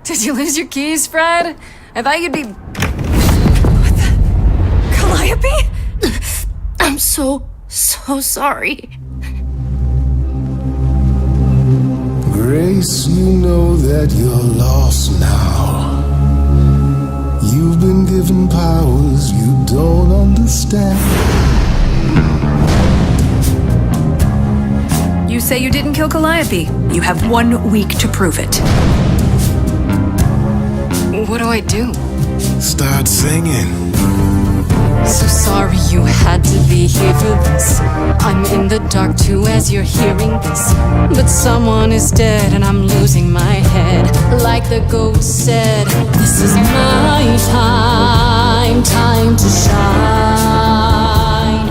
Did you lose your keys, Fred? I thought you'd be... What the... Calliope? I'm so sorry. Grace, you know that you're lost now. You've been given powers you don't understand. You say you didn't kill Calliope. You have 1 week to prove it. What do I do? Start singing. So sorry you had to be here for this. I'm in the dark too as you're hearing this. But someone is dead and I'm losing my head. Like the ghost said, this is my time, time to shine.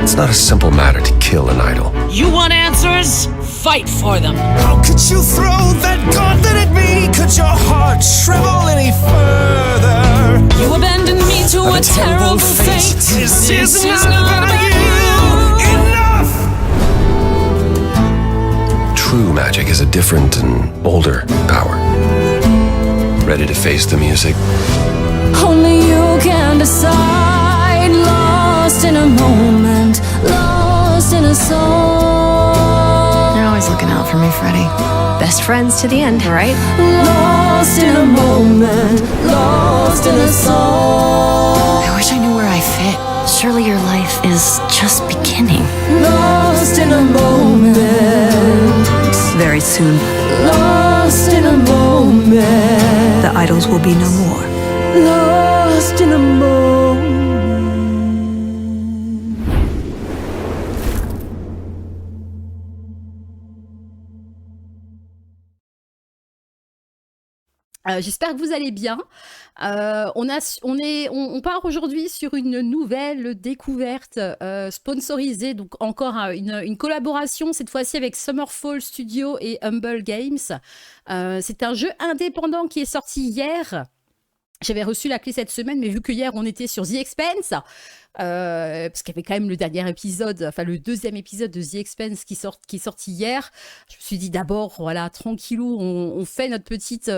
It's not a simple matter to kill an idol. You want answers? Fight for them. How could you throw that gauntlet at me? Could your heart shrivel any further? You abandoned me to a terrible fate. This is not about you. Enough! True magic is a different and older power. Ready to face the music? Only you can decide. Lost in a moment, lost in a song. You're always looking out for me, Freddie. Best friends to the end, right? Lost in a moment, lost in a song. I wish I knew where I fit. Surely your life is just beginning. Lost in a moment, Very soon, lost in a moment, the idols will be no more. lost in a moment. J'espère que vous allez bien. On part aujourd'hui sur une nouvelle découverte sponsorisée, donc encore une collaboration, cette fois-ci avec Summerfall Studio et Humble Games. C'est un jeu indépendant qui est sorti hier. J'avais reçu la clé cette semaine, mais vu que hier on était sur The Expanse, parce qu'il y avait quand même le dernier épisode, enfin le 2e épisode de The Expanse qui est sorti hier, je me suis dit d'abord, voilà, tranquillou, on fait notre petite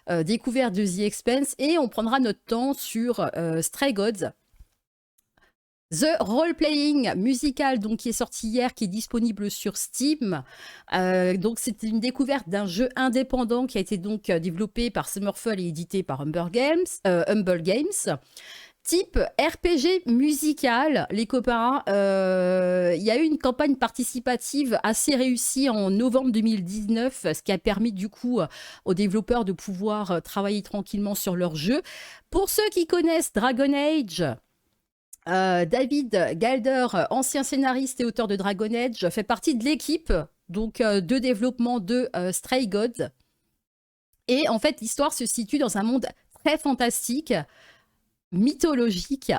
découverte de The Expanse et on prendra notre temps sur Stray Gods. The Roleplaying musical, donc qui est sorti hier, qui est disponible sur Steam. Donc c'est une découverte d'un jeu indépendant qui a été donc développé par Summerfall et édité par Humble Games. Type RPG musical, les copains. Il y a eu une campagne participative assez réussie en novembre 2019, ce qui a permis du coup aux développeurs de pouvoir travailler tranquillement sur leur jeu. Pour ceux qui connaissent Dragon Age, David Galder, ancien scénariste et auteur de Dragon Age, fait partie de l'équipe donc de développement de Stray Gods. Et en fait, l'histoire se situe dans un monde très fantastique, mythologique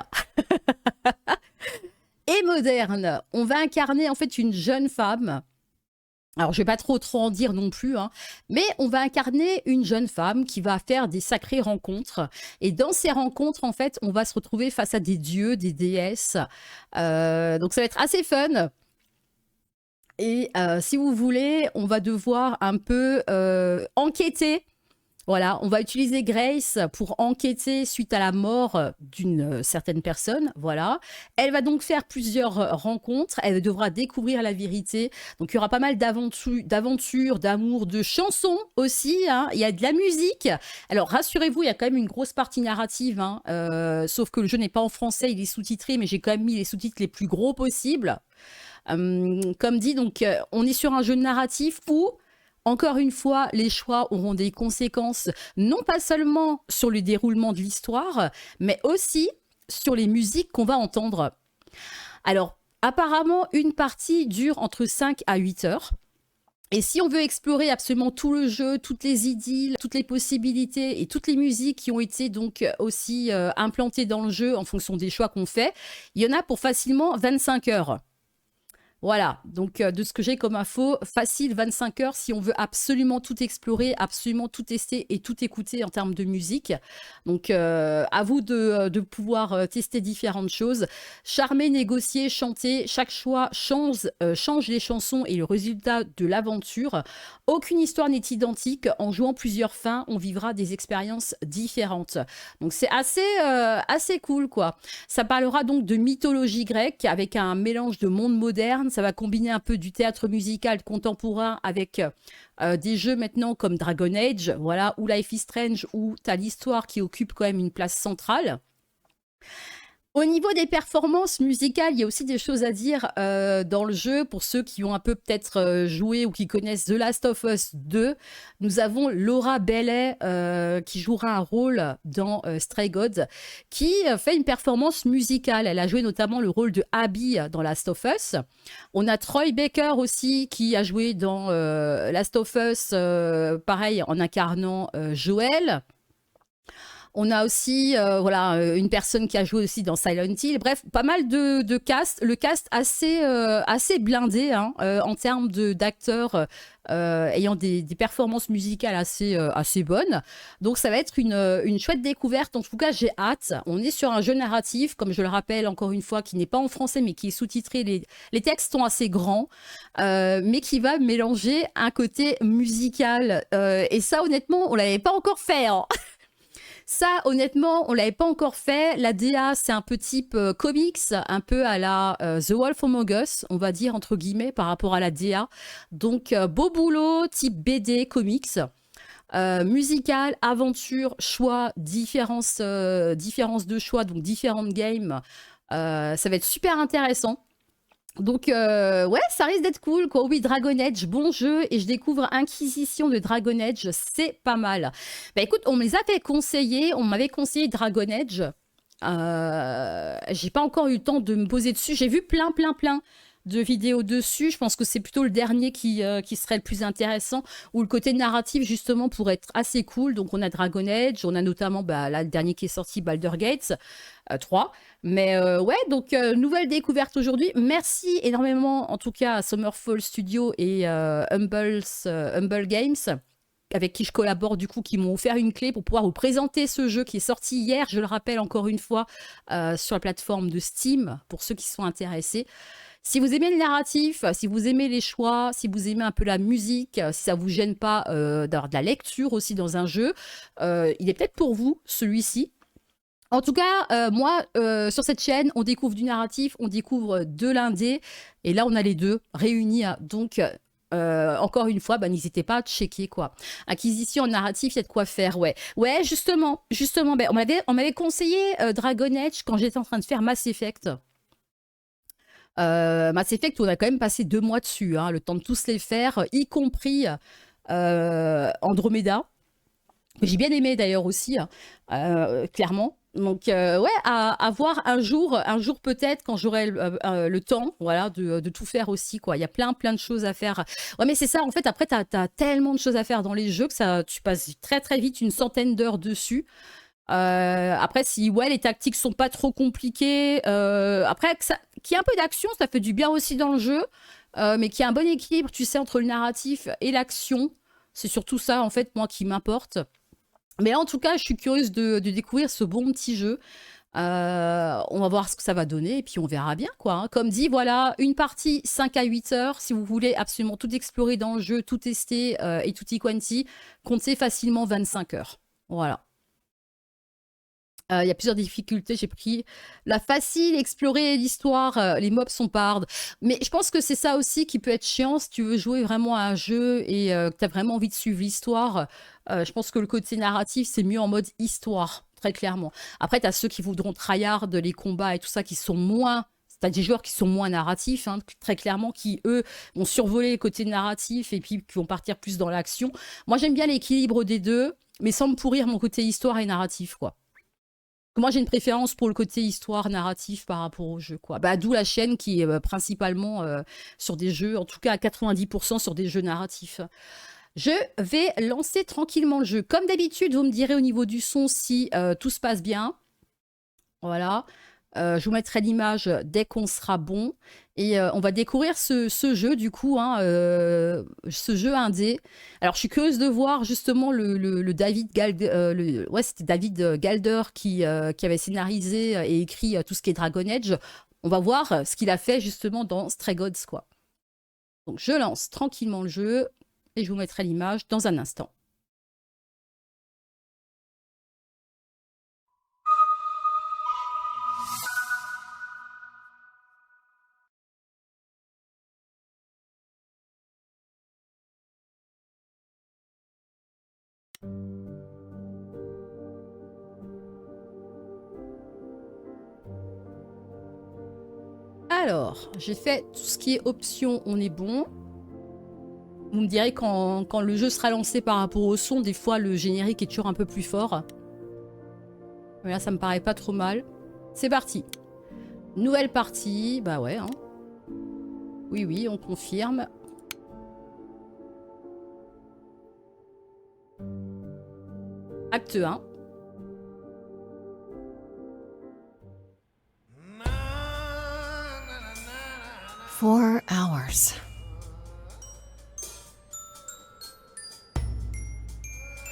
et moderne. On va incarner en fait une jeune femme. Alors, je ne vais pas trop en dire non plus, hein, mais on va incarner une jeune femme qui va faire des sacrées rencontres. Et dans ces rencontres, en fait, on va se retrouver face à des dieux, des déesses. Donc, ça va être assez fun. Et si vous voulez, on va devoir un peu enquêter. Voilà, on va utiliser Grace pour enquêter suite à la mort d'une certaine personne, voilà. Elle va donc faire plusieurs rencontres, elle devra découvrir la vérité. Donc il y aura pas mal d'aventures, d'amour, de chansons aussi, hein. Il y a de la musique. Alors rassurez-vous, il y a quand même une grosse partie narrative, hein. Sauf que le jeu n'est pas en français, il est sous-titré, mais j'ai quand même mis les sous-titres les plus gros possibles. Comme dit, donc on est sur un jeu narratif où encore une fois, les choix auront des conséquences, non pas seulement sur le déroulement de l'histoire, mais aussi sur les musiques qu'on va entendre. Alors, apparemment, une partie dure entre 5 à 8 heures. Et si on veut explorer absolument tout le jeu, toutes les idylles, toutes les possibilités et toutes les musiques qui ont été donc aussi implantées dans le jeu en fonction des choix qu'on fait, il y en a pour facilement 25 heures. Voilà, donc de ce que j'ai comme info, facile 25 heures si on veut absolument tout explorer, absolument tout tester et tout écouter en termes de musique. Donc à vous de pouvoir tester différentes choses. Charmer, négocier, chanter, chaque choix change les chansons et le résultat de l'aventure. Aucune histoire n'est identique. En jouant plusieurs fins, on vivra des expériences différentes. Donc c'est assez cool quoi. Ça parlera donc de mythologie grecque avec un mélange de monde moderne. Ça va combiner un peu du théâtre musical contemporain avec des jeux maintenant comme Dragon Age, voilà, ou Life is Strange, où tu as l'histoire qui occupe quand même une place centrale. Au niveau des performances musicales, il y a aussi des choses à dire dans le jeu. Pour ceux qui ont un peu peut-être joué ou qui connaissent The Last of Us 2, nous avons Laura Bailey qui jouera un rôle dans Stray Gods, qui fait une performance musicale. Elle a joué notamment le rôle de Abby dans Last of Us. On a Troy Baker aussi qui a joué dans Last of Us, pareil, en incarnant Joel. On a aussi voilà, une personne qui a joué aussi dans Silent Hill. Bref, pas mal de cast. Le cast assez blindé hein, en termes d'acteurs ayant des performances musicales assez bonnes. Donc ça va être une chouette découverte. En tout cas, j'ai hâte. On est sur un jeu narratif, comme je le rappelle encore une fois, qui n'est pas en français, mais qui est sous-titré. Les textes sont assez grands, mais qui va mélanger un côté musical. Et ça, honnêtement, on l'avait pas encore fait. Hein. Ça, honnêtement, on l'avait pas encore fait. La DA, c'est un peu type comics, un peu à la The Wolf Among Us, on va dire, entre guillemets, par rapport à la DA. Donc, beau boulot, type BD, comics. Musical, aventure, choix, différence de choix, donc différentes games. Ça va être super intéressant. Donc, ouais, ça risque d'être cool, quoi. Oui, Dragon Age, bon jeu. Et je découvre Inquisition de Dragon Age, c'est pas mal. Bah écoute, on me les a fait conseiller. On m'avait conseillé Dragon Age. J'ai pas encore eu le temps de me poser dessus. J'ai vu plein de vidéos dessus. Je pense que c'est plutôt le dernier qui serait le plus intéressant, où le côté narratif, justement, pourrait être assez cool. Donc, on a Dragon Age. On a notamment, bah, là, le dernier qui est sorti, Baldur's Gate 3. Mais ouais, donc nouvelle découverte aujourd'hui. Merci énormément, en tout cas, à Summerfall Studio et Humble Games, avec qui je collabore du coup, qui m'ont offert une clé pour pouvoir vous présenter ce jeu qui est sorti hier, je le rappelle encore une fois, sur la plateforme de Steam, pour ceux qui sont intéressés. Si vous aimez le narratif, si vous aimez les choix, si vous aimez un peu la musique, si ça vous gêne pas d'avoir de la lecture aussi dans un jeu, il est peut-être pour vous, celui-ci. En tout cas, moi, sur cette chaîne, on découvre du narratif, on découvre de l'indé, et là, on a les deux réunis. Donc, encore une fois, bah, n'hésitez pas à checker, quoi. Acquisition en narratif, il y a de quoi faire, ouais. Ouais, justement, bah, on m'avait conseillé Dragon Age quand j'étais en train de faire Mass Effect. Mass Effect, on a quand même passé 2 mois dessus, hein, le temps de tous les faire, y compris Andromeda, que j'ai bien aimé d'ailleurs aussi, clairement. Donc, ouais, à voir un jour peut-être, quand j'aurai le temps, voilà, de tout faire aussi, quoi. Il y a plein de choses à faire. Ouais, mais c'est ça, en fait, après, t'as tellement de choses à faire dans les jeux que tu passes très vite une centaine d'heures dessus. Après, si ouais, les tactiques sont pas trop compliquées, après, qu'il y ait un peu d'action, ça fait du bien aussi dans le jeu, mais qu'il y ait un bon équilibre, tu sais, entre le narratif et l'action. C'est surtout ça, en fait, moi, qui m'importe. Mais en tout cas, je suis curieuse de découvrir ce bon petit jeu. On va voir ce que ça va donner et puis on verra bien, quoi. Hein. Comme dit, voilà, une partie 5 à 8 heures. Si vous voulez absolument tout explorer dans le jeu, tout tester et tutti quanti, comptez facilement 25 heures. Voilà. Il y a plusieurs difficultés. J'ai pris la facile, explorer l'histoire. Les mobs sont pas hard. Mais je pense que c'est ça aussi qui peut être chiant si tu veux jouer vraiment à un jeu et que tu as vraiment envie de suivre l'histoire. Je pense que le côté narratif, c'est mieux en mode histoire, très clairement. Après, tu as ceux qui voudront tryhard les combats et tout ça qui sont moins... Tu as des joueurs qui sont moins narratifs, hein, très clairement, qui, eux, vont survoler le côté narratif et puis qui vont partir plus dans l'action. Moi, j'aime bien l'équilibre des deux, mais sans me pourrir mon côté histoire et narratif, quoi. Moi, j'ai une préférence pour le côté histoire, narratif par rapport au jeu, quoi. Bah, d'où la chaîne qui est principalement sur des jeux, en tout cas à 90% sur des jeux narratifs. Je vais lancer tranquillement le jeu. Comme d'habitude, vous me direz au niveau du son si tout se passe bien. Voilà. Je vous mettrai l'image dès qu'on sera bon. Et on va découvrir ce jeu, du coup, hein, ce jeu indé. Alors, je suis curieuse de voir justement le David Galder, c'était David Galder qui avait scénarisé et écrit tout ce qui est Dragon Age. On va voir ce qu'il a fait justement dans Stray Gods, quoi. Donc, je lance tranquillement le jeu et je vous mettrai l'image dans un instant. Alors, j'ai fait tout ce qui est option, on est bon. Vous me direz quand le jeu sera lancé par rapport au son, des fois le générique est toujours un peu plus fort. Mais là, ça me paraît pas trop mal. C'est parti. Nouvelle partie, bah ouais. Hein. Oui, oui, on confirme. Acte 1. Four hours.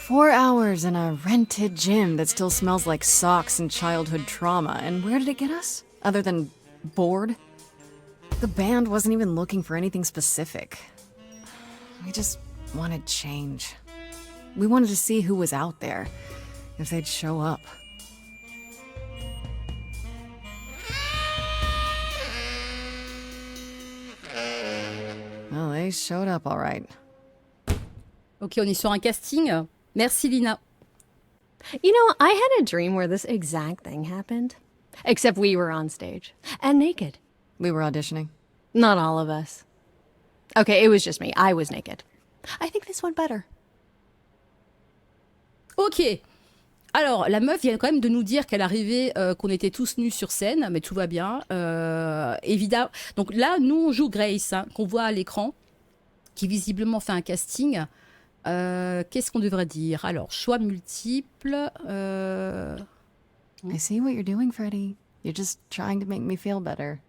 4 hours in a rented gym that still smells like socks and childhood trauma. And where did it get us? Other than bored? The band wasn't even looking for anything specific. We just wanted change. We wanted to see who was out there, if they'd show up. Well, they showed up all right. Ok, on est sur un casting. Merci Lina. You know, I had a dream where this exact thing happened. Except we were on stage. And naked. We were auditioning. Not all of us. Okay, it was just me. I was naked. I think this went better. Ok. Alors, la meuf vient quand même de nous dire qu'elle arrivait, qu'on était tous nus sur scène, mais tout va bien. Évidemment. Donc là, nous, on joue Grace, hein, qu'on voit à l'écran, qui visiblement fait un casting. Qu'est-ce qu'on devrait dire? Alors, choix multiples. I see what you're doing, Freddie. You're just trying to make me feel better.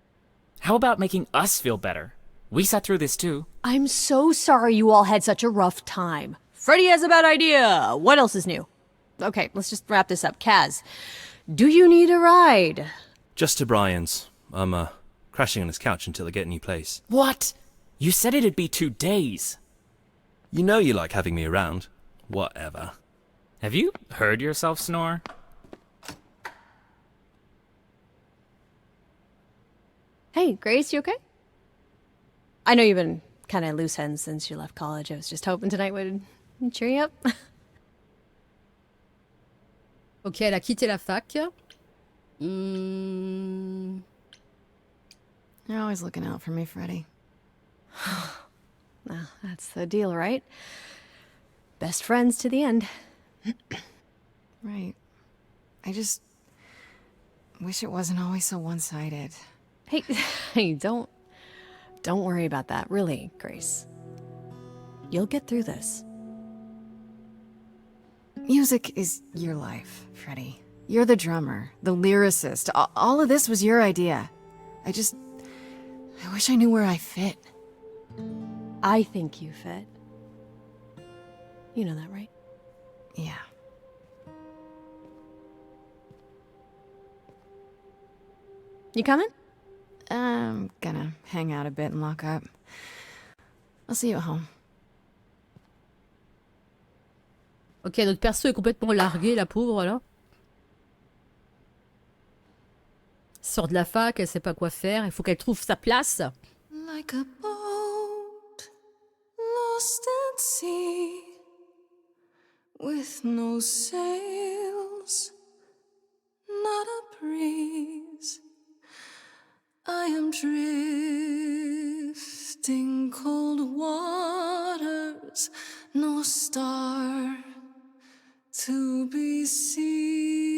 How about making us feel better? We sat through this too. I'm so sorry you all had such a rough time. Freddie has a bad idea. What else is new? Okay, let's just wrap this up. Kaz, do you need a ride? Just to Brian's. I'm crashing on his couch until I get a new place. What? You said it'd be 2 days. You know you like having me around. Whatever. Have you heard yourself snore? Hey, Grace, you okay? I know you've been kind of loose ends since you left college. I was just hoping tonight would cheer you up. Ok, elle a quitté la fac. You're always looking out for me, Freddie. Well, that's the deal, right? Best friends to the end. Right. I just wish it wasn't always so one-sided. Hey, don't worry about that, really, Grace. You'll get through this. Music is your life, Freddie. You're the drummer, the lyricist. All of this was your idea. I wish I knew where I fit. I think you fit. You know that, right? Yeah. You coming? I'm gonna hang out a bit and lock up. I'll see you at home. Ok, notre perso est complètement largué, la pauvre, là. Sort de la fac, elle sait pas quoi faire. Il faut qu'elle trouve sa place. Like a boat lost at sea, with no sails, not a breeze. I am drifting cold waters, no star to be seen.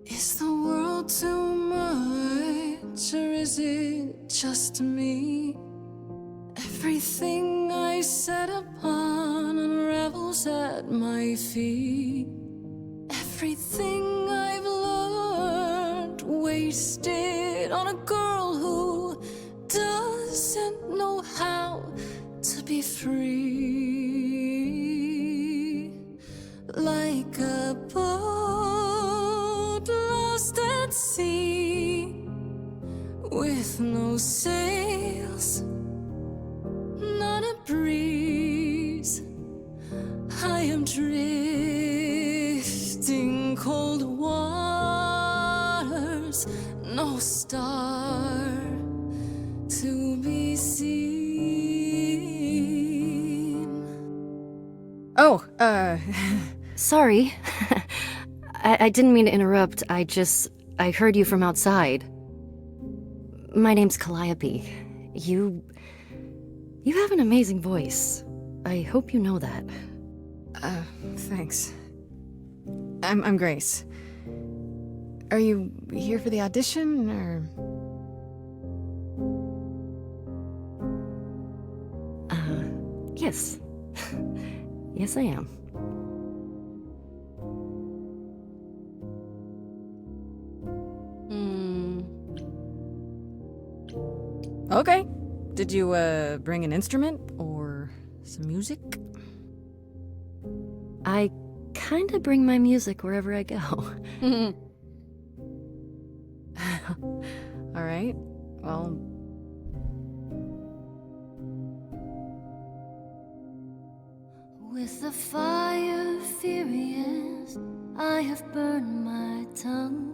Is the world too much, or is it just me? Everything I set upon unravels at my feet. Everything I've learned wasted on a girl who doesn't know how to be free. Like a boat lost at sea with no sails, not a breeze. I am drifting cold waters, no star to be seen. Oh, Sorry. I didn't mean to interrupt. I heard you from outside. My name's Calliope. You have an amazing voice. I hope you know that. Thanks. I'm Grace. Are you here for the audition, or...? Yes. Yes, I am. Okay. Did you, bring an instrument, or some music? I kinda bring my music wherever I go. Alright. Well... With the fire furious, I have burned my tongue.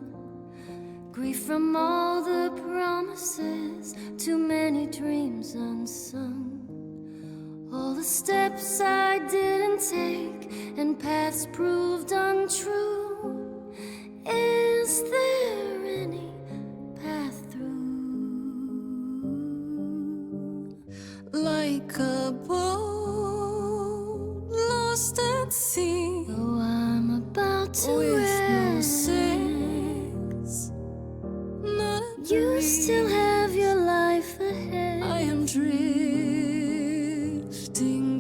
Grief from all the promises, too many dreams unsung. All the steps I didn't take, and paths proved untrue. Is there any path through? Like a boat lost at sea, though I'm about to with no sails, not a you breeze. Still have your life ahead. I am drifting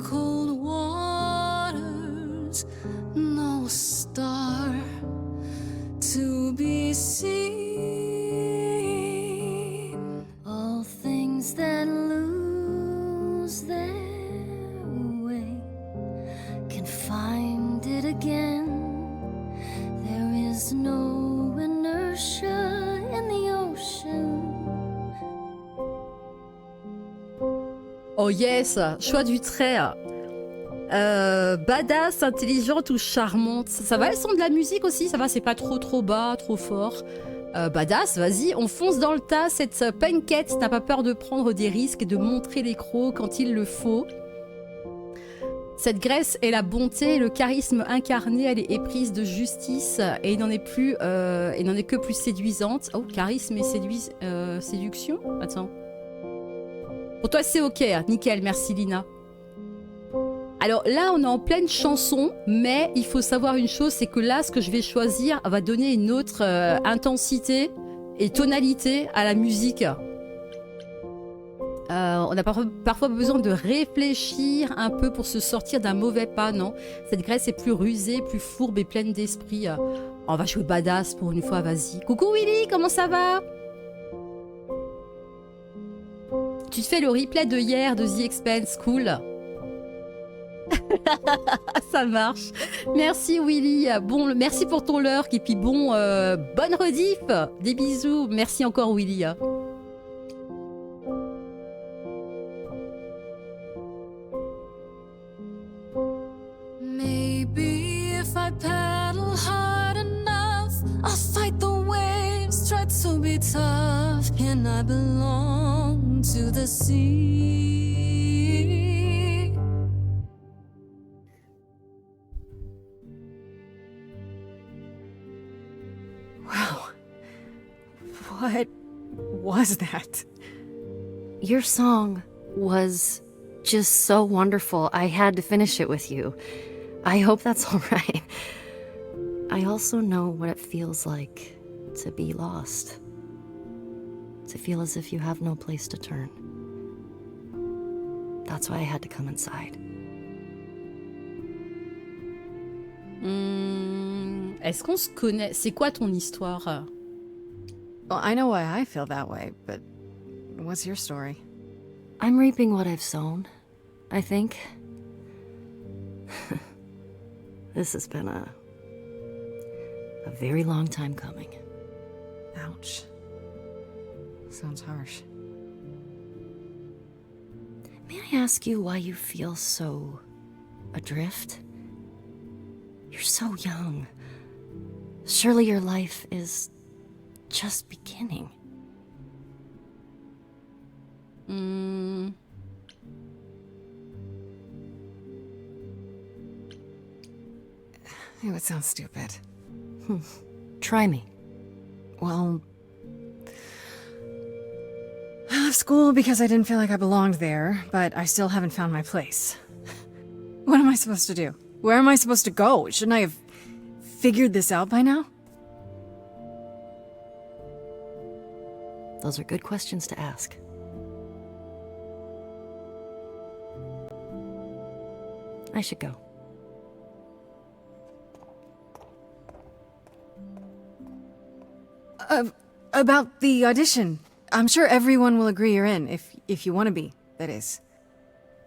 cold waters, no star to be seen. All things that lose their way can find it again. There is no inertia in the ocean. Oh yes, choix du trait. Badass, intelligente ou charmante. Ça va le son de la musique aussi? Ça va, c'est pas trop bas, trop fort. Badass, vas-y, on fonce dans le tas. Cette punkette n'a pas peur de prendre des risques et de montrer les crocs quand il le faut. Cette Grèce est la bonté et le charisme incarné. Elle est éprise de justice et il n'en est que plus séduisante. Oh, charisme et séduction. Attends. Pour toi, c'est ok. Nickel, merci Lina. Alors là, on est en pleine chanson, mais il faut savoir une chose, c'est que là, ce que je vais choisir va donner une autre intensité et tonalité à la musique. On a parfois besoin de réfléchir un peu pour se sortir d'un mauvais pas, non? Cette Grèce est plus rusée, plus fourbe et pleine d'esprit. On va jouer badass pour une fois, vas-y. Coucou Willy, comment ça va? Tu te fais le replay de hier de The Expanse, cool. Ça marche. Merci Willy. Bon, merci pour ton lurk et puis bon, bonne rediff. Des bisous. Merci encore Willy. Maybe if I paddle hard enough, I'll fight the waves, try to be tough. Can I belong to the sea? Wow. What was that? Your song was just so wonderful. I had to finish it with you. I hope that's all right. I also know what it feels like to be lost. To feel as if you have no place to turn. That's why I had to come inside. Est-ce qu'on se connaît? C'est quoi ton histoire? Well, I know why I feel that way, but what's your story? I'm reaping what I've sown, I think. This has been a very long time coming. Ouch. Sounds harsh. May I ask you why you feel so adrift? You're so young. Surely your life is just beginning. It would sound stupid. Try me. Well, I left school because I didn't feel like I belonged there, but I still haven't found my place. What am I supposed to do? Where am I supposed to go? Shouldn't I have figured this out by now? Those are good questions to ask. I should go. About the audition. I'm sure everyone will agree you're in, if you want to be, that is.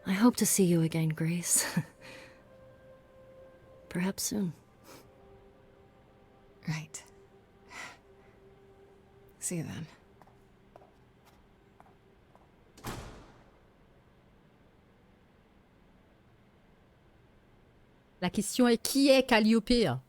I hope to see you again, Grace. Perhaps soon. Right. See you then. La question est qui est Calliope?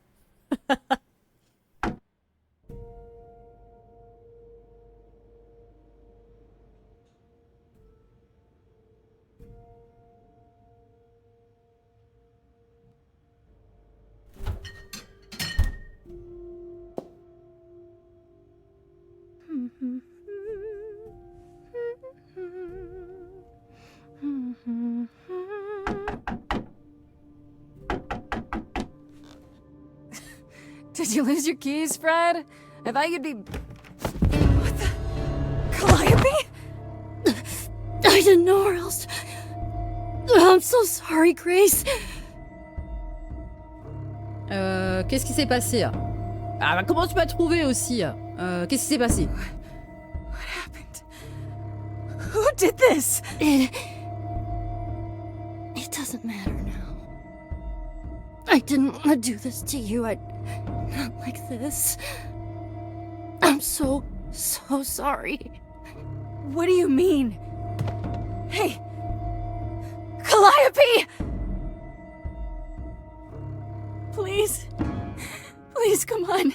Did you lose your keys, Fred? I thought you'd be... What the... Calliope? I didn't know where else. I'm so sorry, Grace. Qu'est-ce qui s'est passé? Ah bah comment tu m'as trouvé aussi? Qu'est-ce qui s'est passé? What happened? Who did this? It doesn't matter now. I didn't want to do this to you. Not like this. I'm so sorry. What do you mean? Hey! Calliope! Please. Please, come on.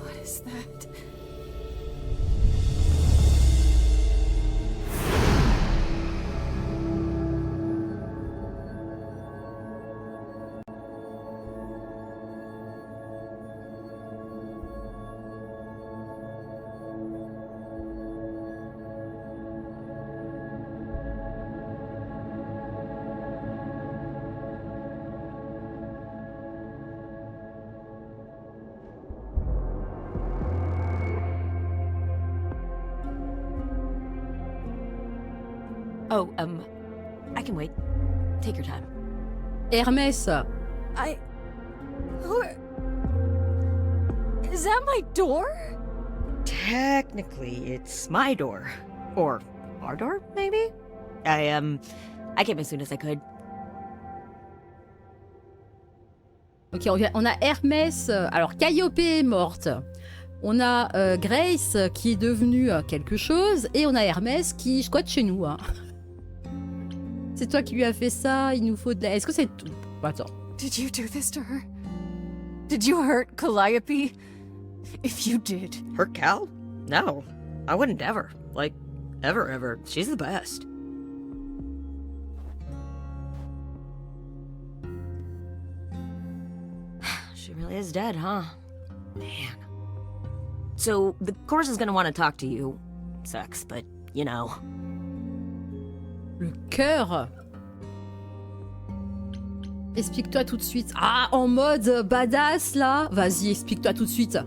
What is that? Oh, I can wait. Take your time. Hermès. Is that my door? Technically, it's my door. Or our door, maybe? I came as soon as I could. Ok, on a Hermès. Alors, Calliope est morte. On a Grace qui est devenue quelque chose. Et on a Hermès qui squatte chez nous. Hein. C'est toi qui lui as fait ça. Il nous faut de la... Est-ce que c'est tout? Attends. Did you do this to her? Did you hurt Calliope? If you did... Hurt Cal? No. I wouldn't ever. Like, ever. She's the best. She really is dead, huh? Man. So, the course is gonna want to talk to you. Sucks, but, you know. Le cœur. Explique-toi tout de suite. Ah, en mode badass, là. Vas-y, explique-toi tout de suite.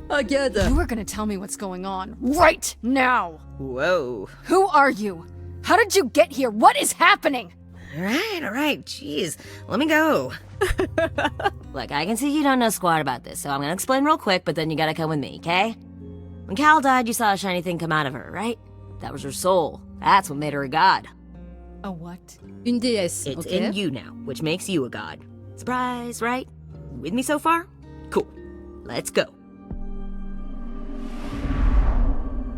Oh god. You are gonna tell me what's going on right now. Whoa. Who are you? How did you get here? What is happening? All right. Jeez, let me go. Look, I can see you don't know squat about this, so I'm gonna explain real quick, but then you gotta come with me, okay? When Cal died, you saw a shiny thing come out of her, right? That was her soul. That's what made her a god. A what? Une déesse. It's Okay. in you now, which makes you a god. Surprise, right? With me so far? Cool. Let's go.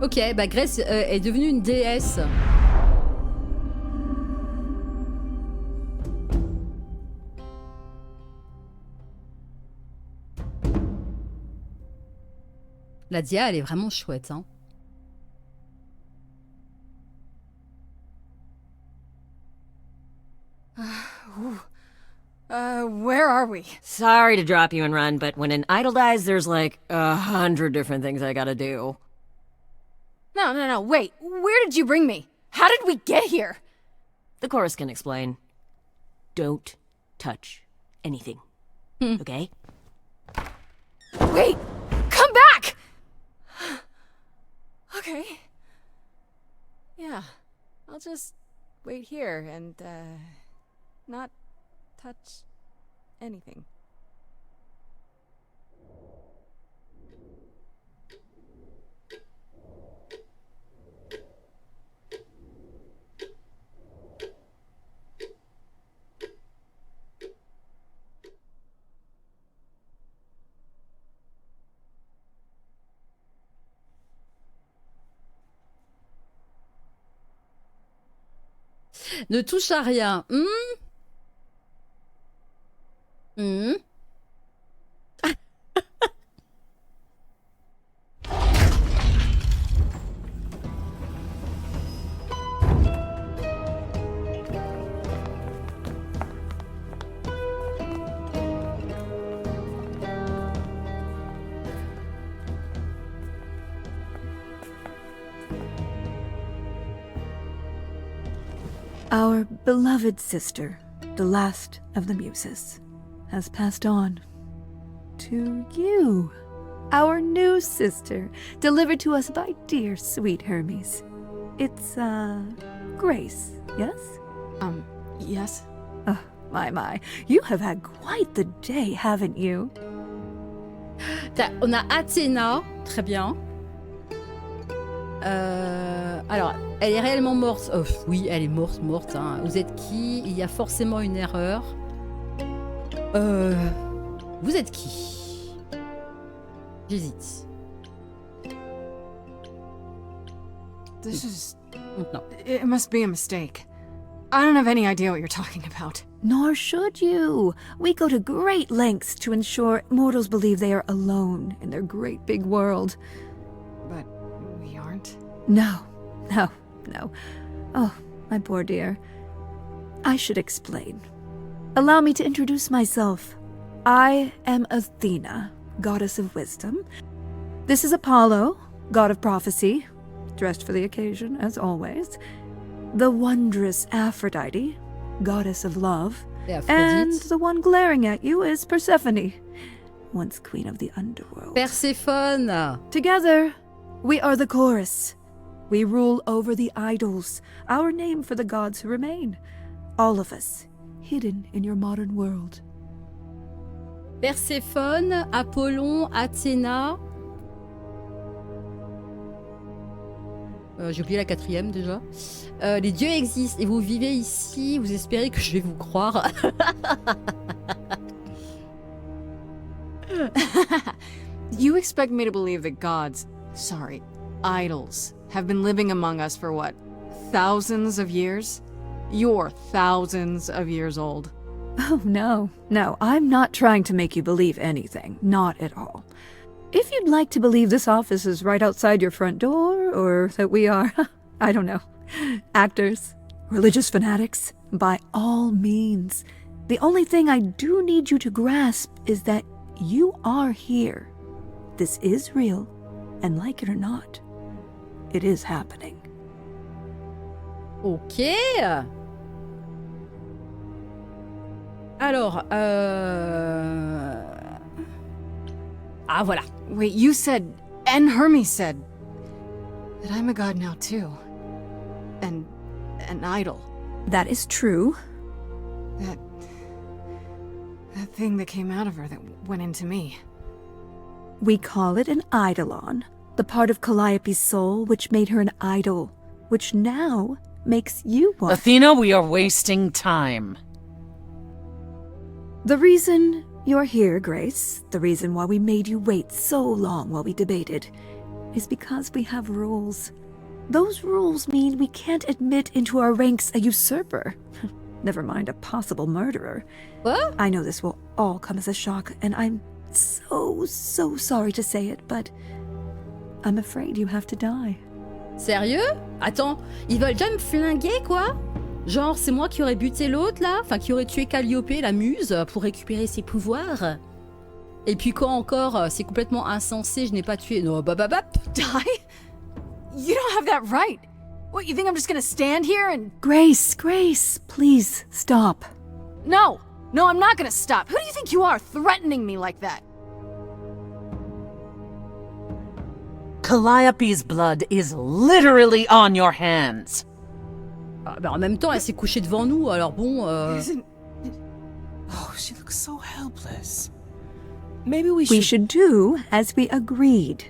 Ok, bah Grace est devenue une déesse. La Dia, elle est vraiment chouette, hein. Where are we? Sorry to drop you and run, but when an idol dies, there's like 100 different things I gotta do. No, wait. Where did you bring me? How did we get here? The chorus can explain. Don't touch anything. Okay? Wait! Come back! Okay. Yeah. I'll just wait here and, not touch anything. Ne touche à rien. Our beloved sister, the last of the muses, has passed on to you, our new sister, delivered to us by dear sweet Hermes. It's, Grace, yes? Yes? Oh, my. You have had quite the day, haven't you? On a Athéna, très bien. Alors, elle est réellement morte. Oh, oui, elle est morte. Hein. Vous êtes qui? Il y a forcément une erreur. Vous êtes qui? J'hésite. This is... Non. It must be a mistake. I don't have any idea what you're talking about. Nor should you. We go to great lengths to ensure mortals believe they are alone in their great big world. But we aren't? No. Oh, my poor dear. I should explain. Allow me to introduce myself. I am Athena, goddess of wisdom. This is Apollo, god of prophecy, dressed for the occasion, as always. The wondrous Aphrodite, goddess of love. And the one glaring at you is Persephone, once queen of the underworld. Perséphone! Together, we are the chorus. We rule over the idols, our name for the gods who remain. All of us, hidden in your modern world. Perséphone, Apollon, Athéna. J'ai oublié la quatrième déjà. Les dieux existent et vous vivez ici. Vous espérez que je vais vous croire. You expect me to believe that gods, idols, have been living among us for what, thousands of years? You're thousands of years old. Oh, no, I'm not trying to make you believe anything. Not at all. If you'd like to believe this office is right outside your front door, or that we are, I don't know, actors, religious fanatics, by all means. The only thing I do need you to grasp is that you are here. This is real, and like it or not, it is happening. Ok. Alors, Ah, voilà. Wait, you said, and Hermes said, that I'm a god now too. And an idol. That is true. That thing that came out of her that went into me. We call it an eidolon, the part of Calliope's soul which made her an idol, which now makes you one. Athena, we are wasting time. The reason you're here, Grace, the reason why we made you wait so long while we debated, is because we have rules. Those rules mean we can't admit into our ranks a usurper. Never mind a possible murderer. What? I know this will all come as a shock, and I'm so sorry to say it, but I'm afraid you have to die. Sérieux? Attends, ils veulent déjà me flinguer, quoi? Genre, c'est moi qui aurais buté l'autre, là? Enfin, qui aurait tué Calliope, la muse, pour récupérer ses pouvoirs? Et puis quand encore, c'est complètement insensé, je n'ai pas tué... Non, Die? You don't have that right. What, you think I'm just gonna stand here and... Grace, please, stop. No, I'm not gonna stop. Who do you think you are, threatening me like that? Calliope's blood is literally on your hands. Ah, bah en même temps, elle s'est couchée devant nous, alors bon... Oh, she looks so helpless. Maybe we should do as we agreed.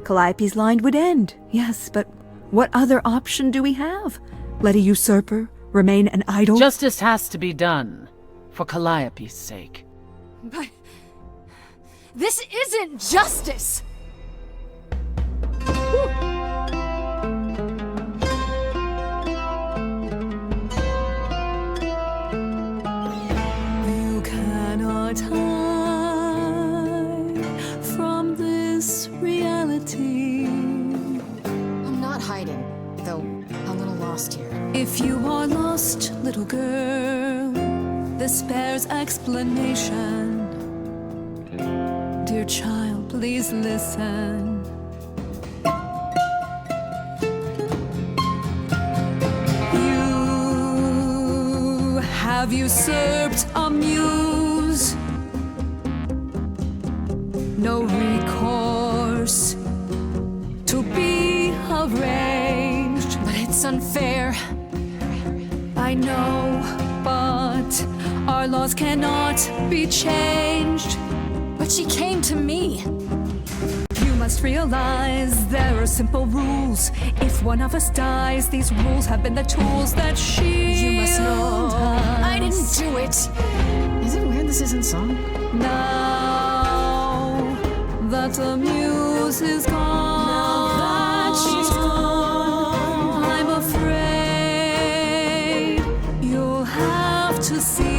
Calliope's line would end, yes, but what other option do we have? Let a usurper remain an idol? Justice has to be done, for Calliope's sake. But... this isn't justice! You cannot hide from this reality. I'm not hiding, though a little lost here. If you are lost, little girl, this bears explanation. Dear child, please listen. You have usurped a muse. No recourse to be arranged. But it's unfair. I know, but our laws cannot be changed. But she came to me. You must realize there are simple rules. If one of us dies, these rules have been the tools that You must know us. I didn't do it. Is it weird this isn't song? Now that the muse is gone, I'm afraid you'll have to see.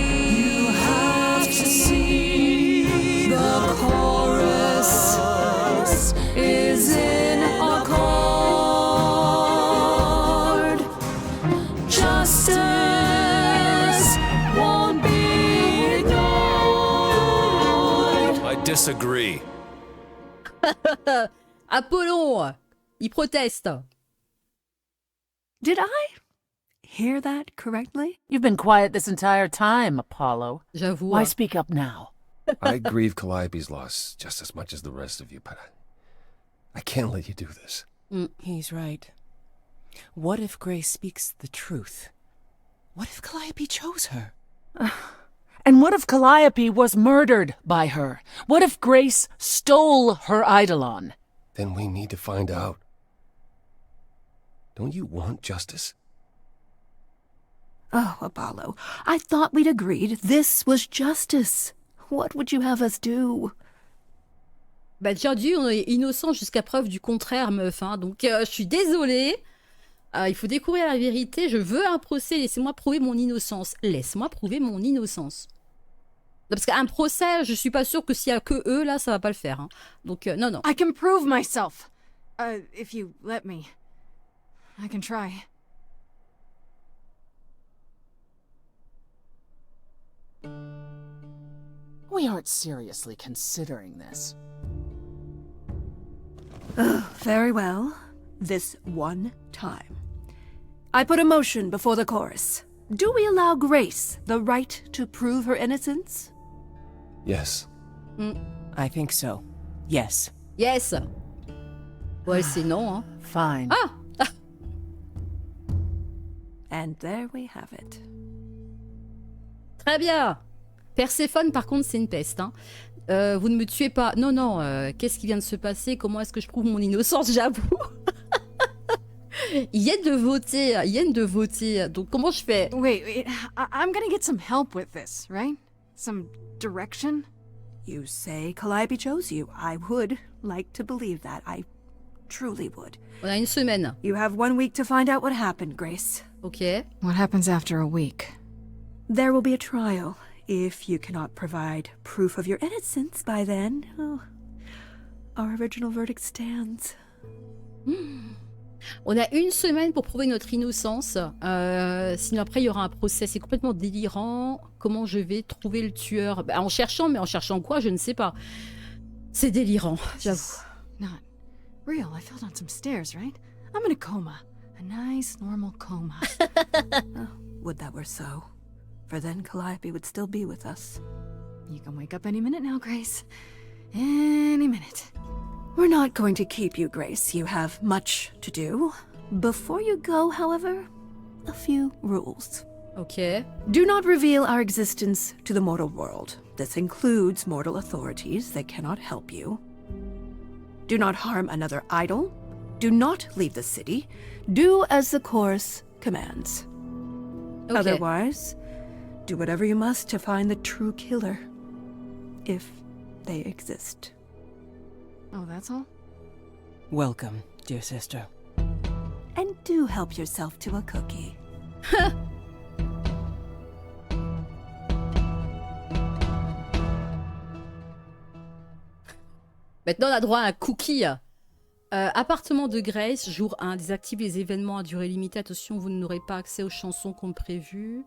The chorus is in accord. Justice won't be ignored. I disagree. Apollon, il proteste. Did I hear that correctly? You've been quiet this entire time, Apollo. J'avoue. Why speak up now? I grieve Calliope's loss just as much as the rest of you, but I can't let you do this. He's right. What if Grace speaks the truth? What if Calliope chose her? And what if Calliope was murdered by her? What if Grace stole her eidolon? Then we need to find out. Don't you want justice? Oh, Apollo, I thought we'd agreed this was justice. What would you have us do? Bah, tiens, Dieu, on est innocent jusqu'à preuve du contraire, meuf. Hein. Donc, je suis désolée. Il faut découvrir la vérité. Je veux un procès. Laissez-moi prouver mon innocence. Laisse-moi prouver mon innocence. Non, parce qu'un procès, je suis pas sûre que s'il y a que eux, là, ça va pas le faire. Hein. Donc, non, non. I can prove myself. If you let me. I can try. We aren't seriously considering this. Very well. This one time. I put a motion before the chorus. Do we allow Grace the right to prove her innocence? Yes. I think so. Yes. Yes. Ouais, c'est non, hein. Fine. Ah! And there we have it. Très bien. Perséphone, par contre, c'est une peste, hein. Vous ne me tuez pas. Non, non, qu'est-ce qui vient de se passer? Comment est-ce que je prouve mon innocence? J'avoue. Ils viennent de voter. Donc, comment je fais? Wait, I'm gonna get some help with this, right? Some direction? You say Calliope chose you. I would like to believe that. I truly would. On a une semaine. You have 1 week to find out what happened, Grace. Ok. What happens after a week? There will be a trial. If you cannot provide proof of your innocence by then, our original verdict stands. On a une semaine pour prouver notre innocence. Sinon après il y aura un procès. C'est complètement délirant. Comment je vais trouver le tueur? En cherchant, mais en cherchant quoi? Je ne sais pas. C'est délirant, j'avoue. Not real. I fell down some stairs, right? I'm in a coma. A nice, normal coma. Would that were so. For then Calliope would still be with us. You can wake up any minute now, Grace. Any minute. We're not going to keep you, Grace. You have much to do. Before you go, however, a few rules. Ok. Do not reveal our existence to the mortal world. This includes mortal authorities that cannot help you. Do not harm another idol. Do not leave the city. Do as the chorus commands. Okay. Otherwise, do whatever you must to find the true killer. If they exist. Oh, that's all? Welcome, dear sister. And do help yourself to a cookie. Maintenant, on a droit à un cookie. Appartement de Grace, jour 1. Désactive les événements à durée limitée. Attention, vous n'aurez pas accès aux chansons comme prévu.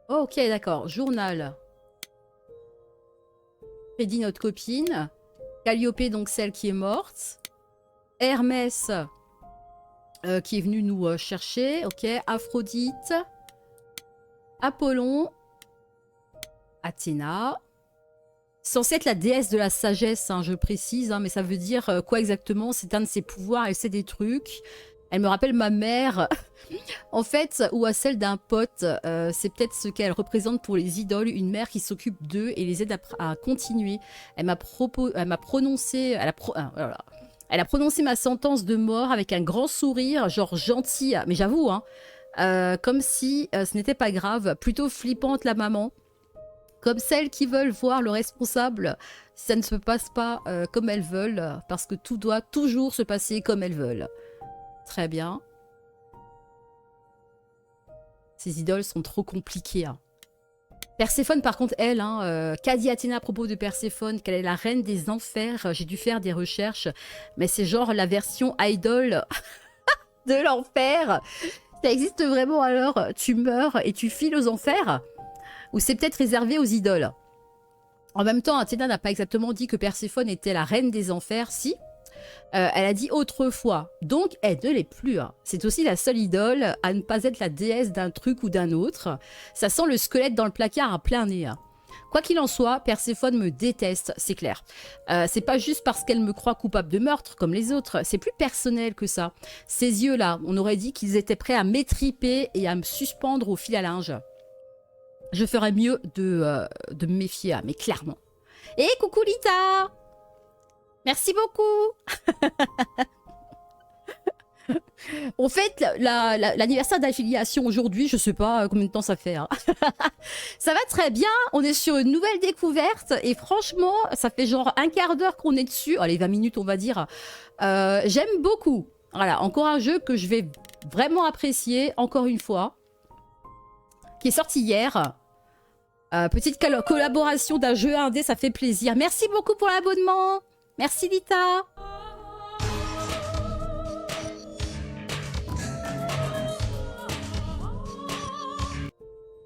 Ok, d'accord. Journal. Freddy, notre copine. Calliope, donc celle qui est morte. Hermès, qui est venu nous chercher. Ok. Aphrodite. Apollon. Athéna. Censée être la déesse de la sagesse, hein, je précise. Hein, mais ça veut dire quoi exactement? C'est un de ses pouvoirs, elle sait des trucs. Elle me rappelle ma mère, en fait, ou à celle d'un pote. C'est peut-être ce qu'elle représente pour les idoles, une mère qui s'occupe d'eux et les aide à continuer. Elle a prononcé ma sentence de mort avec un grand sourire, genre gentil, mais j'avoue, hein, comme si ce n'était pas grave, plutôt flippante la maman. Comme celles qui veulent voir le responsable si ça ne se passe pas comme elles veulent, parce que tout doit toujours se passer comme elles veulent. Très bien. Ces idoles sont trop compliquées. Hein. Perséphone, par contre, elle, qu'a dit Athéna à propos de Perséphone, qu'elle est la reine des enfers. J'ai dû faire des recherches, mais c'est genre la version idol de l'enfer. Ça existe vraiment alors? Tu meurs et tu files aux enfers? Ou c'est peut-être réservé aux idoles? En même temps, Athéna n'a pas exactement dit que Perséphone était la reine des enfers, si. Elle a dit autrefois, donc elle ne l'est plus. Hein. C'est aussi la seule idole à ne pas être la déesse d'un truc ou d'un autre. Ça sent le squelette dans le placard à plein nez. Hein. Quoi qu'il en soit, Perséphone me déteste, c'est clair. C'est pas juste parce qu'elle me croit coupable de meurtre comme les autres, c'est plus personnel que ça. Ces yeux-là, on aurait dit qu'ils étaient prêts à m'étriper et à me suspendre au fil à linge. Je ferais mieux de me méfier, mais clairement. Et coucou Lita! Merci beaucoup. On fête l'anniversaire d'affiliation aujourd'hui. Je sais pas combien de temps ça fait. Hein. Ça va très bien. On est sur une nouvelle découverte. Et franchement, ça fait genre un quart d'heure qu'on est dessus. Allez, 20 minutes, on va dire. J'aime beaucoup. Voilà, encore un jeu que je vais vraiment apprécier, encore une fois. Qui est sorti hier. Petite collaboration d'un jeu indé, ça fait plaisir. Merci beaucoup pour l'abonnement. Merci Lita.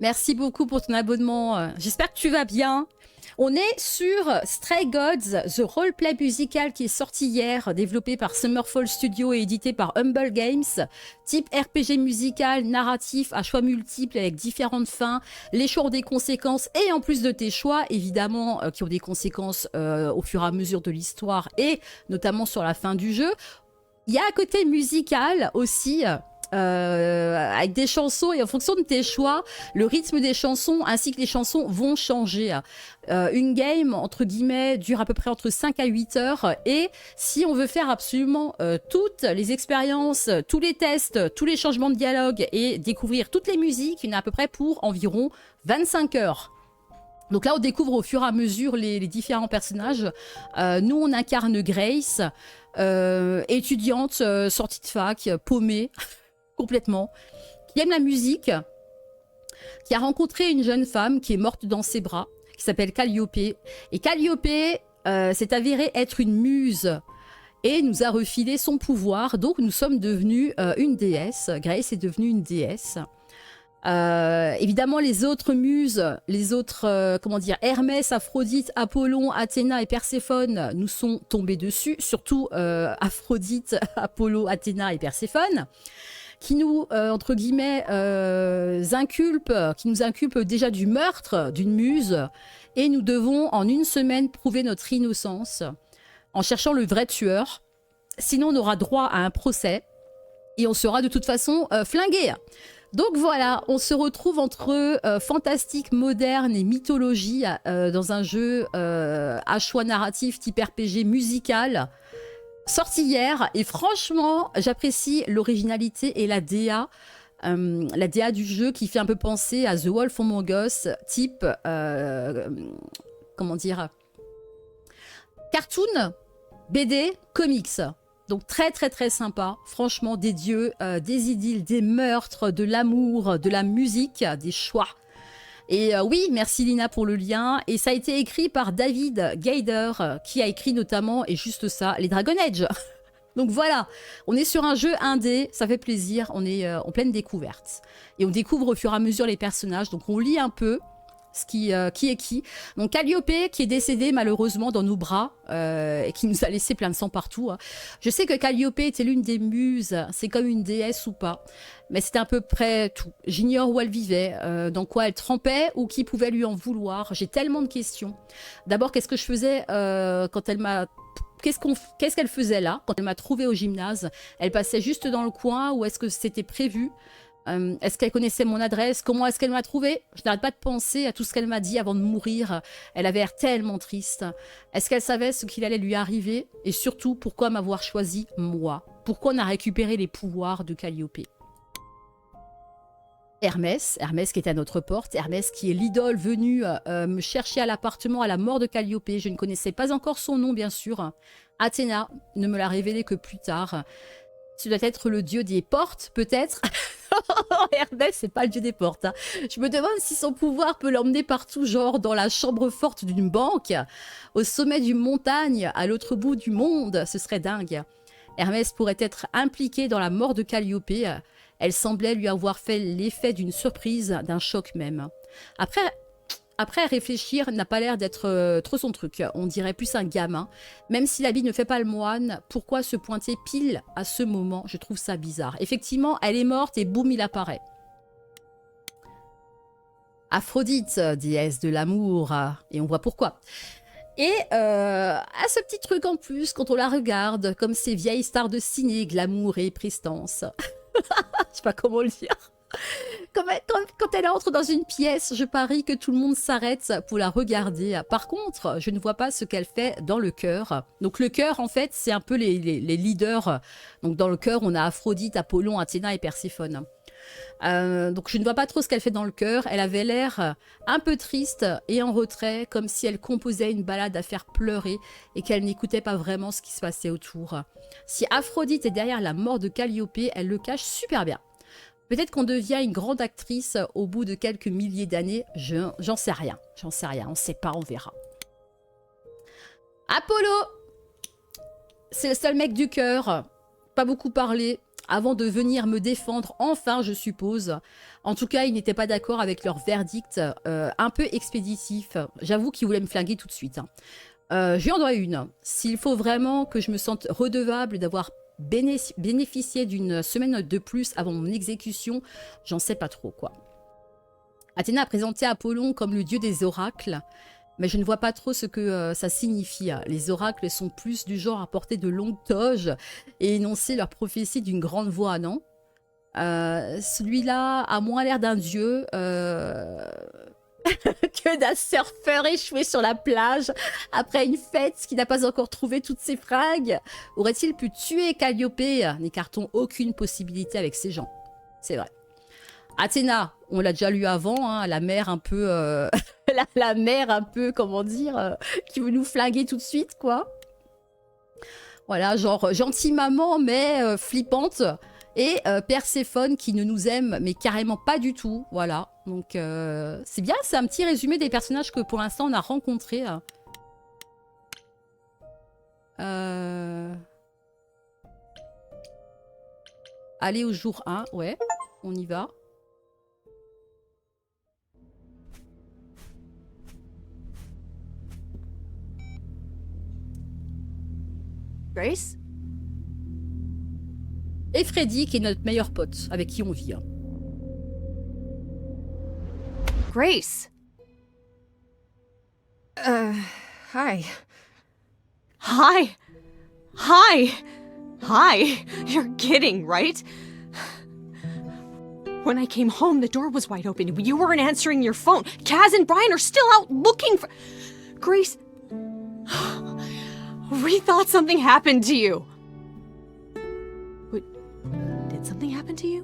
Merci beaucoup pour ton abonnement. J'espère que tu vas bien. On est sur Stray Gods, The Roleplay musical qui est sorti hier, développé par Summerfall Studio et édité par Humble Games. Type RPG musical, narratif, à choix multiples avec différentes fins. Les choix ont des conséquences et en plus de tes choix, évidemment, qui ont des conséquences au fur et à mesure de l'histoire et notamment sur la fin du jeu. Il y a un côté musical aussi. Avec des chansons et en fonction de tes choix, le rythme des chansons ainsi que les chansons vont changer. Une game, entre guillemets, dure à peu près entre 5 à 8 heures et si on veut faire absolument toutes les expériences, tous les tests, tous les changements de dialogue et découvrir toutes les musiques, il y en a à peu près pour environ 25 heures. Donc là, on découvre au fur et à mesure les différents personnages. Nous, on incarne Grace, étudiante, sortie de fac, paumée, complètement, qui aime la musique, qui a rencontré une jeune femme qui est morte dans ses bras, qui s'appelle Calliope. Et Calliope s'est avérée être une muse et nous a refilé son pouvoir. Donc nous sommes devenus une déesse. Grace est devenue une déesse. Évidemment, les autres muses, les autres, Hermès, Aphrodite, Apollon, Athéna et Perséphone nous sont tombés dessus. Surtout Aphrodite, Apollo, Athéna et Perséphone. Qui nous, entre guillemets, qui nous inculpe déjà du meurtre d'une muse. Et nous devons, en une semaine, prouver notre innocence en cherchant le vrai tueur. Sinon, on aura droit à un procès et on sera de toute façon flingués. Donc voilà, on se retrouve entre fantastique, moderne et mythologie dans un jeu à choix narratif type RPG musical. Sorti hier et franchement j'apprécie l'originalité et la DA du jeu qui fait un peu penser à The Wolf Among Us type cartoon, BD, comics. Donc très très très sympa, franchement des dieux, des idylles, des meurtres, de l'amour, de la musique, des choix. Et oui, merci Lina pour le lien. Et ça a été écrit par David Gaider, qui a écrit notamment, et juste ça, les Dragon Age. Donc voilà, on est sur un jeu indé, ça fait plaisir, on est en pleine découverte. Et on découvre au fur et à mesure les personnages, donc on lit un peu ce qui est qui. Donc Calliope qui est décédée malheureusement dans nos bras et qui nous a laissé plein de sang partout. Je sais que Calliope était l'une des muses, c'est comme une déesse ou pas, mais c'était à peu près tout. J'ignore où elle vivait, dans quoi elle trempait ou qui pouvait lui en vouloir. J'ai tellement de questions. D'abord, qu'est-ce que je faisais quand elle m'a... Qu'est-ce qu'elle faisait là quand elle m'a trouvée au gymnase? Elle passait juste dans le coin ou est-ce que c'était prévu? Est-ce qu'elle connaissait mon adresse? Comment est-ce qu'elle m'a trouvée? Je n'arrête pas de penser à tout ce qu'elle m'a dit avant de mourir. Elle avait l'air tellement triste. Est-ce qu'elle savait ce qu'il allait lui arriver? Et surtout, pourquoi m'avoir choisi moi? Pourquoi on a récupéré les pouvoirs de Calliope? Hermès qui est à notre porte, Hermès qui est l'idole venue me chercher à l'appartement à la mort de Calliope. Je ne connaissais pas encore son nom, bien sûr. Athéna ne me l'a révélé que plus tard. Ce doit être le dieu des portes, peut-être. Hermès, c'est pas le dieu des portes. Hein. Je me demande si son pouvoir peut l'emmener partout, genre dans la chambre forte d'une banque, au sommet d'une montagne, à l'autre bout du monde. Ce serait dingue. Hermès pourrait être impliqué dans la mort de Calliope. Elle semblait lui avoir fait l'effet d'une surprise, d'un choc même. Après, réfléchir n'a pas l'air d'être trop son truc. On dirait plus un gamin. Même si l'habit ne fait pas le moine, pourquoi se pointer pile à ce moment? Je trouve ça bizarre. Effectivement, elle est morte et boum, il apparaît. Aphrodite, déesse de l'amour. Et on voit pourquoi. Et à ce petit truc en plus, quand on la regarde, comme ces vieilles stars de ciné, glamour et prestance. Je sais pas comment le dire. Quand elle entre dans une pièce, je parie que tout le monde s'arrête pour la regarder. Par contre, je ne vois pas ce qu'elle fait dans le chœur. Donc le chœur, en fait, c'est un peu les leaders. Donc dans le chœur, on a Aphrodite, Apollon, Athéna et Perséphone. Donc je ne vois pas trop ce qu'elle fait dans le chœur. Elle avait l'air un peu triste et en retrait, comme si elle composait une ballade à faire pleurer et qu'elle n'écoutait pas vraiment ce qui se passait autour. Si Aphrodite est derrière la mort de Calliope, elle le cache super bien. Peut-être qu'on devient une grande actrice au bout de quelques milliers d'années, j'en sais rien. J'en sais rien, on ne sait pas, on verra. Apollo, c'est le seul mec du cœur, pas beaucoup parlé. avant de venir me défendre, enfin, je suppose. En tout cas, ils n'étaient pas d'accord avec leur verdict un peu expéditif. J'avoue qu'ils voulaient me flinguer tout de suite. Je lui en dois une. S'il faut vraiment que je me sente redevable d'avoir bénéficié d'une semaine de plus avant mon exécution, j'en sais pas trop, quoi. Athéna a présenté Apollon comme le dieu des oracles, mais je ne vois pas trop ce que ça signifie. Les oracles sont plus du genre à porter de longues toges et énoncer leurs prophéties d'une grande voix, non? Celui-là a moins l'air d'un dieu que d'un surfeur échoué sur la plage après une fête qui n'a pas encore trouvé toutes ses fringues. Aurait-il pu tuer Calliope? N'écartons aucune possibilité avec ces gens. C'est vrai. Athéna, on l'a déjà lu avant, hein, la mère un peu... la mère un peu, comment dire, qui veut nous flinguer tout de suite, quoi. Voilà, genre gentille maman, mais flippante. Et Perséphone qui ne nous aime, mais carrément pas du tout. Voilà, donc c'est bien, c'est un petit résumé des personnages que pour l'instant on a rencontrés. Allez au jour 1, ouais, on y va. Grace? Et Freddy, qui est notre meilleur pote, avec qui on vit. Grace! Hi. Hi! Hi! Hi! You're kidding, right? When I came home, the door was wide open. You weren't answering your phone. Kaz and Brian are still out looking for... Grace... We thought something happened to you. Did something happen to you?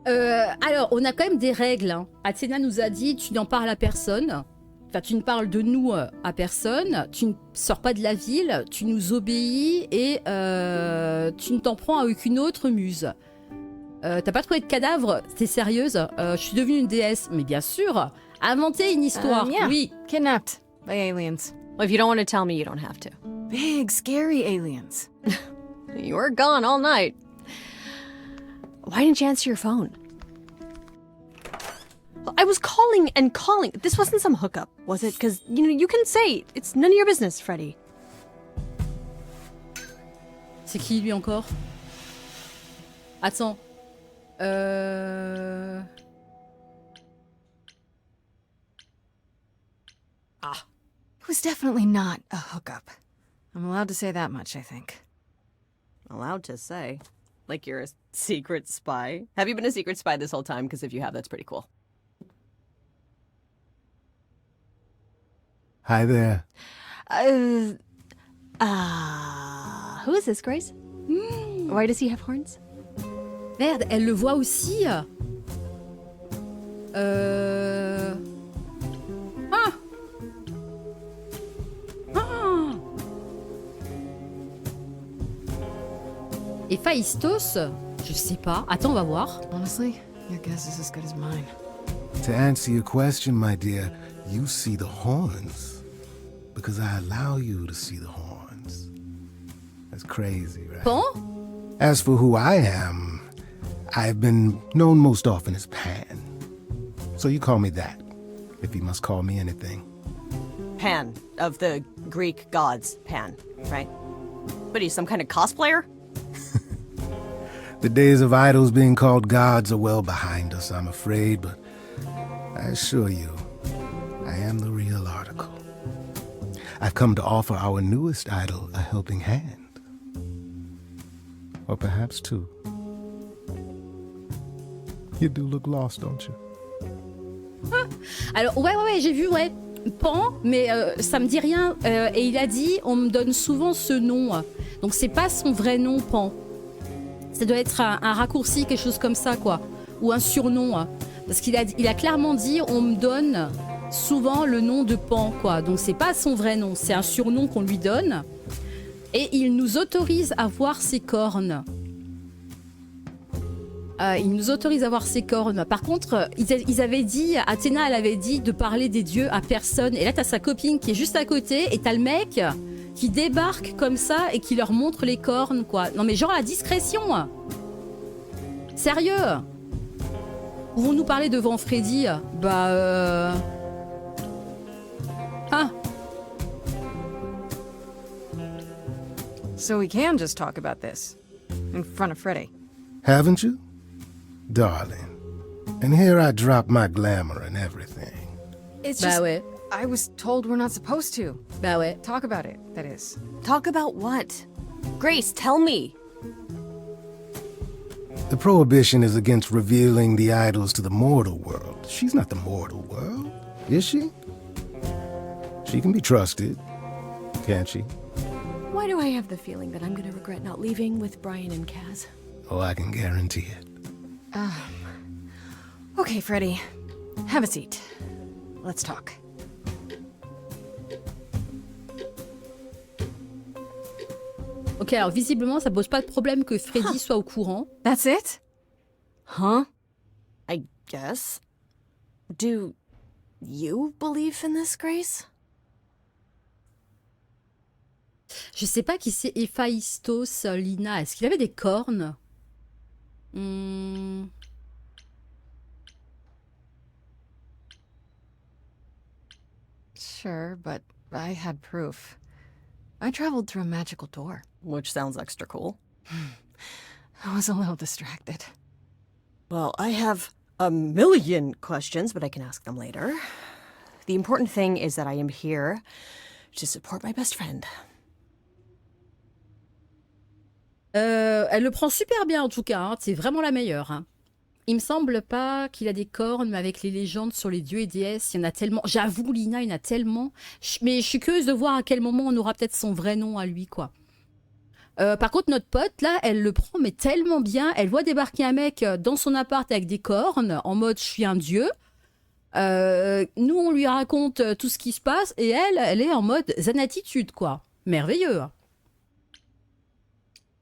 Alors, on a quand même des règles. Hein. Athéna nous a dit, tu n'en parles à personne. Enfin, tu ne parles de nous à personne. Tu ne sors pas de la ville. Tu nous obéis et tu ne t'en prends à aucune autre muse. T'as pas trouvé de cadavre? T'es sérieuse? Je suis devenue une déesse. Mais bien sûr. Inventer une histoire. Yeah. Oui. Kidnapped by aliens. Well, if you don't want to tell me, you don't have to. Big, scary aliens. You were gone all night. Why didn't you answer your phone? I was calling and calling. This wasn't some hookup, was it? Because, you know, you can say it's none of your business, Freddy. C'est qui, lui, encore? Attends. Ah. It was definitely not a hookup. I'm allowed to say that much, I think. Allowed to say? Like you're a secret spy? Have you been a secret spy this whole time? Because if you have, that's pretty cool. Hi there. Who is this, Grace? Why does he have horns? Merde, elle le voit aussi. Ah. Héphaïstos? Je sais pas. Attends, on va voir. Honestly, your guess is as good as mine. To answer your question, my dear, you see the horns because I allow you to see the horns. That's crazy, right? Pan? As for who I am, I've been known most often as Pan. So you call me that, if you must call me anything. Pan, of the Greek gods, Pan, right? But he's some kind of cosplayer? The days of idols being called gods are well behind us, I'm afraid, but I assure you, I am the real article. I've come to offer our newest idol a helping hand. Or perhaps two. You do look lost, don't you? Ah. Alors, ouais, j'ai vu, ouais. Pan, mais ça me dit rien. Et il a dit, on me donne souvent ce nom. Donc, c'est pas son vrai nom, Pan. Ça doit être un raccourci, quelque chose comme ça, quoi. Ou un surnom. Parce qu'il a clairement dit, on me donne souvent le nom de Pan, quoi. Donc c'est pas son vrai nom, c'est un surnom qu'on lui donne. Et il nous autorise à voir ses cornes. Il nous autorise à voir ses cornes. Par contre, ils avaient dit, Athéna, elle avait dit de parler des dieux à personne. Et là, t'as sa copine qui est juste à côté, et t'as le mec qui débarque comme ça et qui leur montre les cornes, quoi. Non mais genre à discrétion. Sérieux. Pouvons-nous parler devant Freddy? Bah Ah. So we can just talk about this in front of Freddy. Haven't you? Darling. And here I drop my glamour and everything. It's Bah just, ouais. I was told we're not supposed to. Bah ouais. Talk about it, that is. Talk about what? Grace, tell me. The prohibition is against revealing the idols to the mortal world. She's not the mortal world, is she? She can be trusted, can't she? Why do I have the feeling that I'm gonna regret not leaving with Brian and Kaz? Oh, I can guarantee it. Okay, Freddy. Have a seat. Let's talk. Ok, alors visiblement, ça pose pas de problème que Freddy soit au courant. That's it? Huh? I guess. Do you believe in this, Grace? Je sais pas qui c'est Héphaïstos Lina. Est-ce qu'il avait des cornes? Sure, but I had proof. I traveled through a magical door. Which sounds extra cool. I was a little distracted. Well, I have a million questions, but I can ask them later. The important thing is that I am here to support my best friend. Elle le prend super bien en tout cas, hein. C'est vraiment la meilleure. Hein. Il me semble pas qu'il a des cornes, mais avec les légendes sur les dieux et déesses, il y en a tellement. J'avoue, Lina, il y en a tellement. Mais je suis curieuse de voir à quel moment on aura peut-être son vrai nom à lui, quoi. Par contre, notre pote, là, elle le prend, mais tellement bien. Elle voit débarquer un mec dans son appart avec des cornes, en mode « je suis un dieu ». Nous, on lui raconte tout ce qui se passe, et elle est en mode zen attitude, quoi. Merveilleux.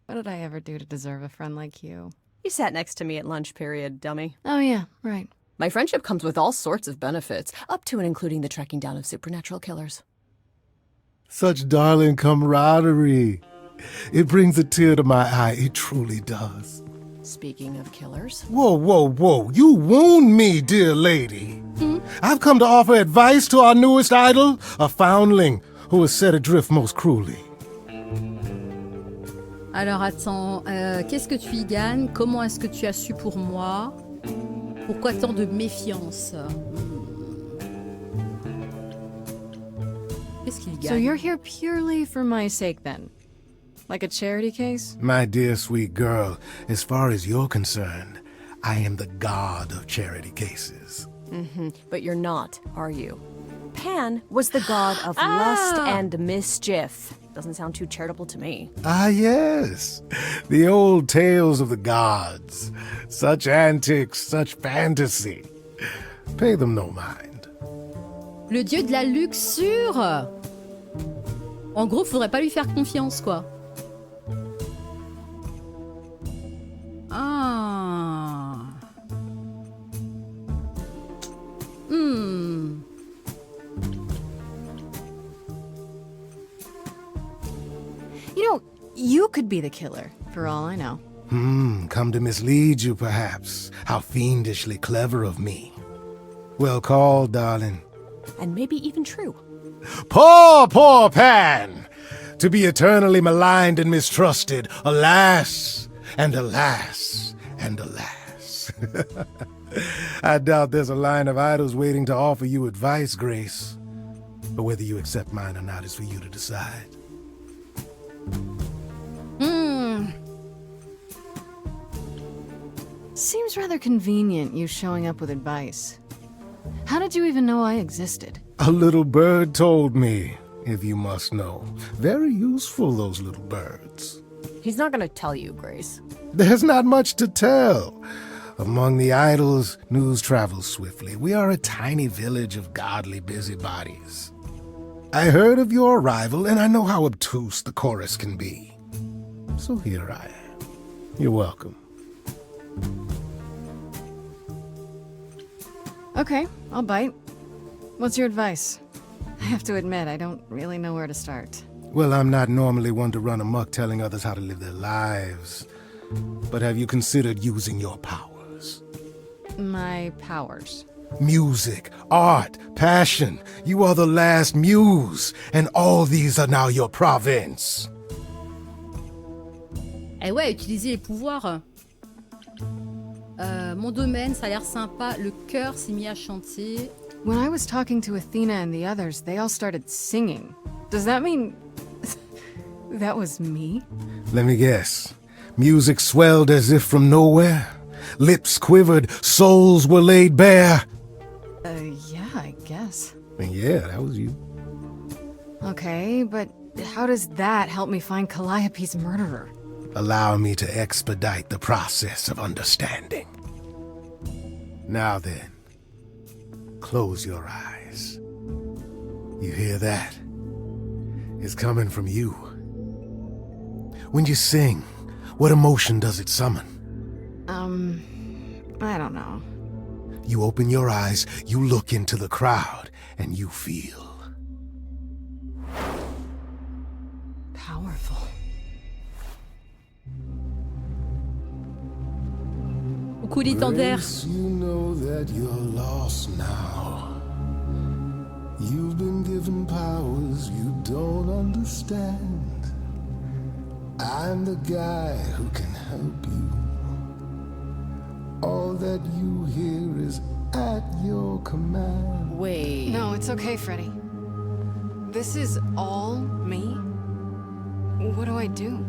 What did I ever do to deserve a friend like you? You sat next to me at lunch period, dummy. Oh yeah, right. My friendship comes with all sorts of benefits, up to and including the tracking down of supernatural killers. Such darling camaraderie. It brings a tear to my eye, it truly does. Speaking of killers... Whoa, whoa, whoa, you wound me, dear lady. I've come to offer advice to our newest idol, a foundling who was set adrift most cruelly. Alors attends, qu'est-ce que tu y gagnes? Comment est-ce que tu as su pour moi? Pourquoi tant de méfiance? Qu'est-ce qu'il gagne? So you're here purely for my sake then? Like a charity case? My dear sweet girl, as far as you're concerned, I am the god of charity cases. But you're not, are you? Pan was the god of lust and mischief. Doesn't sound too charitable to me. Ah, yes. The old tales of the gods. Such antics, such fantasy. Pay them no mind. Le dieu de la luxure. En gros, faudrait pas lui faire confiance, quoi. Ah. You know, you could be the killer, for all I know. Come to mislead you, perhaps. How fiendishly clever of me. Well called, darling. And maybe even true. Poor, poor Pan! To be eternally maligned and mistrusted. Alas, and alas, and alas. I doubt there's a line of idols waiting to offer you advice, Grace. But whether you accept mine or not is for you to decide. Seems rather convenient, you showing up with advice. How did you even know I existed? A little bird told me, if you must know. Very useful, those little birds. He's not gonna tell you, Grace. There's not much to tell. Among the idols, news travels swiftly. We are a tiny village of godly busybodies. I heard of your arrival, and I know how obtuse the chorus can be. So here I am. You're welcome. Okay, I'll bite. What's your advice? I have to admit, I don't really know where to start. Well, I'm not normally one to run amok telling others how to live their lives. But have you considered using your powers? My powers. Music, art, passion. You are the last muse, and all these are now your province. Eh ouais, utiliser les pouvoirs. Mon domaine, ça a l'air sympa. Le cœur s'est mis à chanter. When I was talking to Athena and the others, they all started singing. Does that mean that was me? Let me guess. Music swelled as if from nowhere. Lips quivered, souls were laid bare. Yeah, I guess. Yeah, that was you. Okay, but how does that help me find Calliope's murderer? Allow me to expedite the process of understanding. Now then, close your eyes. You hear that? It's coming from you. When you sing, what emotion does it summon? I don't know. You open your eyes, you look into the crowd, and you feel powerful. Coulis tendaire. You know that you're lost now. You've been given powers you don't understand. I'm the guy who can help you. All that you hear is at your command. Wait. No, it's okay, Freddy. This is all me? What do I do?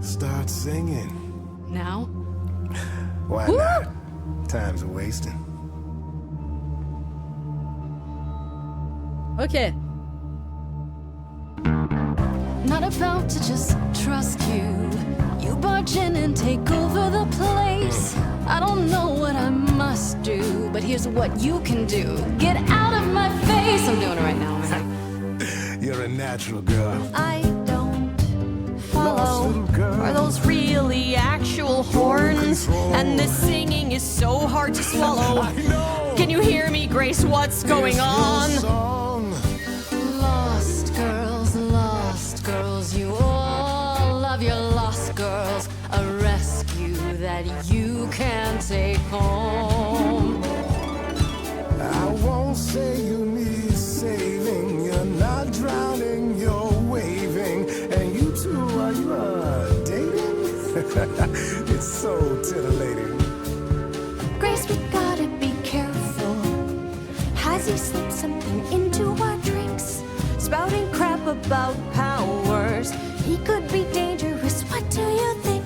Start singing. Now? Why not? Time's a wasting. Ok. Not about to just trust you. You barge in and take over the place. I don't know what I must do, but here's what you can do. Get out of my face. I'm doing it right now. You're a natural girl. I don't follow. Are those really actual horns? And this singing is so hard to swallow. I know. Can you hear me, Grace? What's going on? Lost girls, you all love your lost girls. A rescue that you can take home. I won't say you need saving. You're not drowning, you're waving. And you two, are you dating? It's so titillating. Grace, we gotta be careful. Has he slipped something into our drinks? Spouting crap about powers. He could be dangerous, what do you think?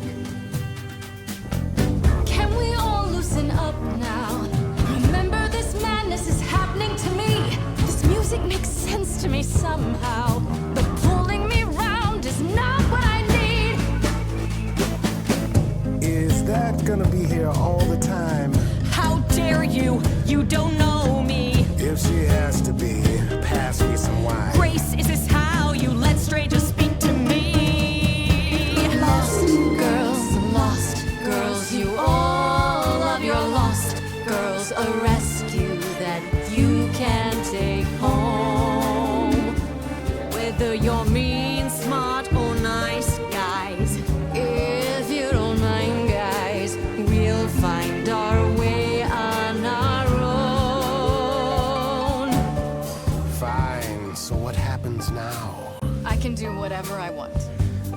Can we all loosen up now? Remember, this madness is happening to me. This music makes sense to me somehow. But pulling me round is not what I need. Is that gonna be here all the time? How dare you? You don't know me. If she has to be, pass me some wine. Grace, is this how you let strangers speak to me? Lost girls, you all love your lost girls. A rescue that you can take home. Whether you're mean, smart, or nice, guys. If you don't mind, guys, we'll find our way on our own. Fine, so what happens now? I can do whatever I want.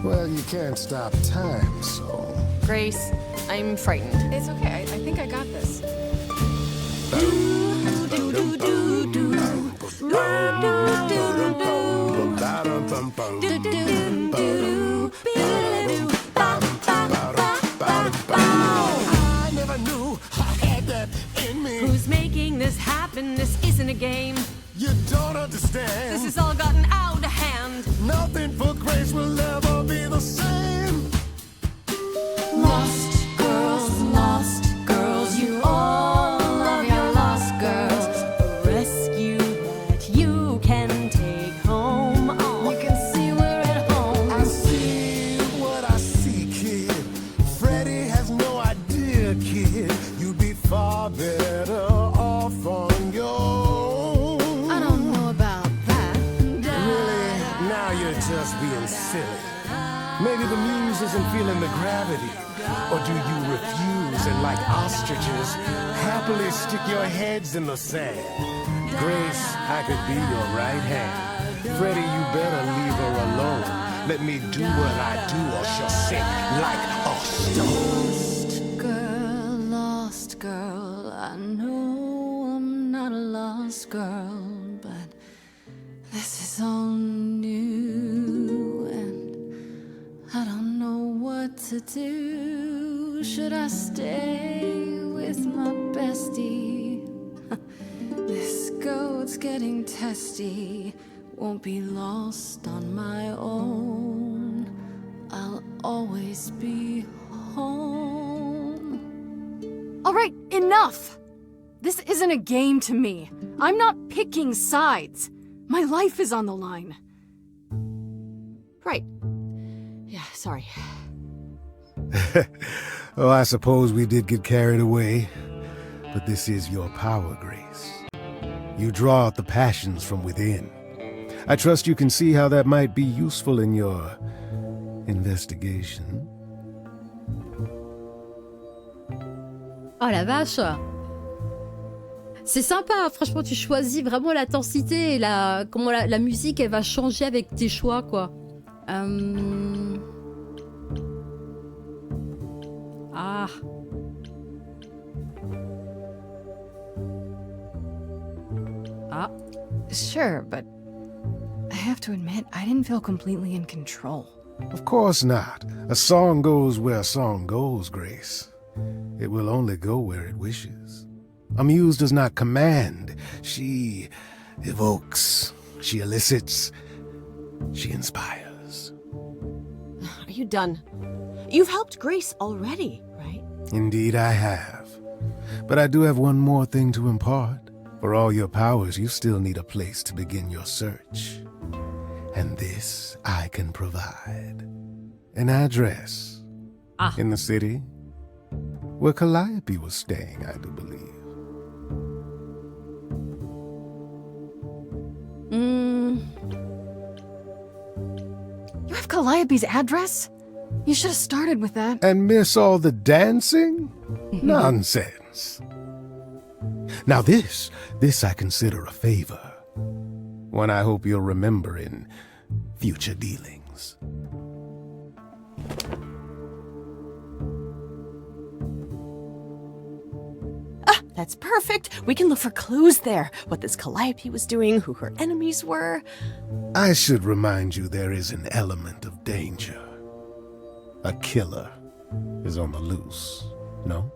Well, you can't stop time, so... Grace, I'm frightened. It's okay. I think I got this. I never knew I had that in me. Who's making this happen? This isn't a game. You don't understand. This has all gotten out of hand. Nothing for Grace will ever be the same. Lost girls, you all love your lost girls. A rescue that you can take home. Oh. You can see we're at home. I see what I see, kid. Freddie has no idea, kid. You'd be far better off on your own. I don't know about that. Really? Now you're just being isn't feeling the gravity? Or do you refuse and like ostriches, happily stick your heads in the sand? Grace, I could be your right hand. Freddie, you better leave her alone. Let me do what I do or she'll sink like a stone. Lost girl, I know I'm not a lost girl, but this is all new and I don't know what to do. Should I stay with my bestie? This goat's getting testy. Won't be lost on my own. I'll always be home. All right, enough! This isn't a game to me. I'm not picking sides. My life is on the line. Right. Yeah, sorry. Oh, I suppose we did get carried away. But this is your power, Grace. You draw out the passions from within. I trust you can see how that might be useful in your investigation. Oh la vache! C'est sympa, franchement, tu choisis vraiment l'intensité et comment la musique elle va changer avec tes choix, quoi. Ah. Ah. Sure, but I have to admit, I didn't feel completely in control. Of course not. A song goes where a song goes, Grace. It will only go where it wishes. A muse does not command. She evokes. She elicits. She inspires. Are you done? You've helped Grace already, right? Indeed I have. But I do have one more thing to impart. For all your powers, you still need a place to begin your search. And this I can provide. An address. In the city. Where Calliope was staying, I do believe. You have Calliope's address? You should have started with that. And miss all the dancing? Nonsense. Now this I consider a favor. One I hope you'll remember in future dealings. That's perfect. We can look for clues there. What this Calliope was doing, who her enemies were. I should remind you there is an element of danger. A killer is on the loose, no?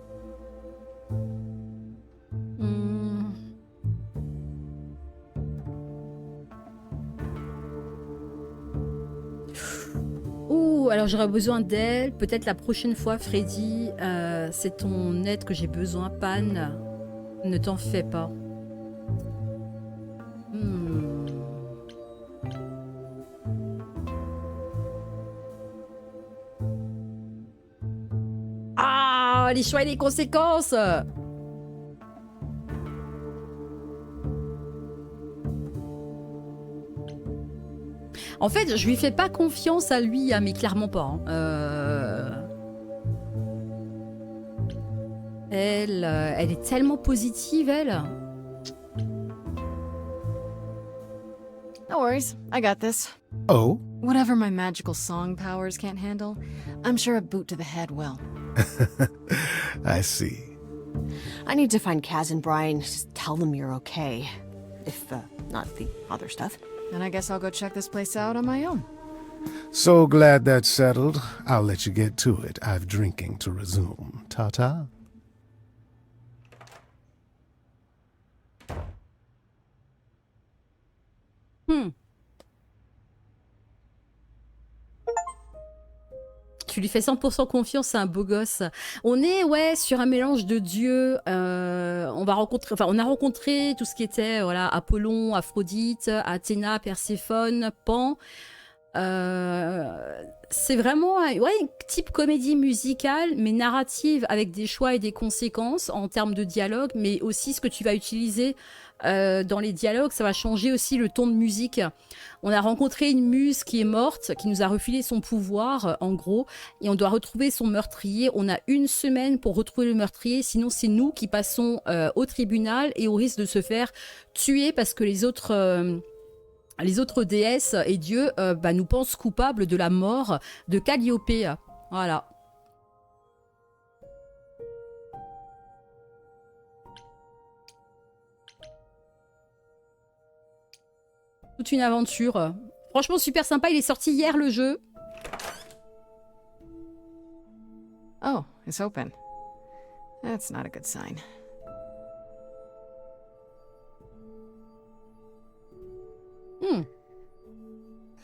Ouh, alors j'aurais besoin d'elle. Peut-être la prochaine fois, Freddy. C'est ton aide que j'ai besoin, Pan. Ne t'en fais pas. Ah, les choix et les conséquences. En fait, je lui fais pas confiance à lui, mais clairement pas. Elle est tellement positive, elle. No worries, I got this. Oh? Whatever my magical song powers can't handle, I'm sure a boot to the head will. I see. I need to find Kaz and Brian. Just tell them you're okay. If, not the other stuff. And I guess I'll go check this place out on my own. So glad that's settled. I'll let you get to it. I've drinking to resume. Ta-ta. Tu lui fais 100% confiance, c'est un beau gosse. On est sur un mélange de dieux. On a rencontré tout ce qui était Apollon, Aphrodite, Athéna, Perséphone, Pan. C'est vraiment ouais, type comédie musicale, mais narrative avec des choix et des conséquences en termes de dialogue, mais aussi ce que tu vas utiliser dans les dialogues, ça va changer aussi le ton de musique. On a rencontré une muse qui est morte, qui nous a refilé son pouvoir, en gros, et on doit retrouver son meurtrier. On a 1 semaine pour retrouver le meurtrier, sinon c'est nous qui passons au tribunal et au risque de se faire tuer parce que les autres déesses et dieux nous pensent coupables de la mort de Calliope. Voilà. Toute une aventure. Franchement, super sympa. Il est sorti hier, le jeu. Oh, it's open. That's not a good sign.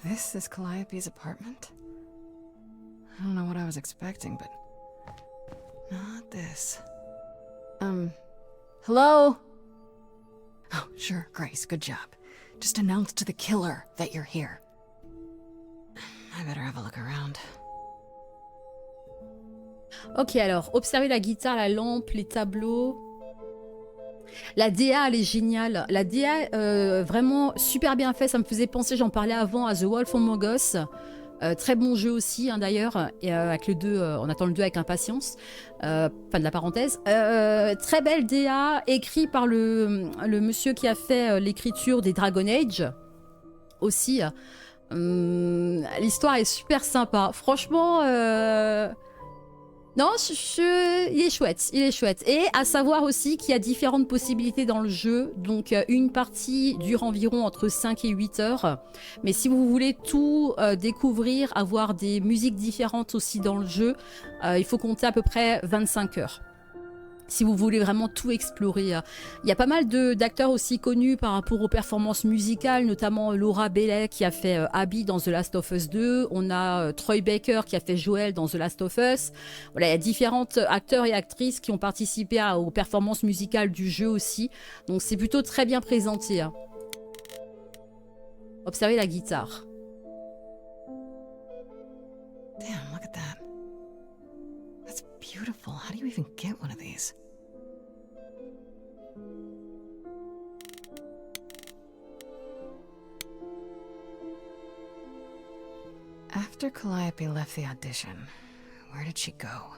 This is Calliope's apartment? I don't know what I was expecting, but not this. Hello? Oh, sure, Grace, good job. Just announce to the killer that you're here. I better have a look around. Ok, alors, observez la guitare, la lampe, les tableaux. La DA, elle est géniale. La DA, vraiment super bien fait. Ça me faisait penser, j'en parlais avant, à The Wolf Among Us. Très bon jeu aussi, hein, d'ailleurs. Et avec le 2, on attend le 2 avec impatience. Fin de la parenthèse. Très belle DA, écrit par le monsieur qui a fait l'écriture des Dragon Age. Aussi. L'histoire est super sympa. Franchement... Non, il est chouette, il est chouette. Et à savoir aussi qu'il y a différentes possibilités dans le jeu. Donc une partie dure environ entre 5 et 8 heures. Mais si vous voulez tout découvrir, avoir des musiques différentes aussi dans le jeu, il faut compter à peu près 25 heures. Si vous voulez vraiment tout explorer. Il y a pas mal d'acteurs aussi connus par rapport aux performances musicales, notamment Laura Bailey qui a fait Abby dans The Last of Us 2. On a Troy Baker qui a fait Joel dans The Last of Us. Voilà, il y a différents acteurs et actrices qui ont participé aux performances musicales du jeu aussi. Donc c'est plutôt très bien présenté. Observez la guitare. Damn, look at that. That's beautiful. How do you even get one of these? After Calliope left the audition, where did she go?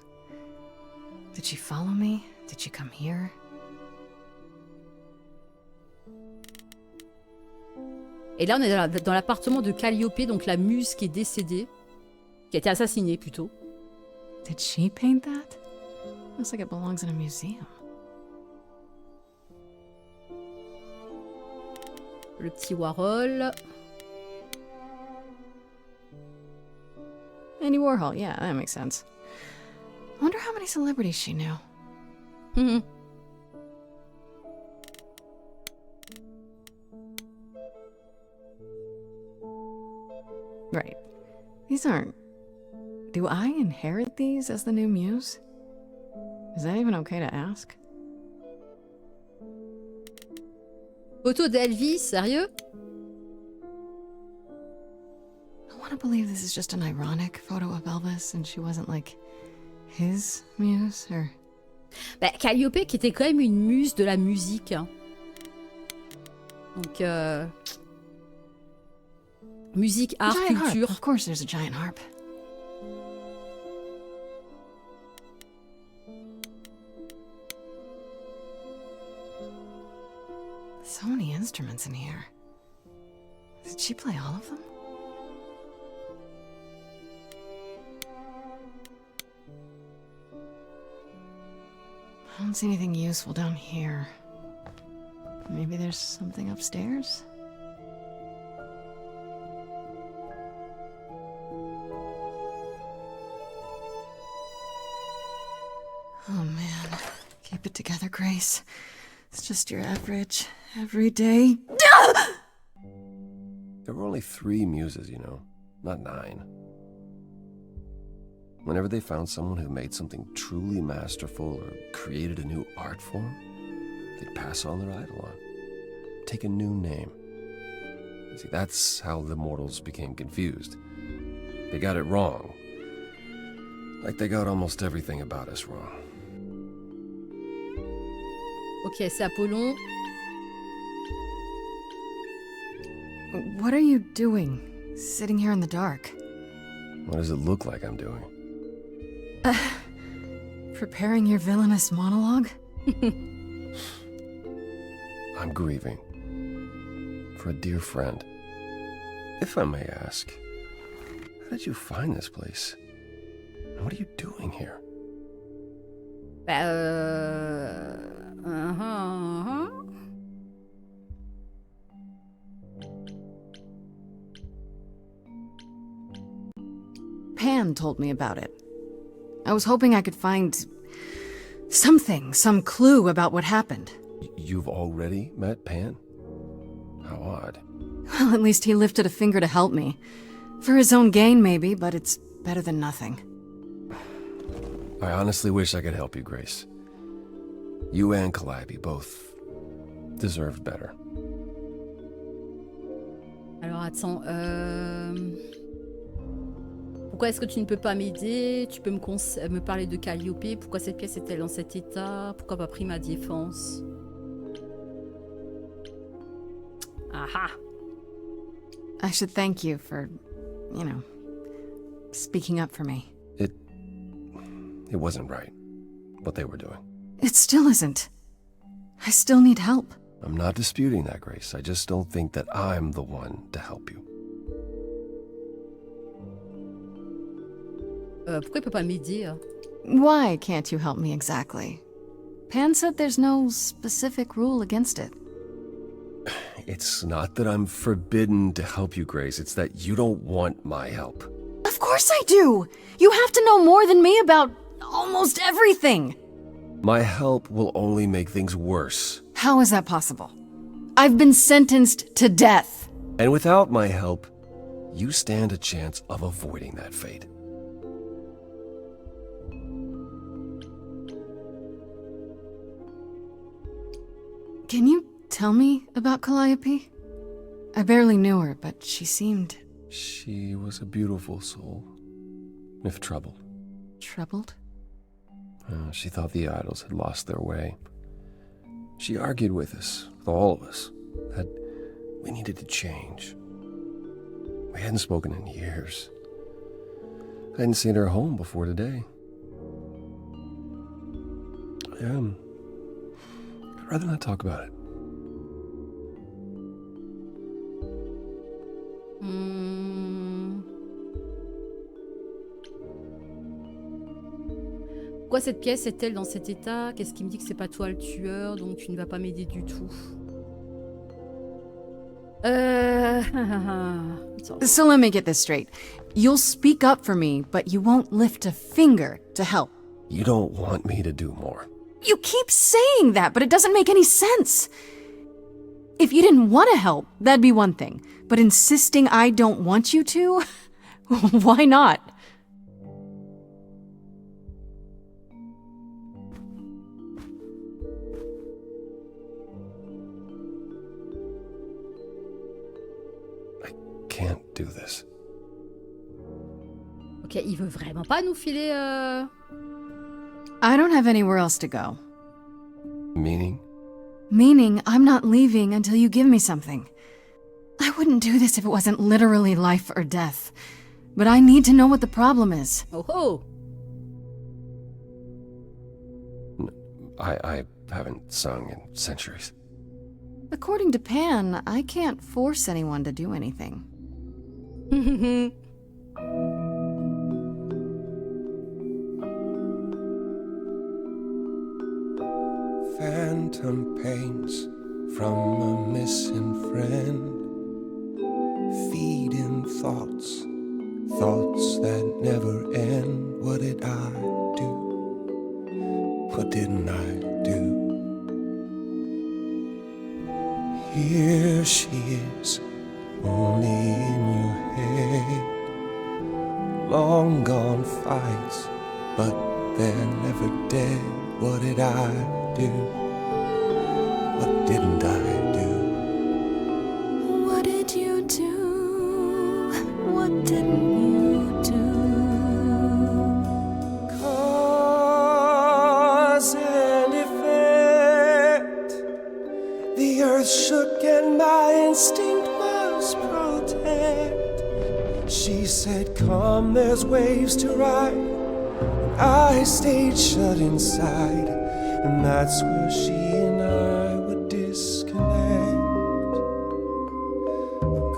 Did she follow me? Did she come here? Et là, on est dans l'appartement de Calliope, donc la muse qui est décédée, qui a été assassinée plutôt. Did she paint that? Looks like it belongs in a museum. Le petit Warhol. Andy Warhol, yeah, that makes sense. I wonder how many celebrities she knew. Mm-hmm. Right. These aren't... Do I inherit these as the new muse? Is that even okay to ask? Photo d'Elvis, sérieux? I want to believe this is just an ironic photo of Elvis and she wasn't like his muse, or... Bah, Calliope qui était quand même une muse de la musique. Hein. Donc, musique, art, culture. Harp. Of course there's a giant harp. So many instruments in here. Did she play all of them? I don't see anything useful down here. Maybe there's something upstairs? Oh man, keep it together, Grace. It's just your average, everyday... There were only 3 muses, you know, not 9. Whenever they found someone who made something truly masterful or created a new art form, they'd pass on their idol on, take a new name. See, that's how the mortals became confused. They got it wrong. Like they got almost everything about us wrong. Ok, c'est Apollon. What are you doing, sitting here in the dark? What does it look like I'm doing? Preparing your villainous monologue? I'm grieving. For a dear friend. If I may ask, how did you find this place? And what are you doing here? Pan told me about it. I was hoping I could find something, some clue about what happened. You've already met Pan? How odd. Well, at least he lifted a finger to help me. For his own gain, maybe, but it's better than nothing. I honestly wish I could help you, Grace. You and Calliope both deserved better. Alors attends, pourquoi est-ce que tu ne peux pas m'aider? Tu peux me parler de Calliope? Pourquoi cette pièce est-elle dans cet état? Pourquoi pas pris ma défense? Aha! I should thank you for, speaking up for me. It wasn't right, what they were doing. It still isn't. I still need help. I'm not disputing that, Grace. I just don't think that I'm the one to help you. Pourquoi il peut pas m'aider? Why can't you help me exactly? Pan said there's no specific rule against it. It's not that I'm forbidden to help you, Grace. It's that you don't want my help. Of course I do! You have to know more than me about almost everything! My help will only make things worse. How is that possible? I've been sentenced to death. And without my help, you stand a chance of avoiding that fate. Can you tell me about Calliope? I barely knew her, but she seemed... She was a beautiful soul, if troubled. Troubled? She thought the idols had lost their way. She argued with us, with all of us, that we needed to change. We hadn't spoken in years. I hadn't seen her home before today. I'd rather not talk about it. Pourquoi cette pièce est-elle dans cet état? Qu'est-ce qui me dit que c'est pas toi le tueur, donc tu ne vas pas m'aider du tout? So let me get this straight. You'll speak up for me, but you won't lift a finger to help. You don't want me to do more. You keep saying that, but it doesn't make any sense. If you didn't want to help, that'd be one thing. But insisting I don't want you to? Why not? I can't do this. Ok, il veut vraiment pas nous filer... I don't have anywhere else to go. Meaning? Meaning I'm not leaving until you give me something. I wouldn't do this if it wasn't literally life or death. But I need to know what the problem is. Oh ho! I haven't sung in centuries. According to Pan, I can't force anyone to do anything. Phantom pains from a missing friend, feeding thoughts, thoughts that never end. What did I do? What didn't I do? Here she is, only in your head. Long gone fights, but they're never dead. What did I do? What didn't I do? What did you do? The earth shook and my instinct was protect. She said, come, there's waves to ride. And I stayed shut inside, and that's where she and I would disconnect.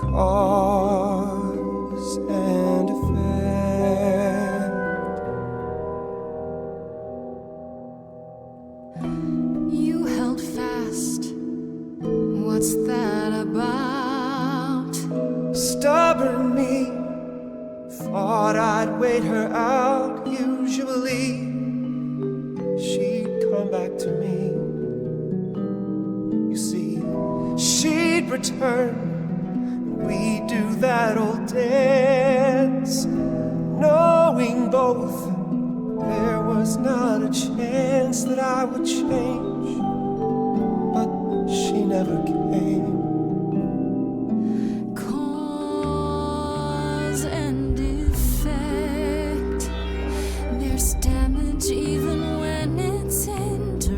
Cause and effect. You held fast. What's that about? Stubborn me thought I'd wait her out. Usually she'd come back to me. You see, she'd return. We do that old dance, knowing both there was not a chance that I would change, but she never came. Cause and effect. There's damage even when it's indirect.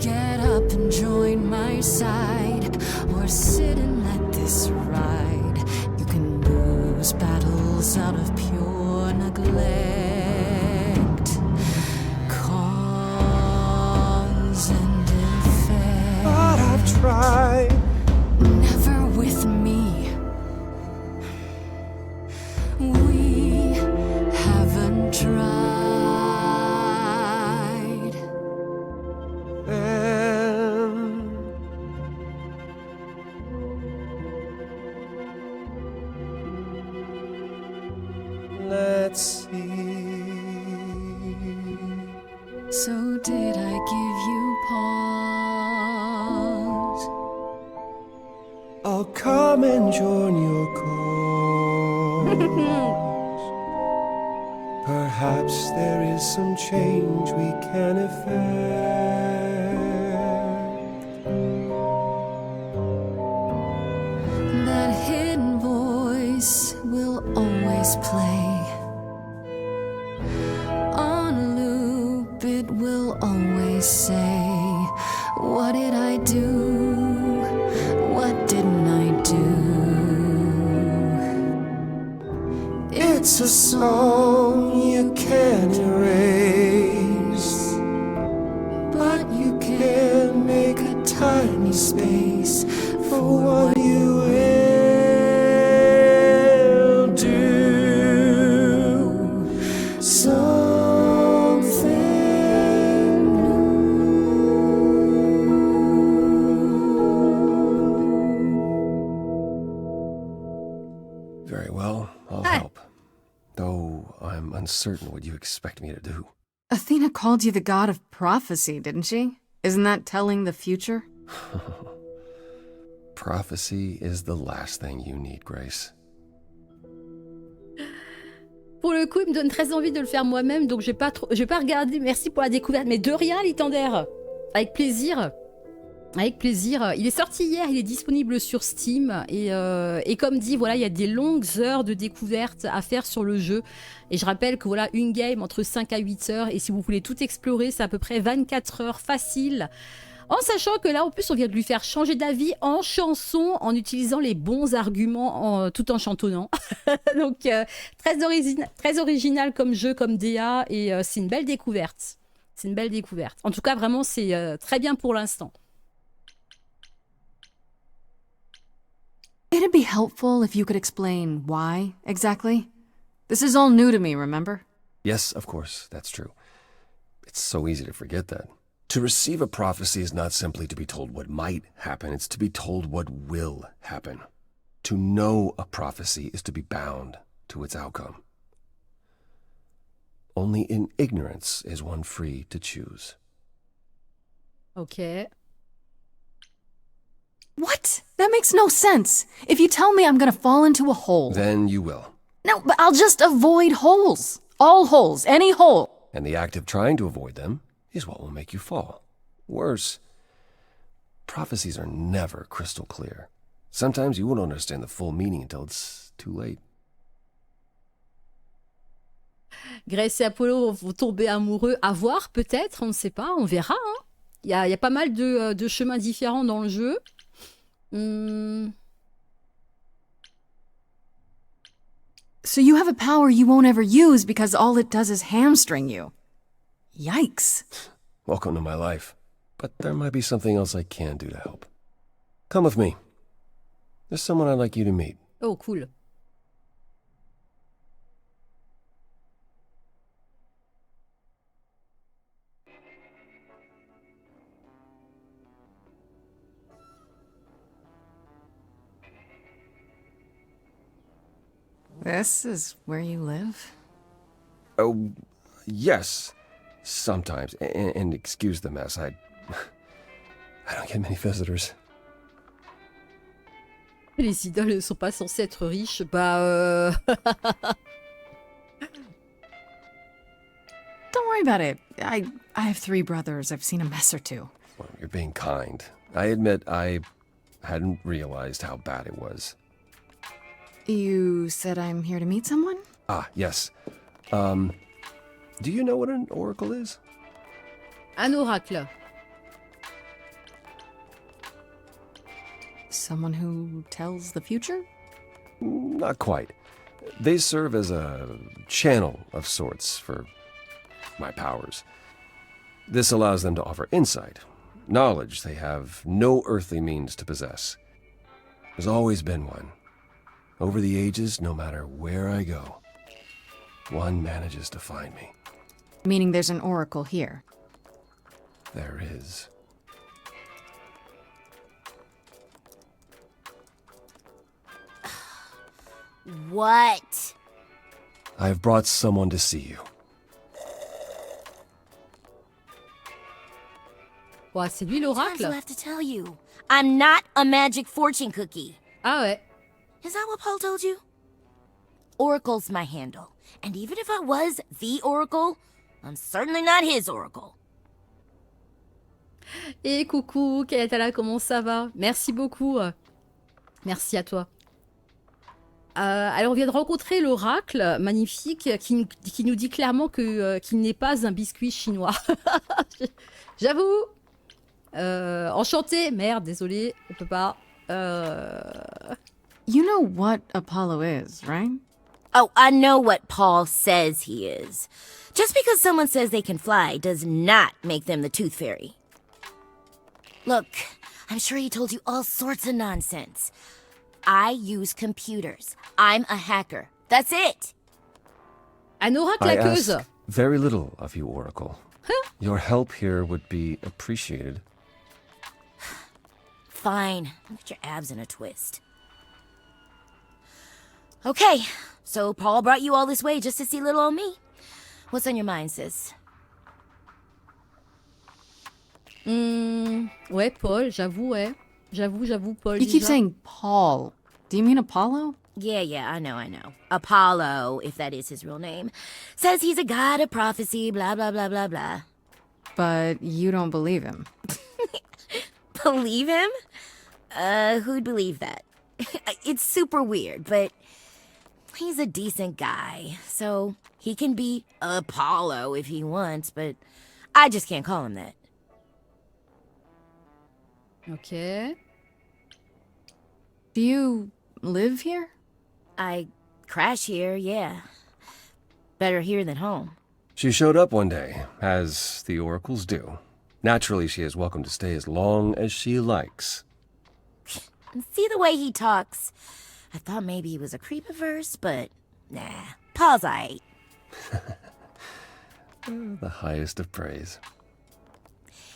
Get up and join my side, or sit and let this ride. You can lose battles out of pure neglect. Cause and effect. But I've tried. Never with me. We haven't tried. Then let's see. So did I give you pause? I'll come and join your cause. Perhaps there is some change we can effect. That hidden voice will always play. On loop, it will always say, what did I do? What didn't I do? It's a song you can't erase, but you can make a tiny space for what you will do. Something new. Very well, I'll help. Though I'm uncertain what you expect me to do. Athena called you the god of prophecy, didn't she? Isn't that telling the future? Prophecy is the last thing you need, Grace. Pour le coup, il me donne très envie de le faire moi-même, donc je vais pas regarder. Merci pour la découverte, mais de rien, Litander. Avec plaisir. Avec plaisir. Il est sorti hier, il est disponible sur Steam. Et comme dit, voilà, il y a des longues heures de découverte à faire sur le jeu. Et je rappelle que voilà, une game entre 5 à 8 heures. Et si vous voulez tout explorer, c'est à peu près 24 heures facile. En sachant que là, en plus, on vient de lui faire changer d'avis en chanson, en utilisant les bons arguments, tout en chantonnant. Donc, très original comme jeu, comme DA. Et c'est une belle découverte. C'est une belle découverte. En tout cas, vraiment, c'est très bien pour l'instant. It'd be helpful if you could explain why, exactly. This is all new to me, remember? Yes, of course, that's true. It's so easy to forget that. To receive a prophecy is not simply to be told what might happen, it's to be told what will happen. To know a prophecy is to be bound to its outcome. Only in ignorance is one free to choose. Ok. What? That makes no sense. If you tell me I'm gonna fall into a hole... Then you will. No, but I'll just avoid holes. All holes, any hole. And the act of trying to avoid them is what will make you fall. Worse, prophecies are never crystal clear. Sometimes you won't understand the full meaning until it's too late. Grace et Apollo vont tomber amoureux. À voir, peut-être, on ne sait pas, on verra. Hein. Il y a pas mal de chemins différents dans le jeu. So you have a power you won't ever use because all it does is hamstring you. Yikes. Welcome to my life. But there might be something else I can do to help. Come with me. There's someone I'd like you to meet. Oh, cool. This is where you live? Oh, yes. Sometimes. And excuse the mess. I don't get many visitors. Les idoles ne sont pas censées être riches. Bah, Don't worry about it. I have 3 brothers. I've seen a mess or two. Well, you're being kind. I admit I hadn't realized how bad it was. You said I'm here to meet someone? Ah, yes. Do you know what an oracle is? un oracle. Someone who tells the future? Not quite. They serve as a channel of sorts for my powers. This allows them to offer insight, knowledge they have no earthly means to possess. There's always been one. Over the ages, no matter where I go, one manages to find me. Meaning there's an oracle here. There is. What? I've brought someone to see you. Ouais, c'est lui Times l'oracle. I have to tell you, I'm not a magic fortune cookie. Ah ouais. Is that what Paul told you? Oracle's my handle. And even if I was the oracle, I'm certainly not his oracle. Et coucou, Kayatala, comment ça va? Merci beaucoup. Merci à toi. Alors, on vient de rencontrer l'oracle magnifique qui nous dit clairement qu'il n'est pas un biscuit chinois. J'avoue. Enchanté. Merde, désolé, on peut pas. You know what Apollo is, right? Oh, I know what Paul says he is. Just because someone says they can fly does not make them the Tooth Fairy. Look, I'm sure he told you all sorts of nonsense. I use computers. I'm a hacker. That's it. Un oracle I aqueuse. ask very little of you, Oracle. Your help here would be appreciated. Fine. Look at your abs in a twist. Okay, so Paul brought you all this way just to see little old me. What's on your mind, sis? Ouais, Paul, j'avoue, ouais. J'avoue, Paul. You keep déjà. saying Paul. Do you mean Apollo? Yeah, I know. Apollo, if that is his real name, says he's a god of prophecy, blah, blah, blah, blah, blah. But you don't believe him. Believe him? Who'd believe that? It's super weird, but he's a decent guy, so he can be Apollo if he wants, but I just can't call him that. Ok. Do you live here? I crash here, yeah. Better here than home. She showed up one day, as the oracles do. Naturally, she is welcome to stay as long as she likes. See the way he talks? I thought maybe he was a creepiverse, but nah, Paul's aight. The highest of praise.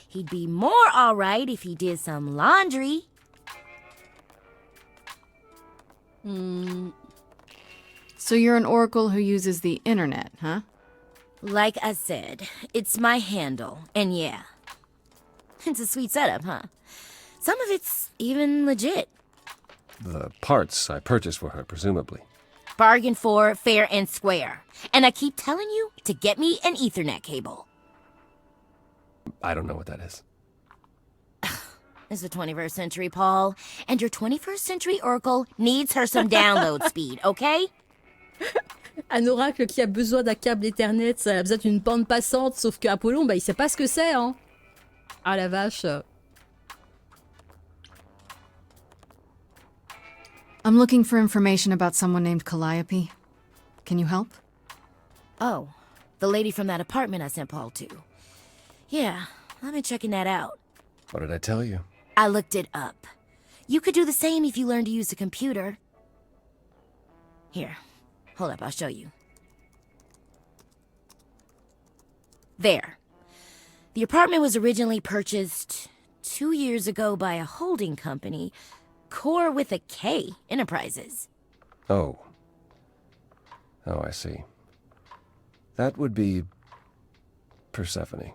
He'd be more alright if he did some laundry. So you're an oracle who uses the internet, huh? Like I said, it's my handle, and yeah. It's a sweet setup, huh? Some of it's even legit. The parts I purchased for her, presumably. Bargain for, fair and square. And I keep telling you to get me an Ethernet cable. I don't know what that is. It's the 21st century, Paul. And your 21st century oracle needs her some download speed, okay? Un oracle qui a besoin d'un câble Ethernet, ça a besoin d'une bande passante, sauf que Apollon, bah, il sait pas ce que c'est, hein. Ah la vache. I'm looking for information about someone named Calliope. Can you help? Oh, the lady from that apartment I sent Paul to. Yeah, I've been checking that out. What did I tell you? I looked it up. You could do the same if you learned to use a computer. Here, hold up, I'll show you. There. The apartment was originally purchased 2 years ago by a holding company, Core with a K Enterprises. Oh. Oh, I see. That would be Persephone.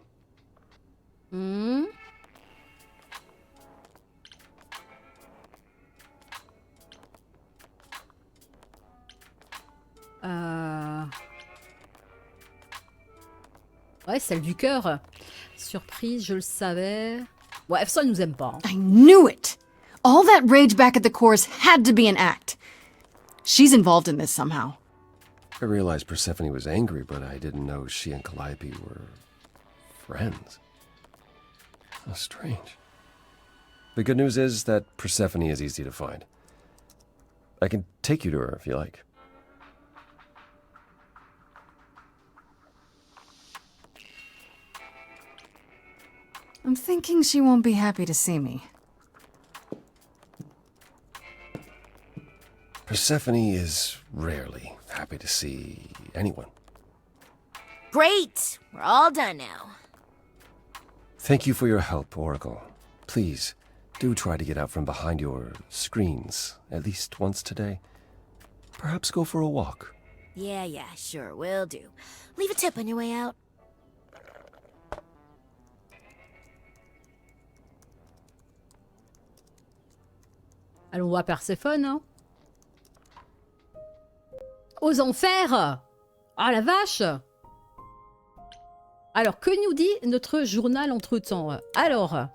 Hmm? Ouais, celle du cœur. Surprise, je le savais. Ouais, ça, elle nous aime pas. I knew it! All that rage back at the chorus had to be an act. She's involved in this somehow. I realized Persephone was angry, but I didn't know she and Calliope were friends. How strange. The good news is that Persephone is easy to find. I can take you to her if you like. I'm thinking she won't be happy to see me. Persephone is rarely happy to see anyone. Great! We're all done now. Thank you for your help, Oracle. Please, do try to get out from behind your screens at least once today. Perhaps go for a walk. Yeah, sure, will do. Leave a tip on your way out. Allons voir Perséphone, hein. Aux enfers! Ah la vache! Alors, que nous dit notre journal entre-temps? Alors,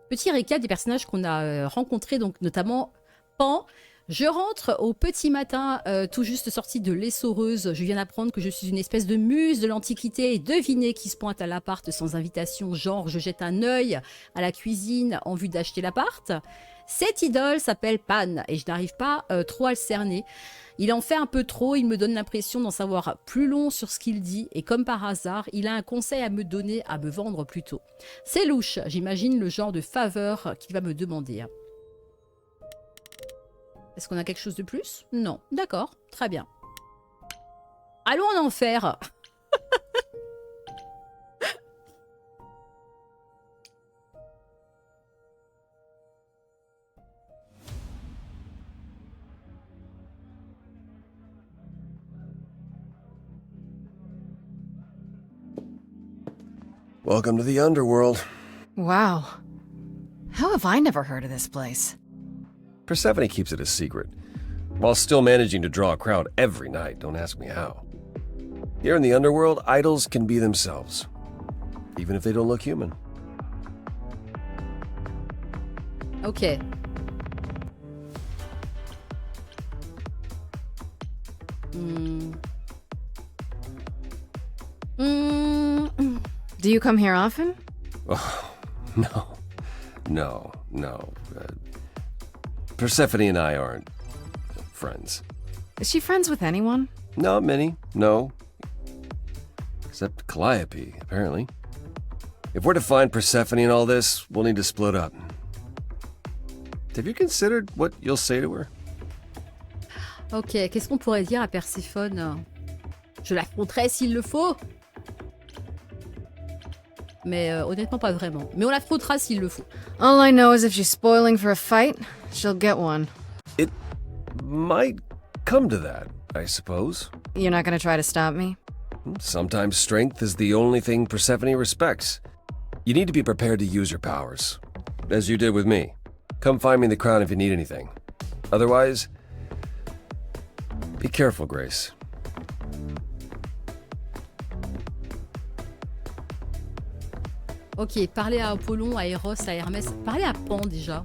petit récap des personnages qu'on a rencontrés, donc notamment Pan. Je rentre au petit matin, tout juste sorti de l'essoreuse. Je viens d'apprendre que je suis une espèce de muse de l'Antiquité et devinez qui se pointe à l'appart sans invitation, genre je jette un œil à la cuisine en vue d'acheter l'appart. Cette idole s'appelle Pan et je n'arrive pas trop à le cerner. Il en fait un peu trop, il me donne l'impression d'en savoir plus long sur ce qu'il dit et comme par hasard, il a un conseil à me donner, à me vendre plutôt. C'est louche, j'imagine le genre de faveur qu'il va me demander. Est-ce qu'on a quelque chose de plus? Non, d'accord, très bien. Allons en enfer. Welcome to the underworld. Wow. How have I never heard of this place? Persephone keeps it a secret, while still managing to draw a crowd every night. Don't ask me how. Here in the underworld, idols can be themselves, even if they don't look human. Ok. Do you come here often? Oh, no. Persephone and I aren't friends. Is she friends with anyone? Not many, no. Except Calliope, apparently. If we're to find Persephone in all this, we'll need to split up. Have you considered what you'll say to her? Ok, qu'est-ce qu'on pourrait dire à Perséphone? Je l'affronterai s'il le faut. Mais honnêtement, pas vraiment. Mais on l'affrontera s'il le faut. All I know is if she's spoiling for a fight, she'll get one. It might come to that, I suppose. You're not gonna try to stop me? Sometimes strength is the only thing Persephone respects. You need to be prepared to use your powers, as you did with me. Come find me in the crown if you need anything. Otherwise, be careful, Grace. Ok, parler à Apollon, à Eros, à Hermès. Parler à Pan déjà.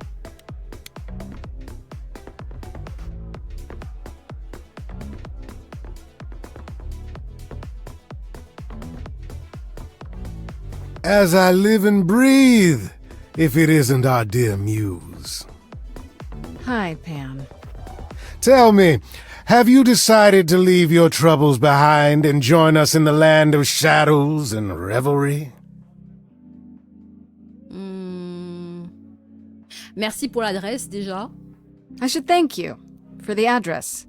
As I live and breathe, If it isn't our dear muse. Hi, Pam. Tell me, have you decided to leave your troubles behind and join us in the land of shadows and revelry? Merci pour l'adresse, déjà. I should thank you for the address.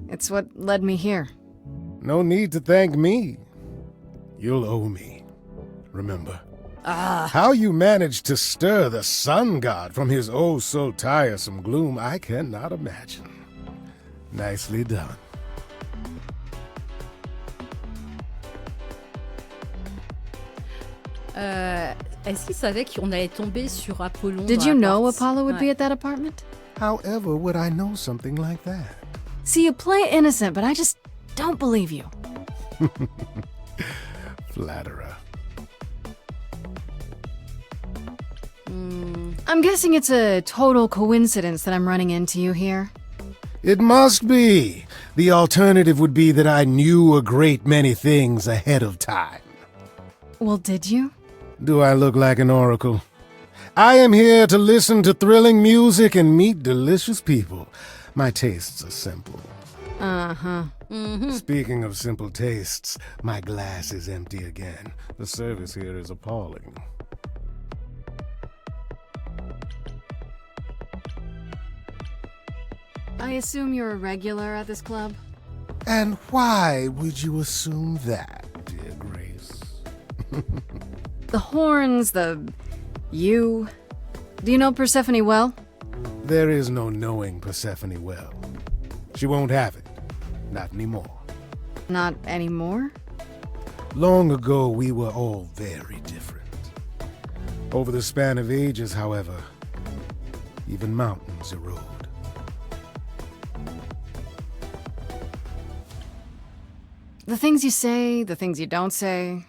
It's what led me here. No need to thank me. You'll owe me. Remember? How you managed to stir the sun god from his oh so tiresome gloom, I cannot imagine. Nicely done. Est-ce qu'il savait qu'on allait tomber sur Apollon? Did you know porte? Apollo would Ouais. be at that apartment? However would I know something like that? See, you play innocent, but I just don't believe you. Flatterer. I'm guessing it's a total coincidence that I'm running into you here. It must be. The alternative would be that I knew a great many things ahead of time. Well, did you? Do I look like an oracle? I am here to listen to thrilling music and meet delicious people. My tastes are simple. Uh-huh. Speaking of simple tastes, my glass is empty again. The service here is appalling. I assume you're a regular at this club? And why would you assume that, dear Grace? The horns, you. Do you know Persephone well? There is no knowing Persephone well. She won't have it. Not anymore. Not anymore? Long ago, we were all very different. Over the span of ages, however, even mountains erode. The things you say, the things you don't say.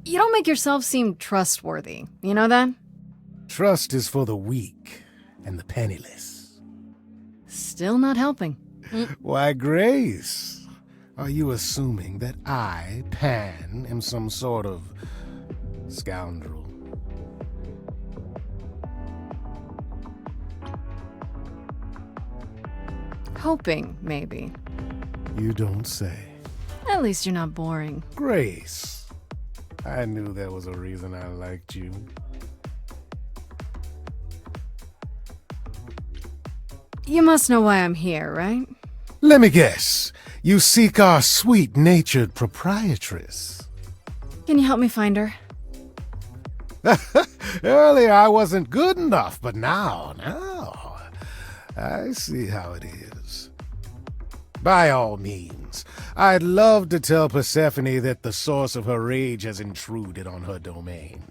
You don't make yourself seem trustworthy. You know that? Trust is for the weak and the penniless. Still not helping. Why, Grace, are you assuming that I, Pan, am some sort of scoundrel? Hoping, maybe. You don't say. At least you're not boring. Grace, I knew there was a reason I liked you. You must know why I'm here, right? Let me guess. You seek our sweet-natured proprietress. Can you help me find her? Earlier I wasn't good enough, but now, I see how it is. By all means, I'd love to tell Persephone that the source of her rage has intruded on her domain.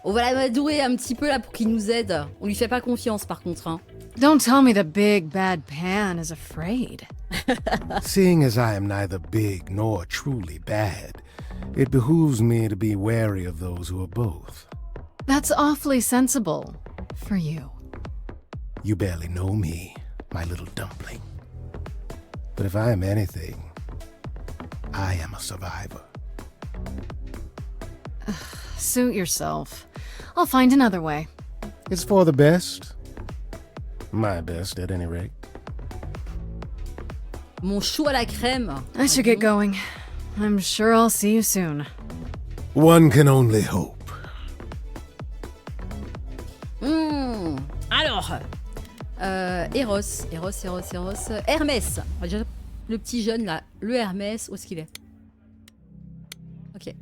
On va l'amadouer un petit peu là pour qu'il nous aide. On lui fait pas confiance par contre. Hein. Don't tell me the big bad Pan is afraid. Seeing as I am neither big nor truly bad, it behooves me to be wary of those who are both. That's awfully sensible for you. You barely know me, my little dumpling. But if I am anything, I am a survivor. Suit yourself. I'll find another way. It's for the best. My best, at any rate. Mon chou à la crème. I should get going. I'm sure I'll see you soon. One can only hope. Alors, Eros. Hermès. Déjà, le petit jeune là, le Hermès, où est-ce qu'il est? Ok.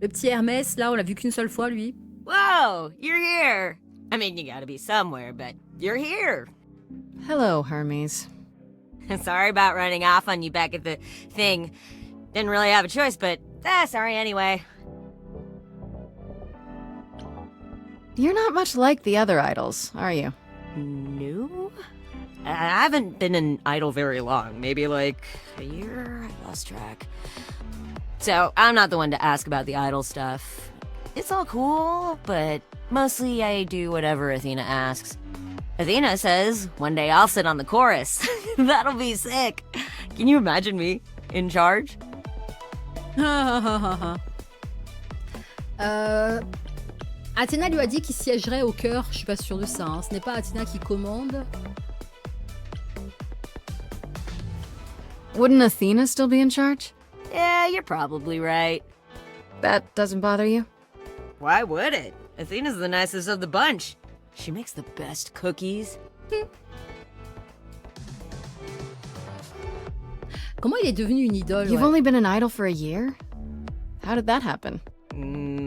Le petit Hermès, là, on l'a vu qu'une seule fois, lui. Whoa, you're here. I mean, you gotta be somewhere, but you're here. Hello, Hermes. Sorry about running off on you back at the thing. Didn't really have a choice, but sorry anyway. You're not much like the other idols, are you? New? I haven't been an idol very long. Maybe like a year? I lost track. So, I'm not the one to ask about the idol stuff. It's all cool, but mostly I do whatever Athena asks. Athena says one day I'll sit on the chorus. That'll be sick. Can you imagine me in charge? Athéna lui a dit qu'il siégerait au cœur. Je suis pas sûre de ça. Hein. Ce n'est pas Athéna qui commande. Wouldn't Athena still be in charge? Yeah, you're probably right. That doesn't bother you? Why would it? Athena's the nicest of the bunch. She makes the best cookies. Comment il est devenu une idole? You've only been an idol for a year? How did that happen?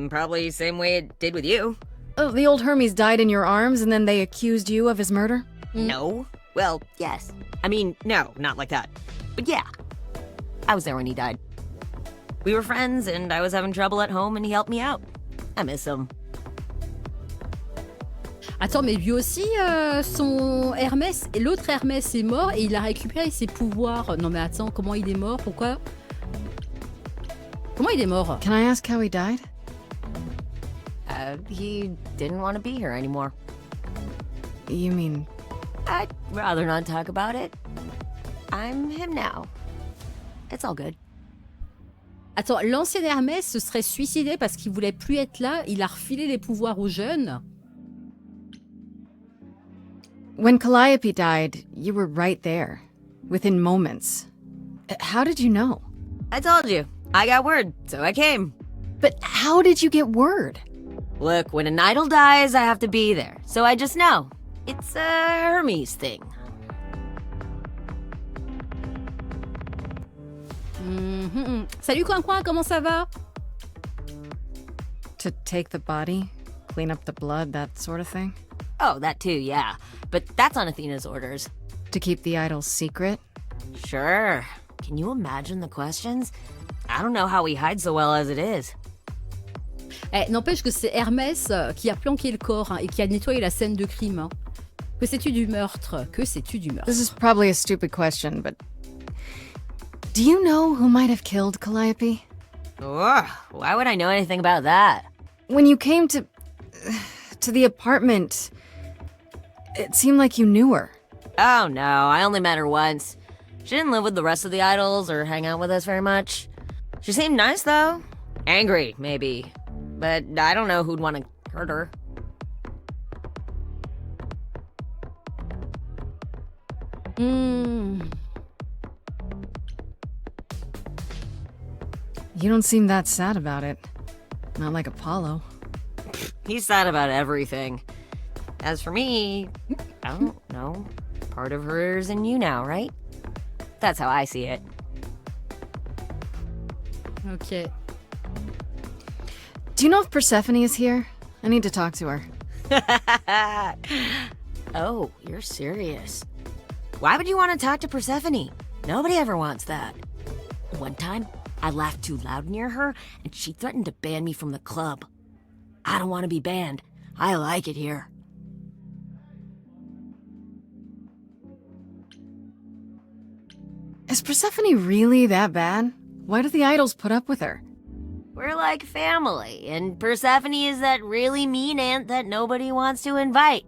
Probably same way it did with you. Oh, the old Hermes died in your arms and then they accused you of his murder? No. Well, yes. I mean, no, not like that. But yeah. I was there when he died. We were friends and I was having trouble at home and he helped me out. I miss him. Attends, mais lui aussi, son Hermès, et l'autre Hermès est mort et il a récupéré ses pouvoirs. Non mais attends, comment il est mort? Pourquoi? Comment il est mort? Can I ask how he died? He didn't want to be here anymore. You mean... I'd rather not talk about it. I'm him now. It's all good. Attends, l'ancien Hermès se serait suicidé parce qu'il voulait plus être là. Il a refilé les pouvoirs aux jeunes. When Calliope died, you were right there. Within moments. How did you know? I told you. I got word, so I came. But how did you get word? Look, when an idol dies, I have to be there. So I just know. It's a Hermes thing. Salut Coin Coin, comment ça va? To take the body, clean up the blood, that sort of thing? Oh, that too, yeah. But that's on Athena's orders. To keep the idol's secret? Sure. Can you imagine the questions? I don't know how he hides so well as it is. N'empêche que c'est Hermès qui a planqué le corps et qui a nettoyé la scène de crime. Hein. Que sais-tu du meurtre? Que sais-tu du meurtre? This is probably a stupid question, but... Do you know who might have killed Calliope? Ugh, why would I know anything about that? When you came to the apartment, it seemed like you knew her. Oh no, I only met her once. She didn't live with the rest of the idols or hang out with us very much. She seemed nice though. Angry, maybe. But I don't know who'd want to hurt her. You don't seem that sad about it. Not like Apollo. He's sad about everything. As for me, I don't know. Part of her's in you now, right? That's how I see it. Okay. Do you know if Persephone is here? I need to talk to her. Oh, you're serious. Why would you want to talk to Persephone? Nobody ever wants that. One time, I laughed too loud near her, and she threatened to ban me from the club. I don't want to be banned. I like it here. Is Persephone really that bad? Why do the idols put up with her? We're like family, and Persephone is that really mean aunt that nobody wants to invite.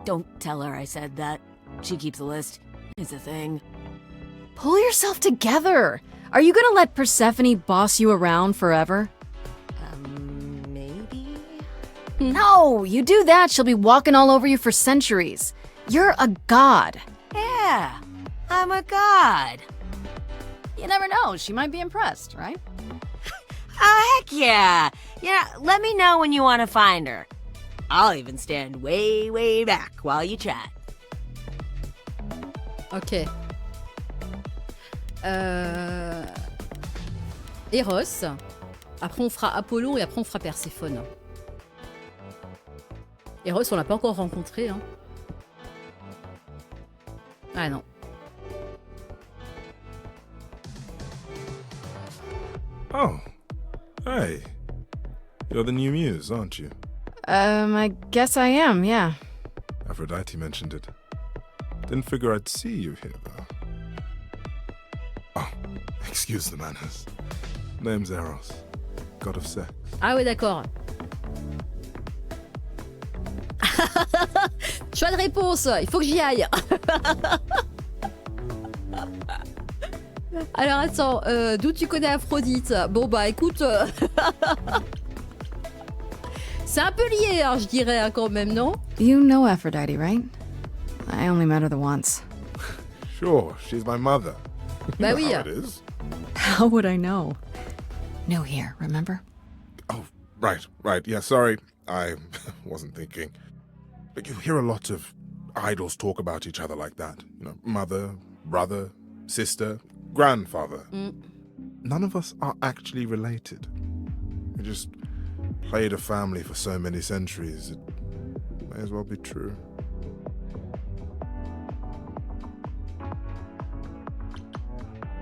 Don't tell her I said that. She keeps a list. It's a thing. Pull yourself together! Are you gonna let Persephone boss you around forever? Maybe? No! You do that, she'll be walking all over you for centuries. You're a god. Yeah, I'm a god. You never know, she might be impressed, right? Oh, heck yeah! Yeah, let me know when you want to find her. I'll even stand way, way back while you chat. Ok. Eros. Après, on fera Apollon et après, on fera Perséphone. Eros, on l'a pas encore rencontré. Hein. Ah non. Oh. Hey. You're the new muse, aren't you? I guess I am, yeah. Aphrodite mentioned it. Didn't figure I'd see you here, though. Oh, excuse the manners. Name's Eros, god of sex. Ah ouais, d'accord. Choix de réponse, il faut que j'y aille. Alors attends, d'où tu connais Aphrodite? Bon bah écoute, c'est un peu lié, hein, je dirais hein, quand même, non? You know Aphrodite, right? I only met her the once. Sure, she's my mother. You Bah know oui. how it is. How would I know? New here, remember? Oh, right. Yeah, sorry. I wasn't thinking. But you hear a lot of idols talk about each other like that. You know, mother, brother, sister, grandfather. None of us are actually related. We just played a family for so many centuries. It may as well be true.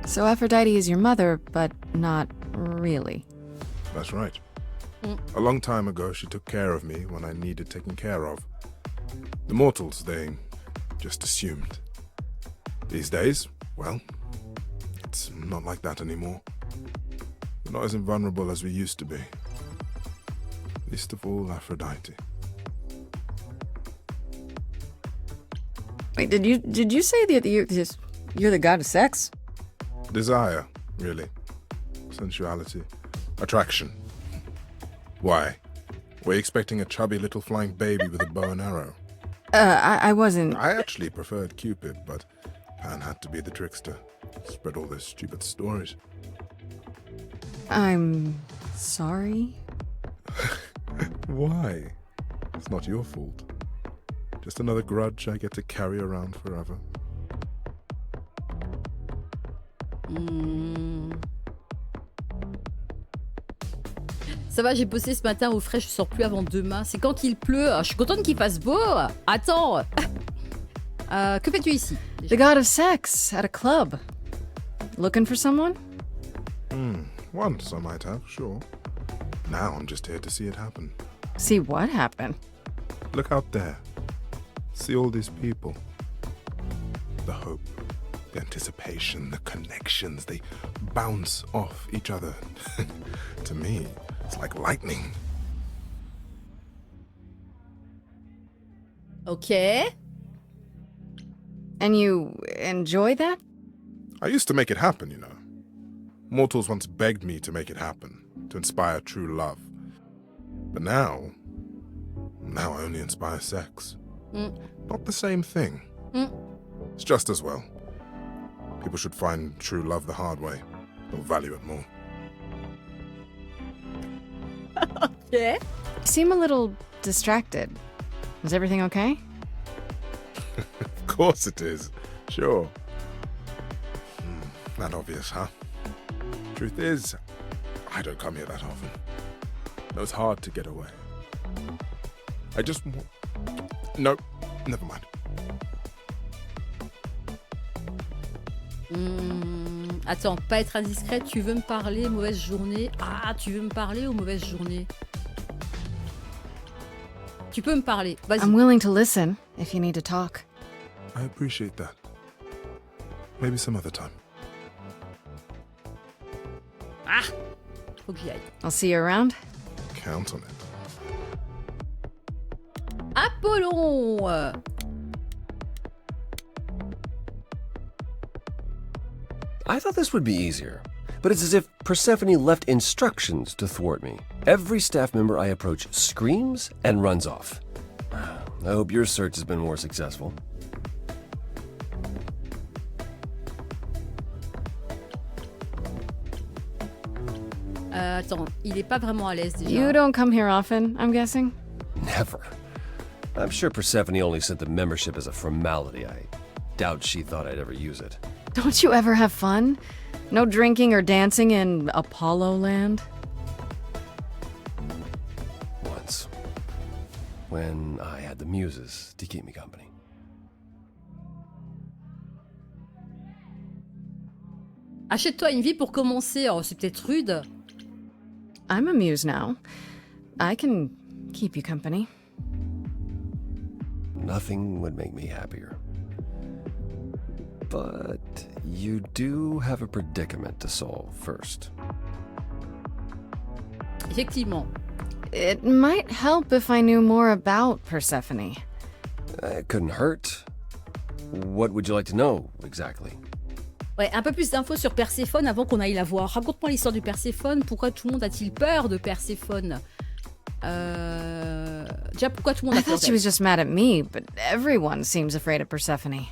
So Aphrodite is your mother, but not really. That's right. A long time ago, she took care of me when I needed taking care of. The mortals, they just assumed. These days, well, it's not like that anymore. We're not as invulnerable as we used to be. Least of all, Aphrodite. Wait, did you say that you're the god of sex? Desire, really. Sensuality. Attraction. Why? Were you expecting a chubby little flying baby with a bow and arrow? I wasn't... I actually preferred Cupid, but Pan had to be the trickster. Spread all those stupid stories. I'm sorry? Why? It's not your fault. Just another grudge I get to carry around forever. Ça va, j'ai bossé ce matin au frais, je sors plus avant demain. C'est quand il pleut. Je suis contente qu'il fasse beau. Attends. Que fais-tu ici? The god of sex at a club. Looking for someone? Once I might have, sure. Now I'm just here to see it happen. See what happen? Look out there. See all these people. The hope, the anticipation, the connections, they bounce off each other. To me, it's like lightning. Okay. And you enjoy that? I used to make it happen, you know. Mortals once begged me to make it happen, to inspire true love. But now I only inspire sex. Not the same thing. It's just as well. People should find true love the hard way. They'll value it more. Okay. You seem a little distracted. Is everything okay? Of course it is. Sure. That obvious, huh? Truth is, I don't come here that often. No, it's hard to get away. I just... No, never mind. Attends, pas être indiscret, tu veux me parler, mauvaise journée. Ah, tu veux me parler ou mauvaise journée? Tu peux me parler, vas-y. I'm willing to listen if you need to talk. I appreciate that. Maybe some other time. Ah, faut que j'y aille. I'll see you around. Count on it. Apollon. I thought this would be easier, but it's as if Persephone left instructions to thwart me. Every staff member I approach screams and runs off. I hope your search has been more successful. Attends, il est pas vraiment à l'aise déjà. You don't come here often, I'm guessing? Never. I'm sure Persephone only sent the membership as a formality. I doubt she thought I'd ever use it. Don't you ever have fun? No drinking or dancing in Apollo land? Once. When I had the muses to keep me company. Achète-toi une vie pour commencer. Oh, c'est peut-être rude. I'm a muse now. I can keep you company. Nothing would make me happier. But you do have a predicament to solve first. Effectivement. It might help if I knew more about Persephone. It couldn't hurt. What would you like to know, exactly? Ouais, un peu plus d'infos sur Perséphone avant qu'on aille la voir. Raconte-moi l'histoire de Perséphone. Pourquoi tout le monde a-t-il peur de Perséphone? Déjà, pourquoi tout le monde a I peur thought she was just mad at me, but everyone seems afraid of Persephone.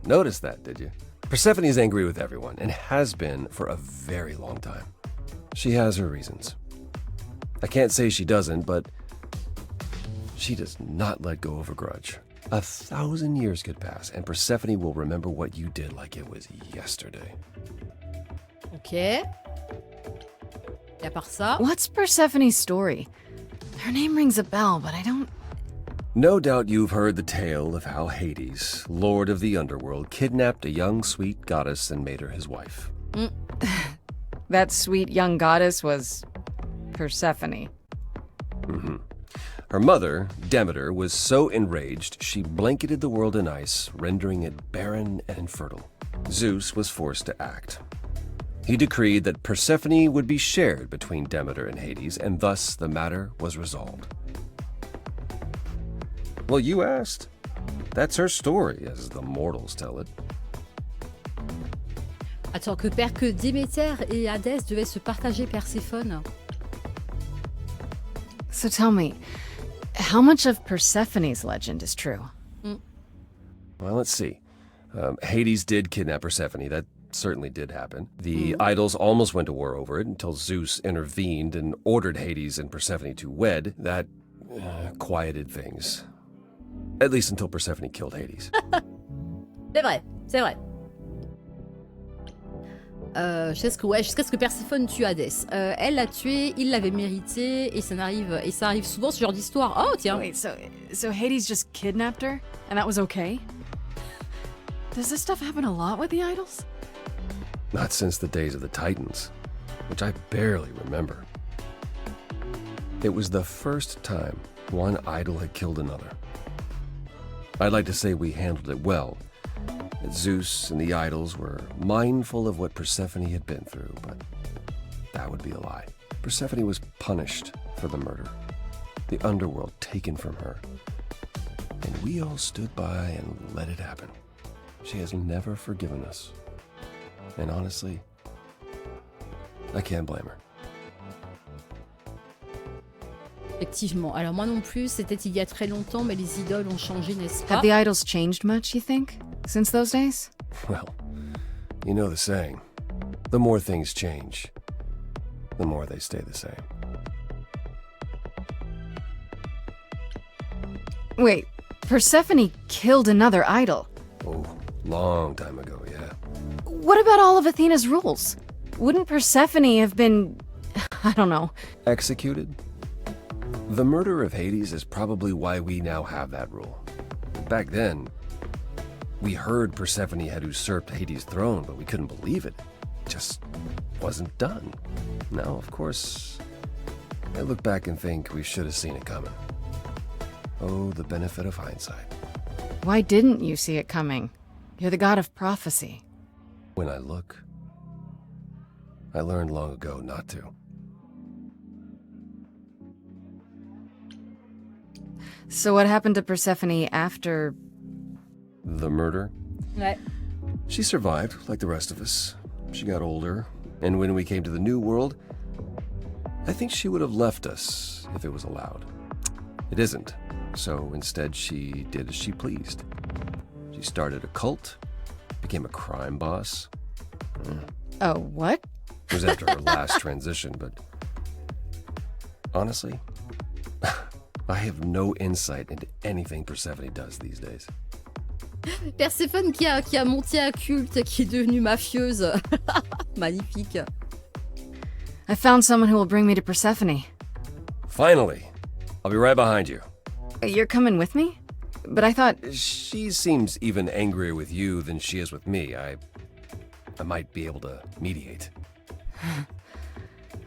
Notice that, did you? Persephone's angry with everyone, and has been for a very long time. She has her reasons. I can't say she doesn't, but she does not let go of a grudge. 1,000 years could pass, and Persephone will remember what you did like it was yesterday. Ok. Et à part ça... What's Persephone's story? Her name rings a bell, but I don't... No doubt you've heard the tale of how Hades, lord of the underworld, kidnapped a young sweet goddess and made her his wife. That sweet young goddess was... Persephone. Mm-hmm. Her mother, Demeter, was so enraged she blanketed the world in ice, rendering it barren and infertile. Zeus was forced to act. He decreed that Persephone would be shared between Demeter and Hades, and thus the matter was resolved. Well, you asked. That's her story, as the mortals tell it. Attends, que Déméter et Hadès devaient se partager Perséphone. So tell me, how much of Persephone's legend is true? Well, let's see. Hades did kidnap Persephone. That certainly did happen. The idols almost went to war over it until Zeus intervened and ordered Hades and Persephone to wed. That quieted things. At least until Persephone killed Hades. C'est vrai, c'est vrai. Jusqu'à ce que Perséphone tue Hadès. Elle l'a tué, il l'avait mérité, et ça arrive souvent ce genre d'histoire. Oh tiens. Wait, so Hades just kidnapped her, and that was okay? Does this stuff happen a lot with the idols? Not since the days of the Titans, which I barely remember. It was the first time one idol had killed another. I'd like to say we handled it well, that Zeus and the idols were mindful of what Persephone had been through, but that would be a lie. Persephone was punished for the murder, the underworld taken from her, and we all stood by and let it happen. She has never forgiven us, and honestly, I can't blame her. Effectivement. Alors moi non plus, c'était il y a très longtemps, mais les idoles ont changé, n'est-ce pas? Have the idols changed much, you think, since those days? Well, you know the saying, the more things change, the more they stay the same. Wait, Persephone killed another idol? Oh, long time ago, yeah. What about all of Athena's rules? Wouldn't Persephone have been... I don't know. Executed? The murder of Hades is probably why we now have that rule. Back then, we heard Persephone had usurped Hades' throne, but we couldn't believe it. It just wasn't done. Now, of course, I look back and think we should have seen it coming. Oh, the benefit of hindsight. Why didn't you see it coming? You're the god of prophecy. When I look, I learned long ago not to. So what happened to Persephone after... The murder? Ouais. She survived, like the rest of us. She got older, and when we came to the New World, I think she would have left us if it was allowed. It isn't, so instead she did as she pleased. She started a cult, became a crime boss. Oh, what? It was after her last transition, but honestly, I have no insight into anything Persephone does these days. Perséphone qui a monté un culte, qui est devenue mafieuse. Magnifique. I found someone who will bring me to Persephone. Finally! I'll be right behind you. You're coming with me? But I thought... She seems even angrier with you than she is with me. I might be able to mediate.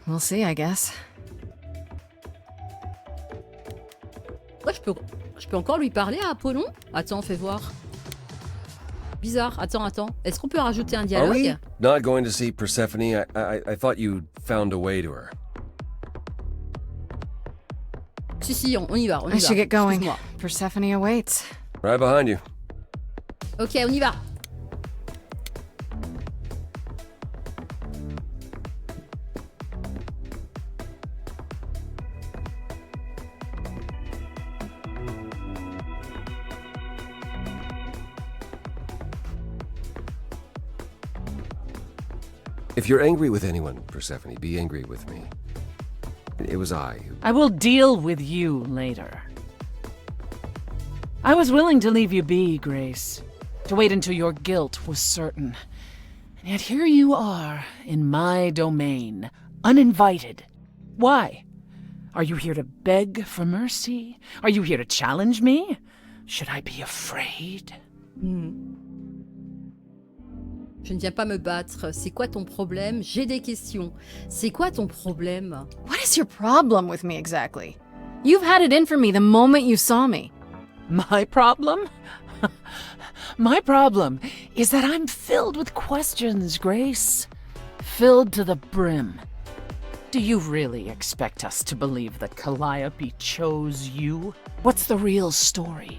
We'll see, I guess. Ouais, je peux encore lui parler à Apollon? Attends, fais voir. Bizarre. Attends. Est-ce qu'on peut rajouter un dialogue? Are we not going to see Persephone? I thought you found a way to her. Si, on y va, I should get going. Persephone awaits. Right behind you. Ok, on y va. If you're angry with anyone, Persephone, be angry with me. It was I who... I will deal with you later. I was willing to leave you be, Grace, to wait until your guilt was certain. And yet here you are, in my domain, uninvited. Why? Are you here to beg for mercy? Are you here to challenge me? Should I be afraid? Je ne viens pas me battre. C'est quoi ton problème? J'ai des questions. C'est quoi ton problème? What is your problem with me exactly? You've had it in for me the moment you saw me. My problem? My problem is that I'm filled with questions, Grace. Filled to the brim. Do you really expect us to believe that Calliope chose you? What's the real story?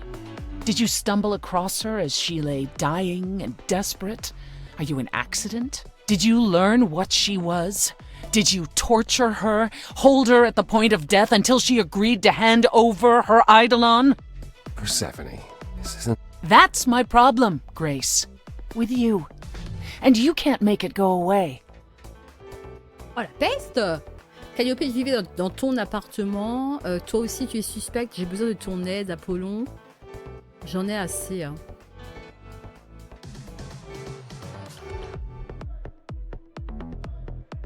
Did you stumble across her as she lay dying and desperate? Are you an accident? Did you learn what she was? Did you torture her, hold her at the point of death until she agreed to hand over her eidolon? Persephone, this isn't... That's my problem, Grace. With you. And you can't make it go away. Oh la peste! Calliope, je vivais dans ton appartement. Toi aussi, tu es suspecte. J'ai besoin de ton aide, Apollon. J'en ai assez. Hein.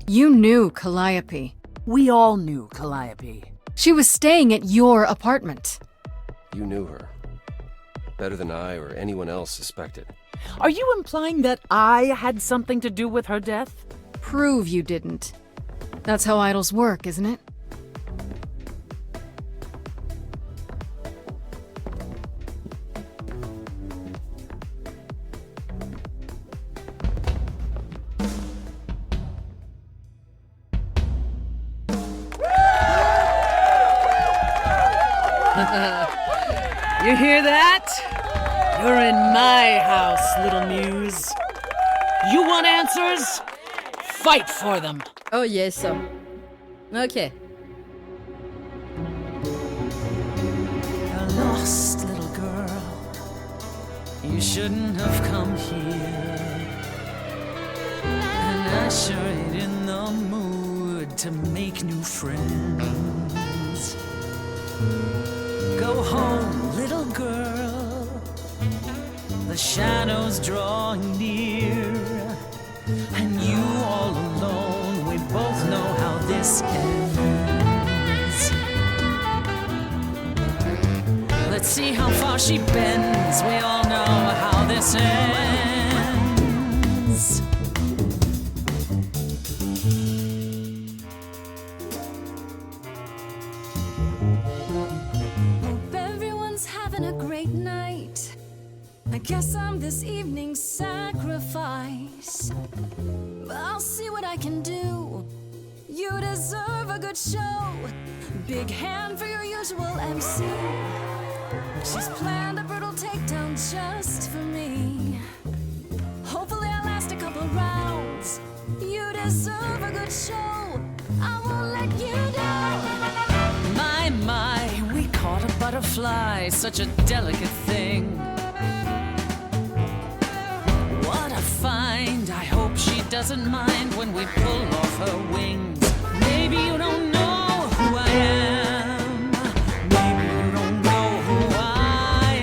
You knew Calliope. We all knew Calliope. She was staying at your apartment. You knew her. Better than I or anyone else suspected. Are you implying that I had something to do with her death? Prove you didn't. That's how idols work, isn't it? You hear that? You're in my house, little muse. You want answers? Fight for them. Oh yes. Ok. A lost little girl. You shouldn't have come here. And I sure ain't in the mood to make new friends. Go home, little girl. The shadows drawing near, and you all alone. We both know how this ends. Let's see how far she bends. We all know how this ends. A great night. I guess I'm this evening's sacrifice. But I'll see what I can do. You deserve a good show. Big hand for your usual MC. She's planned a brutal takedown just for me. Hopefully I'll last a couple rounds. You deserve a good show. I won't let you down. My, we caught a butterfly, such a delicate thing. What a find, I hope she doesn't mind when we pull off her wings. Maybe you don't know who I am. Maybe you don't know who I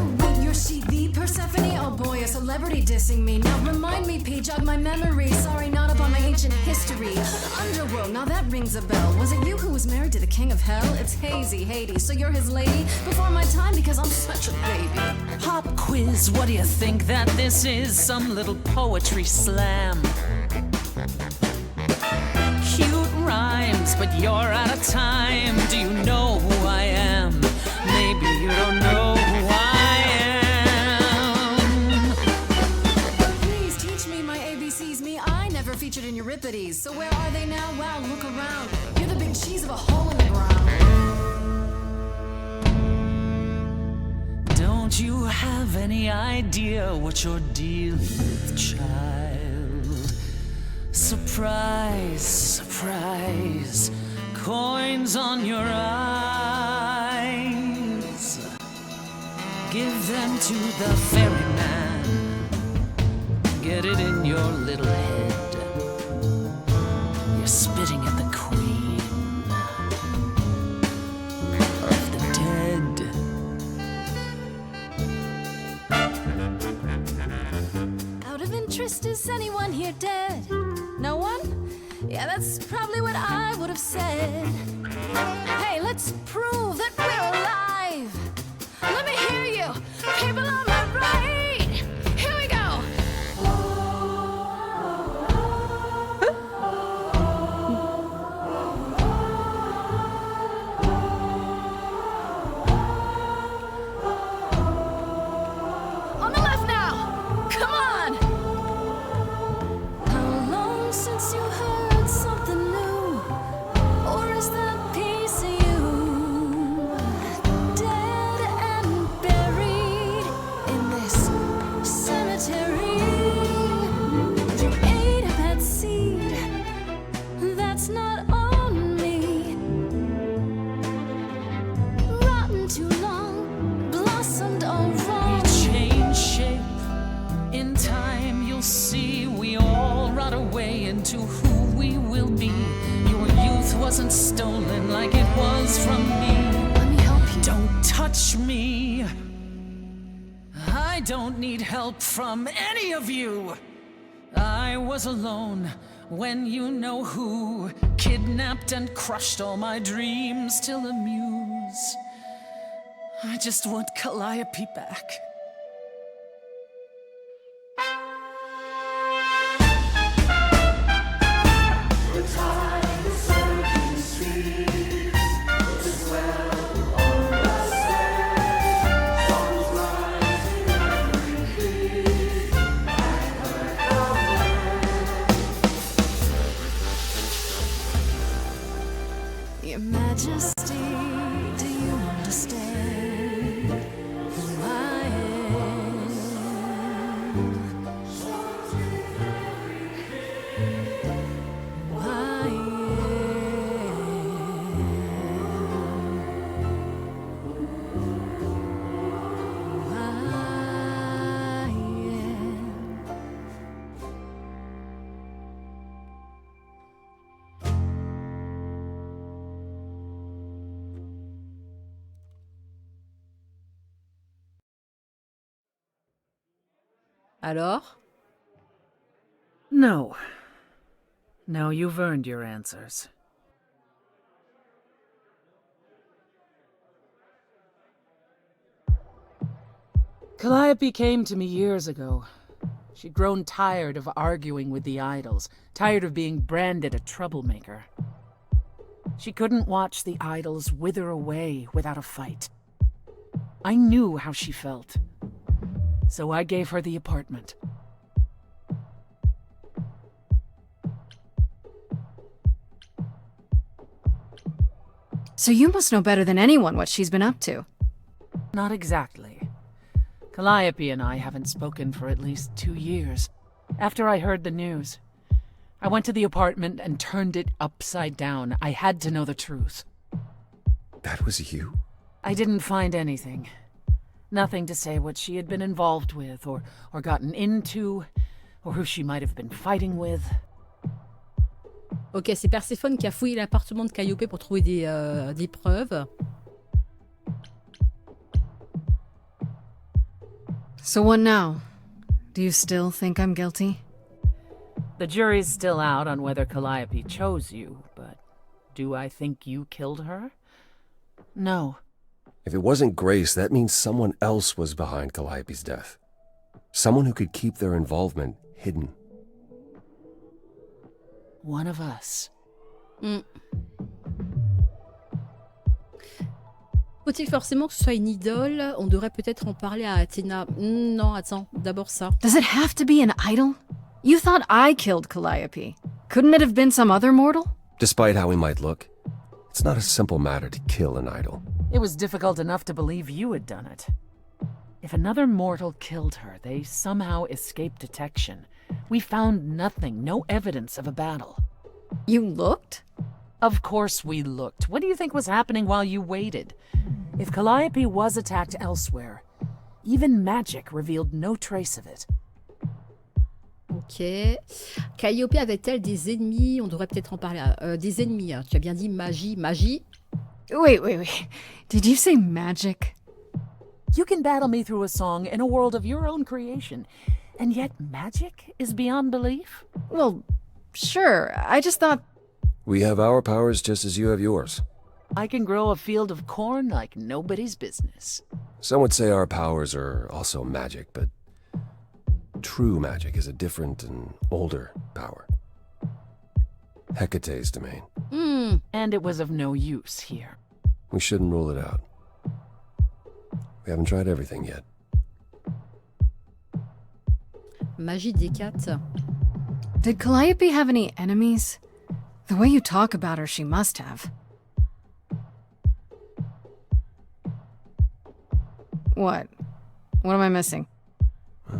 am. Wait, you're she the Persephone? Oh boy, a celebrity dissing me. Now remind me, P, jog my memory. Sorry, not up on my ancient history. Underworld, now that rings a bell. Was it you who was married to the king of hell? It's hazy, Hades, so you're his lady? Before my time because I'm such a baby. Pop quiz, what do you think that this is? Some little poetry slam. Cute rhymes, but you're out of time. Do you know who I am? Maybe you don't know who I am. Please teach me my ABCs. Me, I never featured in Euripides. So where are they now? Wow, look around. You're the big cheese of a hole in the ground. Don't you have any idea what you're dealing with, child? Surprise, surprise, coins on your eyes. Give them to the ferryman. get it in your little head. You're spitting at the queen of the dead. Out of interest, is anyone here dead? No one? Yeah, that's probably what I would have said. Hey, let's prove that we're alive. Let me hear you, people on my right. Here we go. On the left now. Come on. How long since you heard something new? Or is that piece of you dead and buried in this cemetery? You ate a bad seed that's not on me. Rotten too long, blossomed all wrong. Change shape. In time you'll see we all rot away into who we will be. Your youth wasn't stolen like it was from me. Let me help you. Don't touch me. I don't need help from any of you. I was alone when you know who kidnapped and crushed all my dreams till a muse. I just want Calliope back. Your Majesty, do you understand who I am? Who I Alors? No. No, you've earned your answers. Calliope came to me years ago. She'd grown tired of arguing with the idols, tired of being branded a troublemaker. She couldn't watch the idols wither away without a fight. I knew how she felt. So I gave her the apartment. So you must know better than anyone what she's been up to. Not exactly. Calliope and I haven't spoken for at least 2 years. After I heard the news, I went to the apartment and turned it upside down. I had to know the truth. That was you? I didn't find anything. Nothing to say what she had been involved with, or gotten into, or who she might have been fighting with. Ok, c'est Perséphone qui a fouillé l'appartement de Calliope pour trouver des preuves. So what now? Do you still think I'm guilty? The jury's still out on whether Calliope chose you, but do I think you killed her? No. If it wasn't Grace, that means someone else was behind Calliope's death. Someone who could keep their involvement hidden. One of us. Faut-il forcément que ce soit une idole? On devrait peut-être en parler à Athéna. Non, attends, d'abord ça. Does it have to be an idol? You thought I killed Calliope. Couldn't it have been some other mortal? Despite how he might look, it's not a simple matter to kill an idol. It was difficult enough to believe you had done it. If another mortal killed her, they somehow escaped detection. We found nothing, no evidence of a battle. You looked? Of course we looked. What do you think was happening while you waited? If Calliope was attacked elsewhere, even magic revealed no trace of it. Ok. Calliope avait-elle des ennemis? On devrait peut-être en parler. Des ennemis, hein. Tu as bien dit magie. Magie? Wait. Did you say magic? You can battle me through a song in a world of your own creation, and yet magic is beyond belief? Well, sure. I just thought... We have our powers just as you have yours. I can grow a field of corn like nobody's business. Some would say our powers are also magic, but true magic is a different and older power. Hecate's domain. And it was of no use here. We shouldn't rule it out. We haven't tried everything yet. Magie d'Hécate. Did Calliope have any enemies? The way you talk about her, she must have. What? What am I missing?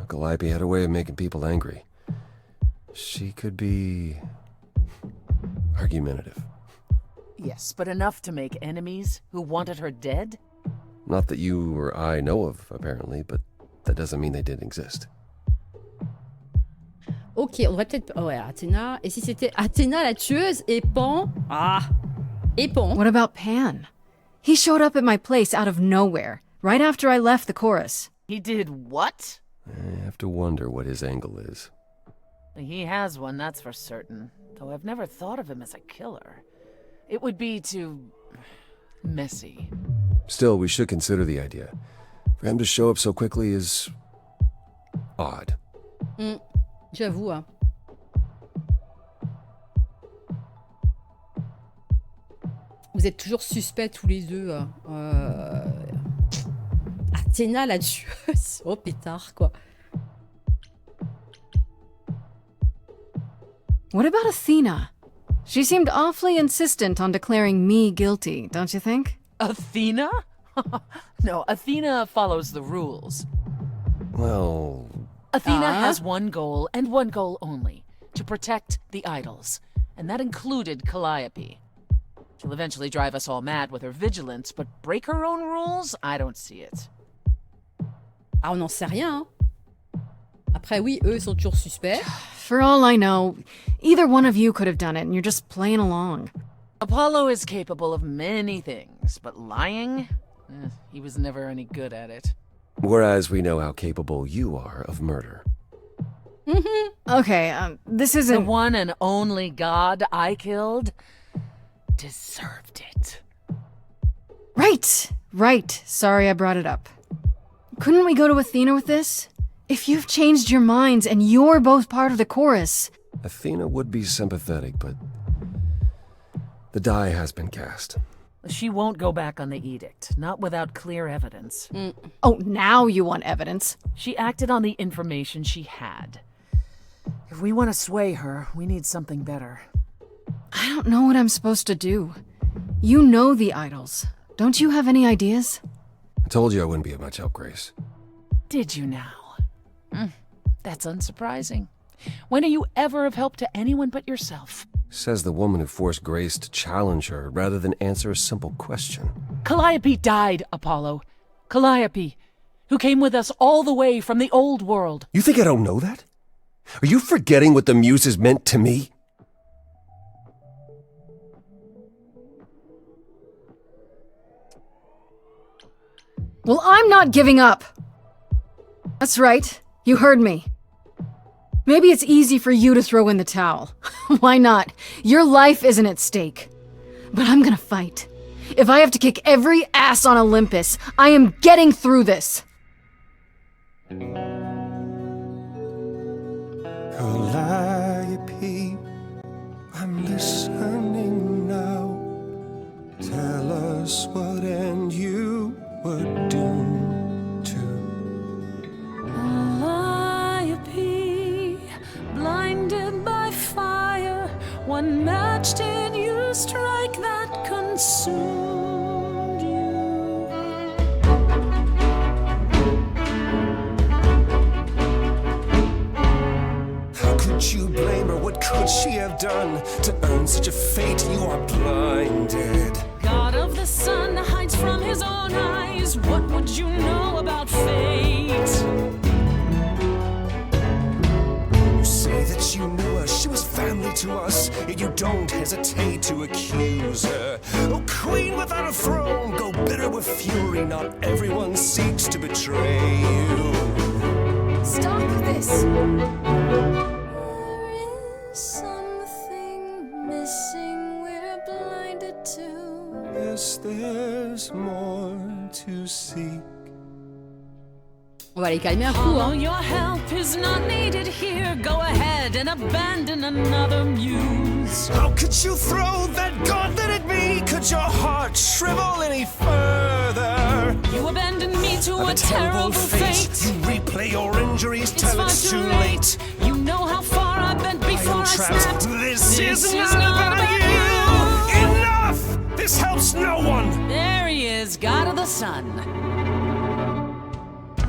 Calliope had a way of making people angry. She could be argumentative. Yes, but enough to make enemies who wanted her dead? Not that you or I know of, apparently, but that doesn't mean they didn't exist. Ok, on va peut-être... Oh ouais, Athéna. Et si c'était Athéna la tueuse et Pan? Ah! Et Pan? What about Pan? He showed up at my place out of nowhere, right after I left the chorus. He did what? I have to wonder what his angle is. He has one, that's for certain. Though I've never thought of him as a killer. It would be too... messy. Still, we should consider the idea. For him to show up so quickly is... odd. J'avoue, hein. Vous êtes toujours suspects tous les deux. Athéna la tueuse. Oh pétard, quoi. What about Athena? She seemed awfully insistent on declaring me guilty, don't you think? Athena? No, Athena follows the rules. Well... Athena has one goal, and one goal only. To protect the idols. And that included Calliope. She'll eventually drive us all mad with her vigilance, but break her own rules? I don't see it. Ah, on n'en sait rien, hein. Après, oui, eux, ils sont toujours suspects. For all I know, either one of you could have done it, and you're just playing along. Apollo is capable of many things, but lying? He was never any good at it. Whereas we know how capable you are of murder. Okay, this isn't... The one and only god I killed deserved it. Right. Sorry I brought it up. Couldn't we go to Athena with this? If you've changed your minds and you're both part of the chorus... Athena would be sympathetic, but... the die has been cast. She won't go back on the edict, not without clear evidence. Oh, now you want evidence. She acted on the information she had. If we want to sway her, we need something better. I don't know what I'm supposed to do. You know the idols. Don't you have any ideas? I told you I wouldn't be of much help, Grace. Did you now? That's unsurprising. When are you ever of help to anyone but yourself? Says the woman who forced Grace to challenge her rather than answer a simple question. Calliope died, Apollo. Calliope, who came with us all the way from the old world. You think I don't know that? Are you forgetting what the muses meant to me? Well, I'm not giving up. That's right. You heard me. Maybe it's easy for you to throw in the towel. Why not? Your life isn't at stake. But I'm gonna fight. If I have to kick every ass on Olympus, I am getting through this. Calliope, I'm listening now. Tell us what end you were doomed to. Calliope, blinded by fire, one match did you strike that consumed you. How could you blame her? What could she have done to earn such a fate? You are blinded. God of the sun hides from his own eyes. What would you know about fate? You say that you knew her. She was family to us, yet you don't hesitate to accuse her. Oh, queen without a throne, go bitter with fury. Not everyone seeks to betray you. Stop this! Yes, there's more to seek. On va les calmer un coup, Follow hein. your help is not needed here. Go ahead and abandon another muse. How could you throw that gauntlet at me? Could your heart shrivel any further? You abandoned me to Of a terrible fate. You replay your injuries It's till far it's too too late. late. You know how far I bent before I trapped. snapped. This is not about you. Enough! This helps no one. There he is, God of the Sun.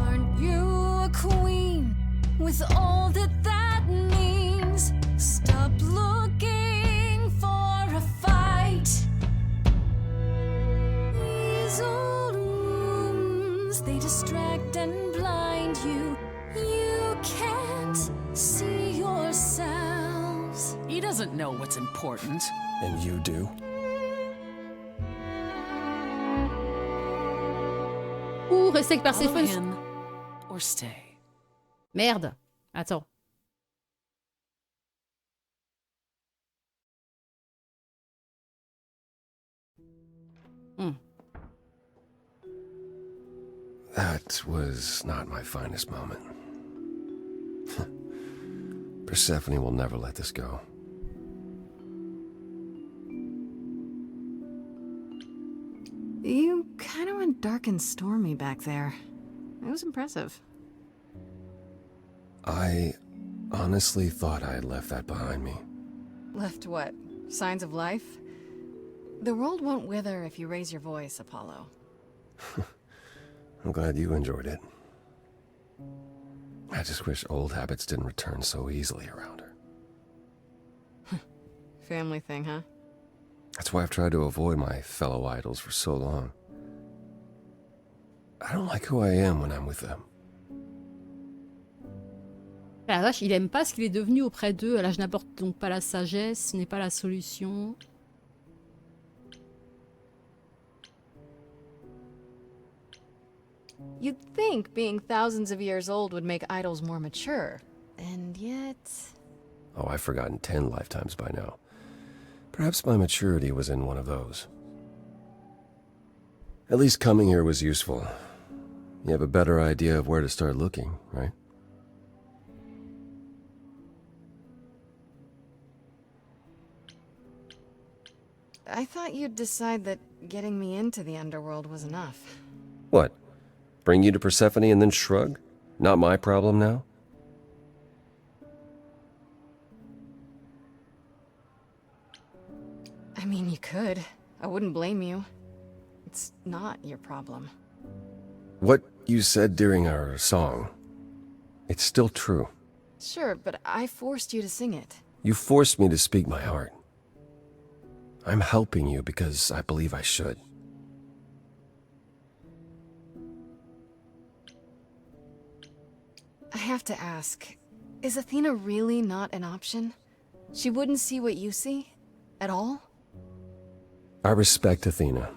Aren't you a queen with all that that means? Stop looking for a fight. These old wounds, they distract and blind you. You can't see yourselves. He doesn't know what's important. And you do? Ouh, rester avec Follow Perséphone. him or stay. Merde. Attends. That was not my finest moment. Persephone will never let this go. You kind of went dark and stormy back there. It was impressive. I honestly thought I had left that behind me. Left what? Signs of life? The world won't wither if you raise your voice, Apollo. I'm glad you enjoyed it. I just wish old habits didn't return so easily around her. Family thing, huh? That's why I've tried to avoid my fellow idols for so long. I don't like who I am when I'm with them. La vache, il aime pas ce qu'il est devenu auprès d'eux. Là, je n'apporte donc pas la sagesse, ce n'est pas la solution. You'd think being thousands of years old would make idols more mature. And yet... Oh, I've forgotten 10 lifetimes by now. Perhaps my maturity was in one of those. At least coming here was useful. You have a better idea of where to start looking, right? I thought you'd decide that getting me into the underworld was enough. What? Bring you to Persephone and then shrug? Not my problem now? I mean, you could. I wouldn't blame you. It's not your problem. What you said during our song, it's still true. Sure, but I forced you to sing it. You forced me to speak my heart. I'm helping you because I believe I should. I have to ask, is Athena really not an option? She wouldn't see what you see? At all? I respect Athena.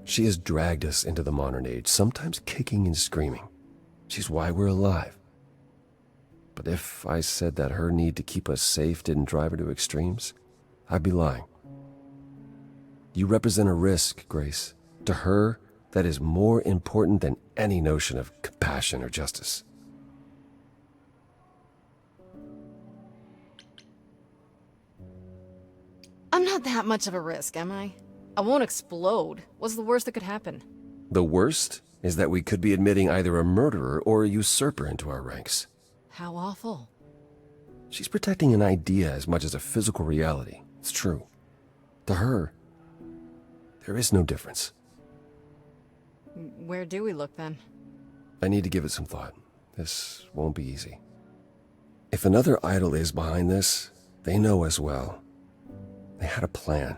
She has dragged us into the modern age, sometimes kicking and screaming. She's why we're alive. But if I said that her need to keep us safe didn't drive her to extremes, I'd be lying. You represent a risk, Grace. To her, that is more important than any notion of compassion or justice. I'm not that much of a risk, am I? I won't explode. What's the worst that could happen? The worst is that we could be admitting either a murderer or a usurper into our ranks. How awful. She's protecting an idea as much as a physical reality. It's true. To her, there is no difference. Where do we look then? I need to give it some thought. This won't be easy. If another idol is behind this, they know as well. They had a plan.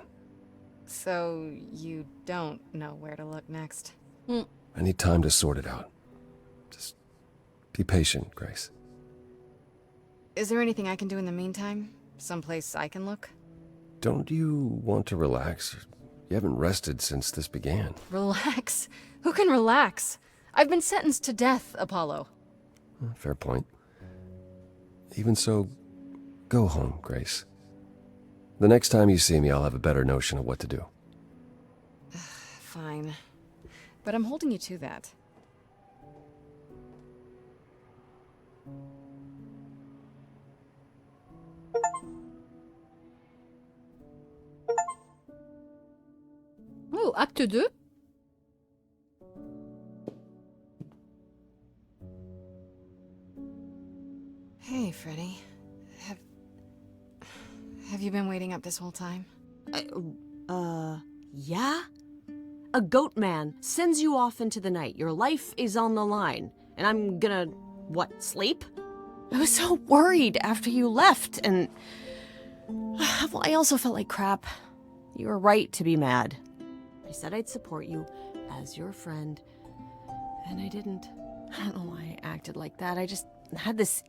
So you don't know where to look next? I need time to sort it out. Just be patient, Grace. Is there anything I can do in the meantime? Someplace I can look? Don't you want to relax? You haven't rested since this began. Relax? Who can relax? I've been sentenced to death, Apollo. Fair point. Even so, go home, Grace. The next time you see me, I'll have a better notion of what to do. Fine. But I'm holding you to that. Oh, acte 2. Hey, Freddy. Have you been waiting up this whole time? Yeah? A goat man sends you off into the night. Your life is on the line. And I'm gonna, what, sleep? I was so worried after you left, and... well, I also felt like crap. You were right to be mad. I said I'd support you as your friend, and I didn't. I don't know why I acted like that. I just had this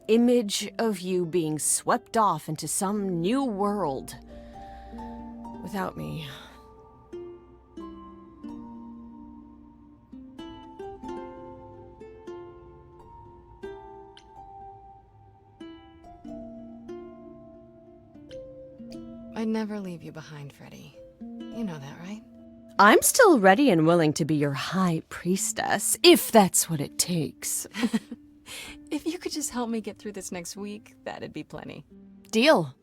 image of you being swept off into some new world without me. I'd never leave you behind, Freddy. You know that, right? I'm still ready and willing to be your high priestess, if that's what it takes. If you could just help me get through this next week, that'd be plenty. Deal.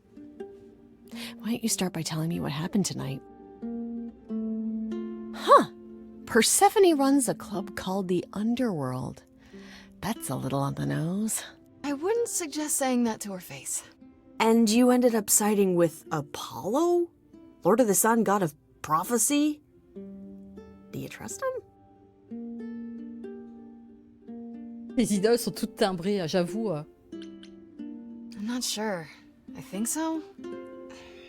Why don't you start by telling me what happened tonight? Huh. Persephone runs a club called the Underworld. That's a little on the nose. I wouldn't suggest saying that to her face. And you ended up siding with Apollo? Lord of the Sun, god of prophecy? Do you trust him? Les idoles sont toutes timbrées, j'avoue. I'm not sure. I think so.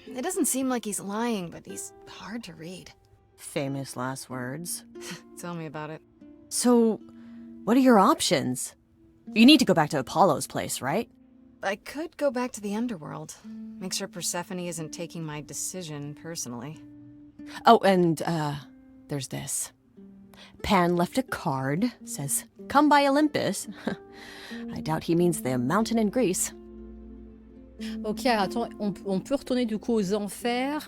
It doesn't seem like he's lying, but he's hard to read. Famous last words. Tell me about it. So, what are your options? You need to go back to Apollo's place, right? I could go back to the underworld. Make sure Persephone isn't taking my decision personally. Oh, and, there's this. Pan left a card, says, "Come by Olympus." I doubt he means the mountain in Greece. Ok, attends, on peut retourner du coup aux enfers,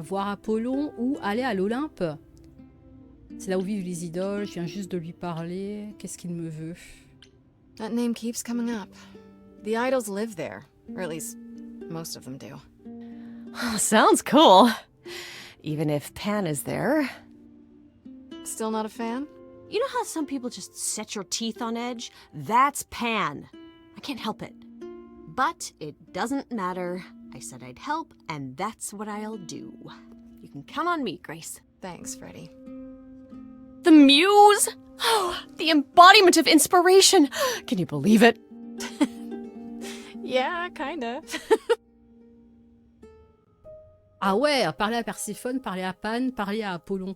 voir Apollon ou aller à l'Olympe. C'est là où vivent les idoles, je viens juste de lui parler. Qu'est-ce qu'il me veut? That name keeps coming up. The idols live there, or at least most of them do. Sounds cool. Even if Pan is there. Still not a fan? You know how some people just set your teeth on edge? That's Pan. I can't help it. But it doesn't matter. I said I'd help, and that's what I'll do. You can count on me, Grace. Thanks, Freddy. The muse! Oh, the embodiment of inspiration! Can you believe it? Yeah, kinda. Ah ouais, parler à Perséphone, parler à Pan, parler à Apollon.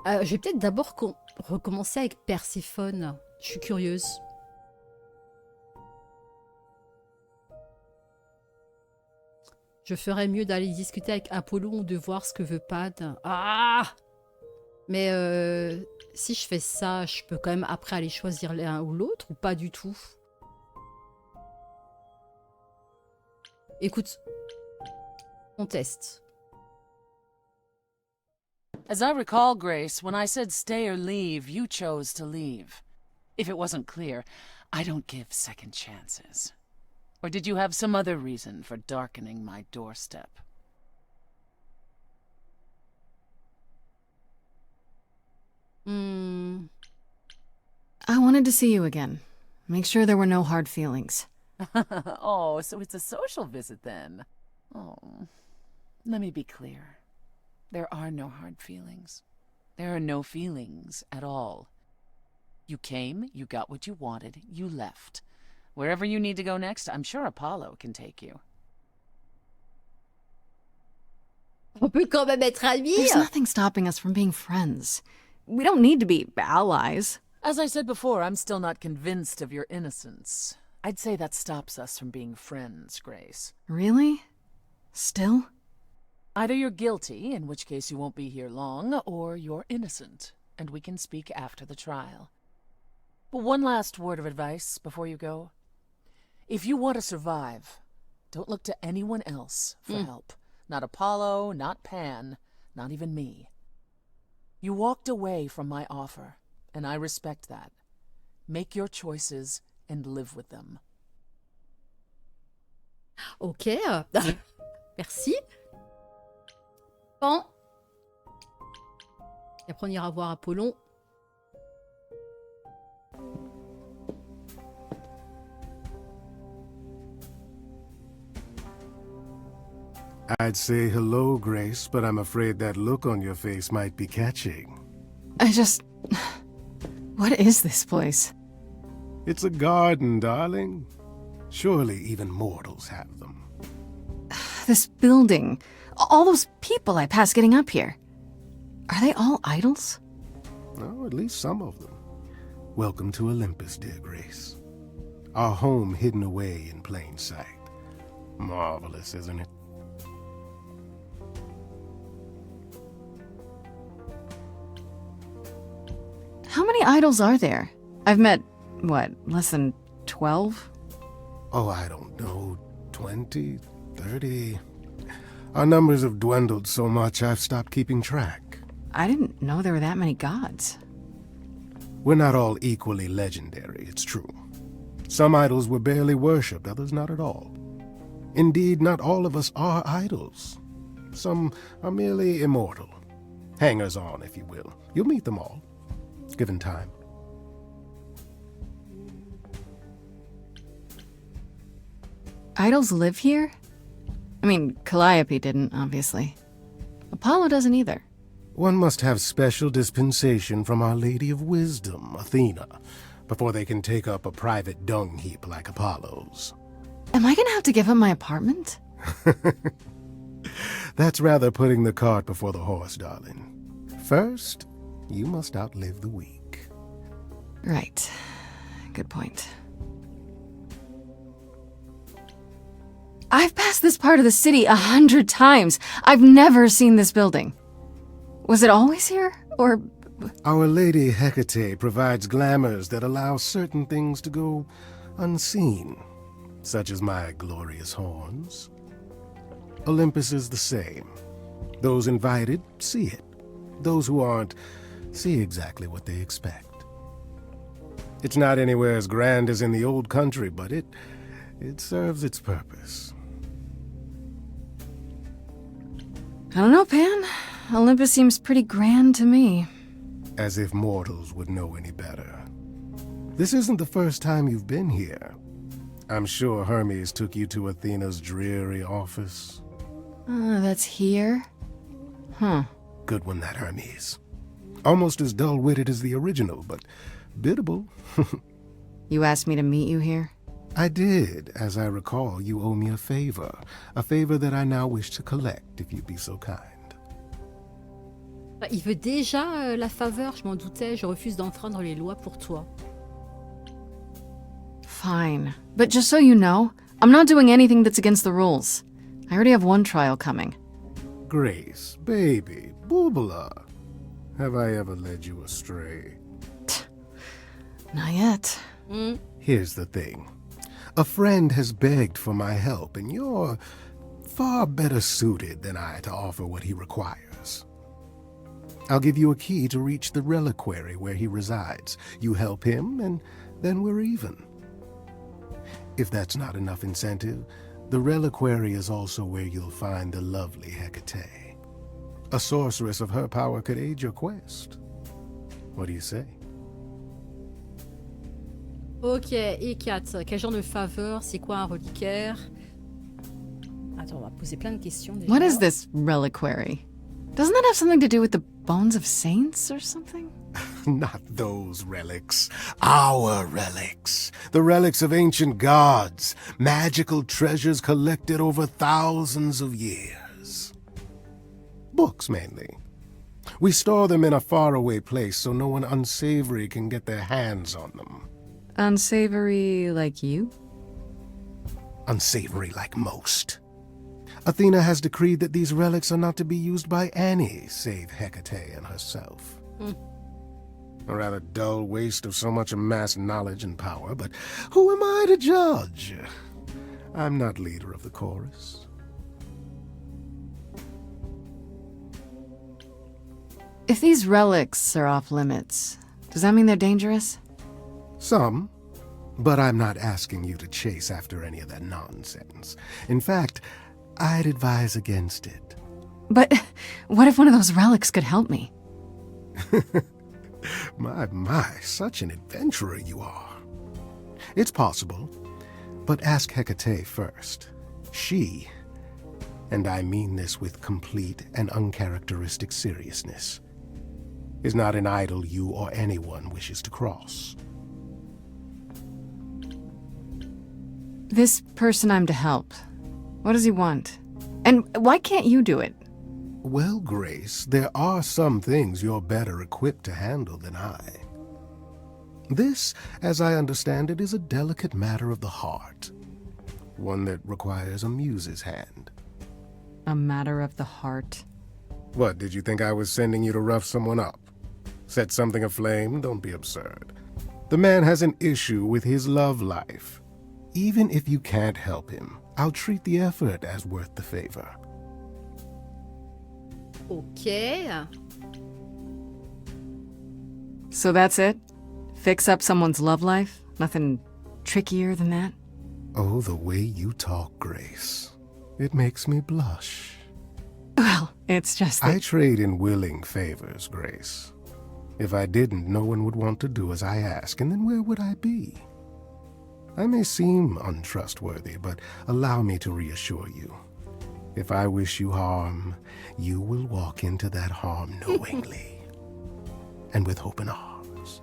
Je vais peut-être d'abord recommencer avec Perséphone. Je suis curieuse. Je ferais mieux d'aller discuter avec Apollon ou de voir ce que veut Pan. Ah! Mais si je fais ça, je peux quand même après aller choisir l'un ou l'autre ou pas du tout? Écoute, on teste. As I recall, Grace, when I said stay or leave, you chose to leave. If it wasn't clear, I don't give second chances. Or did you have some other reason for darkening my doorstep? I wanted to see you again. Make sure there were no hard feelings. Oh, so it's a social visit then. Oh, let me be clear. There are no hard feelings. There are no feelings at all. You came, you got what you wanted, you left. Wherever you need to go next, I'm sure Apollo can take you. On peut quand même être amis. There's nothing stopping us from being friends. We don't need to be allies. As I said before, I'm still not convinced of your innocence. I'd say that stops us from being friends, Grace. Really? Still? Either you're guilty, in which case you won't be here long, or you're innocent, and we can speak after the trial. But one last word of advice before you go. If you want to survive, don't look to anyone else for help. Not Apollo, not Pan, not even me. You walked away from my offer, and I respect that. Make your choices and live with them. Ok. Merci. Pan. Et après, on ira voir Apollon. I'd say hello, Grace, but I'm afraid that look on your face might be catching. What is this place? It's a garden, darling. Surely even mortals have them. This building. All those people I passed getting up here. Are they all idols? Oh, at least some of them. Welcome to Olympus, dear Grace. Our home hidden away in plain sight. Marvelous, isn't it? How many idols are there? I've met, less than 12? Oh, I don't know, 20, 30. Our numbers have dwindled so much I've stopped keeping track. I didn't know there were that many gods. We're not all equally legendary, it's true. Some idols were barely worshipped, others not at all. Indeed, not all of us are idols. Some are merely immortal. Hangers-on, if you will. You'll meet them all, given time. Idols live here? I mean, Calliope didn't, obviously. Apollo doesn't either. One must have special dispensation from Our Lady of Wisdom, Athena, before they can take up a private dung heap like Apollo's. Am I gonna have to give up my apartment? That's rather putting the cart before the horse, darling. First, you must outlive the weak. Right. Good point. I've passed this part of the city 100 times. I've never seen this building. Was it always here, or...? Our Lady Hecate provides glamours that allow certain things to go unseen, such as my glorious horns. Olympus is the same. Those invited see it. Those who aren't see exactly what they expect. It's not anywhere as grand as in the old country, but it serves its purpose. I don't know, Pan. Olympus seems pretty grand to me. As if mortals would know any better. This isn't the first time you've been here. I'm sure Hermes took you to Athena's dreary office. That's here? Huh. Good one, that Hermes. Almost as dull-witted as the original, but biddable. You asked me to meet you here? I did. As I recall, you owe me a favor that I now wish to collect, if you'd be so kind. Il veut déjà la faveur, je m'en doutais, je refuse d'enfreindre les lois pour toi. Fine. But just so you know, I'm not doing anything that's against the rules. I already have one trial coming. Grace, baby, Boobala. Have I ever led you astray? Not yet. Here's the thing. A friend has begged for my help, and you're far better suited than I to offer what he requires. I'll give you a key to reach the reliquary where he resides. You help him, and then we're even. If that's not enough incentive, the reliquary is also where you'll find the lovely Hecate. A sorceress of her power could aid your quest. What do you say? Ok, et 4. Quel genre de faveur? C'est quoi un reliquaire? Attends, on va poser plein de questions déjà. What is this reliquary? Doesn't that have something to do with the bones of saints or something? Not those relics. Our relics. The relics of ancient gods. Magical treasures collected over thousands of years. Books, mainly. We store them in a faraway place so no one unsavory can get their hands on them. Unsavory like you? unsavory like most. Athena has decreed that these relics are not to be used by any save Hecate and herself. A rather dull waste of so much amassed knowledge and power, but who am I to judge? I'm not leader of the chorus. If these relics are off limits, does that mean they're dangerous? Some, but I'm not asking you to chase after any of that nonsense. In fact, I'd advise against it. But what if one of those relics could help me? My, such an adventurer you are. It's possible, but ask Hecate first. She, and I mean this with complete and uncharacteristic seriousness, is not an idol you or anyone wishes to cross. This person I'm to help, what does he want? And why can't you do it? Well, Grace, there are some things you're better equipped to handle than I. This, as I understand it, is a delicate matter of the heart. One that requires a muse's hand. A matter of the heart. What, did you think I was sending you to rough someone up? Set something aflame? Don't be absurd. The man has an issue with his love life. Even if you can't help him, I'll treat the effort as worth the favor. Ok. So that's it? Fix up someone's love life? Nothing trickier than that? Oh, the way you talk, Grace. It makes me blush. Well, it's just that... I trade in willing favors, Grace. If I didn't, no one would want to do as I ask, and then where would I be? I may seem untrustworthy, but allow me to reassure you. If I wish you harm, you will walk into that harm knowingly and with open arms.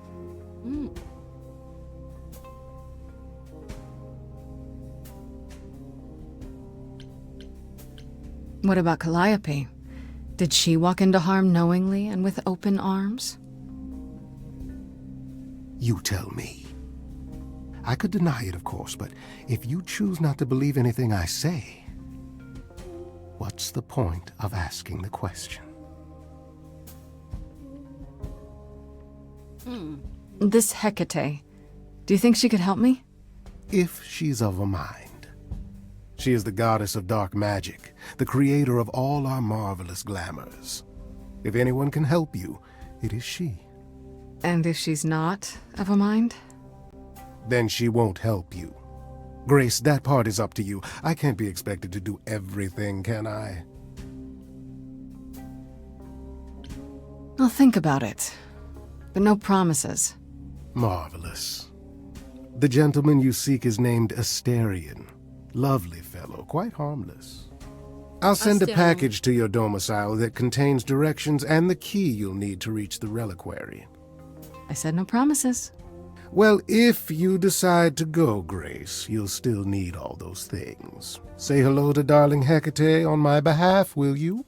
What about Calliope? Did she walk into harm knowingly and with open arms? You tell me. I could deny it, of course, but if you choose not to believe anything I say, what's the point of asking the question? This Hecate, do you think she could help me? If she's of a mind. She is the goddess of dark magic, the creator of all our marvelous glamours. If anyone can help you, it is she. And if she's not of a mind? Then she won't help you. Grace, that part is up to you. I can't be expected to do everything, can I? I'll think about it, but no promises. Marvelous. The gentleman you seek is named Asterion. Lovely fellow, quite harmless. I'll send a package to your domicile that contains directions and the key you'll need to reach the reliquary. I said no promises. Well, if you decide to go, Grace, you'll still need all those things. Say hello to darling Hecate on my behalf, will you?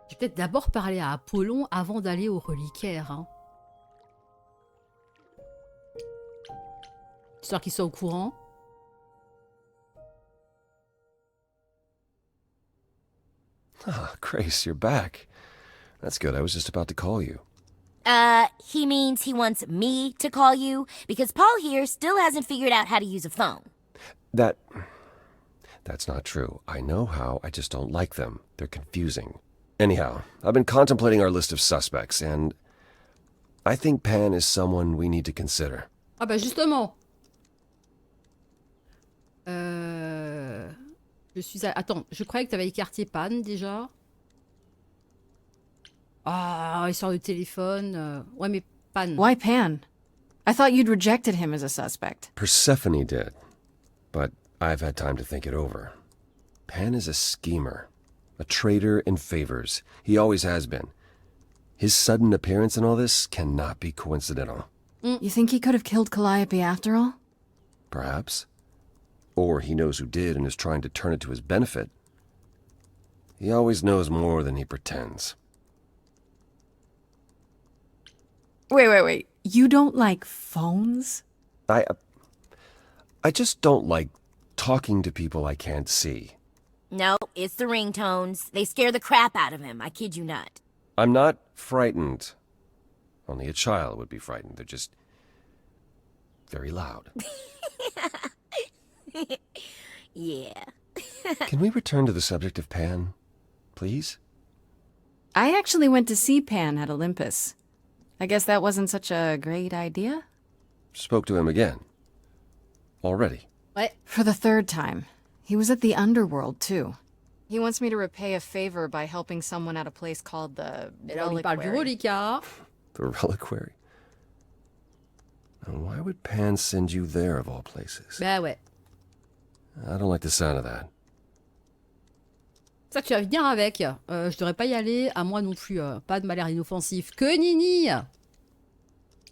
Je vais peut-être d'abord parler à Apollon avant d'aller au reliquaire. Hein. Histoire qu'il soit au courant. Ah, Grace, you're back. That's good. I was just about to call you. He means he wants me to call you because Paul here still hasn't figured out how to use a phone. That's not true. I know how, I just don't like them. They're confusing. Anyhow, I've been contemplating our list of suspects, and I think Pan is someone we need to consider. Ah bah justement. Attends, je croyais que tu avais écarté Pan déjà. Ah, il sort le téléphone. Ouais, mais Pan. Why Pan? I thought you'd rejected him as a suspect. Persephone did, but I've had time to think it over. Pan is a schemer, a traitor in favors. He always has been. His sudden appearance in all this cannot be coincidental. You think he could have killed Calliope after all? Perhaps. Or he knows who did and is trying to turn it to his benefit. He always knows more than he pretends. Wait. You don't like phones? I just don't like talking to people I can't see. No, it's the ringtones. They scare the crap out of him. I kid you not. I'm not frightened. Only a child would be frightened. They're just very loud. Yeah. Can we return to the subject of Pan, please? I actually went to see Pan at Olympus. I guess that wasn't such a great idea? Spoke to him again. Already. What? For the third time. He was at the underworld, too. He wants me to repay a favor by helping someone at a place called the Reliquary. The Reliquary? And why would Pan send you there, of all places? Bah ouais. I don't like the sound of that. Ça, tu vas venir avec. Je devrais pas y aller, à moi non plus. Pas de malheur inoffensif. Que nini!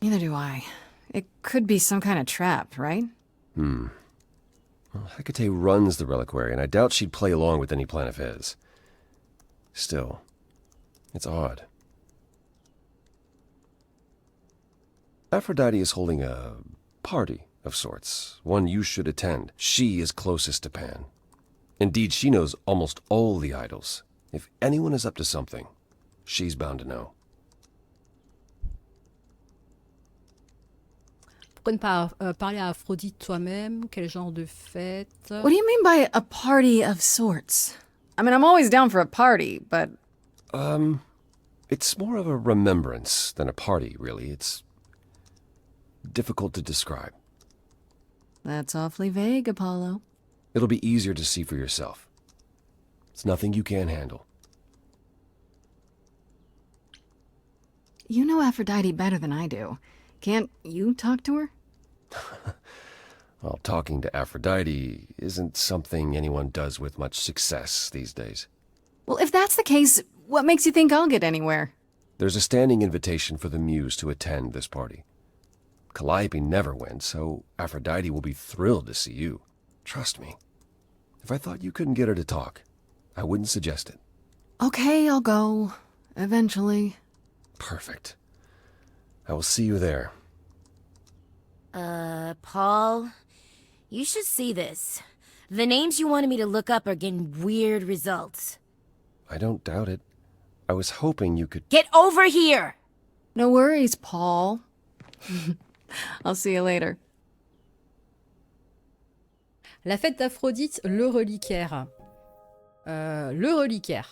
Neither do I. It could be some kind of trap, right? Well, Hecate runs the Reliquary, and I doubt she'd play along with any plan of his. Still, it's odd. Aphrodite is holding a party of sorts, one you should attend. She is closest to Pan. Indeed, she knows almost all the idols. If anyone is up to something, she's bound to know. Pourquoi ne pas parler à Aphrodite toi-même? Quel genre de fête? What do you mean by a party of sorts? I mean, I'm always down for a party, but... It's more of a remembrance than a party, really. It's difficult to describe. That's awfully vague, Apollo. It'll be easier to see for yourself. It's nothing you can't handle. You know Aphrodite better than I do. Can't you talk to her? Well, talking to Aphrodite isn't something anyone does with much success these days. Well, if that's the case, what makes you think I'll get anywhere? There's a standing invitation for the muse to attend this party. Calliope never went, so Aphrodite will be thrilled to see you. Trust me. If I thought you couldn't get her to talk, I wouldn't suggest it. Okay, I'll go. Eventually. Perfect. I will see you there. Paul, you should see this. The names you wanted me to look up are getting weird results. I don't doubt it. I was hoping you could... Get over here! No worries, Paul. I'll see you later. La fête d'Aphrodite, le reliquaire. Le reliquaire.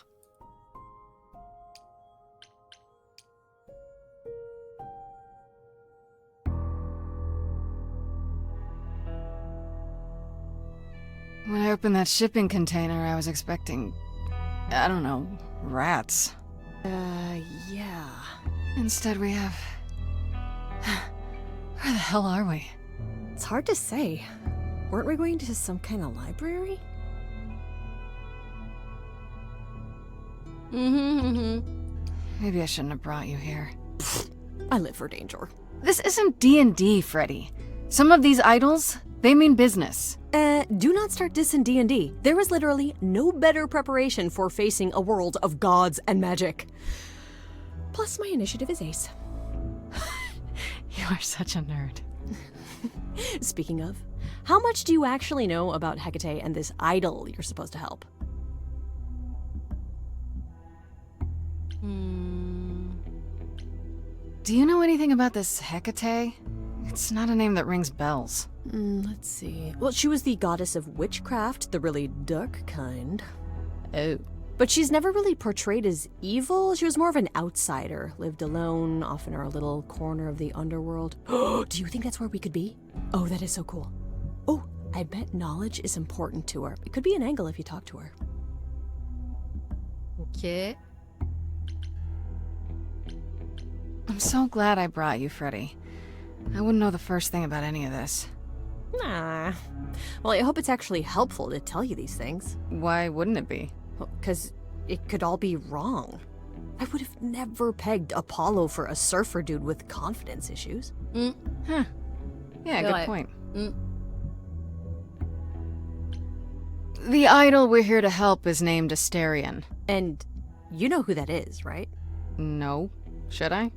When I opened that shipping container, I was expecting, I don't know, rats. Yeah. Instead we have... Where the hell are we? It's hard to say. Weren't we going to some kind of library? Maybe I shouldn't have brought you here. I live for danger. This isn't D&D, Freddy. Some of these idols, they mean business. Do not start dissing D&D. There is literally no better preparation for facing a world of gods and magic. Plus, my initiative is ace. You are such a nerd. Speaking of, how much do you actually know about Hecate and this idol you're supposed to help? Do you know anything about this Hecate? It's not a name that rings bells. Let's see. Well, she was the goddess of witchcraft, the really dark kind. Oh. But she's never really portrayed as evil. She was more of an outsider, lived alone, off in her little corner of the underworld. Do you think that's where we could be? Oh, that is so cool. Oh, I bet knowledge is important to her. It could be an angle if you talk to her. Okay. I'm so glad I brought you, Freddy. I wouldn't know the first thing about any of this. Nah. Well, I hope it's actually helpful to tell you these things. Why wouldn't it be? Because it could all be wrong. I would have never pegged Apollo for a surfer dude with confidence issues. Huh. Yeah, good point. The idol we're here to help is named Asterion. And you know who that is, right? No. Should I?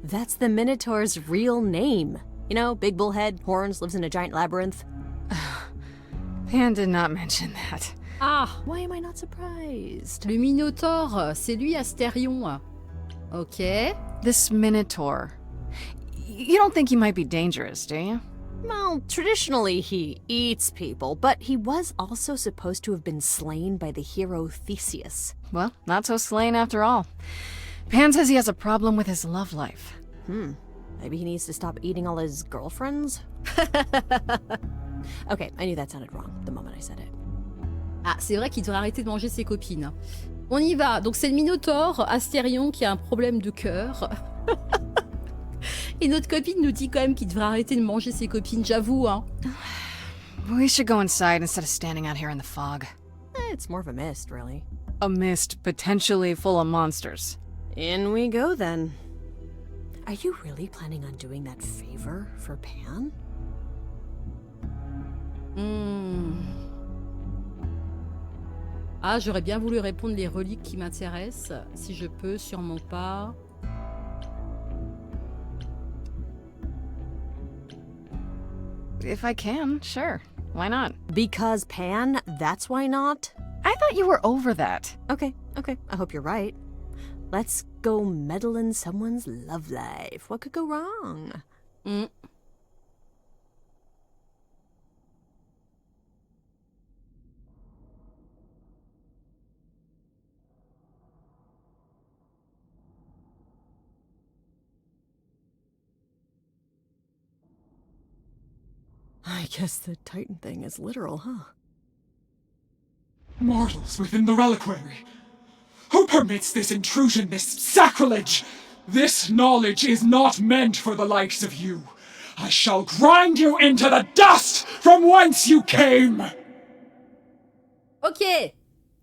That's the Minotaur's real name. You know, big bullhead, horns, lives in a giant labyrinth. Pan did not mention that. Ah, Why am I not surprised? le Minotaure, c'est lui Astérion. Ok. This Minotaur. You don't think he might be dangerous, do you? Well, traditionally he eats people, but he was also supposed to have been slain by the hero Theseus. Well, not so slain after all. Pan says he has a problem with his love life. Maybe he needs to stop eating all his girlfriends? Okay, I knew that sounded wrong the moment I said it. Ah, c'est vrai qu'il devrait arrêter de manger ses copines. On y va. Donc c'est le Minotaure, Astérion, qui a un problème de cœur. Et notre copine nous dit quand même qu'il devrait arrêter de manger ses copines, j'avoue, hein. We should go inside instead of standing out here in the fog. It's more of a mist, really. A mist potentially full of monsters. In we go, then. Are you really planning on doing that favor for Pan? Ah, j'aurais bien voulu répondre les reliques qui m'intéressent. Si je peux, sûrement pas. If I can, sure. Why not? Because Pan, that's why not? I thought you were over that. Okay. I hope you're right. Let's go meddle in someone's love life. What could go wrong? I guess the Titan thing is literal, huh? Mortals within the reliquary. Who permits this intrusion, this sacrilege? This knowledge is not meant for the likes of you. I shall grind you into the dust from whence you came! Ok.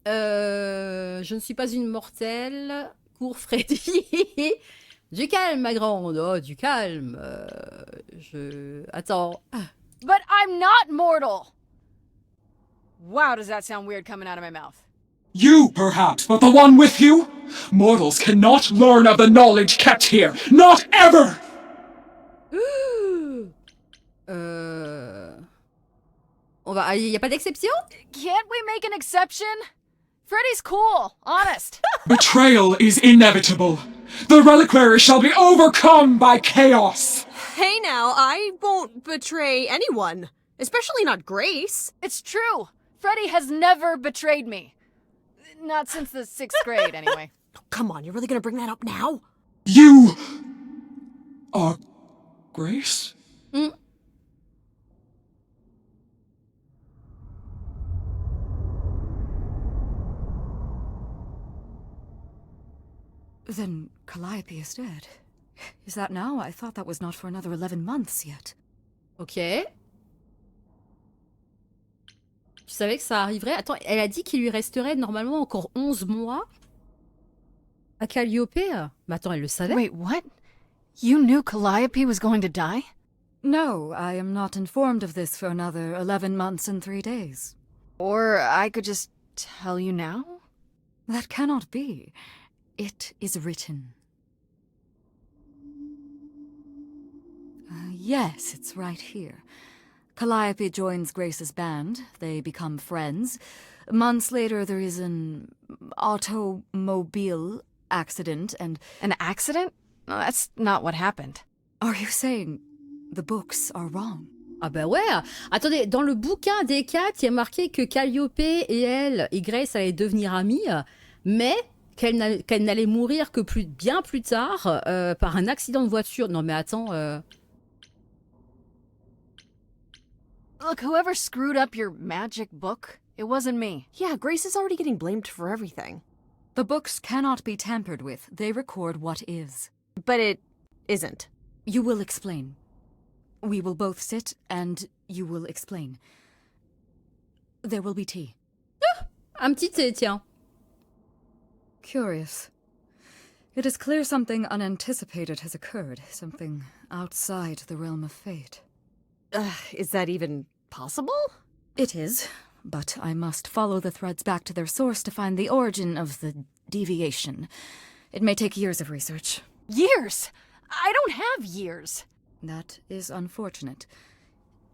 Je ne suis pas une mortelle. Cours Freddy. Du calme, ma grande. Oh, du calme. Attends. But I'm not mortal! Wow, does that sound weird coming out of my mouth? You, perhaps, but the one with you? Mortals cannot learn of the knowledge kept here. Not ever! On va... Y a pas d'exception? Can't we make an exception? Freddy's cool, honest. Betrayal is inevitable. The reliquary shall be overcome by chaos. Hey now, I won't betray anyone. Especially not Grace. It's true. Freddy has never betrayed me. Not since the 6th grade, anyway. Come on, you're really gonna bring that up now? You are Grace? Then Calliope is dead. Is that now? I thought that was not for another 11 months yet. Ok. Tu savais que ça arriverait? Attends, elle a dit qu'il lui resterait normalement encore 11 mois à Calliope. Mais attends, elle le savait? Wait, what? You knew Calliope was going to die? No, I am not informed of this for another 11 months and 3 days. Or I could just tell you now? That cannot be. It is written. Yes, it's right here. Calliope joins Grace's band. They become friends. Months later, there is an automobile accident and... An accident? No, that's not what happened. Are you saying the books are wrong? Ah bah ouais. Attendez, dans le bouquin des 4, il y a marqué que Calliope et elle et Grace allaient devenir amies, mais qu'elle n'allait mourir que bien plus tard par un accident de voiture. Non mais attends... Look, whoever screwed up your magic book, it wasn't me. Yeah, Grace is already getting blamed for everything. The books cannot be tampered with. They record what is. But it isn't. You will explain. We will both sit and you will explain. There will be tea. Un petit thé, tiens. Curious. It is clear something unanticipated has occurred. Something outside the realm of fate. Is that even possible? It is, but I must follow the threads back to their source to find the origin of the deviation. It may take years of research. Years? I don't have years. That is unfortunate.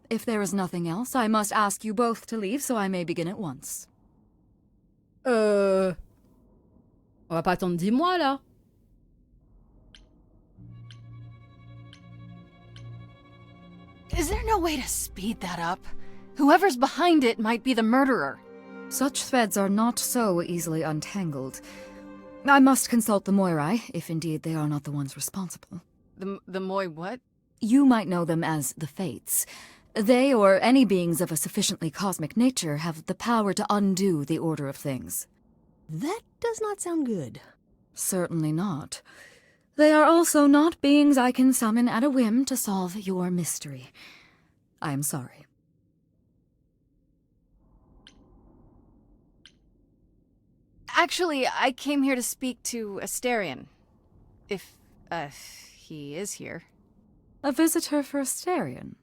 If there is nothing else, I must ask you both to leave so I may begin at once. On va pas attendre 10 mois, là. Is there no way to speed that up? Whoever's behind it might be the murderer. Such threads are not so easily untangled. I must consult the Moirai, if indeed they are not the ones responsible. The Moi what? You might know them as the Fates. They, or any beings of a sufficiently cosmic nature, have the power to undo the order of things. That does not sound good. Certainly not. They are also not beings I can summon at a whim to solve your mystery. I am sorry. Actually, I came here to speak to Asterion. If, he is here. A visitor for Asterion?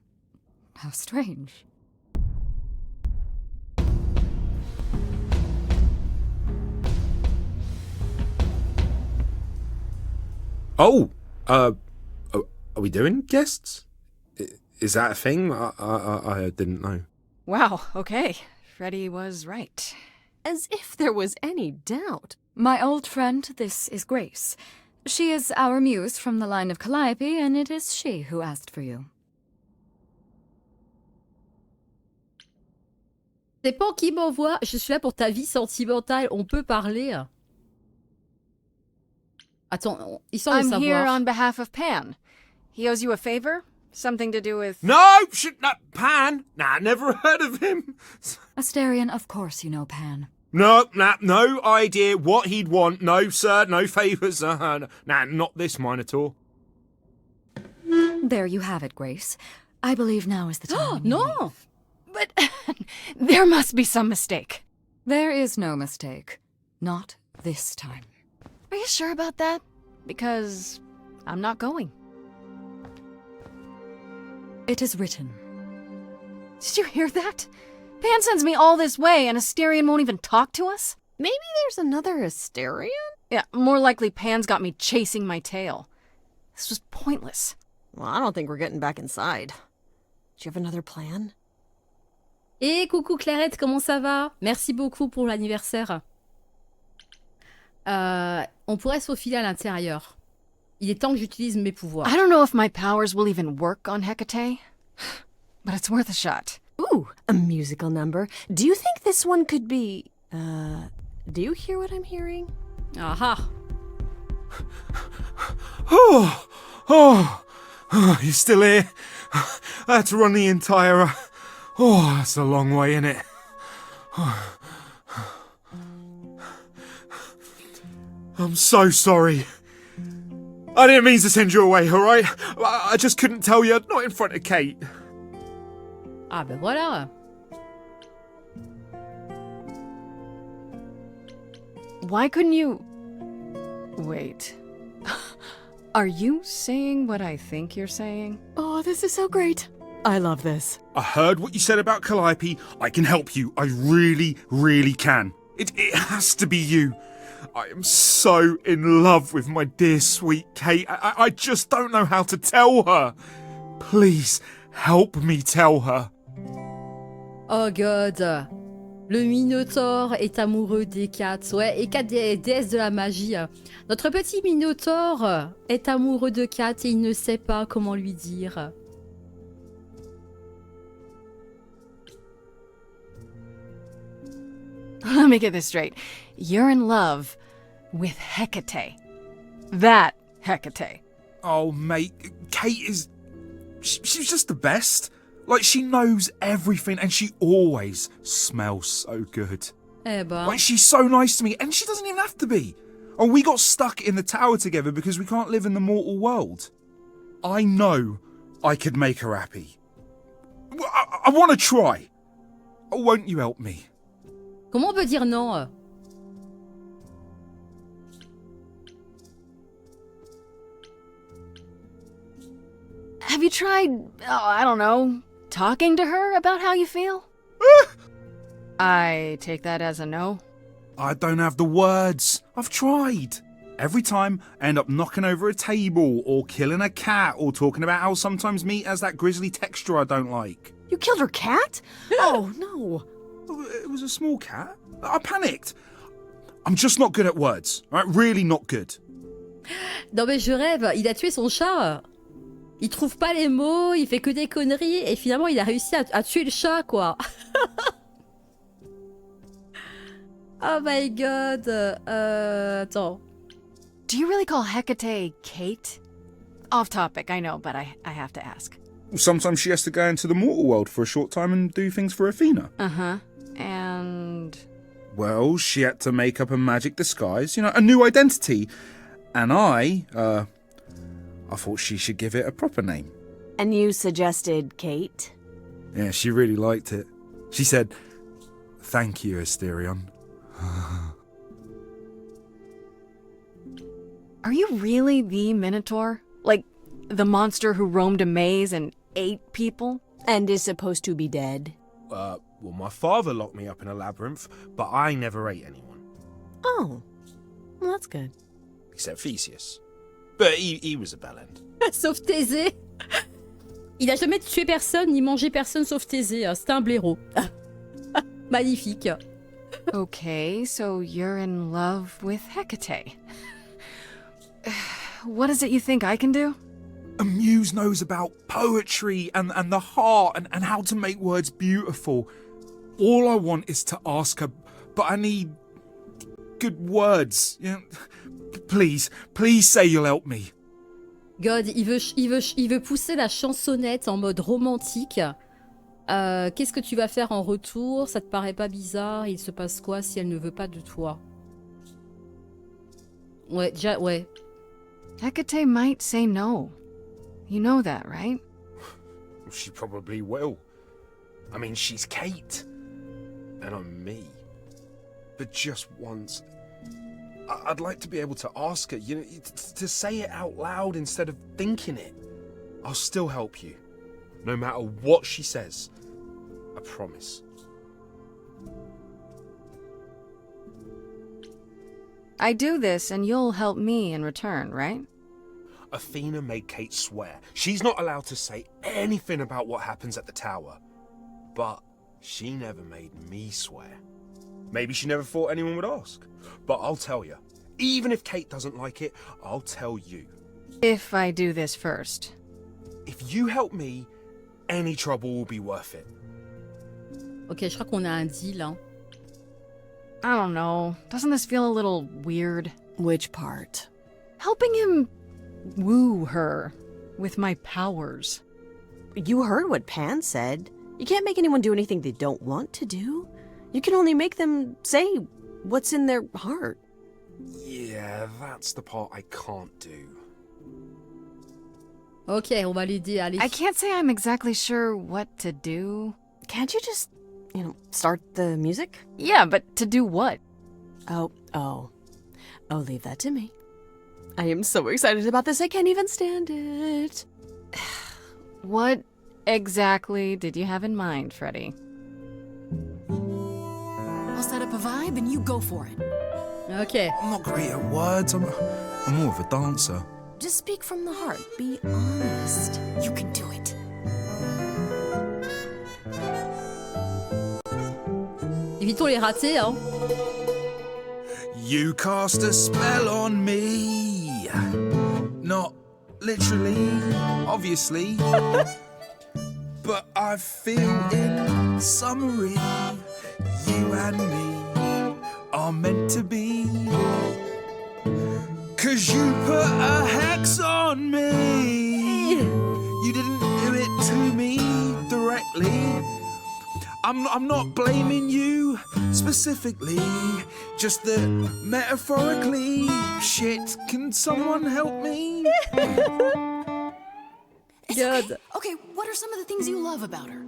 How strange. Oh, are we doing guests? Is that a thing? I didn't know. Wow, okay. Freddy was right. As if there was any doubt. My old friend, this is Grace. She is our muse from the line of Calliope, and it is she who asked for you. C'est pas qui m'envoie. Je suis là pour ta vie sentimentale. On peut parler. Attends, il semble savoir. I'm here on behalf of Pan. He owes you a favor? Something to do with... No! Not Pan! Nah, never heard of him. Asterion, of course you know Pan. No idea what he'd want. No, sir, no favours. Nah, not this Minotaur. There you have it, Grace. I believe now is the time. No! But there must be some mistake. There is no mistake. Not this time. Are you sure about that? Because I'm not going. It is written. Did you hear that? Pan sends me all this way and Asterion won't even talk to us? Maybe there's another Asterion? Yeah, more likely Pan's got me chasing my tail. This was pointless. Well, I don't think we're getting back inside. Do you have another plan? Et coucou Clairette, comment ça va? Merci beaucoup pour l'anniversaire. On pourrait se faufiler à l'intérieur. Il est temps que j'utilise mes pouvoirs. I don't know if my powers will even work on Hecate, but it's worth a shot. Ooh, a musical number. Do you think this one could be... do you hear what I'm hearing? Aha. Oh, you're still here? I had to run the entire... Oh, that's a long way, isn't it? I'm so sorry. I didn't mean to send you away, alright? I just couldn't tell you, not in front of Kate. Ah ben voilà. Why couldn't you... Wait. Are you saying what I think you're saying? Oh, this is so great. I love this. I heard what you said about Calliope. I can help you. I really, really can. It has to be you. I am so in love with my dear sweet Kate. I just don't know how to tell her. Please, help me tell her. Oh god. Le Minotaure est amoureux d'Hécate. Ouais, Hécate, déesse de la magie. Notre petit Minotaure est amoureux de Hécate et il ne sait pas comment lui dire. Let me get this straight. You're in love with Hecate. That Hecate. Oh, mate, Kate is... She's just the best. Like, she knows everything and she always smells so good. Eh ben. Like, she's so nice to me and she doesn't even have to be. Oh, we got stuck in the tower together because we can't live in the mortal world. I know I could make her happy. I want to try. Won't you help me? Comment on peut dire non? Have you tried, I don't know, talking to her about how you feel? I take that as a no. I don't have the words. I've tried. Every time I end up knocking over a table or killing a cat or talking about how sometimes meat has that grisly texture I don't like. You killed her cat? Oh, no. It was a small cat. I panicked. I'm just not good at words. Right? Really not good. Non mais je rêve, il a tué son chat. Il trouve pas les mots, il fait que des conneries et finalement il a réussi à tuer le chat quoi. Oh my god. Attends. Do you really call Hecate Kate? Off topic, I know, but I have to ask. Sometimes she has to go into the mortal world for a short time and do things for Athena. Uh-huh. And... Well, she had to make up a magic disguise, you know, a new identity. And I thought she should give it a proper name. And you suggested Kate? Yeah, she really liked it. She said, "Thank you, Asterion." Are you really the Minotaur? Like, the monster who roamed a maze and ate people? And is supposed to be dead? Well, my father locked me up in a labyrinth, but I never ate anyone. Oh, well, that's good. Except Theseus. But he was a bellend. Sauf Thésée. Il a jamais tué personne ni mangé personne sauf Thésée. C'était un blaireau. Magnifique. Okay, so you're in love with Hecate. What is it you think I can do? A muse knows about poetry and the heart and how to make words beautiful. All I want is to ask her, but I need good words. You know, please say you'll help me. God, il veut pousser la chansonnette en mode romantique. Qu'est-ce que tu vas faire en retour? Ça te paraît pas bizarre? Il se passe quoi si elle ne veut pas de toi? Ouais, déjà, ouais. Hecate might say no. You know that, right? She probably will. I mean, she's Kate. And I'm me. But just once, I'd like to be able to ask her, you know, to say it out loud instead of thinking it. I'll still help you. No matter what she says. I promise. I do this and you'll help me in return, right? Athena made Kate swear. She's not allowed to say anything about what happens at the tower. But she never made me swear. Maybe she never thought anyone would ask. But I'll tell you. Even if Kate doesn't like it, I'll tell you. If I do this first. If you help me, any trouble will be worth it. Ok, je crois qu'on a un deal, hein. I don't know. Doesn't this feel a little weird? Which part? Helping him woo her with my powers. You heard what Pan said. You can't make anyone do anything they don't want to do. You can only make them say what's in their heart. Yeah, that's the part I can't do. Ok, on va l'aider, allez. I can't say I'm exactly sure what to do. Can't you just, start the music? Yeah, but to do what? Oh, leave that to me. I am so excited about this, I can't even stand it. What exactly did you have in mind, Freddie? I'll set up a vibe and you go for it. Ok. I'm not great at words. I'm more of a dancer. Just speak from the heart. Be honest. You can do it. Évitons les ratés, hein. You cast a spell on me. Not literally, obviously. But I feel in summary, you and me are meant to be. 'Cause you put a hex on me. You didn't do it to me directly. I'm not blaming you specifically, just that metaphorically. Shit, can someone help me? Good. Okay, what are some of the things you love about her?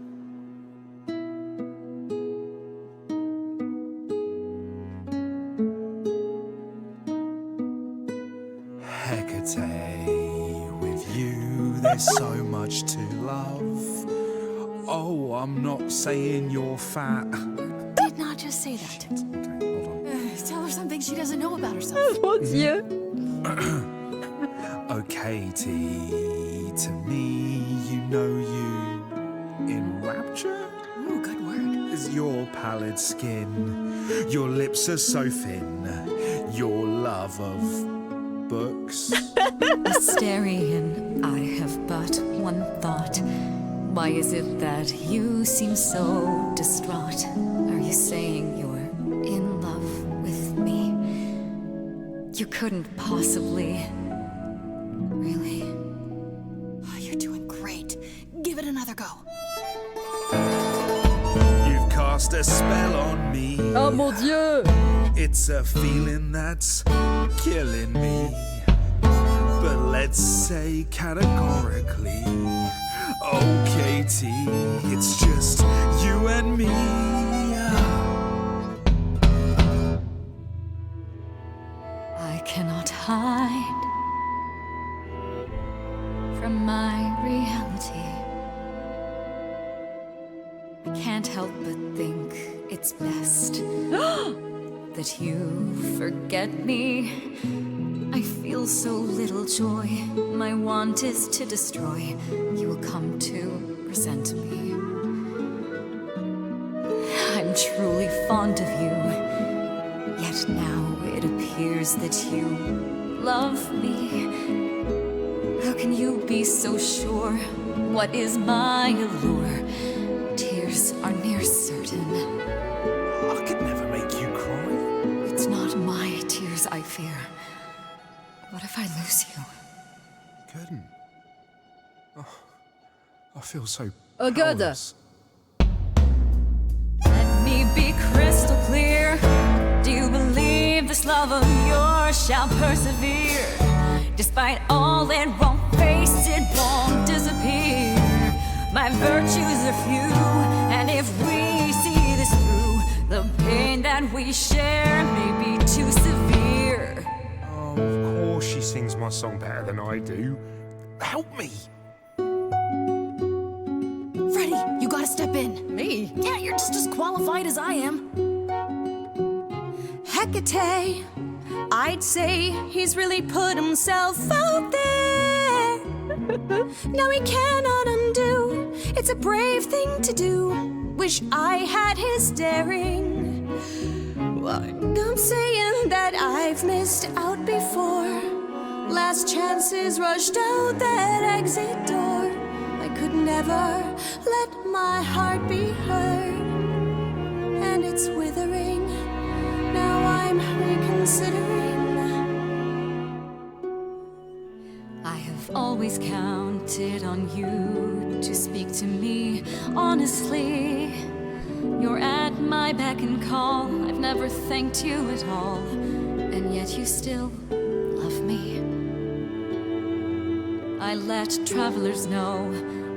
Hecate, with you there's so much to love. Oh, I'm not saying you're fat. Did not just say that. Okay, hold on. Tell her something she doesn't know about herself. Mon Dieu. Oh, Katie, to me, you know you enrapture? Ooh, good word. Is your pallid skin, your lips are so thin, your love of books. Asterian, I have but one thought. Why is it that you seem so distraught? Are you saying you're in love with me? You couldn't possibly. Really? Oh, you're doing great. Give it another go. You've cast a spell on me. Oh mon Dieu! It's a feeling that's killing me. But let's say categorically, oh Katie, it's just you and me. I cannot hide from my reality. I can't help but think it's best that you forget me. I feel so little joy. My want is to destroy. You will come to resent me. I'm truly fond of you. Yet now it appears that you love me. How can you be so sure? What is my allure? Tears are near certain. I could never make you cry. It's not my tears I fear. What if I lose you? Couldn't. Oh, I feel so Oh god. powerless. Let me be crystal clear. Do you believe this love of yours shall persevere? Despite all it won't face, it won't disappear. My virtues are few, and if we see this through, the pain that we share may be too severe. Oh, of course she sings my song better than I do. Help me! Freddie, you gotta step in. Me? Yeah, you're just as qualified as I am. Hecate, I'd say he's really put himself out there. No, he cannot undo. It's a brave thing to do. Wish I had his daring. Well, I'm saying that I've missed out before. Last chances rushed out that exit door. I could never let my heart be heard. And it's withering. Now I'm reconsidering. I have always counted on you to speak to me honestly. You're at my beck and call. I've never thanked you at all, and yet you still love me. I let travelers know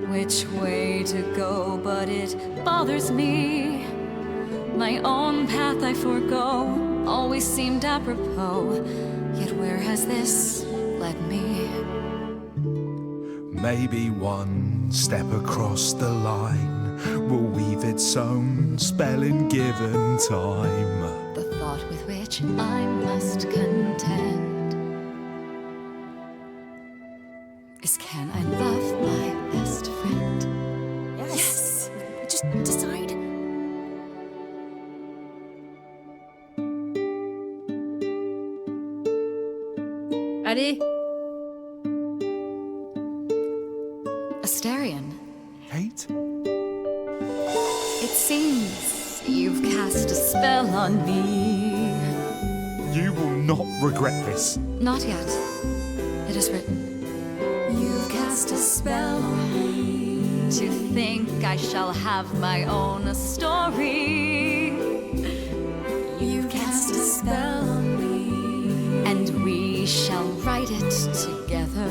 which way to go, but it bothers me. My own path I forego, always seemed apropos. Yet where has this led me? Maybe one step across the line will weave its own spell in given time. The thought with which I must contend is, can I love my best friend? Yes! Just decide. Allez. Asterion, Kate? it seems you've cast a spell on me. You will not regret this. Not yet. It is written. You've cast a spell on me. To think I shall have my own story. You've cast a spell on me. And we shall write it together.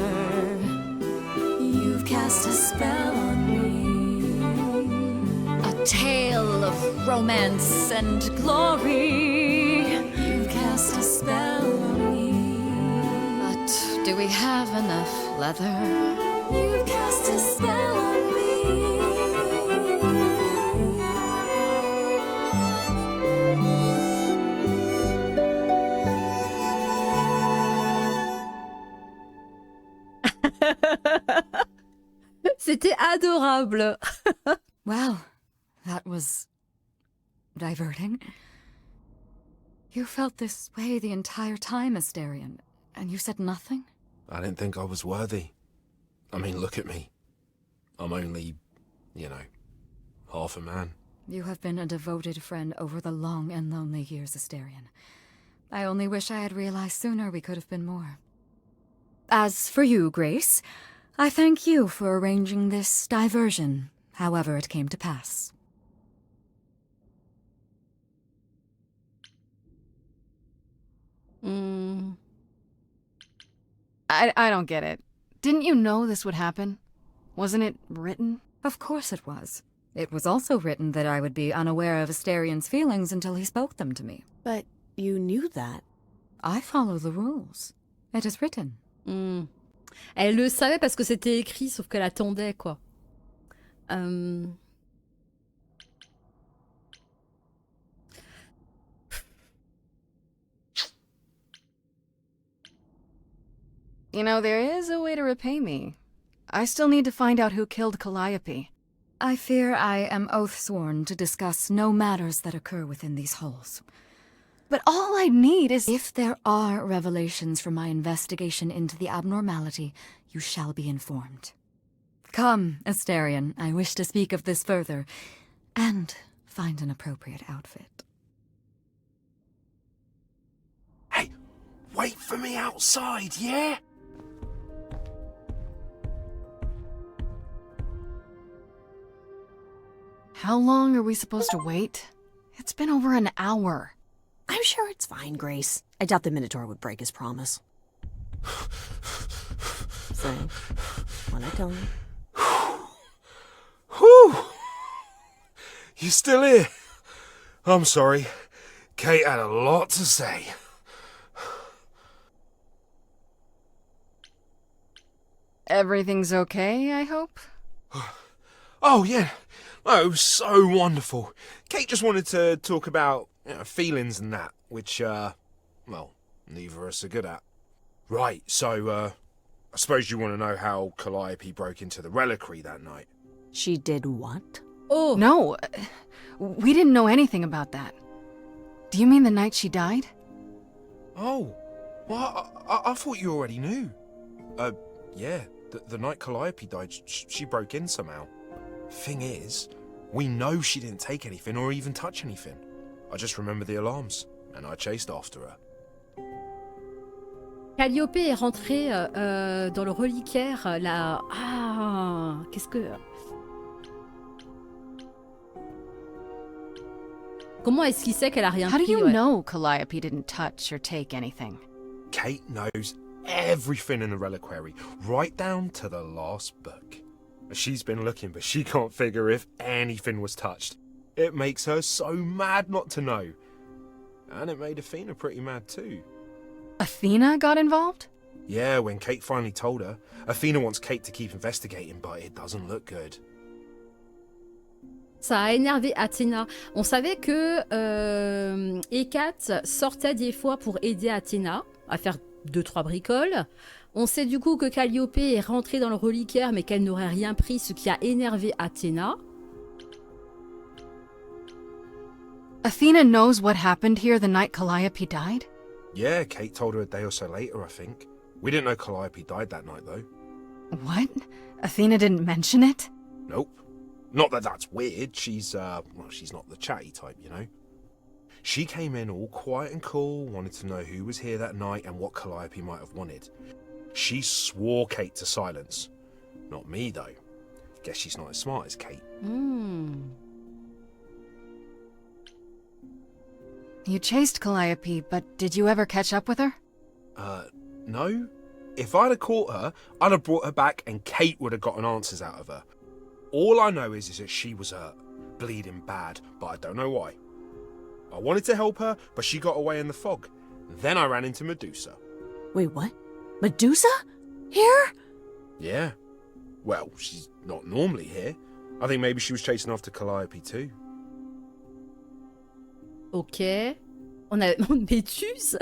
You've cast a spell on me. A tale of romance and glory. You've cast a spell on me. But do we have enough leather? You've cast a spell on me. C'était adorable. Well, that was diverting. You felt this way the entire time, Asterion, and you said nothing? I didn't think I was worthy. I mean, look at me. I'm only, half a man. You have been a devoted friend over the long and lonely years, Asterion. I only wish I had realized sooner we could have been more. As for you, Grace, I thank you for arranging this diversion, however it came to pass. I don't get it. Didn't you know this would happen? Wasn't it written? Of course it was. It was also written that I would be unaware of Asterion's feelings until he spoke them to me. But you knew that. I follow the rules. It is written. Elle le savait parce que c'était écrit, sauf qu'elle attendait, quoi. You know, there is a way to repay me. I still need to find out who killed Calliope. I fear I am oath-sworn to discuss no matters that occur within these halls. But all I need is... If there are revelations from my investigation into the abnormality, you shall be informed. Come, Asterion, I wish to speak of this further, and find an appropriate outfit. Hey, wait for me outside, yeah? How long are we supposed to wait? It's been over an hour. I'm sure it's fine, Grace. I doubt the Minotaur would break his promise. So, when I tell you. Whew! You still here? I'm sorry. Kate had a lot to say. Everything's okay, I hope? Oh, yeah. Oh, it was so wonderful. Kate just wanted to talk about feelings and that, which, well, neither of us are good at. Right, so, I suppose you want to know how Calliope broke into the reliquary that night. She did what? Oh! No, we didn't know anything about that. Do you mean the night she died? Oh, well, I thought you already knew. Yeah, the night Calliope died, she broke in somehow. Thing is, we know she didn't take anything or even touch anything. I just remember the alarms, and I chased after her. Calliope est rentrée dans le reliquaire, là... Ah, qu'est-ce que... Comment est-ce qu'il sait qu'elle a rien How pris? do you know Calliope didn't touch or take anything? Kate knows everything in the reliquary, right down to the last book. She's been looking, but she can't figure if anything was touched. It makes her so mad not to know. And it made Athena pretty mad too. Athena got involved? Yeah, when Kate finally told her, Athena wants Kate to keep investigating, but it doesn't look good. Ça a énervé Athéna. On savait que Hécate sortait des fois pour aider Athéna à faire 2-3 bricoles. On sait du coup que Calliope est rentrée dans le reliquaire mais qu'elle n'aurait rien pris, ce qui a énervé Athéna. Athena knows what happened here the night Calliope died? Yeah, Kate told her a day or so later, I think. We didn't know Calliope died that night, though. What? Athena didn't mention it? Nope. Not that that's weird. She's not the chatty type, you know. She came in all quiet and cool, wanted to know who was here that night and what Calliope might have wanted. She swore Kate to silence. Not me, though. Guess she's not as smart as Kate. You chased Calliope, but did you ever catch up with her? No. If I'd have caught her, I'd have brought her back and Kate would have gotten answers out of her. All I know is that she was hurt, bleeding bad, but I don't know why. I wanted to help her, but she got away in the fog. Then I ran into Medusa. Wait, what? Medusa? Here? Yeah. Well, she's not normally here. I think maybe she was chasing after Calliope too. Ok. On a Méduse.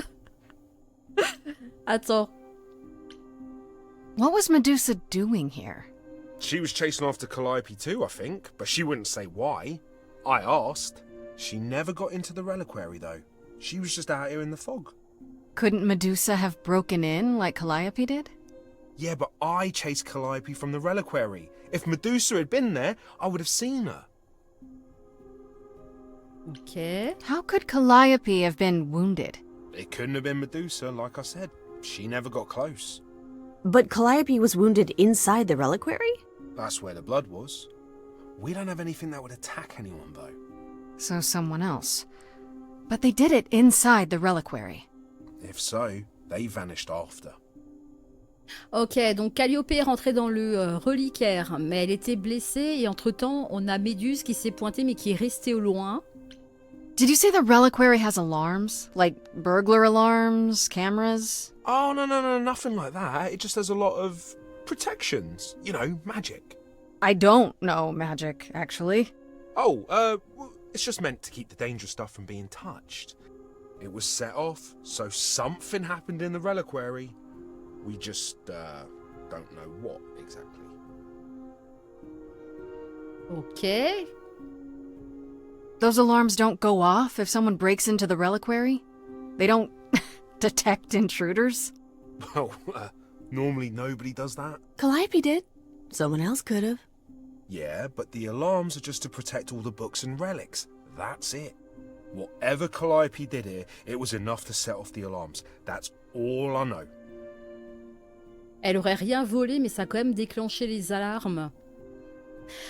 Attends. What was Medusa doing here? She was chasing after Calliope too, I think, but she wouldn't say why. I asked. She never got into the reliquary, though. She was just out here in the fog. Couldn't Medusa have broken in like Calliope did? Yeah, but I chased Calliope from the reliquary. If Medusa had been there, I would have seen her. Ok. How could Calliope have been wounded? It couldn't have been Medusa, like I said. She never got close. But Calliope was wounded inside the reliquary? That's where the blood was. We don't have anything that would attack anyone, though. So someone else. But they did it inside the reliquary. If so, they vanished after. Ok, donc Calliope est rentrée dans le reliquaire, mais elle était blessée et entre-temps, on a Méduse qui s'est pointée mais qui est restée au loin. Did you say the reliquary has alarms? Like burglar alarms, cameras? Oh, no, nothing like that. It just has a lot of protections. You know, magic. I don't know magic, actually. Oh, it's just meant to keep the dangerous stuff from being touched. It was set off, so something happened in the reliquary. We just, don't know what exactly. Ok. Those alarms don't go off if someone breaks into the reliquary? They don't detect intruders? Well, normally nobody does that. Calliope did. Someone else could have. Yeah, but the alarms are just to protect all the books and relics. That's it. Whatever Calliope did here, it was enough to set off the alarms. That's all I know. Elle aurait rien volé, mais ça a quand même déclenché les alarmes.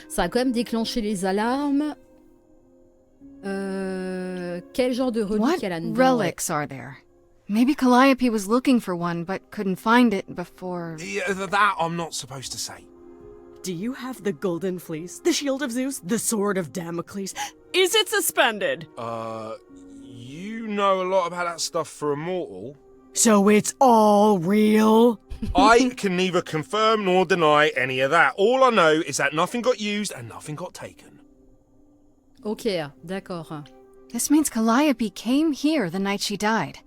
Ça a quand même déclenché les alarmes. Quel genre de relique elle a dedans? What relics are there? Maybe Calliope was looking for one, but couldn't find it before... Yeah, that I'm not supposed to say. Do you have the golden fleece, the shield of Zeus, the sword of Damocles? Is it suspended? You know a lot about that stuff for a mortal. So it's all real? I can neither confirm nor deny any of that. All I know is that nothing got used and nothing got taken. Ok, d'accord. This means Calliope came here the night she died.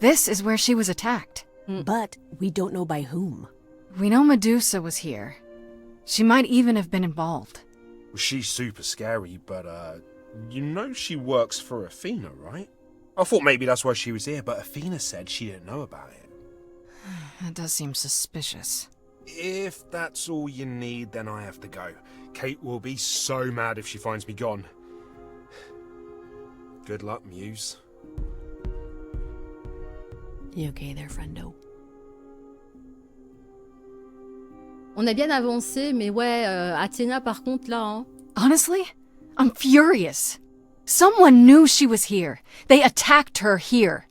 This is where she was attacked. But we don't know by whom. We know Medusa was here. She might even have been involved. She's super scary, but, you know she works for Athena, right? I thought maybe that's why she was here, but Athena said she didn't know about it. That does seem suspicious. If that's all you need, then I have to go. Kate will be so mad if she finds me gone. Good luck, Muse. You okay there, friendo? On a bien avancé, mais ouais, Athéna par contre là, hein. Honestly, I'm furious. Someone knew she was here. They attacked her here.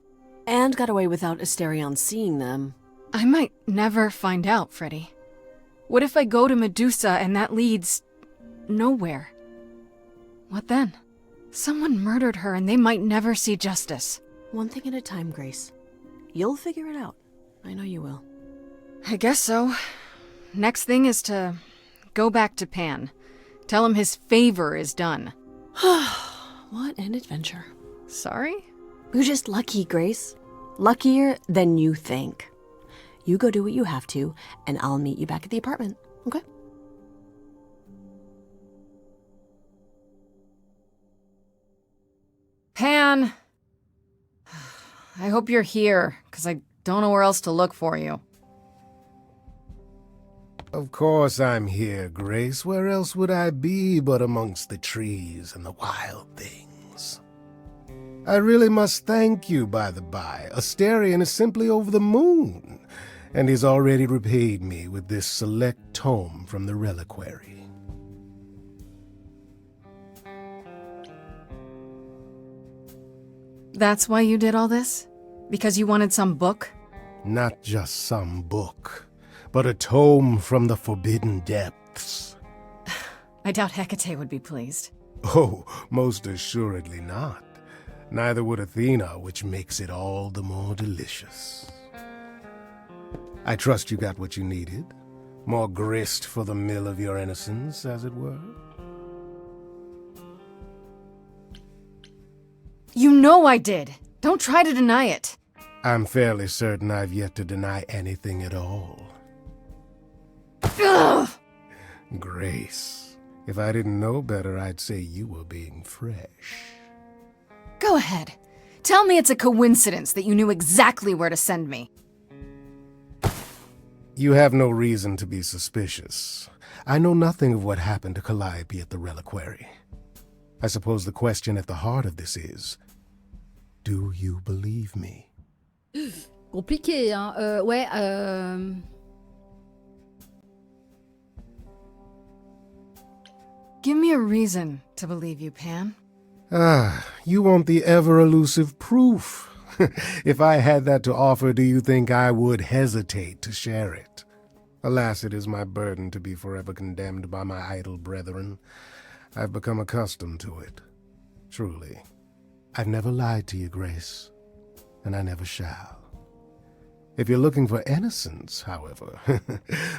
And got away without Asterion seeing them. I might never find out, Freddy. What if I go to Medusa and that leads... nowhere? What then? Someone murdered her and they might never see justice. One thing at a time, Grace. You'll figure it out. I know you will. I guess so. Next thing is to go back to Pan. Tell him his favor is done. What an adventure. Sorry? You're just lucky, Grace. Luckier than you think. You go do what you have to, and I'll meet you back at the apartment, okay? Pan! I hope you're here, because I don't know where else to look for you. Of course I'm here, Grace. Where else would I be but amongst the trees and the wild things? I really must thank you, by the by. Asterion is simply over the moon, and he's already repaid me with this select tome from the reliquary. That's why you did all this? Because you wanted some book? Not just some book, but a tome from the forbidden depths. I doubt Hecate would be pleased. Oh, most assuredly not. Neither would Athena, which makes it all the more delicious. I trust you got what you needed. More grist for the mill of your innocence, as it were. You know I did! Don't try to deny it! I'm fairly certain I've yet to deny anything at all. Ugh! Grace, if I didn't know better, I'd say you were being fresh. Go ahead. Tell me it's a coincidence that you knew exactly where to send me. You have no reason to be suspicious. I know nothing of what happened to Calliope at the Reliquary. I suppose the question at the heart of this is, do you believe me? Compliqué, hein. Ouais, Give me a reason to believe you, Pan. Ah, you want the ever-elusive proof. If I had that to offer, do you think I would hesitate to share it? Alas, it is my burden to be forever condemned by my idle brethren. I've become accustomed to it. Truly. I've never lied to you, Grace, and I never shall. If you're looking for innocence, however,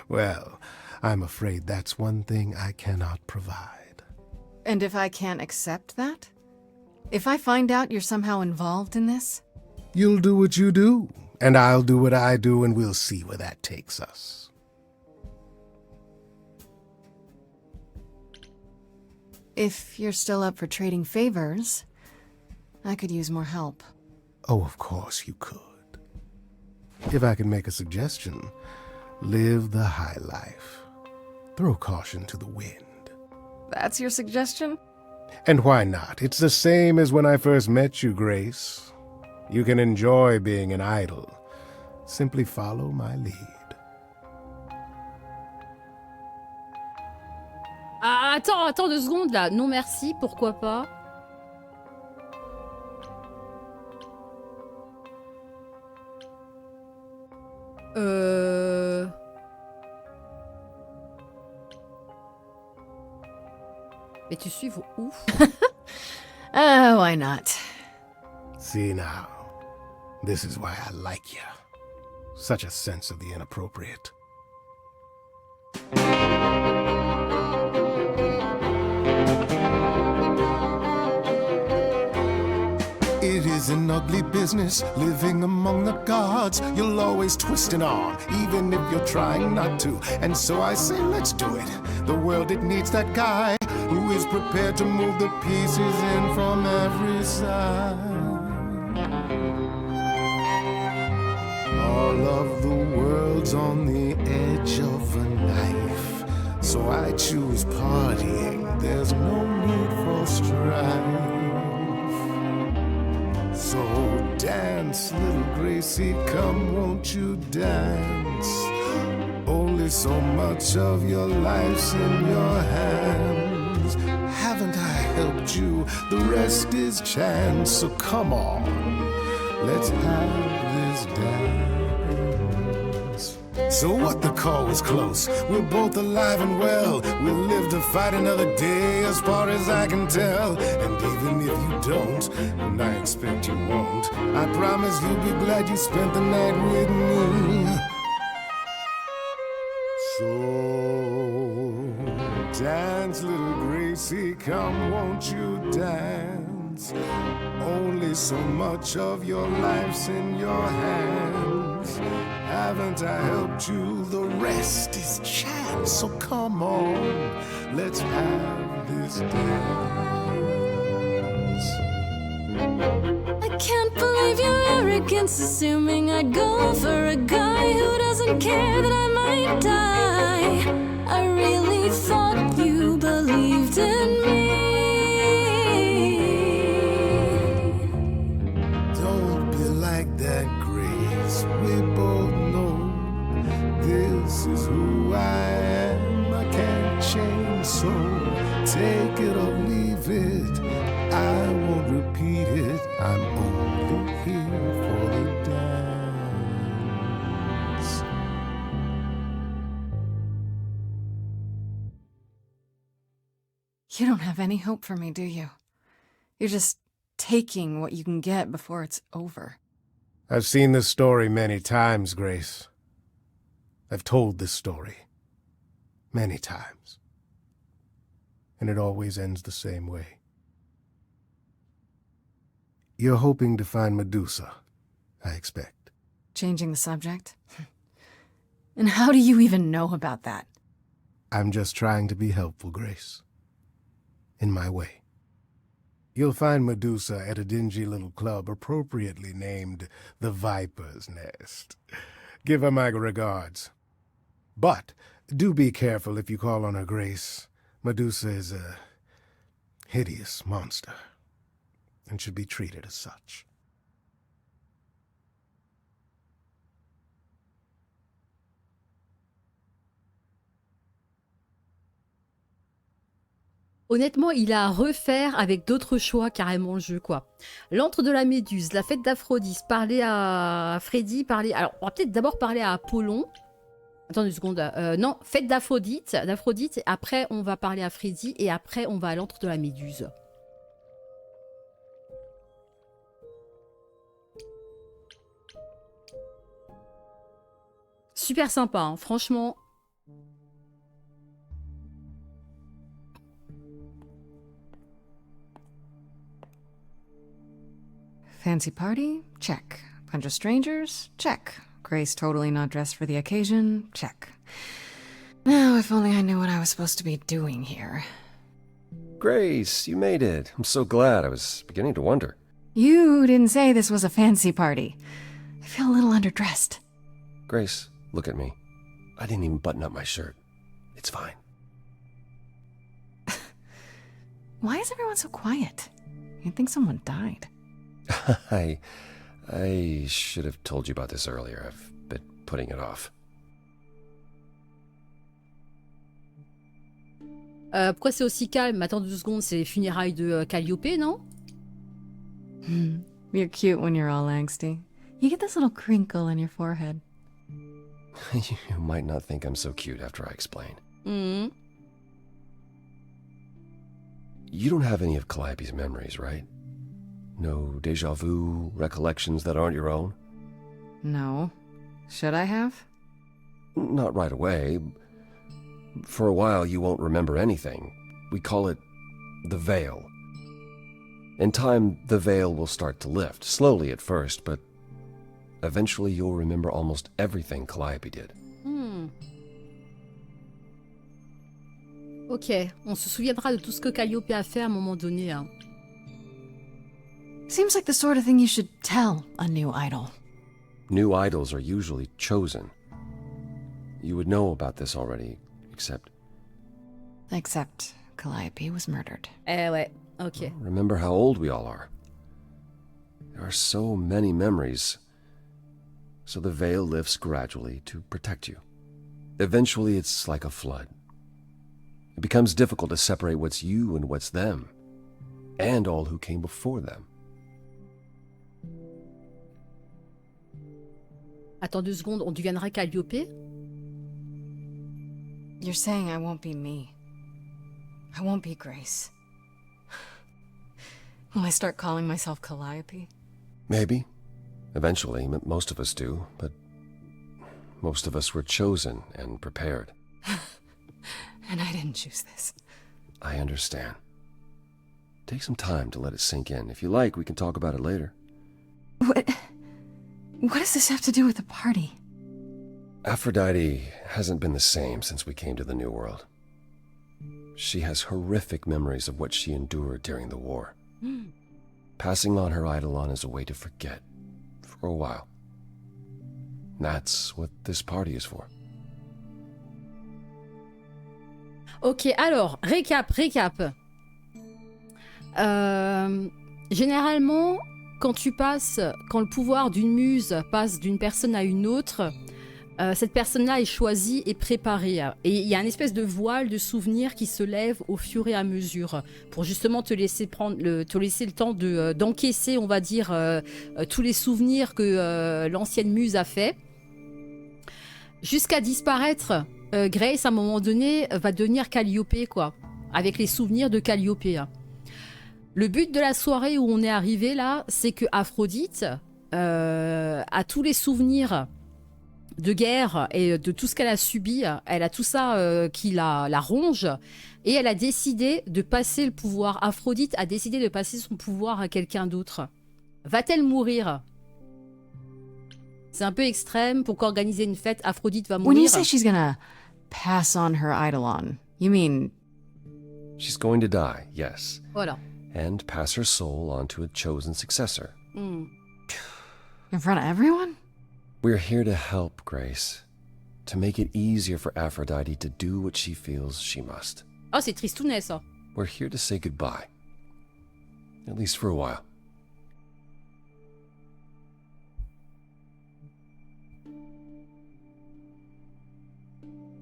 well, I'm afraid that's one thing I cannot provide. And if I can't accept that? If I find out you're somehow involved in this? You'll do what you do, and I'll do what I do, and we'll see where that takes us. If you're still up for trading favors, I could use more help. Oh, of course you could. If I can make a suggestion, live the high life. Throw caution to the wind. That's your suggestion? And why not? It's the same as when I first met you, Grace. You can enjoy being an idol. Simply follow my lead. Ah, attends 2 secondes là. Non merci, pourquoi pas? Mais tu suivres où? Why not? See now, this is why I like you. Such a sense of the inappropriate. It is an ugly business, living among the gods. You'll always twist an arm, even if you're trying not to. And so I say, let's do it. The world, it needs that guy who is prepared to move the pieces in from every side. All of the world's on the edge of a knife, so I choose partying. There's no need for strife. So dance, little Gracie, come, won't you dance? Only so much of your life's in your hands. Haven't I helped you? The rest is chance. So come on, let's have this dance. So what, the call was close. We're both alive and well. We'll live to fight another day, as far as I can tell. And even if you don't, and I expect you won't, I promise you'll be glad you spent the night with me. So dance, little Gracie, come, won't you dance? Only so much of your life's in your hands. Haven't I helped you? The rest is chance. So come on, let's have this dance. I can't believe your arrogance, assuming I'd go for a guy who doesn't care that I might die. I really thought you believed in me. Don't be like that, Grace. We both know this is who I am. I can't change, so take it or leave it. I won't repeat it. I'm only here for the dance. You don't have any hope for me, do you? You're just taking what you can get before it's over. I've seen this story many times, Grace. I've told this story many times. And it always ends the same way. You're hoping to find Medusa, I expect. Changing the subject? And how do you even know about that? I'm just trying to be helpful, Grace. In my way. You'll find Medusa at a dingy little club appropriately named the Viper's Nest. Give her my regards. But do be careful if you call on her, Grace. Medusa is a hideous monster and should be treated as such. Honnêtement, il a à refaire avec d'autres choix carrément le jeu, quoi. L'antre de la Méduse, la fête d'Aphrodite, parler à Freddy, parler... Alors, on va peut-être d'abord parler à Apollon. Attendez une seconde. Non, fête d'Aphrodite, après on va parler à Freddy, et après on va à l'antre de la Méduse. Super sympa, hein, franchement... Fancy party? Check. Bunch of strangers? Check. Grace totally not dressed for the occasion? Check. Now, if only I knew what I was supposed to be doing here. Grace, you made it. I'm so glad. I was beginning to wonder. You didn't say this was a fancy party. I feel a little underdressed. Grace, look at me. I didn't even button up my shirt. It's fine. Why is everyone so quiet? You'd think someone died. I should have told you about this earlier. I've been putting it off. Pourquoi c'est aussi calme? Attends 2 secondes, c'est les funérailles de Calliope, non? You're cute when you're all angsty. You get this little crinkle in your forehead. You might not think I'm so cute after I explain. Mm. You don't have any of Calliope's memories, right? No déjà vu recollections that aren't your own? No. Should I have? Not right away. For a while, you won't remember anything. We call it the veil. In time, the veil will start to lift, slowly at first, but eventually you'll remember almost everything Calliope did. Ok, on se souviendra de tout ce que Calliope a fait à un moment donné. Hein. Seems like the sort of thing you should tell a new idol. New idols are usually chosen. You would know about this already, except... Except Calliope was murdered. Eh ouais, ok. Remember how old we all are. There are so many memories. So the veil lifts gradually to protect you. Eventually it's like a flood. It becomes difficult to separate what's you and what's them, and all who came before them. Attends 2 secondes, on deviendra Calliope? You're saying I won't be me. I won't be Grace. Will I start calling myself Calliope? Maybe. Eventually, most of us do, but most of us were chosen and prepared. And I didn't choose this. I understand. Take some time to let it sink in. If you like, we can talk about it later. What does this have to do with the party? Aphrodite hasn't been the same since we came to the New World. She has horrific memories of what she endured during the war. Passing on her eidolon is a way to forget, for a while. That's what this party is for. Ok, alors, récap. Généralement, quand le pouvoir d'une muse passe d'une personne à une autre, cette personne-là est choisie et préparée. Et il y a une espèce de voile de souvenirs qui se lève au fur et à mesure pour justement te laisser le temps d'encaisser, on va dire, tous les souvenirs que l'ancienne muse a fait. Jusqu'à disparaître, Grace, à un moment donné, va devenir Calliope, quoi, avec les souvenirs de Calliope. Le but de la soirée où on est arrivé là, c'est que Aphrodite a tous les souvenirs de guerre et de tout ce qu'elle a subi. Elle a tout ça qui la ronge et elle a décidé de passer le pouvoir. Aphrodite a décidé de passer son pouvoir à quelqu'un d'autre. Va-t-elle mourir? C'est un peu extrême. Pourquoi organiser une fête? Aphrodite va mourir. When you say she's gonna pass on her eidolon. You mean... She's going to die, yes. Voilà. And pass her soul on to a chosen successor. Hmm. In front of everyone? We're here to help, Grace. To make it easier for Aphrodite to do what she feels she must. Oh, c'est tristounet, ça. We're here to say goodbye. At least for a while.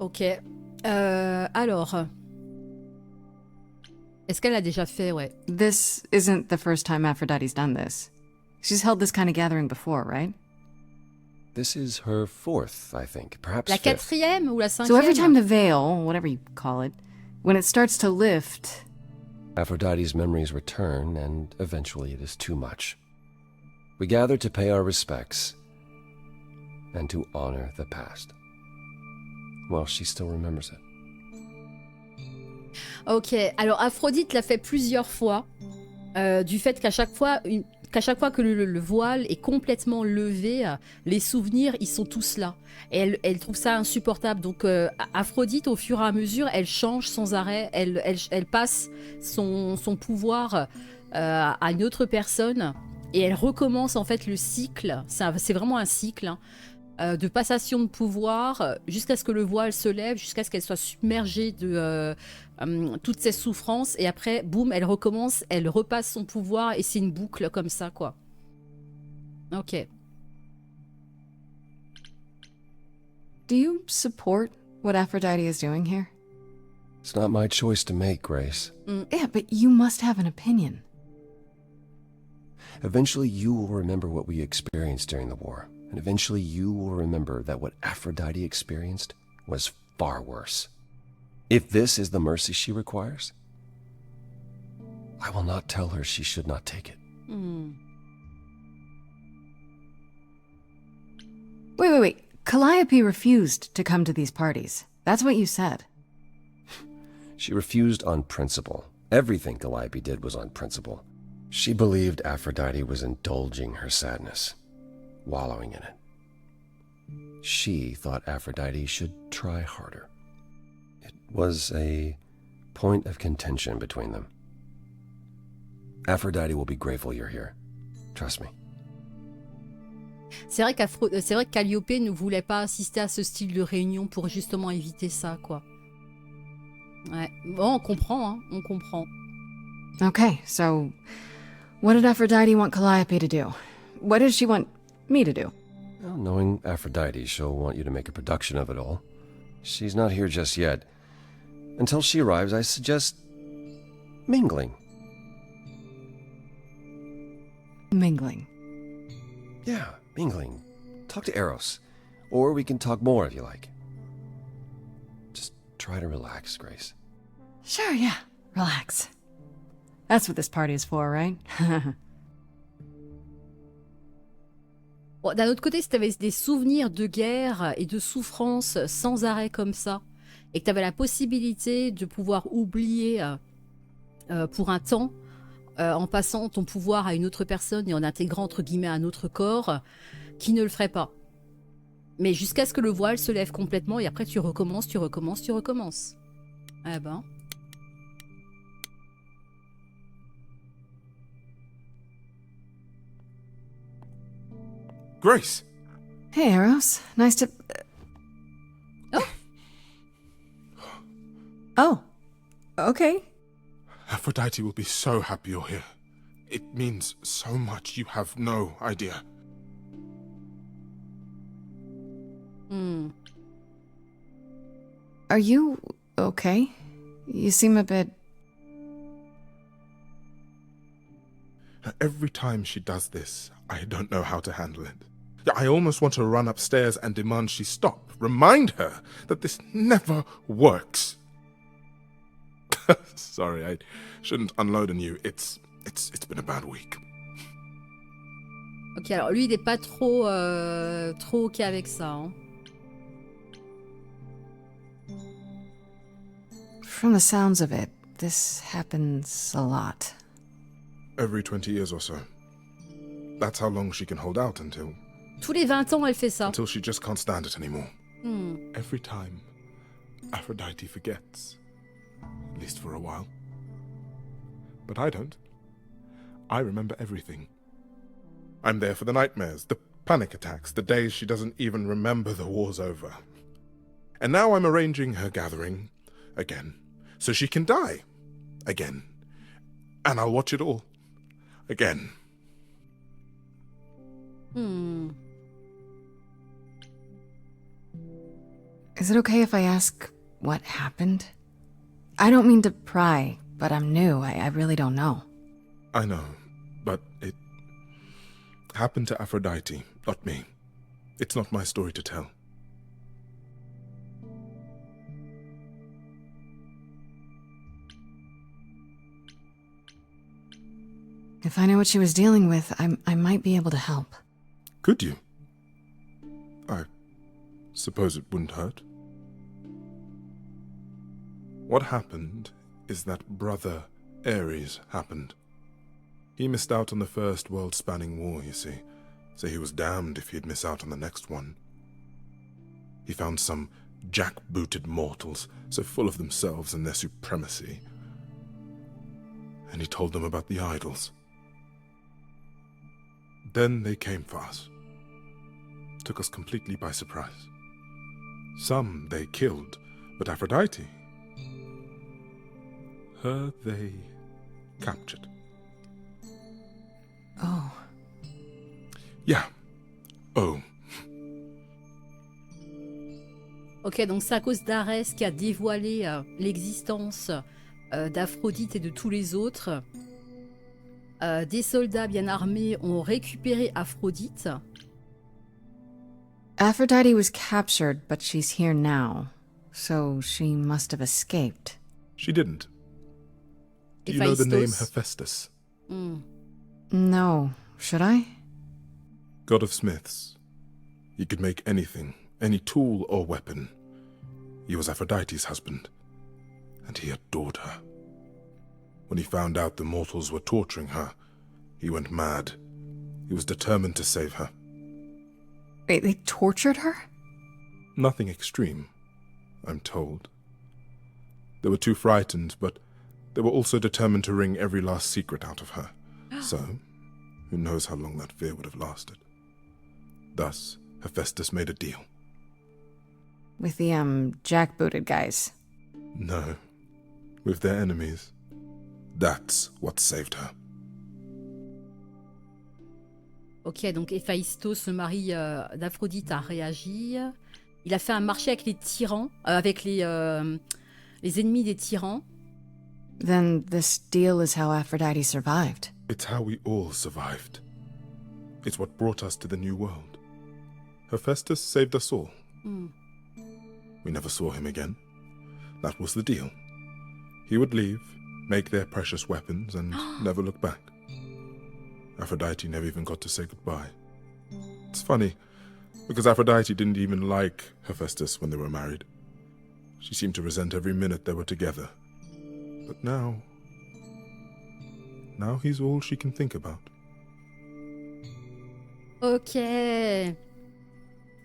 Ok. Alors... Est-ce qu'elle a déjà fait, ouais. This isn't the first time Aphrodite's done this. She's held this kind of gathering before, right? This is her fourth, I think. Perhaps La fifth. 4e ou la 5e? So every time the veil, whatever you call it, when it starts to lift... Aphrodite's memories return, and eventually it is too much. We gather to pay our respects and to honor the past. Well, she still remembers it. Ok, alors Aphrodite l'a fait plusieurs fois, du fait qu'à chaque fois que le voile est complètement levé, les souvenirs, ils sont tous là. Et elle trouve ça insupportable. Donc Aphrodite, au fur et à mesure, elle change sans arrêt, elle passe son pouvoir à une autre personne, et elle recommence en fait le cycle, c'est vraiment un cycle, hein, de passation de pouvoir jusqu'à ce que le voile se lève, jusqu'à ce qu'elle soit submergée de toutes ces souffrances, et après, boum, elle recommence, elle repasse son pouvoir, et c'est une boucle comme ça, quoi. Ok. Do you support what Aphrodite is doing here? It's not my choice to make, Grace. Yeah, but you must have an opinion. Eventually you will remember what we experienced during the war. And eventually you will remember that what Aphrodite experienced was far worse. If this is the mercy she requires, I will not tell her she should not take it. Wait. Calliope refused to come to these parties. That's what you said. She refused on principle. Everything Calliope did was on principle. She believed Aphrodite was indulging her sadness, wallowing in it. She thought Aphrodite should try harder. It was a point of contention between them. Aphrodite will be grateful you're here. Trust me. C'est vrai que Calliope ne voulait pas assister à ce style de réunion pour justement éviter ça, quoi. Ouais, bon, on comprend, hein, on comprend. Okay, so what did Aphrodite want Calliope to do? What did she want me to do? Well, knowing Aphrodite, she'll want you to make a production of it all. She's not here just yet. Until she arrives, I suggest mingling. Mingling? Yeah, mingling. Talk to Eros. Or we can talk more if you like. Just try to relax, Grace. Sure, yeah. Relax. That's what this party is for, right? Bon, d'un autre côté, si tu avais des souvenirs de guerre et de souffrance sans arrêt comme ça, et que tu avais la possibilité de pouvoir oublier pour un temps, en passant ton pouvoir à une autre personne et en intégrant entre guillemets un autre corps, qui ne le ferait pas? Mais jusqu'à ce que le voile se lève complètement, et après tu recommences. Eh ben... Grace! Hey, Eros. Nice to... Oh. Okay. Aphrodite will be so happy you're here. It means so much, you have no idea. Are you okay? You seem a bit... Every time she does this, I don't know how to handle it. I almost want to run upstairs and demand she stop. Remind her that this never works. Sorry, I shouldn't unload on you. It's been a bad week. Ok, alors lui, il n'est pas trop ok avec ça. Hein. From the sounds of it, this happens a lot. Every 20 years or so. That's how long she can hold out until... Tous les 20 ans, elle fait ça. Until she just can't stand it anymore. Every time Aphrodite forgets. At least for a while. But I don't. I remember everything. I'm there for the nightmares, the panic attacks, the days she doesn't even remember the war's over. And now I'm arranging her gathering again, so she can die again. And I'll watch it all again. Is it okay if I ask what happened? I don't mean to pry, but I'm new. I really don't know. I know, but it happened to Aphrodite, not me. It's not my story to tell. If I knew what she was dealing with, I might be able to help. Could you? I suppose it wouldn't hurt. What happened is that Brother Ares happened. He missed out on the first world-spanning war, you see, so he was damned if he'd miss out on the next one. He found some jackbooted mortals, so full of themselves and their supremacy, and he told them about the idols. Then they came for us. Took us completely by surprise. Some they killed, but Aphrodite, her they captured. Oh. Yeah. Oh. Ok, donc c'est à cause d'Arès qui a dévoilé l'existence d'Aphrodite et de tous les autres. Des soldats bien armés ont récupéré Aphrodite. Aphrodite was captured, but she's here now. So she must have escaped. She didn't. Do you know the name Hephaestus? No. Should I? God of smiths. He could make anything, any tool or weapon. He was Aphrodite's husband, and he adored her. When he found out the mortals were torturing her, he went mad. He was determined to save her. Wait, they tortured her? Nothing extreme, I'm told. They were too frightened, but they were also determined to wring every last secret out of her. So, who knows how long that fear would have lasted. Thus, Hephaestus made a deal. With the, jackbooted guys. No, with their enemies. That's what saved her. Ok, donc Héphaïstos, le mari d'Aphrodite, a réagi. Il a fait un marché avec les tyrans, avec les ennemis des tyrans. Then this deal is how Aphrodite survived. It's how we all survived. It's what brought us to the new world. Hephaestus saved us all. We never saw him again. That was the deal. He would leave, make their precious weapons, and never look back. Aphrodite never even got to say goodbye. It's funny, because Aphrodite didn't even like Hephaestus when they were married. She seemed to resent every minute they were together. But now he's all she can think about. Ok.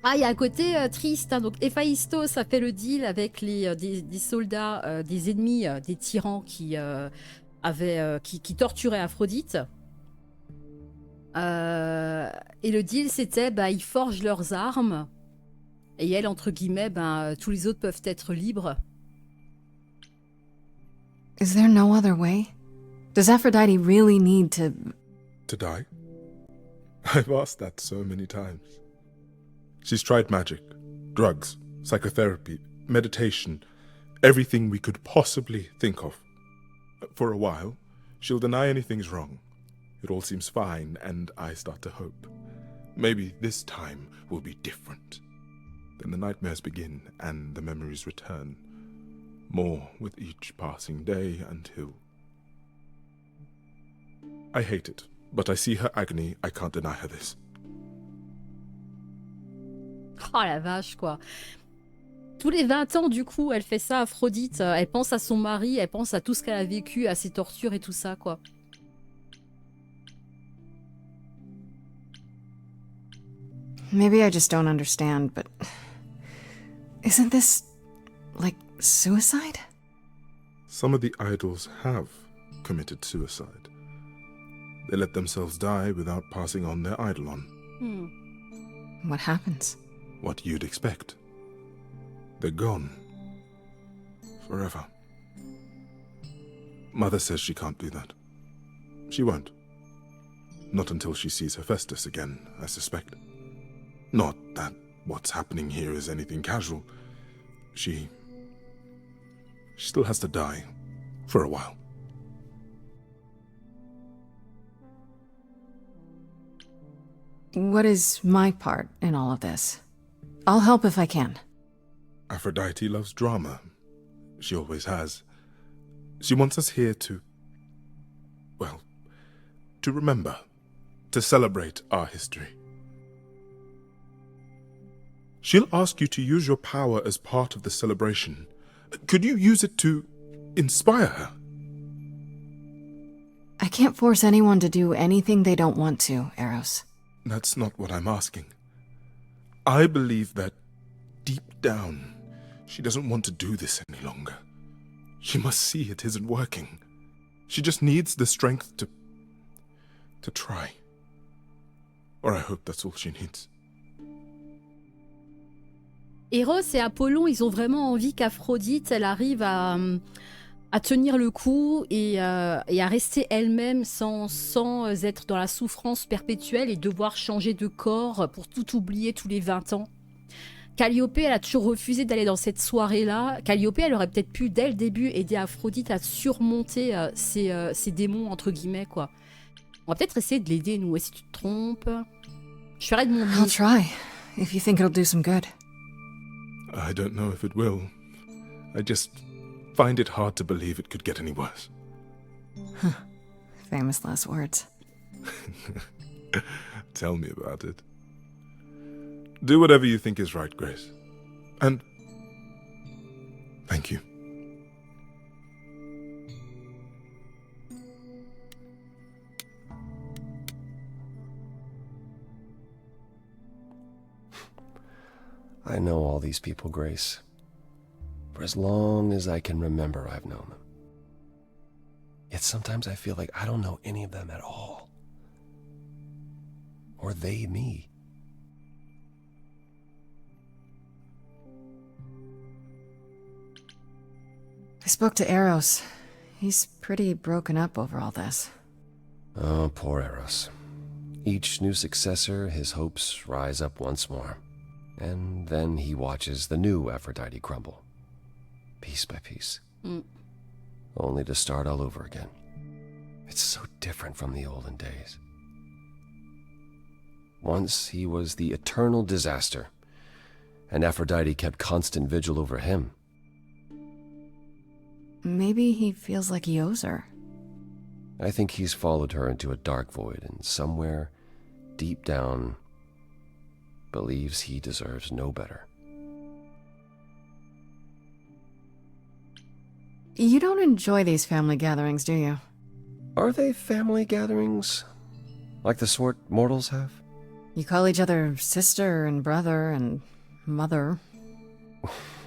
Ah, il y a un côté triste. Hein. Donc, Héphaïstos a fait le deal avec des soldats, des ennemis, des tyrans qui torturaient Aphrodite. Et le deal, c'était, ils forgent leurs armes. Et elle, entre guillemets, tous les autres peuvent être libres. Is there no other way? Does Aphrodite really need to... To die? I've asked that so many times. She's tried magic, drugs, psychotherapy, meditation, everything we could possibly think of. For a while, she'll deny anything's wrong. It all seems fine, and I start to hope. Maybe this time will be different. Then the nightmares begin, and the memories return. More with each passing day until... I hate it, but I see her agony, I can't deny her this. Oh la vache, quoi. Tous les 20 ans, du coup, elle fait ça, Aphrodite. Elle pense à son mari, elle pense à tout ce qu'elle a vécu, à ses tortures et tout ça, quoi. Maybe I just don't understand, but... Isn't this, like, Suicide? Some of the idols have committed suicide. They let themselves die without passing on their eidolon. What happens? What you'd expect. They're gone. Forever. Mother says she can't do that. She won't. Not until she sees Hephaestus again, I suspect. Not that what's happening here is anything casual. She still has to die. For a while. What is my part in all of this? I'll help if I can. Aphrodite loves drama. She always has. She wants us here to... well, to remember. To celebrate our history. She'll ask you to use your power as part of the celebration. Could you use it to inspire her? I can't force anyone to do anything they don't want to, Eros. That's not what I'm asking. I believe that, deep down, she doesn't want to do this any longer. She must see it isn't working. She just needs the strength to try. Or I hope that's all she needs. Eros et Apollon, ils ont vraiment envie qu'Aphrodite, elle arrive à tenir le coup et à rester elle-même sans être dans la souffrance perpétuelle et devoir changer de corps pour tout oublier tous les 20 ans. Calliope, elle a toujours refusé d'aller dans cette soirée-là. Calliope, elle aurait peut-être pu, dès le début, aider Aphrodite à surmonter ses démons, entre guillemets, quoi. On va peut-être essayer de l'aider, nous. Et si tu te trompes, je ferai de mon mieux. I'll try, if you think it'll do some good. I don't know if it will. I just find it hard to believe it could get any worse. Famous last words. Tell me about it. Do whatever you think is right, Grace. And thank you. I know all these people, Grace. For as long as I can remember, I've known them. Yet sometimes I feel like I don't know any of them at all. Or they me. I spoke to Eros. He's pretty broken up over all this. Oh, poor Eros. Each new successor, his hopes rise up once more. And then he watches the new Aphrodite crumble. Piece by piece. Only to start all over again. It's so different from the olden days. Once he was the eternal disaster, and Aphrodite kept constant vigil over him. Maybe he feels like he owes her. I think he's followed her into a dark void, and somewhere, deep down, believes he deserves no better. You don't enjoy these family gatherings, do you? Are they family gatherings? Like the sort mortals have? You call each other sister and brother and mother.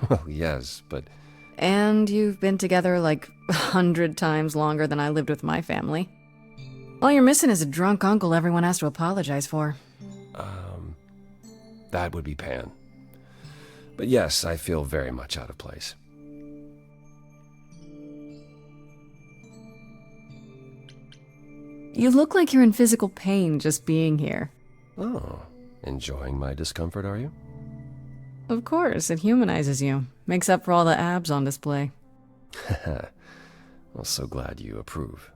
Well, yes, but... And you've been together like 100 times longer than I lived with my family. All you're missing is a drunk uncle everyone has to apologize for. That would be Pan. But yes, I feel very much out of place. You look like you're in physical pain just being here. Oh, enjoying my discomfort, are you? Of course, it humanizes you. Makes up for all the abs on display. Well, so glad you approve.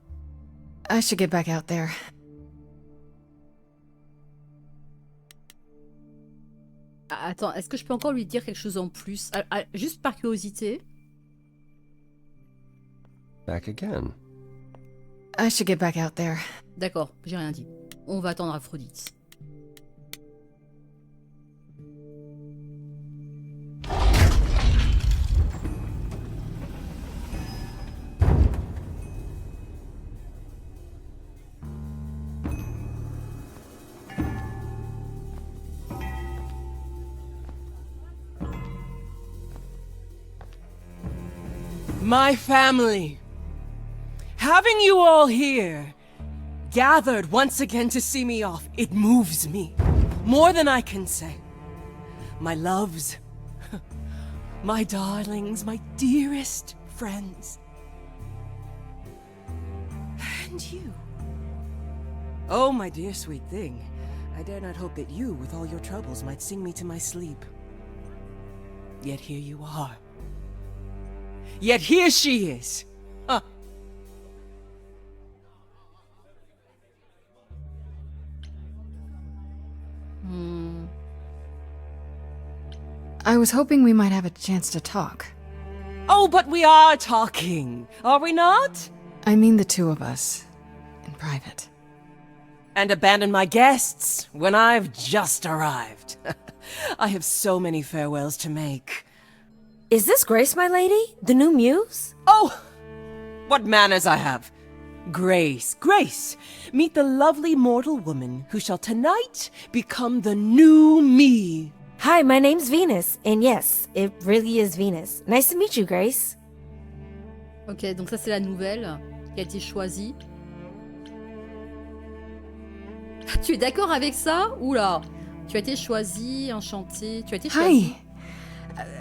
I should get back out there. Attends, est-ce que je peux encore lui dire quelque chose en plus? Juste par curiosité. Back again. I should get back out there. D'accord, j'ai rien dit. On va attendre Aphrodite. My family. Having you all here, gathered once again to see me off, it moves me. More than I can say. My loves, my darlings, my dearest friends. And you. Oh, my dear sweet thing. I dare not hope that you, with all your troubles, might sing me to my sleep. Yet here you are. Yet here she is. Huh. I was hoping we might have a chance to talk. Oh, but we are talking, are we not? I mean the two of us, in private. And abandon my guests when I've just arrived. I have so many farewells to make. Is this Grace, my lady? The new muse? Oh, what manners I have. Grace, Grace, meet the lovely mortal woman who shall tonight become the new me. Hi, my name's Venus, and yes, it really is Venus. Nice to meet you, Grace. Ok, donc ça c'est la nouvelle qui a été choisie. Tu es d'accord avec ça? Oula, tu as été choisie, enchantée, tu as été choisie. Hi.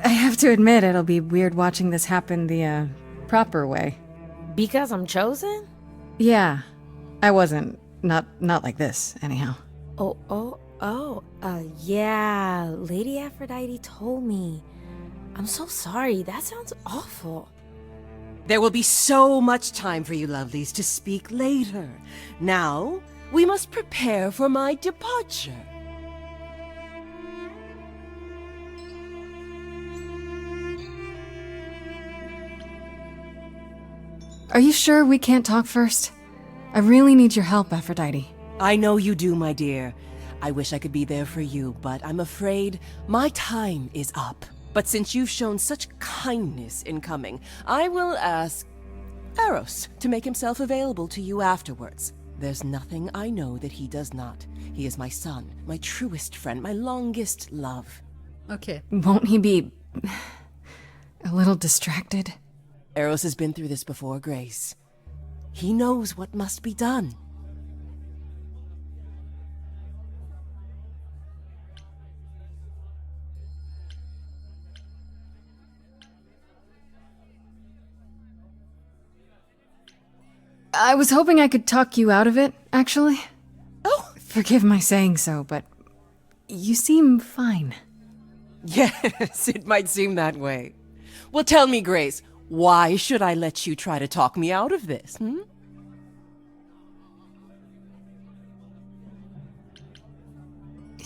I have to admit it'll be weird watching this happen the proper way. Because I'm chosen? Yeah. I wasn't. Not like this, anyhow. Yeah, Lady Aphrodite told me. I'm so sorry, that sounds awful. There will be so much time for you lovelies to speak later. Now, we must prepare for my departure. Are you sure we can't talk first? I really need your help, Aphrodite. I know you do, my dear. I wish I could be there for you, but I'm afraid my time is up. But since you've shown such kindness in coming, I will ask Eros to make himself available to you afterwards. There's nothing I know that he does not. He is my son, my truest friend, my longest love. Okay. Won't he be a little distracted? Eros has been through this before, Grace. He knows what must be done. I was hoping I could talk you out of it, actually. Oh! Forgive my saying so, but you seem fine. Yes, it might seem that way. Well, tell me, Grace, why should I let you try to talk me out of this,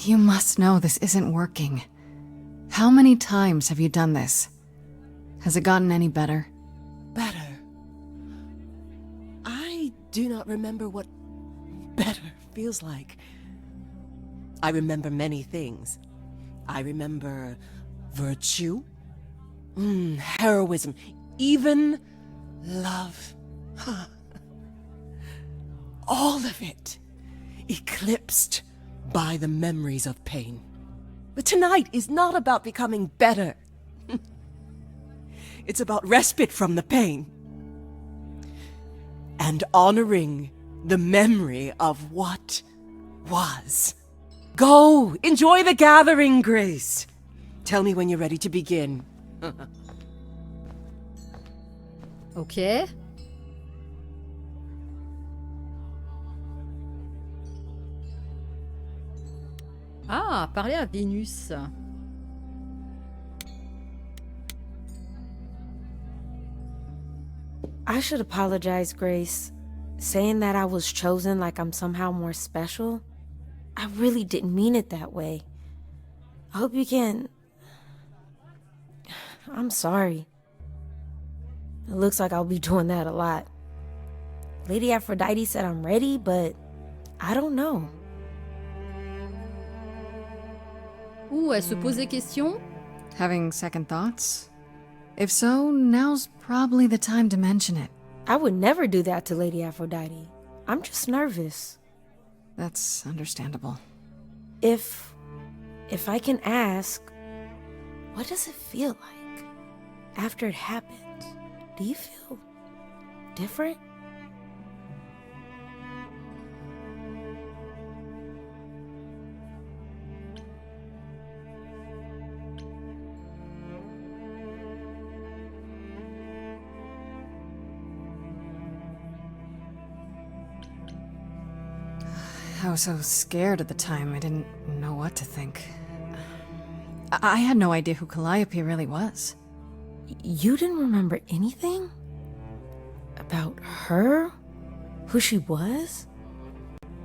You must know this isn't working. How many times have you done this? Has it gotten any better? Better? I do not remember what better feels like. I remember many things. I remember virtue, heroism, even love. All of it eclipsed by the memories of pain. But tonight is not about becoming better. It's about respite from the pain. And honoring the memory of what was. Go, enjoy the gathering, Grace. Tell me when you're ready to begin. Ok. Ah, parler à Vénus. I should apologize, Grace. Saying that I was chosen like I'm somehow more special, I really didn't mean it that way. I hope you can... I'm sorry. It looks like I'll be doing that a lot. Lady Aphrodite said I'm ready, but I don't know. Ouh, elle se pose des questions. Having second thoughts? If so, now's probably the time to mention it. I would never do that to Lady Aphrodite. I'm just nervous. That's understandable. If I can ask, what does it feel like after it happened? Do you feel different? I was so scared at the time, I didn't know what to think. I had no idea who Calliope really was. You didn't remember anything? About her? Who she was?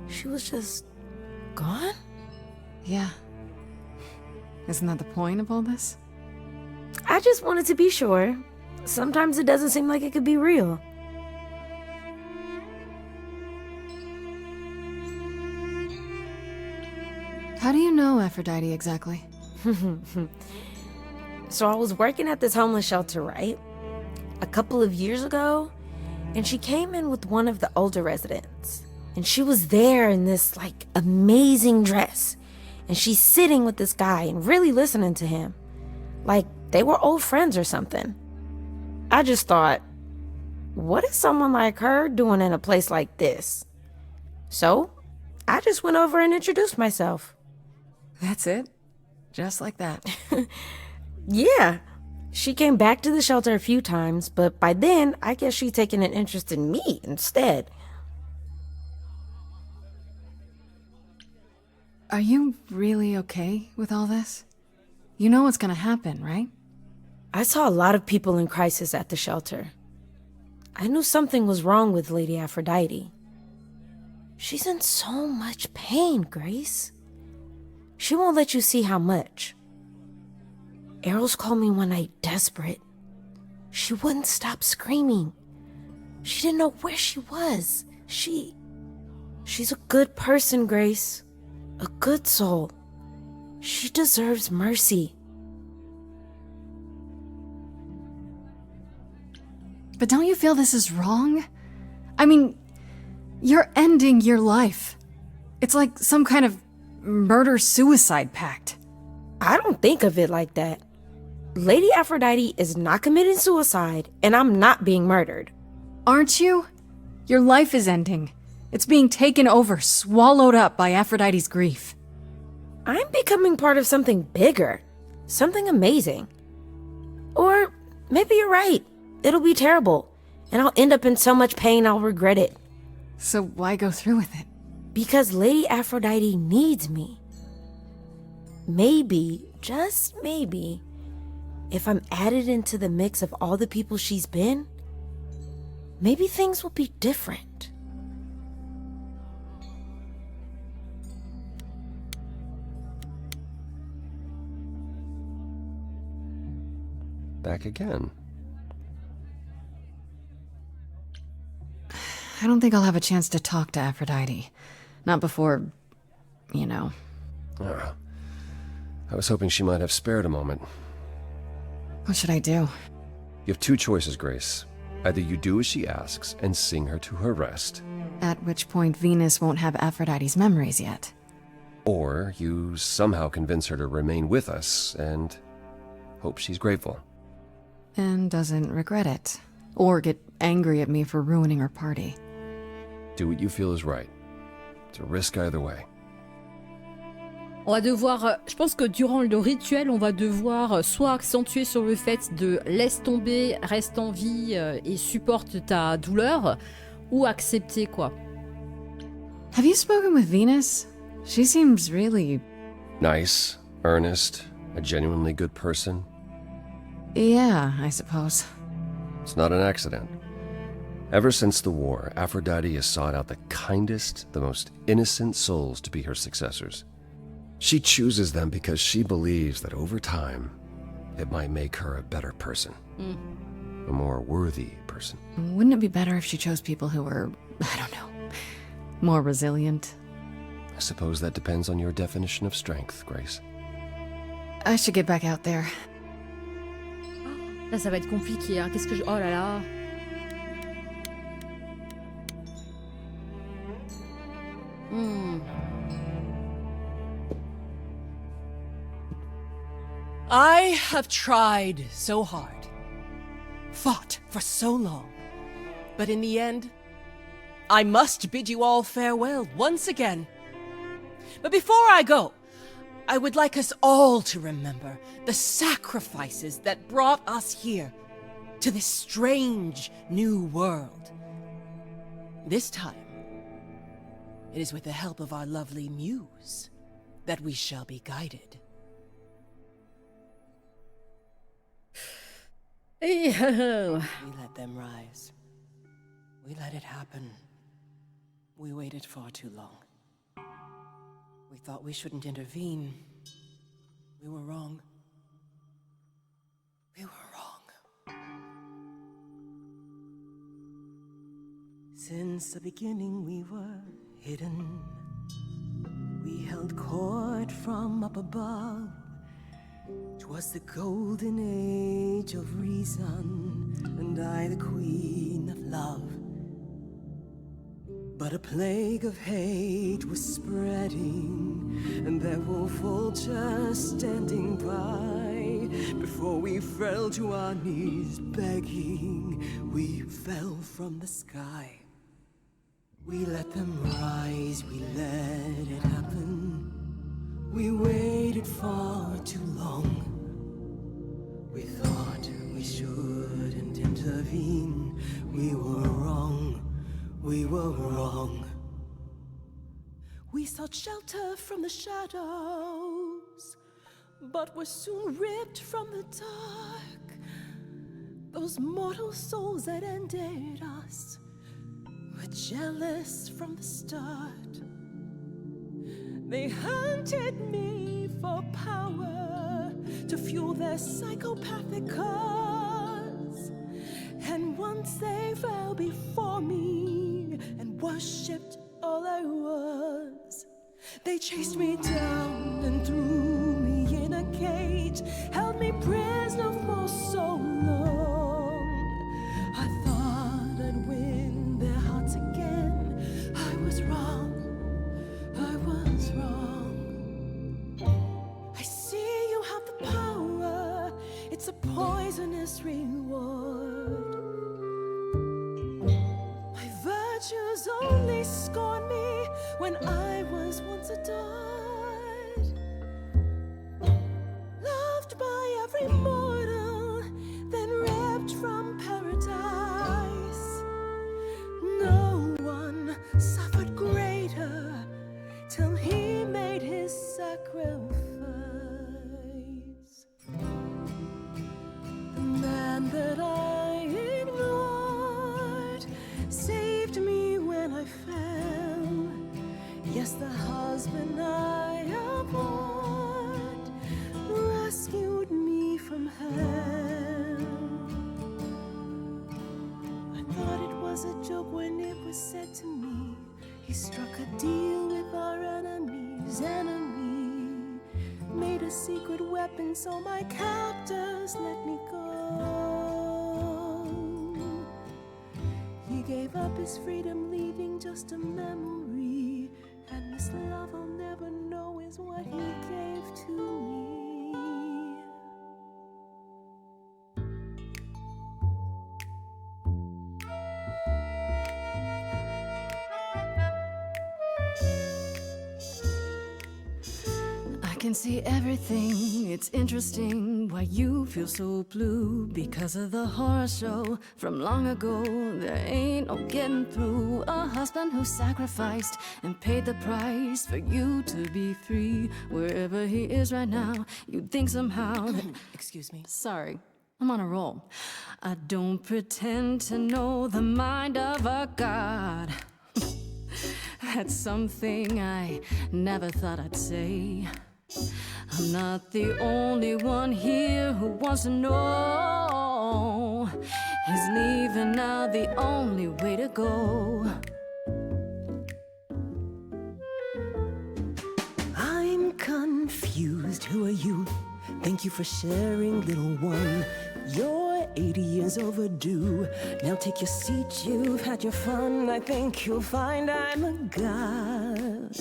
She was just gone? Yeah. Isn't that the point of all this? I just wanted to be sure. Sometimes it doesn't seem like it could be real. How do you know Aphrodite exactly? So I was working at this homeless shelter, right? A couple of years ago, and she came in with one of the older residents. And she was there in this, like, amazing dress. And she's sitting with this guy and really listening to him. Like, they were old friends or something. I just thought, what is someone like her doing in a place like this? So, I just went over and introduced myself. That's it? Just like that? Yeah. She came back to the shelter a few times, but by then, I guess she'd taken an interest in me instead. Are you really okay with all this? You know what's gonna happen, right? I saw a lot of people in crisis at the shelter. I knew something was wrong with Lady Aphrodite. She's in so much pain, Grace. She won't let you see how much. Eros called me one night desperate. She wouldn't stop screaming. She didn't know where she was. She's a good person, Grace. A good soul. She deserves mercy. But don't you feel this is wrong? I mean, you're ending your life. It's like some kind of murder-suicide pact. I don't think of it like that. Lady Aphrodite is not committing suicide, and I'm not being murdered. Aren't you? Your life is ending. It's being taken over, swallowed up by Aphrodite's grief. I'm becoming part of something bigger. Something amazing. Or maybe you're right. It'll be terrible, and I'll end up in so much pain I'll regret it. So why go through with it? Because Lady Aphrodite needs me. Maybe, just maybe, if I'm added into the mix of all the people she's been, maybe things will be different. Back again. I don't think I'll have a chance to talk to Aphrodite. Not before, you know. I was hoping she might have spared a moment. What should I do? You have two choices, Grace. Either you do as she asks and sing her to her rest. At which point Venus won't have Aphrodite's memories yet. Or you somehow convince her to remain with us and hope she's grateful. And doesn't regret it. Or get angry at me for ruining her party. Do what you feel is right. It's a risk either way. On va devoir, je pense que durant le rituel, on va devoir soit accentuer sur le fait de laisse tomber, reste en vie et supporte ta douleur, ou accepter quoi. Have you spoken with Venus? She seems really... Nice, earnest, a genuinely good person. Yeah, I suppose. It's not an accident. Ever since the war, Aphrodite has sought out the kindest, the most innocent souls to be her successors. She chooses them because she believes that over time, it might make her a better person. A more worthy person. Wouldn't it be better if she chose people who were, I don't know, more resilient? I suppose that depends on your definition of strength, Grace. I should get back out there. Là, ça va être compliqué, hein. Qu'est-ce que je... Oh là là. I have tried so hard. fought for so long. But in the end, I must bid you all farewell once again. But before I go, I would like us all to remember the sacrifices that brought us here to this strange new world. This time, it is with the help of our lovely muse that we shall be guided. Et We let them rise. We let it happen. We waited far too long. We thought we shouldn't intervene. We were wrong. We were wrong. Since the beginning we were hidden. We held court from up above. 'Twas the golden age of reason, and I the queen of love. But a plague of hate was spreading, and there were vultures standing by. Before we fell to our knees begging, we fell from the sky. We let them rise, we let it happen. We waited far too long. We thought we shouldn't intervene. We were wrong. We were wrong. We sought shelter from the shadows, but were soon ripped from the dark. Those mortal souls that ended us were jealous from the start. They hunted me for power to fuel their psychopathic cause. And once they fell before me and worshipped all I was, they chased me down and threw me in a cage, held me prisoner for so long. I thought I'd win their hearts again. I was wrong. I was wrong. I see you have the power. It's a poisonous reward. My virtues only scorn me when I was once adored. Loved by every mortal, then ripped from paradise. No one suffered greater till he made his sacrifice. The man that I ignored saved me when I fell. Yes, the husband I abhorred rescued me from hell. I thought it was a joke when it was said to me, he struck a deal with our enemy's enemy, made a secret weapon so my captors let me go. He gave up his freedom, leaving just a memory, and this love I'll never know is what he gave to me. I can see everything, it's interesting why you feel so blue. Because of the horror show from long ago, there ain't no getting through. A husband who sacrificed and paid the price for you to be free. Wherever he is right now, you'd think somehow that... Excuse me. Sorry, I'm on a roll. I don't pretend to know the mind of a god. That's something I never thought I'd say. I'm not the only one here who wants to know. Is leaving now the only way to go? I'm confused. Who are you? Thank you for sharing, little one. You're 80 years overdue. Now take your seat, you've had your fun. I think you'll find I'm a god,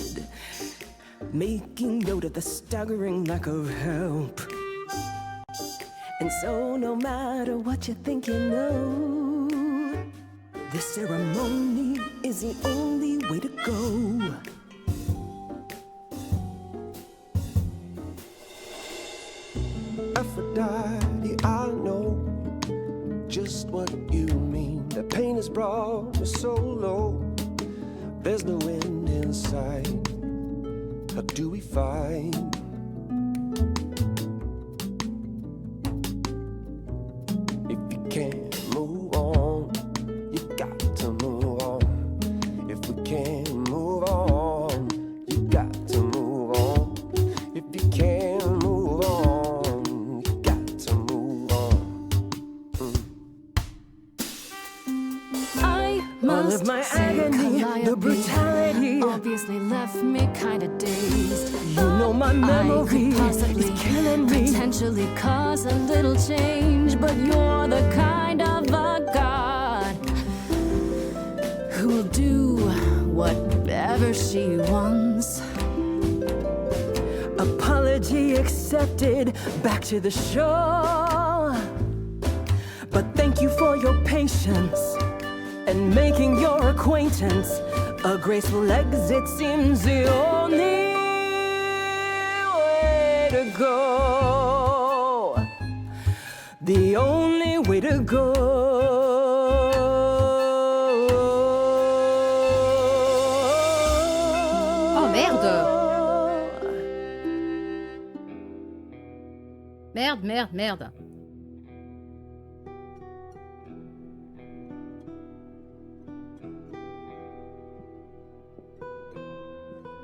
making note of the staggering lack of help And so no matter what you think you know, this ceremony is the only way to go. Aphrodite, I know just what you mean. The pain has brought me so low. There's no end in sight. How do we fight? If you can't move on, you got to move on. If we can't move on, you got to move on. If you can't move on, you got to move on. I All must of my say, agony, Calliope the brutality, obviously left me kinda dazed. you know my memory I could possibly is killing me. potentially cause a little change, but you're the kind of a god who'll do whatever she wants. Apology accepted, back to the shore. But thank you for your patience and making your acquaintance. A graceful exit seems the only way to go. The only way to go. Oh merde! Merde.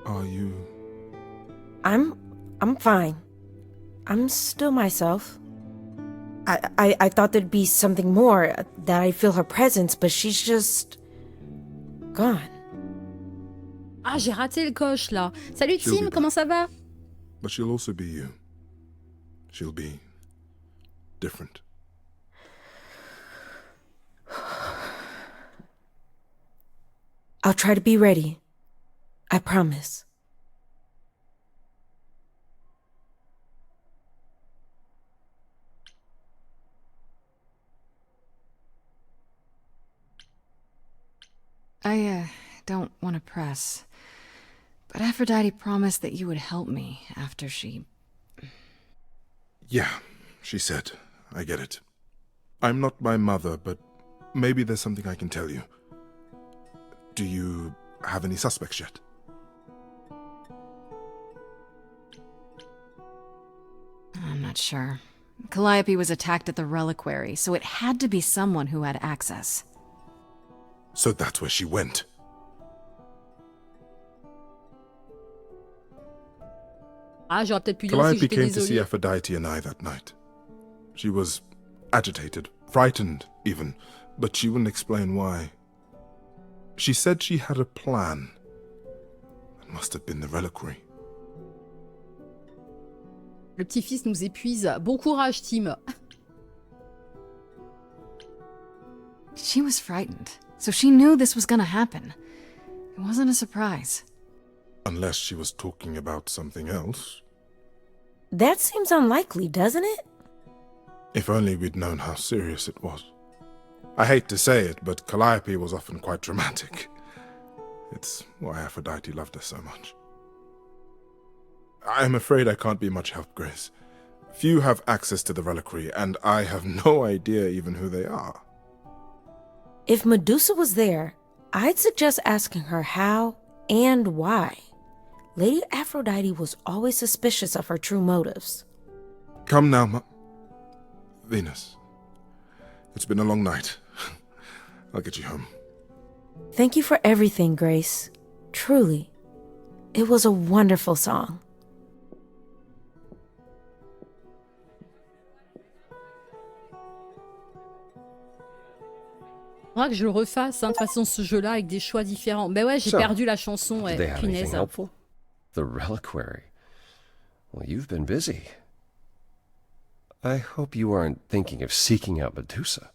Are you... I'm fine. I'm still myself. I thought there'd be something more, that I feel her presence, but she's just gone. Ah, j'ai raté le coche là. Salut She'll Tim, be comment ça va? But she'll also be you. She'll be different. I'll try to be ready. I promise. I don't want to press, but Aphrodite promised that you would help me after she... Yeah, she said. I get it. I'm not my mother, but maybe there's something I can tell you. Do you have any suspects yet? I'm not sure. Calliope was attacked at the reliquary, so it had to be someone who had access. So that's where she went. Ah, j'aurais peut-être pu dire aussi que Calliope j'étais came to see désolée. Aphrodite and I that night. She was agitated, frightened even, but she wouldn't explain why. She said she had a plan. It must have been the reliquary. Le petit-fils nous épuise. Bon courage, Tim. She was frightened, so she knew this was gonna happen. It wasn't a surprise. Unless she was talking about something else. That seems unlikely, doesn't it? If only we'd known how serious it was. I hate to say it, but Calliope was often quite dramatic. It's why Aphrodite loved her so much. I'm afraid I can't be much help, Grace. Few have access to the reliquary, and I have no idea even who they are. If Medusa was there, I'd suggest asking her how and why. Lady Aphrodite was always suspicious of her true motives. Come now, Venus. It's been a long night. I'll get you home. Thank you for everything, Grace. Truly. It was a wonderful song. Faudra que je le refasse, hein, de toute façon, ce jeu-là, avec des choix différents. Ben ouais, j'ai So, perdu la chanson, ouais, Did they have anything punaise. helpful? The reliquary. Well, you've been busy. I hope you aren't thinking of seeking out Medusa.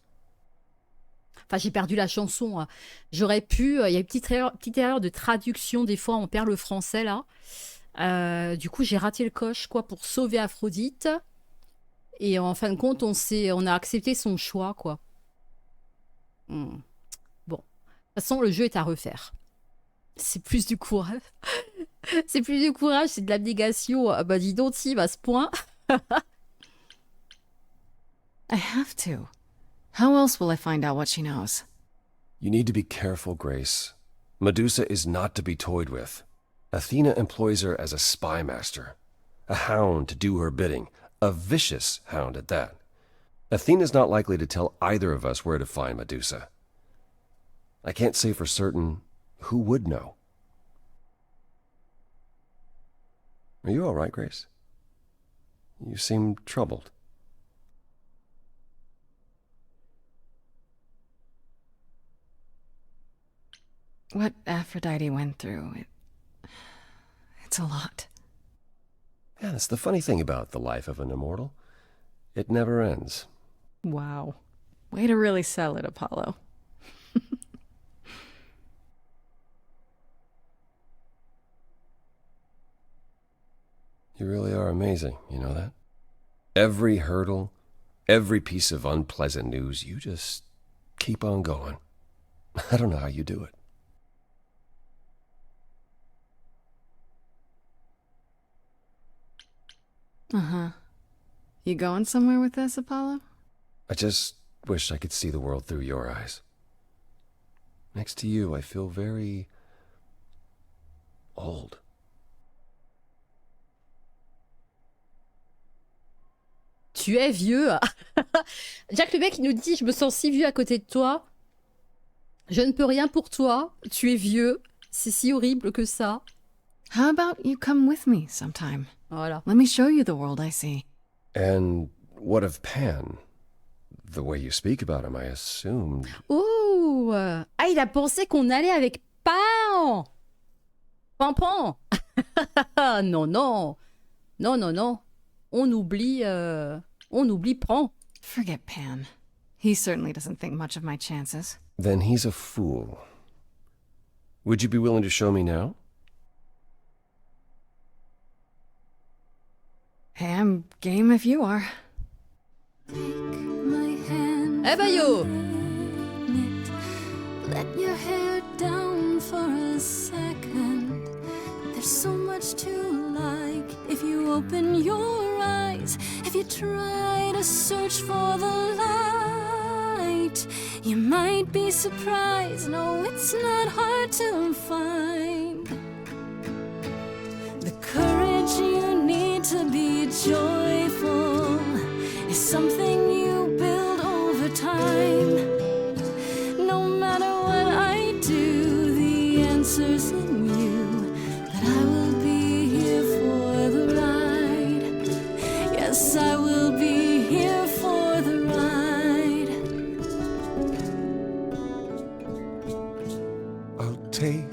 Enfin, j'ai perdu la chanson. Hein. J'aurais pu... Il y a une petite erreur de traduction, des fois, on perd le français, là. Du coup, j'ai raté le coche, quoi, pour sauver Aphrodite. Et en fin de compte, on a accepté son choix, quoi. Bon. De toute façon, le jeu est à refaire. C'est plus du courage. C'est plus du courage, c'est de l'abnégation. Ah bah dis donc, Tim, à ce point. I have to. How else will I find out what she knows? You need to be careful, Grace. Medusa is not to be toyed with. Athena employs her as a spy master, a hound to do her bidding, a vicious hound at that. Athena's not likely to tell either of us where to find Medusa. I can't say for certain who would know. Are you all right, Grace? You seem troubled. What Aphrodite went through, it's a lot. Yeah, that's the funny thing about the life of an immortal. It never ends. Wow. Way to really sell it, Apollo. You really are amazing, you know that? Every hurdle, every piece of unpleasant news, you just keep on going. I don't know how you do it. Uh-huh. You going somewhere with this, Apollo? I just wish I could see the world through your eyes. Next to you, I feel very old. Tu es vieux. Jack, le mec, il nous dit, je me sens si vieux à côté de toi. Je ne peux rien pour toi. Tu es vieux. C'est si horrible que ça. How about you come with me sometime? Voilà. Let me show you the world I see. And what of Pan? The way you speak about him, I assumed... Oh, ah, il a pensé qu'on allait avec Pan. Pan. Non, non. Non, non, non. On oublie Pan. Forget Pan. He certainly doesn't think much of my chances. Then he's a fool. Would you be willing to show me now? Hey, I'm game if you are. Eh ben yo! Let your hair down for a second. There's so much to like if you open your eyes. If you try to search for the light, you might be surprised. No, it's not hard to find. The courage you need to be joyful is something you build over time. No matter what I do, the answer's in you. That I will be here for the ride. Yes, I will be here for the ride. I'll take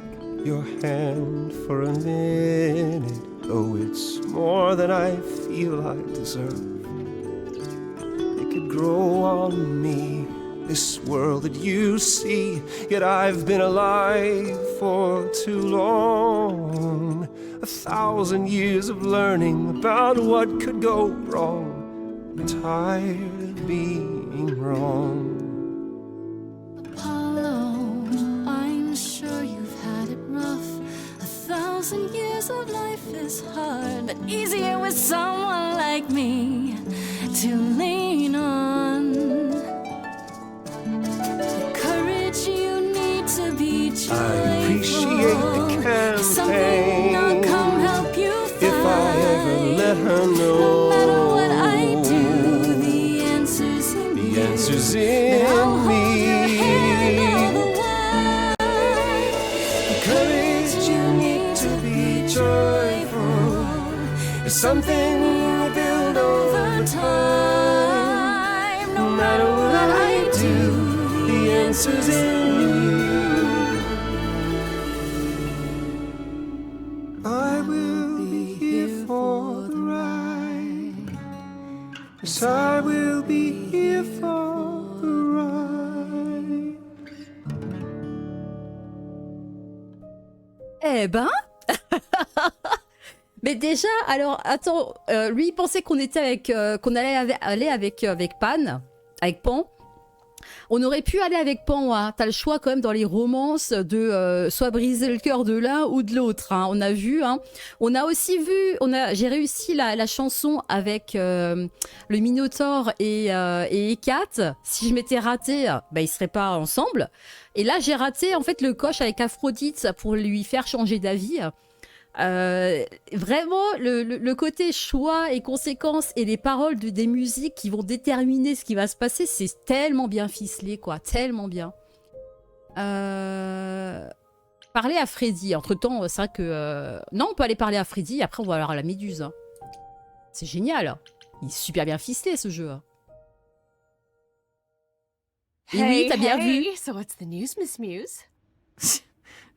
your hand for a minute. Oh, it's more than I feel I deserve. It could grow on me, this world that you see. Yet I've been alive for too long. 1,000 years of learning about what could go wrong. I'm tired of being wrong. Apollo, I'm sure you've had it rough. 1,000 years of life is hard, but easier with someone like me to lean on. The courage you need to be joyful. I appreciate the Something I'll come help you find. If I ever let her know. No matter what I do, the answer's in you. The answer's But in I'll hold your me. hand all the while. The courage you need to be joyful is something you build over time. No matter what I do, the answer's in you. I will be here for the ride. Yes, I will be here for the ride. Eh ben Mais déjà, alors, attends, lui, il pensait qu'on était avec, qu'on allait aller avec Pan, avec Pan. On aurait pu aller avec Pan, hein. T'as le choix quand même dans les romances de soit briser le cœur de l'un ou de l'autre, hein. On a vu, hein. On a aussi vu, j'ai réussi la chanson avec le Minotaure et Hécate. Si je m'étais raté, bah, ils seraient pas ensemble. Et là, j'ai raté en fait le coche avec Aphrodite pour lui faire changer d'avis. Vraiment, le côté choix et conséquences et les paroles des musiques qui vont déterminer ce qui va se passer, c'est tellement bien ficelé, quoi, tellement bien. Parler à Freddy, entre-temps, c'est vrai que... Non, on peut aller parler à Freddy, après on va aller à la méduse. Hein. C'est génial. Il est super bien ficelé, ce jeu. Et oui, t'as bien vu. So what's the news, Miss Muse?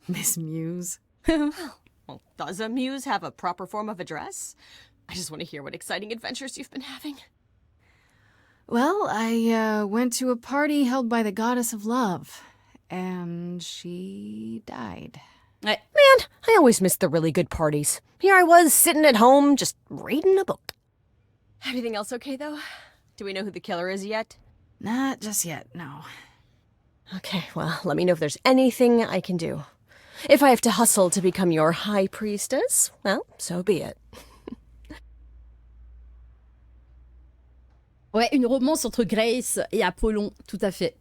Miss Muse. Well, does a muse have a proper form of address? I just want to hear what exciting adventures you've been having. Well, I went to a party held by the goddess of love, and she died. Man, I always miss the really good parties. Here I was, sitting at home, just reading a book. Everything else okay, though? Do we know who the killer is yet? Not just yet, no. Okay, well, let me know if there's anything I can do. If I have to hustle to become your high priestess, well, so be it. Ouais, une romance entre Grace et Apollon, tout à fait.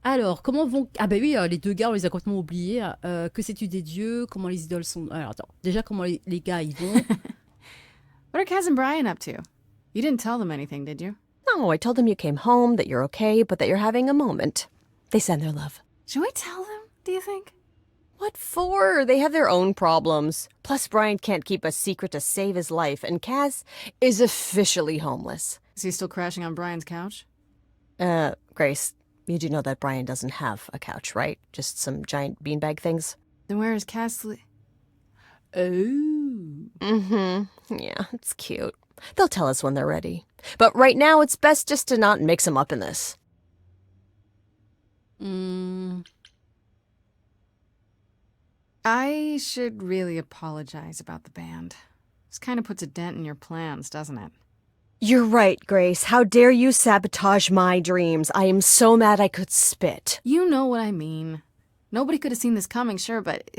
Alors, comment vont... Ah bah oui, les deux gars, on les a complètement oubliés. Que sais-tu des dieux? Comment les idoles sont... Alors, attends. Déjà, comment les gars, ils vont? What are Kaz and Brian up to? You didn't tell them anything, did you? No, I told them you came home, that you're okay, but that you're having a moment. They send their love. Should we tell them, do you think? What for? They have their own problems. Plus, Brian can't keep a secret to save his life, and Kaz is officially homeless. Is he still crashing on Brian's couch? Grace, you do know that Brian doesn't have a couch, right? Just some giant beanbag things? Then where is Kaz Mm-hmm. Yeah, it's cute. They'll tell us when they're ready. But right now, it's best just to not mix them up in this. I should really apologize about the band. This kind of puts a dent in your plans, doesn't it? You're right, Grace. How dare you sabotage my dreams? I am so mad I could spit. You know what I mean. Nobody could have seen this coming, sure, but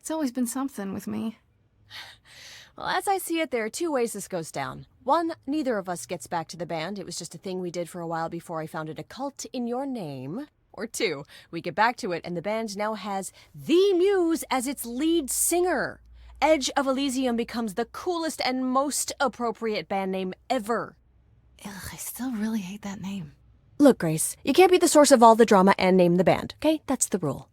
it's always been something with me. Well, as I see it, there are two ways this goes down. One, neither of us gets back to the band. It was just a thing we did for a while before I founded a cult in your name. Or two, we get back to it and the band now has the Muse as its lead singer. Edge of Elysium becomes the coolest and most appropriate band name ever. Ugh, I still really hate that name. Look, Grace, you can't be the source of all the drama and name the band, okay? That's the rule.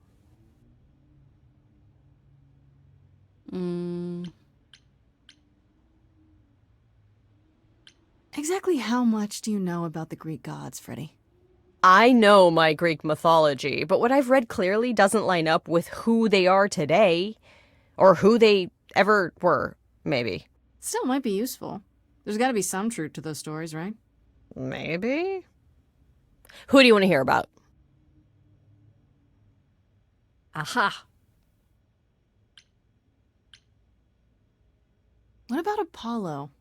Exactly how much do you know about the Greek gods, Freddie? I know my Greek mythology, but what I've read clearly doesn't line up with who they are today. Or who they ever were, maybe. Still might be useful. There's got to be some truth to those stories, right? Maybe. Who do you want to hear about? Aha. What about Apollo?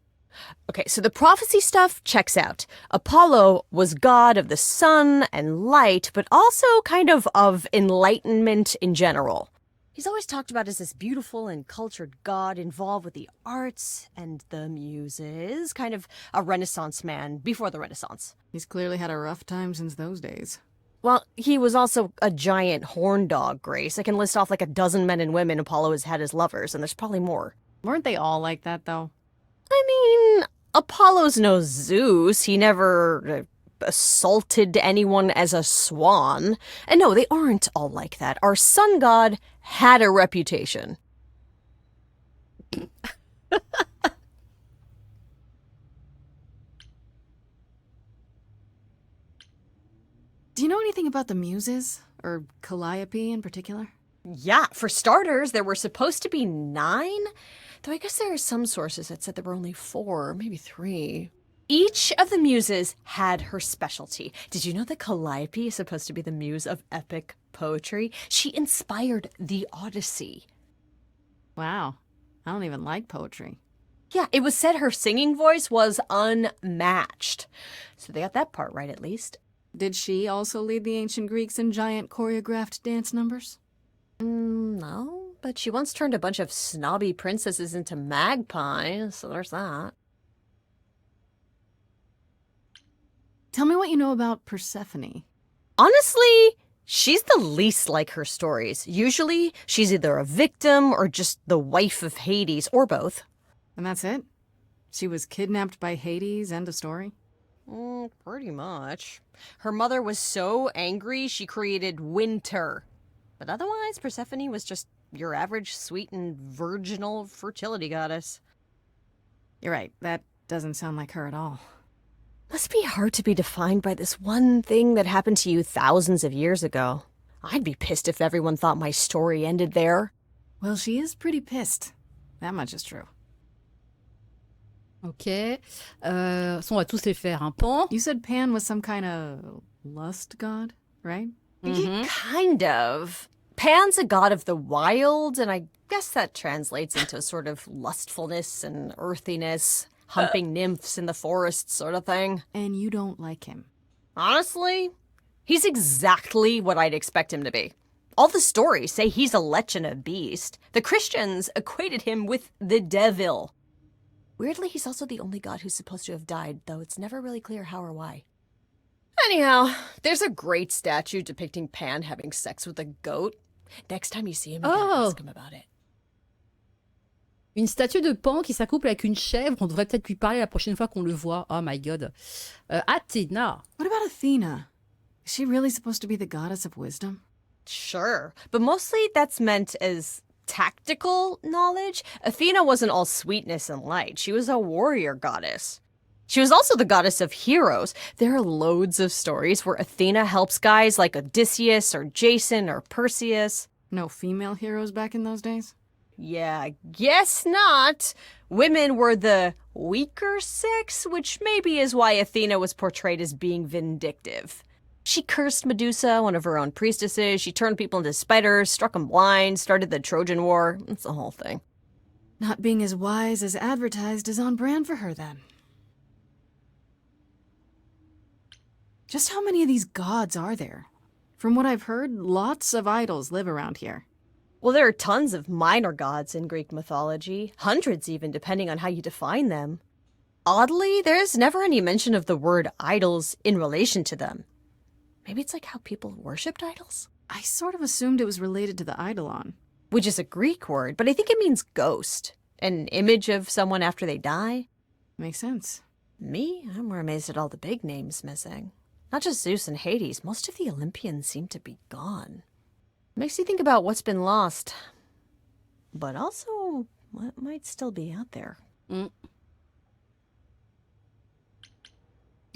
Okay, so the prophecy stuff checks out. Apollo was god of the sun and light, but also kind of enlightenment in general. He's always talked about as this beautiful and cultured god involved with the arts and the muses, kind of a Renaissance man before the Renaissance. He's clearly had a rough time since those days. Well, he was also a giant horn dog, Grace. I can list off like a dozen men and women Apollo has had as lovers, and there's probably more. Weren't they all like that, though? I mean, Apollo's no Zeus. He never assaulted anyone as a swan. And no, they aren't all like that. Our sun god had a reputation. Do you know anything about the muses? Or Calliope in particular? Yeah, for starters, there were supposed to be 9. Though I guess there are some sources that said there were only 4, maybe 3. Each of the muses had her specialty. Did you know that Calliope is supposed to be the muse of epic poetry? She inspired the Odyssey. Wow. I don't even like poetry. Yeah, it was said her singing voice was unmatched. So they got that part right, at least. Did she also lead the ancient Greeks in giant choreographed dance numbers? No, but she once turned a bunch of snobby princesses into magpies, so there's that. Tell me what you know about Persephone. Honestly, she's the least like her stories. Usually, she's either a victim or just the wife of Hades, or both. And that's it? She was kidnapped by Hades, end of story? Pretty much. Her mother was so angry, she created winter. But otherwise, Persephone was just your average sweet and virginal fertility goddess. You're right, that doesn't sound like her at all. Must be hard to be defined by this one thing that happened to you thousands of years ago. I'd be pissed if everyone thought my story ended there. Well, she is pretty pissed. That much is true. Ok. Ça, on va tous les faire. Un Pan. You said Pan was some kind of lust god, right? Kind of. Pan's a god of the wild, and I guess that translates into a sort of lustfulness and earthiness, humping nymphs in the forest sort of thing. And you don't like him? Honestly, he's exactly what I'd expect him to be. All the stories say he's a lech and a beast. The Christians equated him with the devil. Weirdly, he's also the only god who's supposed to have died, though it's never really clear how or why. Anyhow, there's a great statue depicting Pan having sex with a goat. Next time you see him, you gotta ask him about it. Une statue de Pan qui s'accouple avec une chèvre. On devrait peut-être lui parler la prochaine fois qu'on le voit. Oh my god. Athéna. What about Athena? Is she really supposed to be the goddess of wisdom? Sure, but mostly that's meant as tactical knowledge. Athena wasn't all sweetness and light. She was a warrior goddess. She was also the goddess of heroes. There are loads of stories where Athena helps guys like Odysseus or Jason or Perseus. No female heroes back in those days? Yeah, I guess not. Women were the weaker sex, which maybe is why Athena was portrayed as being vindictive. She cursed Medusa, one of her own priestesses. She turned people into spiders, struck them blind, started the Trojan War. It's the whole thing. Not being as wise as advertised is on brand for her, then. Just how many of these gods are there? From what I've heard, lots of idols live around here. Well, there are tons of minor gods in Greek mythology, hundreds even, depending on how you define them. Oddly, there's never any mention of the word idols in relation to them. Maybe it's like how people worshipped idols? I sort of assumed it was related to the eidolon. Which is a Greek word, but I think it means ghost. An image of someone after they die. Makes sense. Me? I'm more amazed at all the big names missing. Not just Zeus and Hades, most of the Olympians seem to be gone. Makes you think about what's been lost. But also, what might still be out there. You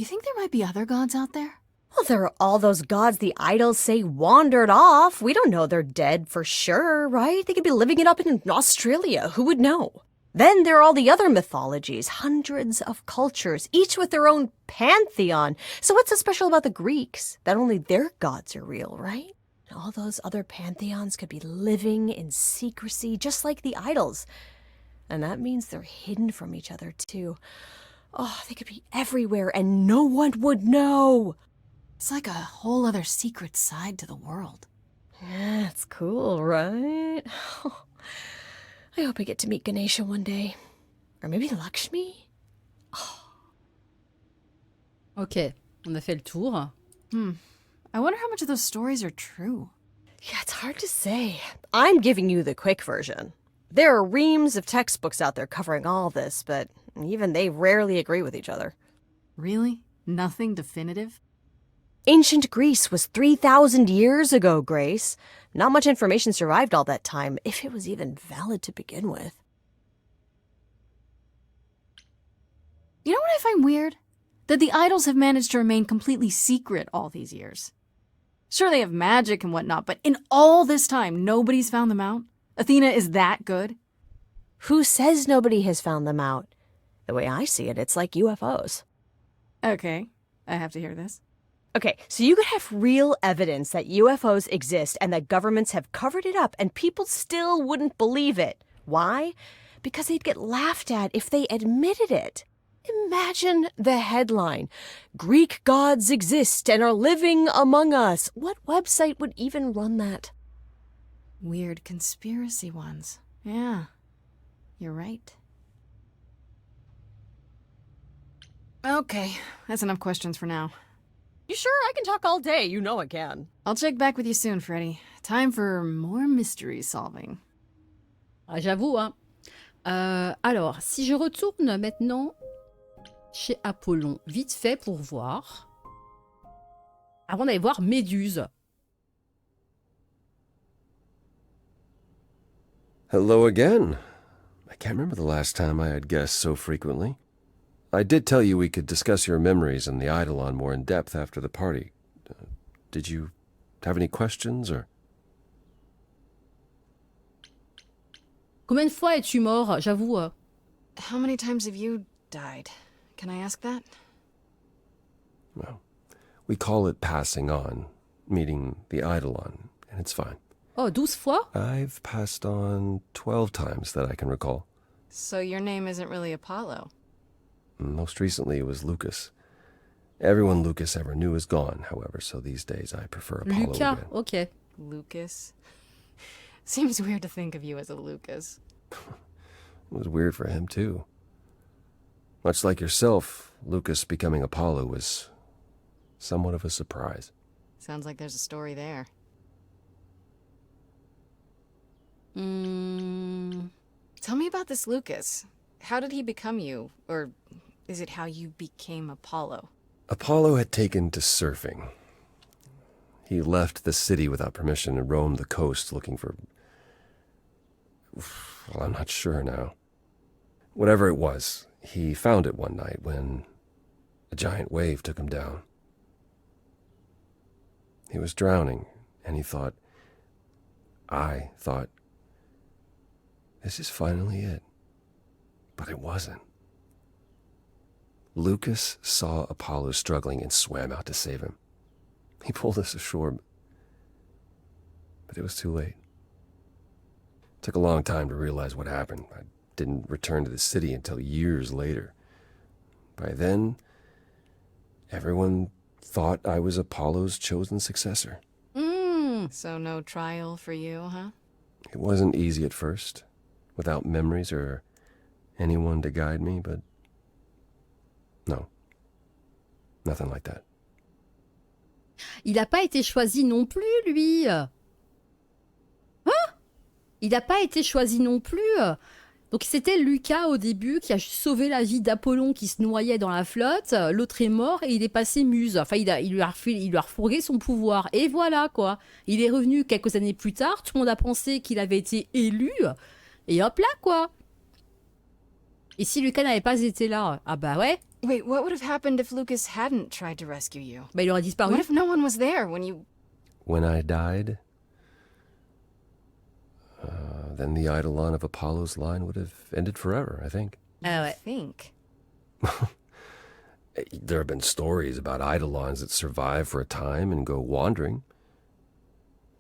think there might be other gods out there? Well, there are all those gods the idols say wandered off. We don't know they're dead for sure, right? They could be living it up in Australia. Who would know? Then there are all the other mythologies, hundreds of cultures, each with their own pantheon. So what's so special about the Greeks? That only their gods are real, right? All those other pantheons could be living in secrecy, just like the idols. And that means they're hidden from each other, too. Oh, they could be everywhere and no one would know. It's like a whole other secret side to the world. Yeah, it's cool, right? I hope I get to meet Ganesha one day. Or maybe Lakshmi? Ok, on a fait le tour. I wonder how much of those stories are true. Yeah, it's hard to say. I'm giving you the quick version. There are reams of textbooks out there covering all this, but even they rarely agree with each other. Really? Nothing definitive? Ancient Greece was 3,000 years ago, Grace. Not much information survived all that time, if it was even valid to begin with. You know what I find weird? That the idols have managed to remain completely secret all these years. Sure, they have magic and whatnot, but in all this time, nobody's found them out? Athena is that good? Who says nobody has found them out? The way I see it, it's like UFOs. Okay, I have to hear this. Okay, so you could have real evidence that UFOs exist and that governments have covered it up and people still wouldn't believe it. Why? because they'd get laughed at if they admitted it. Imagine the headline: Greek gods exist and are living among us. What website would even run that? Weird conspiracy ones. Yeah, you're right. Okay, that's enough questions for now. You sure? I can talk all day. You know I can. I'll check back with you soon, Freddy. Time for more mystery solving. Ah, j'avoue, hein. Alors, si je retourne maintenant chez Apollon, vite fait pour voir, avant d'aller voir Méduse. Hello again. I can't remember the last time I had guests so frequently. I did tell you we could discuss your memories and the Eidolon more in depth after the party. Did you have any questions, or? Combien de fois es-tu mort, j'avoue? How many times have you died? Can I ask that? Well, we call it passing on, meeting the Eidolon, and it's fine. Oh, 12 fois? I've passed on 12 times that I can recall. So your name isn't really Apollo? Most recently it was Lucas. Everyone Lucas ever knew is gone, however, so these days I prefer Apollo Lucas, again. okay. Lucas? Seems weird to think of you as a Lucas. It was weird for him, too. Much like yourself, Lucas becoming Apollo was somewhat of a surprise. Sounds like there's a story there. Tell me about this Lucas. How did he become you? Or is it how you became Apollo? Apollo had taken to surfing. He left the city without permission and roamed the coast looking for... Well, I'm not sure now. Whatever it was, he found it one night when a giant wave took him down. He was drowning, and I thought, this is finally it. But it wasn't. Lucas saw Apollo struggling and swam out to save him. He pulled us ashore, but it was too late. It took a long time to realize what happened. I didn't return to the city until years later. By then, everyone thought I was Apollo's chosen successor. So no trial for you, huh? It wasn't easy at first, without memories or anyone to guide me, but no, nothing like that. Il n'a pas été choisi non plus, lui. Hein? Il n'a pas été choisi non plus. Donc c'était Lucas au début qui a sauvé la vie d'Apollon qui se noyait dans la flotte. L'autre est mort et il est passé muse. Enfin, il lui a refourgué son pouvoir. Et voilà, quoi. Il est revenu quelques années plus tard. Tout le monde a pensé qu'il avait été élu. Et hop là, quoi. Et si Lucas n'avait pas été là, ah bah ouais. Wait, what would have happened if Lucas hadn't tried to rescue you? Bah il aurait disparu. What if no one was there when you... When I died, then the Eidolon of Apollo's line would have ended forever, I think. Ah ouais. Think? There have been stories about Eidolons that survive for a time and go wandering.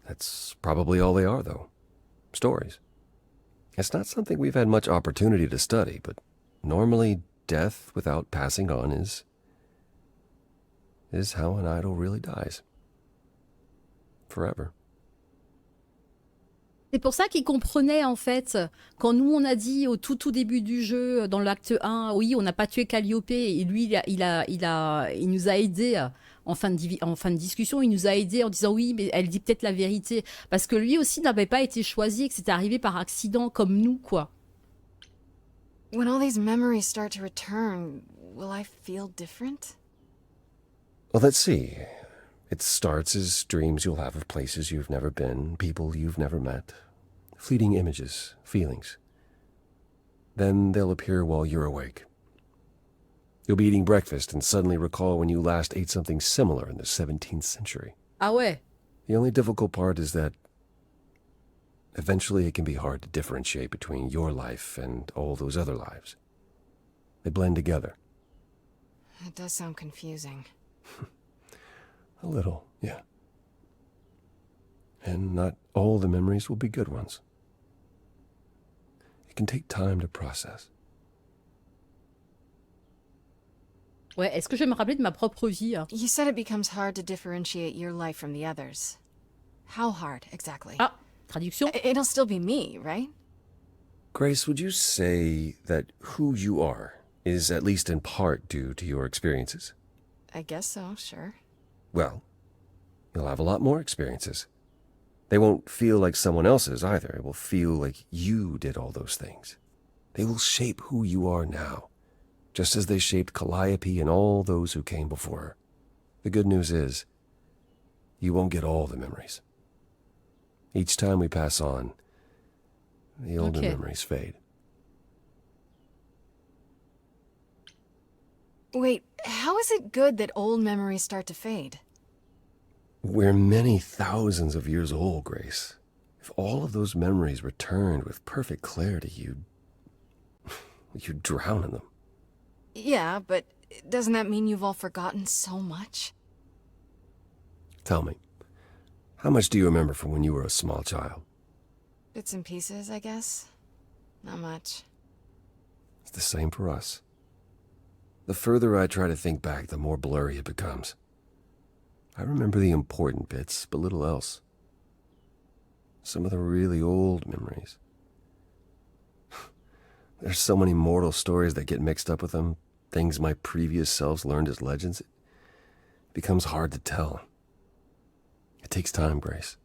That's probably all they are, though. Stories. It's not something we've had much opportunity to study, but normally death without passing on is how an idol really dies. Forever. C'est pour ça qu'il comprenait, en fait, quand nous, on a dit au tout début du jeu, dans l'acte 1, oui, on n'a pas tué Calliope, et lui, il nous a aidés en fin de discussion, il nous a aidés en disant, oui, mais elle dit peut-être la vérité. Parce que lui aussi n'avait pas été choisi et que c'était arrivé par accident, comme nous, quoi. When all these memories start to return, will I feel different? Well, let's see. It starts as dreams you'll have of places you've never been, people you've never met, fleeting images, feelings. Then they'll appear while you're awake. You'll be eating breakfast and suddenly recall when you last ate something similar in the 17th century. Ah ouais. The only difficult part is that eventually it can be hard to differentiate between your life and all those other lives. They blend together. It does sound confusing. A little, yeah. And not all the memories will be good ones. It can take time to process. Ouais, est-ce que je vais me rappeler de ma propre vie? You said it becomes hard to differentiate your life from the others. How hard, exactly? Ah, traduction. It'll still be me, right? Grace, would you say that who you are is at least in part due to your experiences? I guess so, sure. Well, you'll have a lot more experiences. They won't feel like someone else's either. It will feel like you did all those things. They will shape who you are now, just as they shaped Calliope and all those who came before her. The good news is, you won't get all the memories. Each time we pass on, the older memories fade. Wait, how is it good that old memories start to fade? We're many thousands of years old, Grace. If all of those memories returned with perfect clarity, you'd drown in them. Yeah, but doesn't that mean you've all forgotten so much? Tell me, how much do you remember from when you were a small child? Bits and pieces, I guess. Not much. It's the same for us. The further I try to think back, the more blurry it becomes. I remember the important bits, but little else. Some of the really old memories. There's so many mortal stories that get mixed up with them, things my previous selves learned as legends. It becomes hard to tell. It takes time, Grace.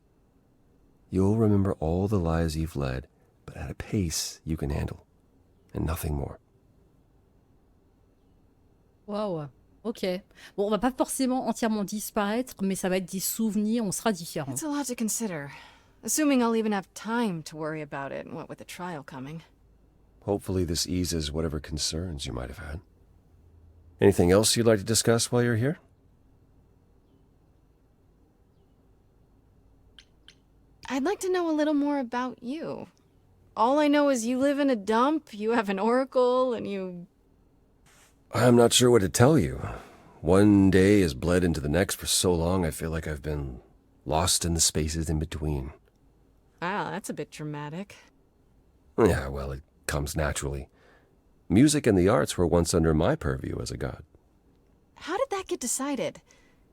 You'll remember all the lives you've led, but at a pace you can handle, and nothing more. Wow, ok. Bon, on va pas forcément entièrement disparaître, mais ça va être des souvenirs, on sera différents. It's a lot to consider. Assuming I'll even have time to worry about it, what with the trial coming. Hopefully this eases whatever concerns you might have had. Anything else you'd like to discuss while you're here? I'd like to know a little more about you. All I know is you live in a dump, you have an oracle, and you... I'm not sure what to tell you. One day has bled into the next for so long I feel like I've been lost in the spaces in between. Wow, that's a bit dramatic. Yeah, well, it comes naturally. Music and the arts were once under my purview as a god. How did that get decided?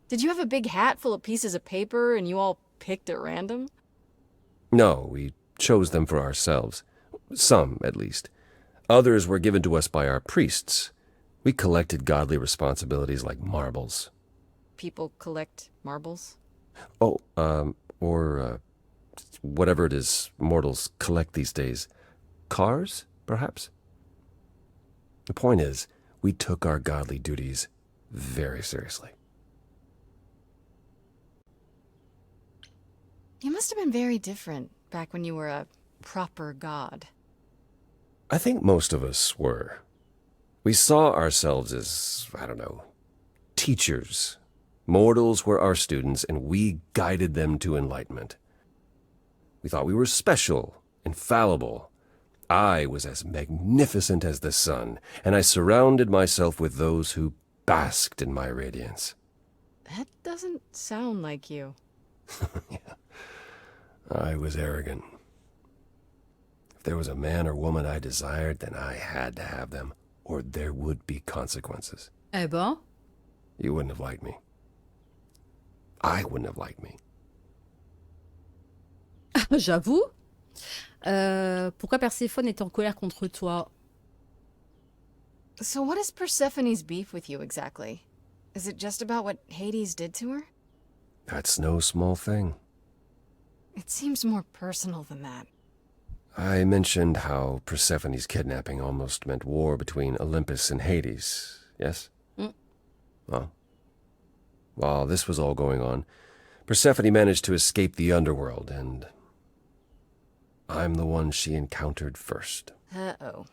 Did you have a big hat full of pieces of paper and you all picked at random? No, we chose them for ourselves. Some, at least. Others were given to us by our priests. We collected godly responsibilities like marbles. People collect marbles? Oh, or whatever it is mortals collect these days. Cars, perhaps? The point is, we took our godly duties very seriously. You must have been very different back when you were a proper god. I think most of us were. We saw ourselves as, I don't know, teachers. Mortals were our students, and we guided them to enlightenment. We thought we were special, infallible. I was as magnificent as the sun, and I surrounded myself with those who basked in my radiance. That doesn't sound like you. Yeah. I was arrogant. If there was a man or woman I desired, then I had to have them, or there would be consequences. Eh ben? You wouldn't have liked me. I wouldn't have liked me. J'avoue. Pourquoi Perséphone est en colère contre toi? So what is Persephone's beef with you exactly? Is it just about what Hades did to her? That's no small thing. It seems more personal than that. I mentioned how Persephone's kidnapping almost meant war between Olympus and Hades, yes? Well, while this was all going on, Persephone managed to escape the underworld, and I'm the one she encountered first. Uh-oh.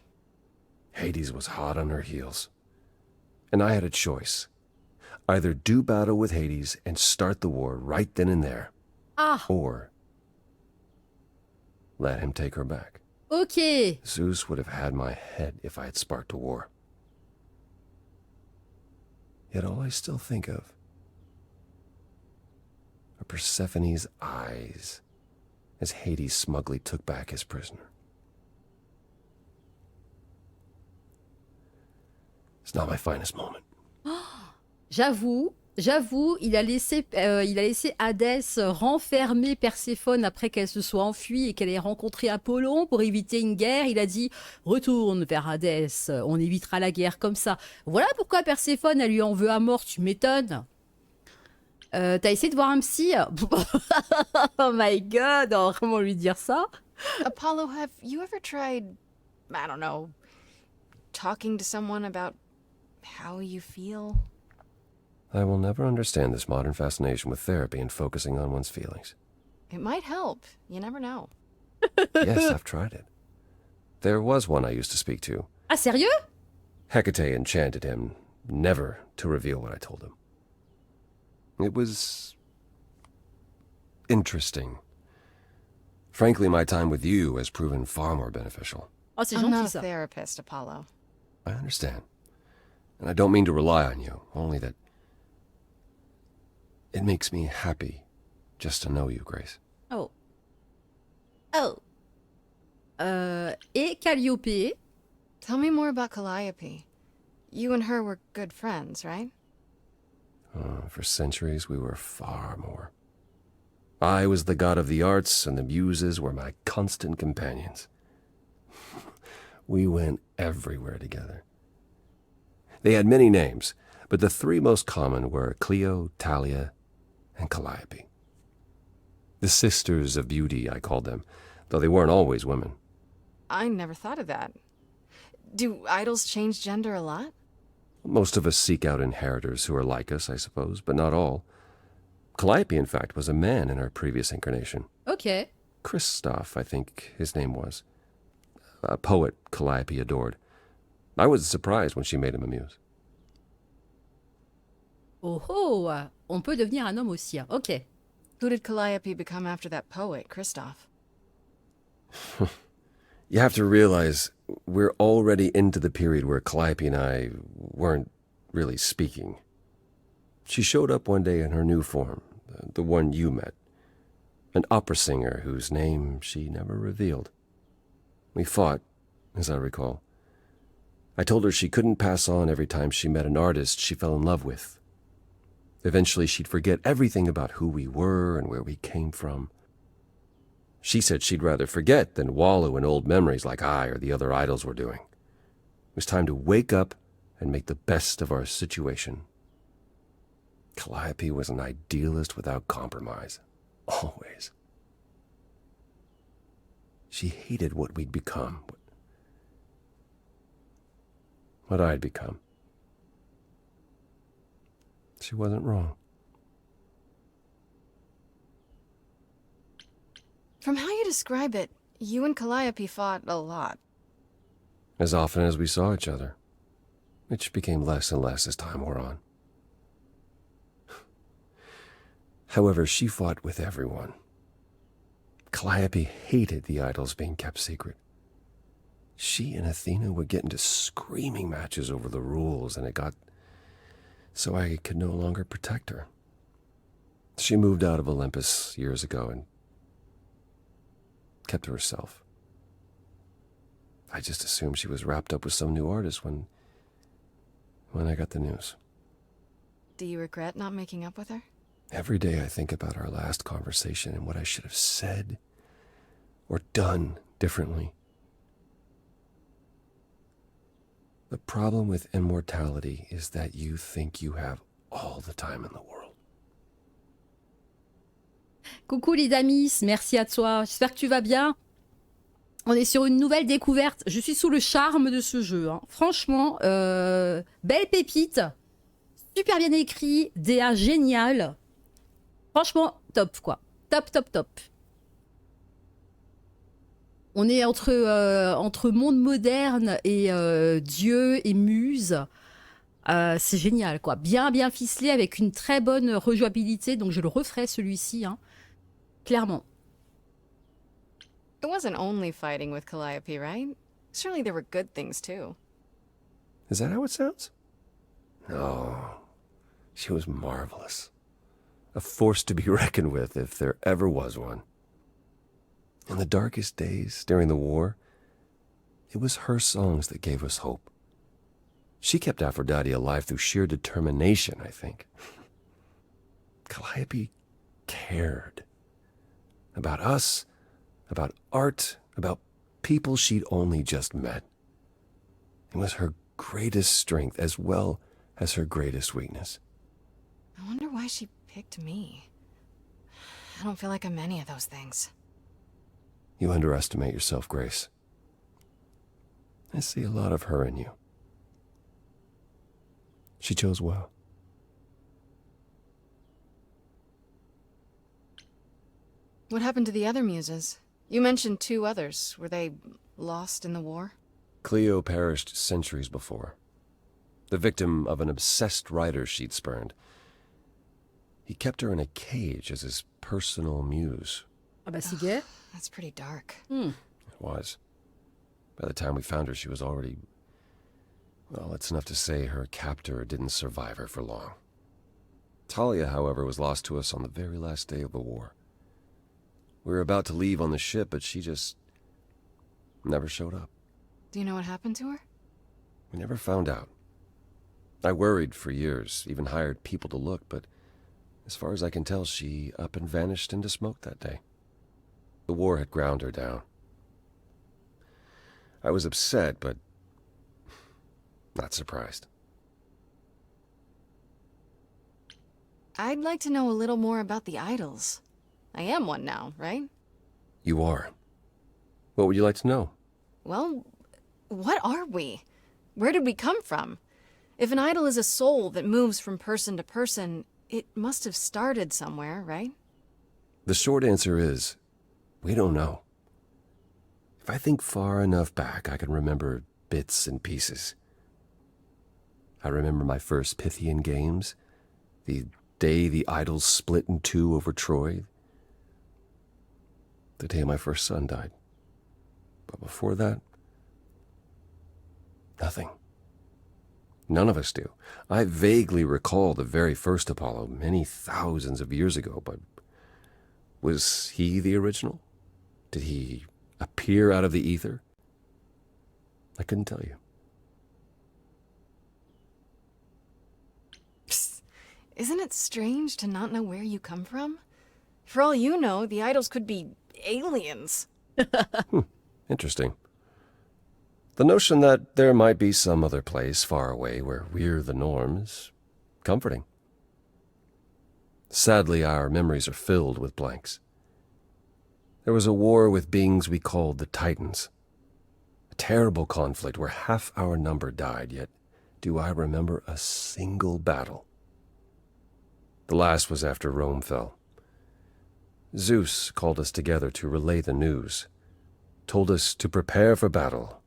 Hades was hot on her heels, and I had a choice. Either do battle with Hades and start the war right then and there, or let him take her back. Okay. Zeus would have had my head if I had sparked a war. Yet all I still think of are Persephone's eyes as Hades smugly took back his prisoner. It's not my finest moment. J'avoue, il a laissé Hadès renfermer Perséphone après qu'elle se soit enfuie et qu'elle ait rencontré Apollon pour éviter une guerre. Il a dit « Retourne vers Hadès, on évitera la guerre comme ça. » Voilà pourquoi Perséphone, elle lui en veut à mort, tu m'étonnes. T'as essayé de voir un psy? Oh my god, on va vraiment lui dire ça? Apollo, have you ever tried, I don't know, talking to someone about how you feel? I will never understand this modern fascination with therapy and focusing on one's feelings. It might help. You never know. Yes, I've tried it. There was one I used to speak to. Ah, sérieux? Hecate enchanted him never to reveal what I told him. It was interesting. Frankly, my time with you has proven far more beneficial. Oh, c'est I'm gentil, not a ça. therapist, Apollo. I understand. And I don't mean to rely on you, only that it makes me happy just to know you, Grace. Oh. Et Calliope? Tell me more about Calliope. You and her were good friends, right? For centuries, we were far more. I was the god of the arts, and the muses were my constant companions. We went everywhere together. They had many names, but the three most common were Clio, Talia, and Calliope. The sisters of beauty, I called them, though they weren't always women. I never thought of that. Do idols change gender a lot? Most of us seek out inheritors who are like us, I suppose, but not all. Calliope, in fact, was a man in our previous incarnation. Ok. Christoph, I think his name was. A poet Calliope adored. I was surprised when she made him a muse. Oh, on peut devenir un homme aussi. Hein. Ok. Who did Calliope become after that poet, Christoph? You have to realize we're already into the period where Calliope and I weren't really speaking. She showed up one day in her new form, the one you met. An opera singer whose name she never revealed. We fought, as I recall. I told her she couldn't pass on every time she met an artist she fell in love with. Eventually she'd forget everything about who we were and where we came from. She said she'd rather forget than wallow in old memories like I or the other idols were doing. It was time to wake up and make the best of our situation. Calliope was an idealist without compromise. Always. She hated what we'd become. What I'd become. She wasn't wrong. From how you describe it, you and Calliope fought a lot. As often as we saw each other, which became less and less as time wore on. However, she fought with everyone. Calliope hated the idols being kept secret. She and Athena would get into screaming matches over the rules, and it got so I could no longer protect her. She moved out of Olympus years ago and kept to herself. I just assumed she was wrapped up with some new artist when I got the news. Do you regret not making up with her? Every day I think about our last conversation and what I should have said or done differently. The problem with immortality is that you think you have all the time in the world. Coucou les amis, merci à toi. J'espère que tu vas bien. On est sur une nouvelle découverte. Je suis sous le charme de ce jeu. Hein. Franchement, belle pépite. Super bien écrit. DA génial. Franchement, top quoi. Top, top, top. On est entre monde moderne et dieux et muse. C'est génial quoi. Bien, bien ficelé avec une très bonne rejouabilité. Donc je le referai celui-ci. Hein. Clairement. It wasn't only fighting with Calliope, right? Surely there were good things too. Is that how it sounds? No. She was marvelous. A force to be reckoned with if there ever was one. In the darkest days during the war, it was her songs that gave us hope. She kept Aphrodite alive through sheer determination, I think. Calliope cared. About us, about art, about people she'd only just met. It was her greatest strength as well as her greatest weakness. I wonder why she picked me. I don't feel like I'm any of those things. You underestimate yourself, Grace. I see a lot of her in you. She chose well. What happened to the other muses? You mentioned 2 others. Were they lost in the war? Cleo perished centuries before, the victim of an obsessed writer she'd spurned. He kept her in a cage as his personal muse. Ah bah si gay. That's pretty dark. It was. By the time we found her, she was already... Well, it's enough to say her captor didn't survive her for long. Talia, however, was lost to us on the very last day of the war. We were about to leave on the ship, but she just never showed up. Do you know what happened to her? We never found out. I worried for years, even hired people to look, but as far as I can tell, she up and vanished into smoke that day. The war had ground her down. I was upset, but not surprised. I'd like to know a little more about the idols. I am one now, right? You are. What would you like to know? Well, what are we? Where did we come from? If an idol is a soul that moves from person to person, it must have started somewhere, right? The short answer is, we don't know. If I think far enough back, I can remember bits and pieces. I remember my first Pythian games, the day the idols split in 2 over Troy, the day my first son died. But before that, nothing. None of us do. I vaguely recall the very first Apollo many thousands of years ago, but was he the original? Did he appear out of the ether? I couldn't tell you. Psst. Isn't it strange to not know where you come from? For all you know, the idols could be aliens. Interesting. The notion that there might be some other place far away where we're the norm is comforting. Sadly, our memories are filled with blanks. There was a war with beings we called the Titans. A terrible conflict where half our number died, yet do I remember a single battle. The last was after Rome fell. Zeus called us together to relay the news, told us to prepare for battle.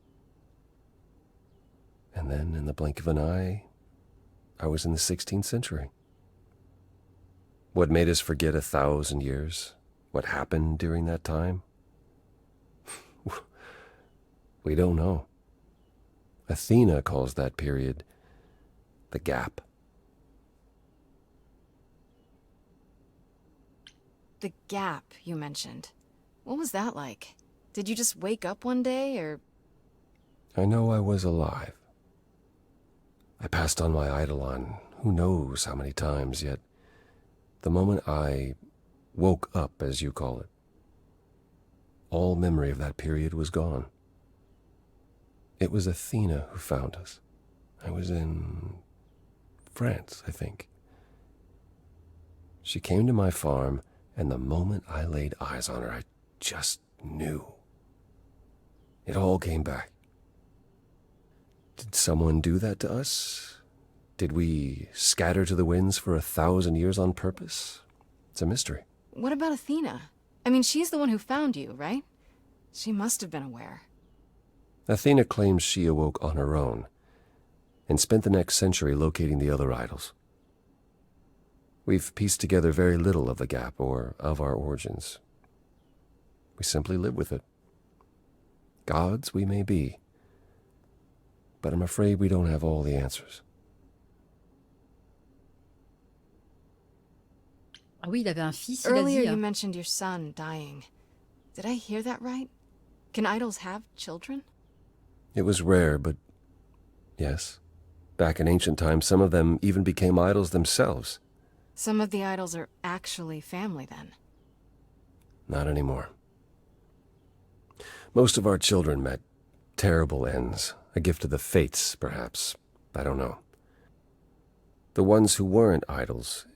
And then, in the blink of an eye, I was in the 16th century. What made us forget 1,000 years? What happened during that time? We don't know. Athena calls that period the gap. The gap you mentioned. What was that like? Did you just wake up one day, or... I know I was alive. I passed on my eidolon who knows how many times, yet the moment I woke up, as you call it, all memory of that period was gone. It was Athena who found us. I was in France, I think. She came to my farm, and the moment I laid eyes on her, I just knew. It all came back. Did someone do that to us? Did we scatter to the winds for 1,000 years on purpose? It's a mystery. What about Athena? I mean, she's the one who found you, right? She must have been aware. Athena claims she awoke on her own and spent the next century locating the other idols. We've pieced together very little of the gap or of our origins. We simply live with it. Gods we may be, but I'm afraid we don't have all the answers. Ah oui, il avait un fils, il a Earlier dit. you mentioned your son dying. Did I hear that right? Can idols have children? It was rare, but yes. Back in ancient times, some of them even became idols themselves. Some of the idols are actually family, then. Not anymore. Most of our children met terrible ends. A gift of the fates, perhaps. I don't know. The ones who weren't idols.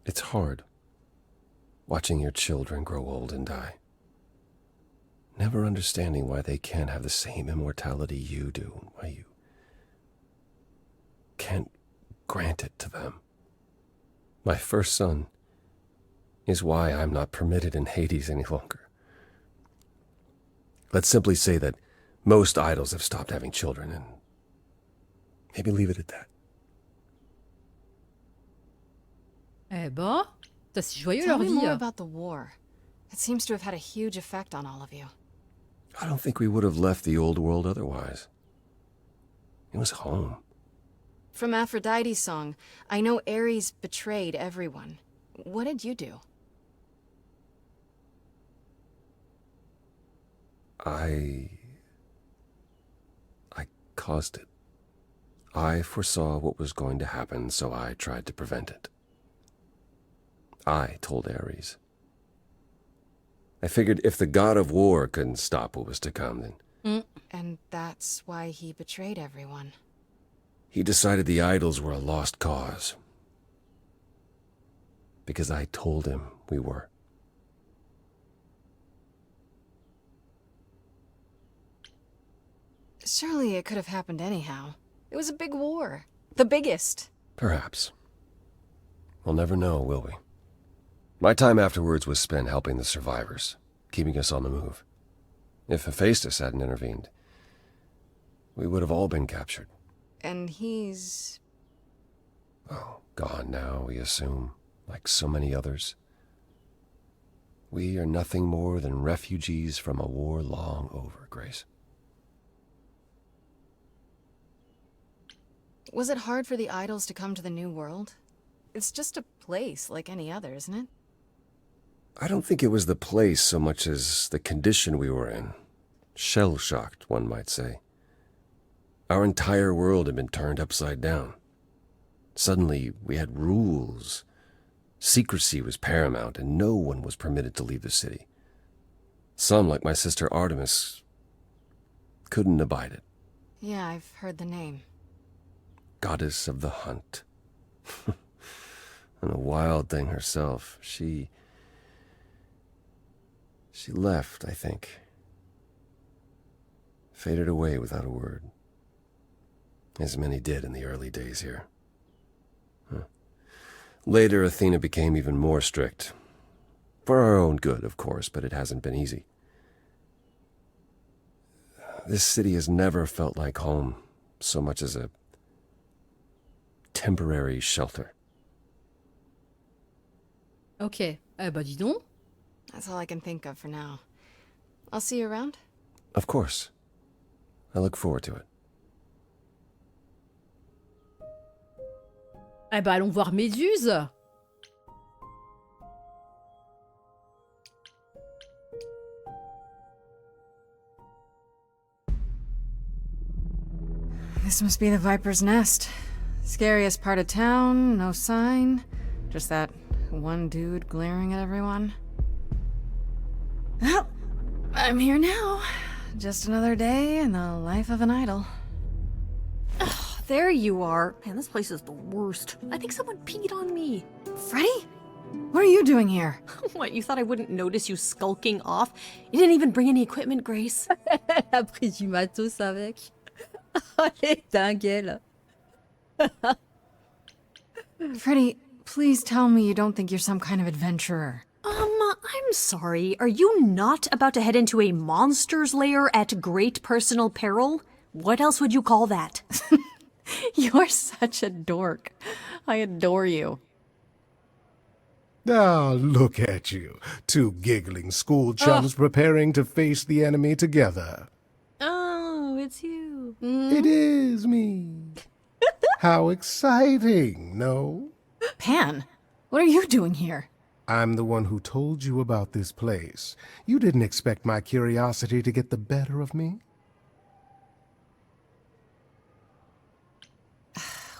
It's hard, watching your children grow old and die. Never understanding why they can't have the same immortality you do, why you can't grant it to them. My first son is why I'm not permitted in Hades any longer. Let's simply say that most idols have stopped having children, and maybe leave it at that. Eh ben, c'est joyeux Tell leur me more vie. about the war. It seems to have had a huge effect on all of you. I don't think we would have left the old world otherwise. It was home. From Aphrodite's song, I know Ares betrayed everyone. What did you do? I caused it. I foresaw what was going to happen, so I tried to prevent it. I told Ares. I figured if the god of war couldn't stop what was to come, then... And that's why he betrayed everyone. He decided the idols were a lost cause. Because I told him we were. Surely it could have happened anyhow. It was a big war. The biggest. Perhaps. We'll never know, will we? My time afterwards was spent helping the survivors, keeping us on the move. If Hephaestus hadn't intervened, we would have all been captured. And he's... Oh, gone now, we assume, like so many others. We are nothing more than refugees from a war long over, Grace. Was it hard for the idols to come to the new world? It's just a place like any other, isn't it? I don't think it was the place so much as the condition we were in. Shell-shocked, one might say. Our entire world had been turned upside down. Suddenly, we had rules. Secrecy was paramount, and no one was permitted to leave the city. Some, like my sister Artemis, couldn't abide it. Yeah, I've heard the name. Goddess of the hunt. And a wild thing herself. She left, I think. Faded away without a word. As many did in the early days here. Later, Athena became even more strict. For our own good, of course, but it hasn't been easy. This city has never felt like home, so much as a temporary shelter. Ok, eh bah dis donc. That's all I can think of for now. I'll see you around. Of course. I look forward to it. Eh bah allons voir Méduse. This must be the Viper's Nest. Scariest part of town, no sign. Just that one dude glaring at everyone. Well, I'm here now. Just another day in the life of an idol. Ugh, there you are. Man, this place is the worst. I think someone peed on me. Freddy? What are you doing here? What, you thought I wouldn't notice you skulking off? You didn't even bring any equipment, Grace. Elle a pris du matos avec. Elle est dingue, elle. Freddy, please tell me you don't think you're some kind of adventurer. I'm sorry. Are you not about to head into a monster's lair at great personal peril? What else would you call that? You're such a dork. I adore you. Ah, look at you. Two giggling school chums preparing to face the enemy together. Oh, it's you. It is me. How exciting, no? Pan, what are you doing here? I'm the one who told you about this place. You didn't expect my curiosity to get the better of me?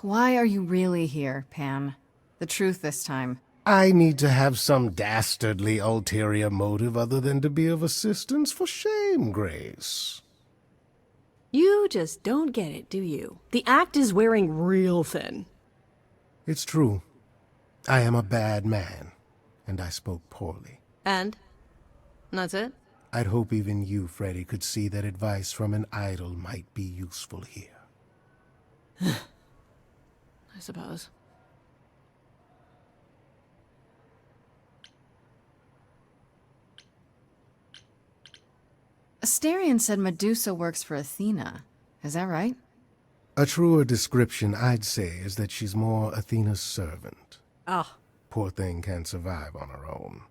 why are you really here, Pan? The truth this time. I need to have some dastardly ulterior motive other than to be of assistance. For shame, Grace. You just don't get it, do you? The act is wearing real thin. It's true. I am a bad man, and I spoke poorly. And? That's it? I'd hope even you, Freddy, could see that advice from an idol might be useful here. I suppose. Asterion said Medusa works for Athena. Is that right? A truer description, I'd say, is that she's more Athena's servant. Ah. Poor thing can't survive on her own.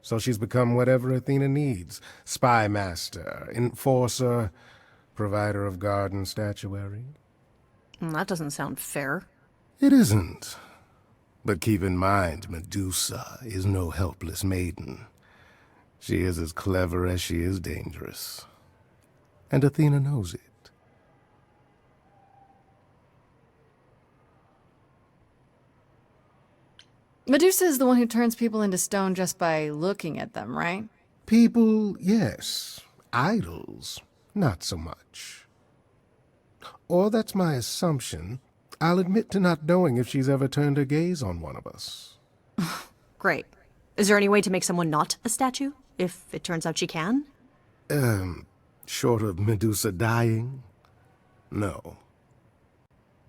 So she's become whatever Athena needs. Spy master, enforcer, provider of garden statuary. That doesn't sound fair. It isn't. But keep in mind, Medusa is no helpless maiden. She is as clever as she is dangerous. And Athena knows it. Medusa is the one who turns people into stone just by looking at them, right? People, yes. Idols, not so much. Or that's my assumption. I'll admit to not knowing if she's ever turned her gaze on one of us. Great. Is there any way to make someone not a statue? If it turns out she can? Short of Medusa dying? No.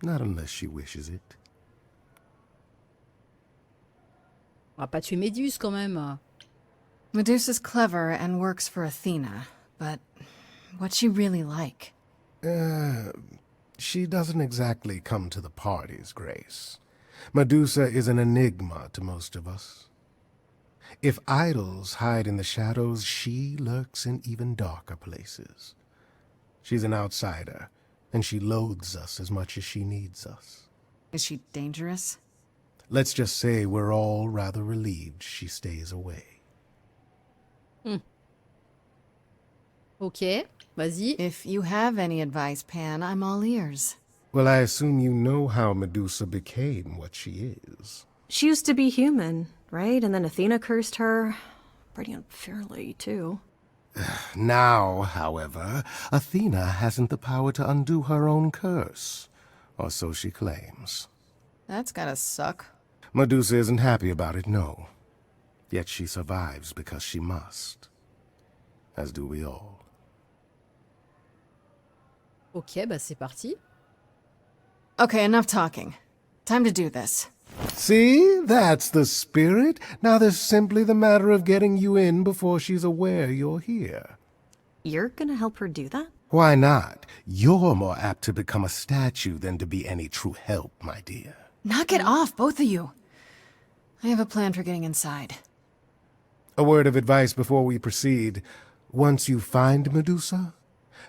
Not unless she wishes it. On va pas tuer Méduse quand même. Medusa's clever and works for Athena, but what's she really like? She doesn't exactly come to the parties, Grace. Medusa is an enigma to most of us. If idols hide in the shadows, she lurks in even darker places. She's an outsider, and she loathes us as much as she needs us. Is she dangerous? Let's just say we're all rather relieved she stays away. Ok, vas-y. If you have any advice, Pan, I'm all ears. Well, I assume you know how Medusa became what she is. She used to be human, right? And then Athena cursed her. Pretty unfairly, too. Now, however, Athena hasn't the power to undo her own curse. Or so she claims. That's gotta suck. Medusa isn't happy about it, no. Yet she survives because she must. As do we all. Ok, bah c'est parti. Okay, enough talking. Time to do this. See? That's the spirit. Now there's simply the matter of getting you in before she's aware you're here. You're gonna help her do that? Why not? You're more apt to become a statue than to be any true help, my dear. Knock it off, both of you. I have a plan for getting inside. A word of advice before we proceed. Once you find Medusa,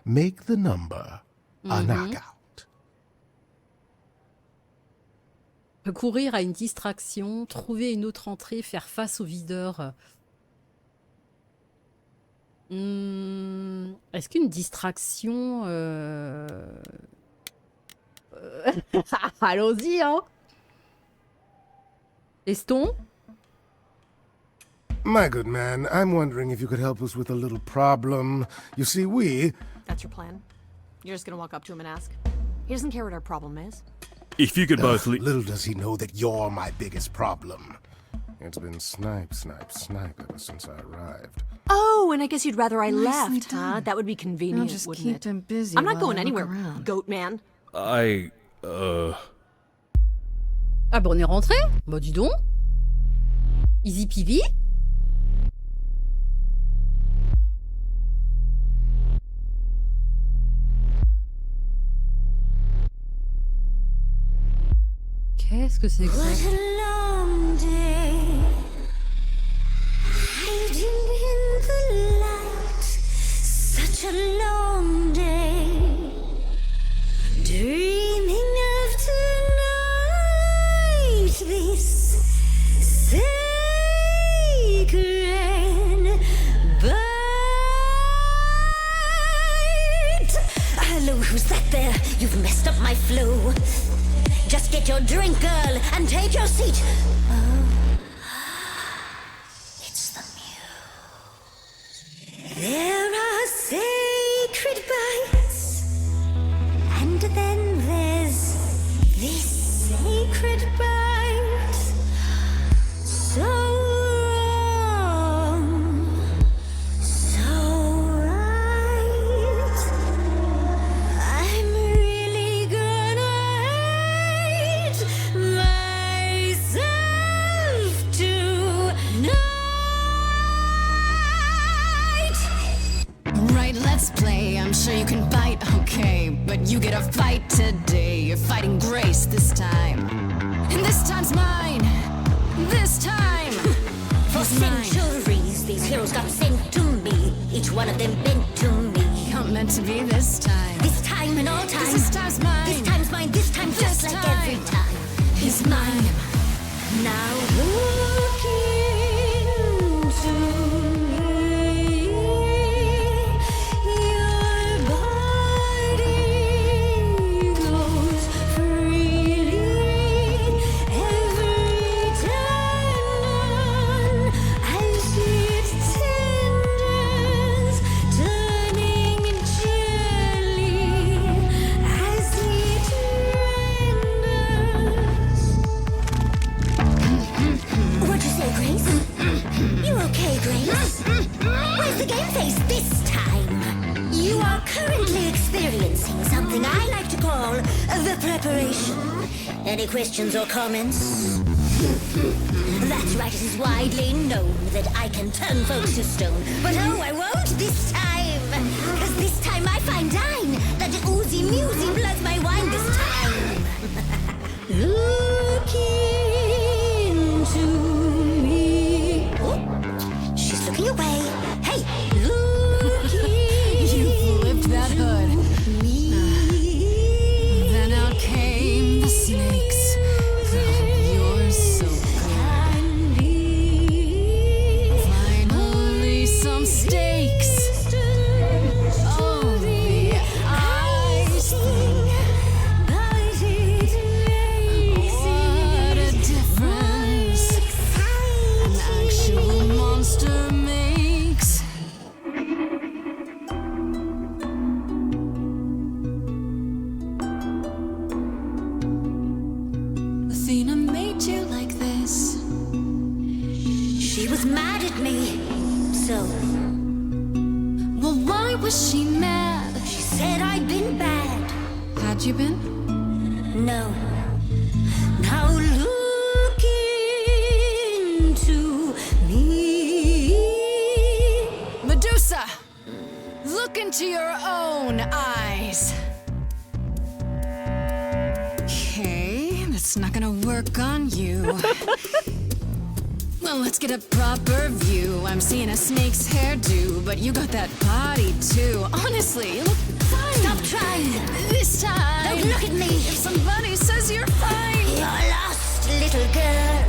make the number a knockout. Recourir à une distraction, trouver une autre entrée, faire face au videur. Est-ce qu'une distraction... Allons-y, hein. Leston? My good man, I'm wondering if you could help us with a little problem. You see, That's your plan? You're just gonna walk up to him and ask? He doesn't care what our problem is. If you could both little does he know that you're my biggest problem. It's been snipe, snipe, snipe ever since I arrived. Oh, and I guess you'd rather I Nicely left, huh? done. That would be convenient, I'll just wouldn't keep it? him busy I'm not while going I look anywhere, around. goat man. I, Ah bah on est rentré. Bah dis donc. Easy peasy. Qu'est-ce que c'est que ça? What a long day, hiding in the light. Such a long day, dreaming of tonight. This sacred bite. Hello, who's that there? You've messed up my flow. Just get your drink, girl, and take your seat. Oh. It's the muse. There are sacred bites, and then there's this sacred bite. So wrong, so right. I'm really gonna hate myself tonight. Right, let's play. I'm sure you can bite, okay. But you get a fight today. You're fighting Grace this time. And this time's mine. This time. For centuries, these heroes got sent to me. Each one of them bent to me. Not meant to be this time. This time and all time. This time's mine. This time's mine. This time just This like time every time. is mine. Now look into me. Your body glows freely every time as it tenders, turning jelly as it renders. What'd you say, Grace? You okay, Grace? Where's the game face this time? You are currently experiencing something I like to call the preparation. Any questions or comments? That's right, it is widely known that I can turn folks to stone. But oh, I won't this time. Cause this time I find dine that oozy musy bloods my wine this time. Look into me. Oh, she's looking away. Hey, look You flipped that hood. Then out came the snakes. Oh, you're so good. Finally, some stakes. Oh, the ice thing. What a difference an actual monster makes. Athena made you like this. She was mad at me. So, Well, why was she mad? she said I'd been bad. Had you been? No. Now look into me. Medusa! Look into your own eyes. Okay, that's not gonna work on you. Well, let's get a proper view. I'm seeing a snake's hairdo, but you got that body too. Honestly, you look fine. Stop trying. This time. Don't look at me. If somebody says you're fine. You're lost, little girl.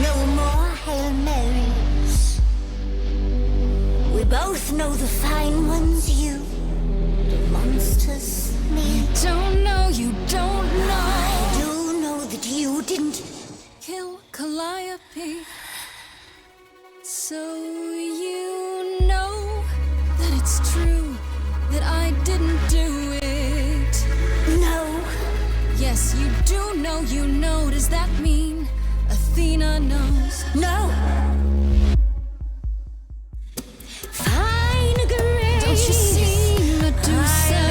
No more Hail Marys. We both know the fine ones you, the monsters, me. Don't know, you don't know. I do know that you didn't Kill Calliope. So you know that it's true that I didn't do it. know. Yes, you do know, you know. Does that mean Athena knows? No. Fine Grace. Don't you see, Medusa?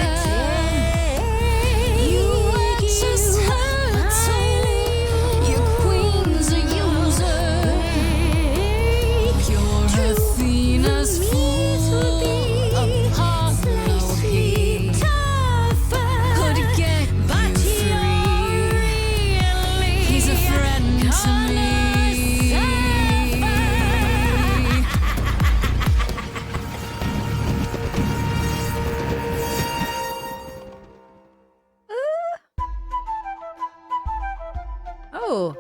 You are just her tool. Your queen's a user. You're Athena's fool. Apollo could get you free. He's a friend to me. Oh.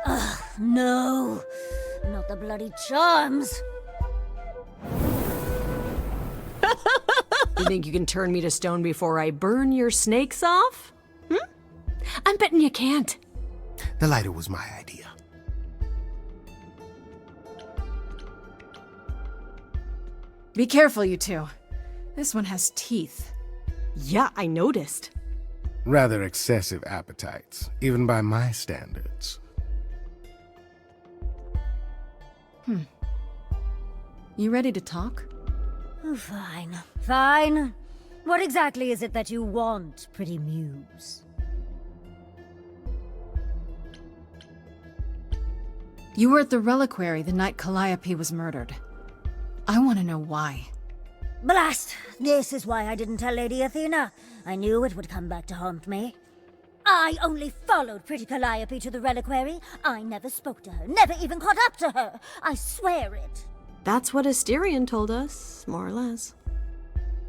Ugh, no. Not the bloody charms. You think you can turn me to stone before I burn your snakes off? I'm betting you can't. The lighter was my idea. Be careful, you two. This one has teeth. Yeah, I noticed. Rather excessive appetites, even by my standards. You ready to talk? Oh, fine. Fine. What exactly is it that you want, pretty muse? You were at the reliquary the night Calliope was murdered. I want to know why. Blast! This is why I didn't tell Lady Athena. I knew it would come back to haunt me. I only followed pretty Calliope to the reliquary. I never spoke to her, never even caught up to her. I swear it. That's what Asterion told us, more or less.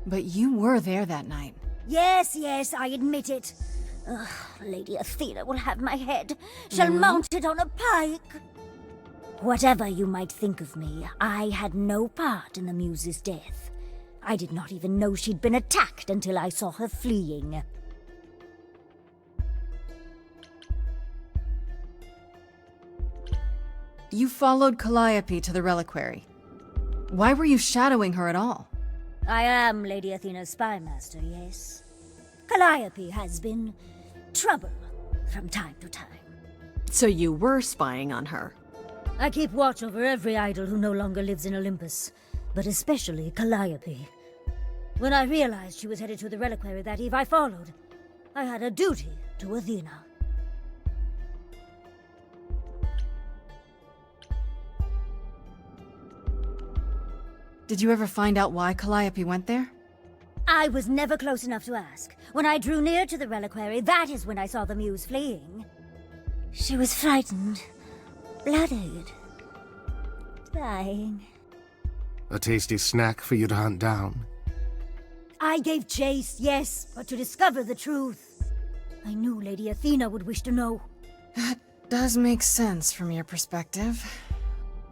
But you were there that night. Yes, I admit it. Ugh, Lady Athena will have my head. She'll mount it on a pike. Whatever you might think of me, I had no part in the muse's death. I did not even know she'd been attacked until I saw her fleeing. You followed Calliope to the reliquary. Why were you shadowing her at all? I am Lady Athena's spy master, yes. Calliope has been trouble from time to time. So you were spying on her? I keep watch over every idol who no longer lives in Olympus, but especially Calliope. When I realized she was headed to the reliquary that eve, I followed. I had a duty to Athena. Did you ever find out why Calliope went there? I was never close enough to ask. When I drew near to the reliquary, that is when I saw the muse fleeing. She was frightened, bloodied, dying. A tasty snack for you to hunt down. I gave chase, yes, but to discover the truth. I knew Lady Athena would wish to know. That does make sense from your perspective.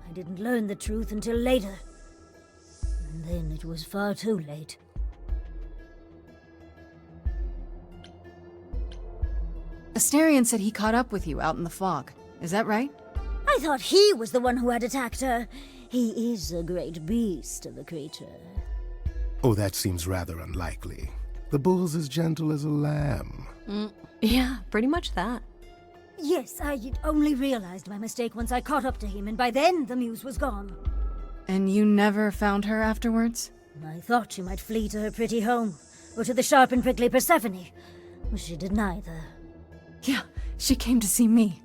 I didn't learn the truth until later. And then it was far too late. Asterion said he caught up with you out in the fog. Is that right? I thought he was the one who had attacked her. He is a great beast of a creature. Oh, that seems rather unlikely. The bull's as gentle as a lamb. Yeah, pretty much that. Yes, I only realized my mistake once I caught up to him, and by then the muse was gone. And you never found her afterwards? I thought she might flee to her pretty home, or to the sharp and prickly Persephone. She did neither. Yeah, she came to see me.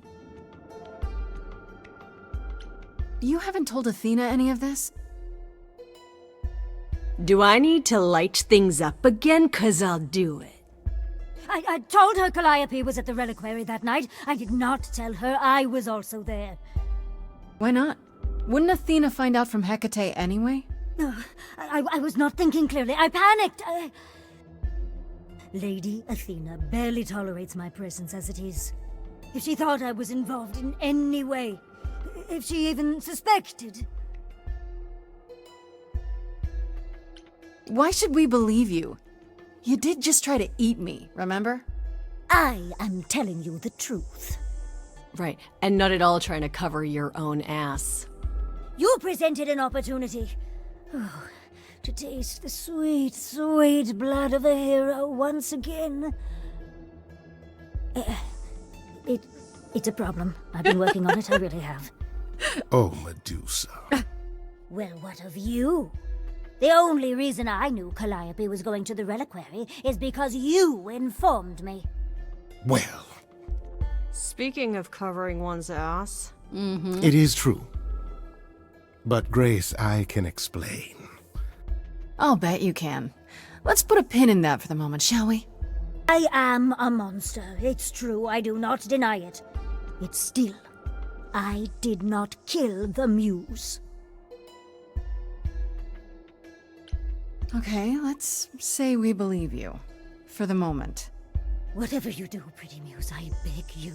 You haven't told Athena any of this? Do I need to light things up again? 'Cause I'll do it. I told her Calliope was at the reliquary that night. I did not tell her I was also there. Why not? Wouldn't Athena find out from Hecate anyway? I was not thinking clearly. I panicked. Lady Athena barely tolerates my presence as it is. If she thought I was involved in any way, if she even suspected... Why should we believe you? You did just try to eat me, remember? I am telling you the truth. Right, and not at all trying to cover your own ass. You presented an opportunity. Oh, to taste the sweet, sweet blood of a hero once again. It's a problem. I've been working on it, I really have. Oh, Medusa. Well, what of you? The only reason I knew Calliope was going to the reliquary is because you informed me. Well. Speaking of covering one's ass. It is true. But Grace, I can explain. I'll bet you can. Let's put a pin in that for the moment, shall we? I am a monster. It's true, I do not deny it. It's still, I did not kill the muse. Okay, let's say we believe you. For the moment. Whatever you do, pretty muse, I beg you.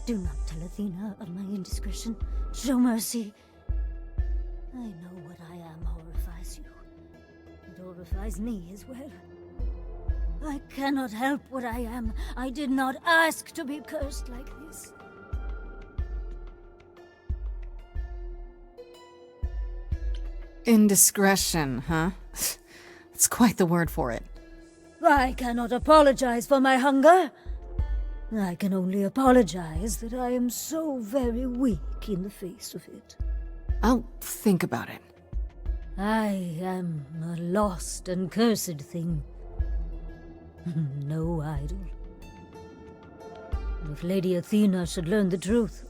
Do not tell Athena of my indiscretion. Show mercy. I know what I am horrifies you. horrifies me as well. I cannot help what I am. I did not ask to be cursed like this. Indiscretion, huh? That's quite the word for it. I cannot apologize for my hunger. I can only apologize that I am so very weak in the face of it. I'll think about it. I am a lost and cursed thing. No idol. If Lady Athena should learn the truth...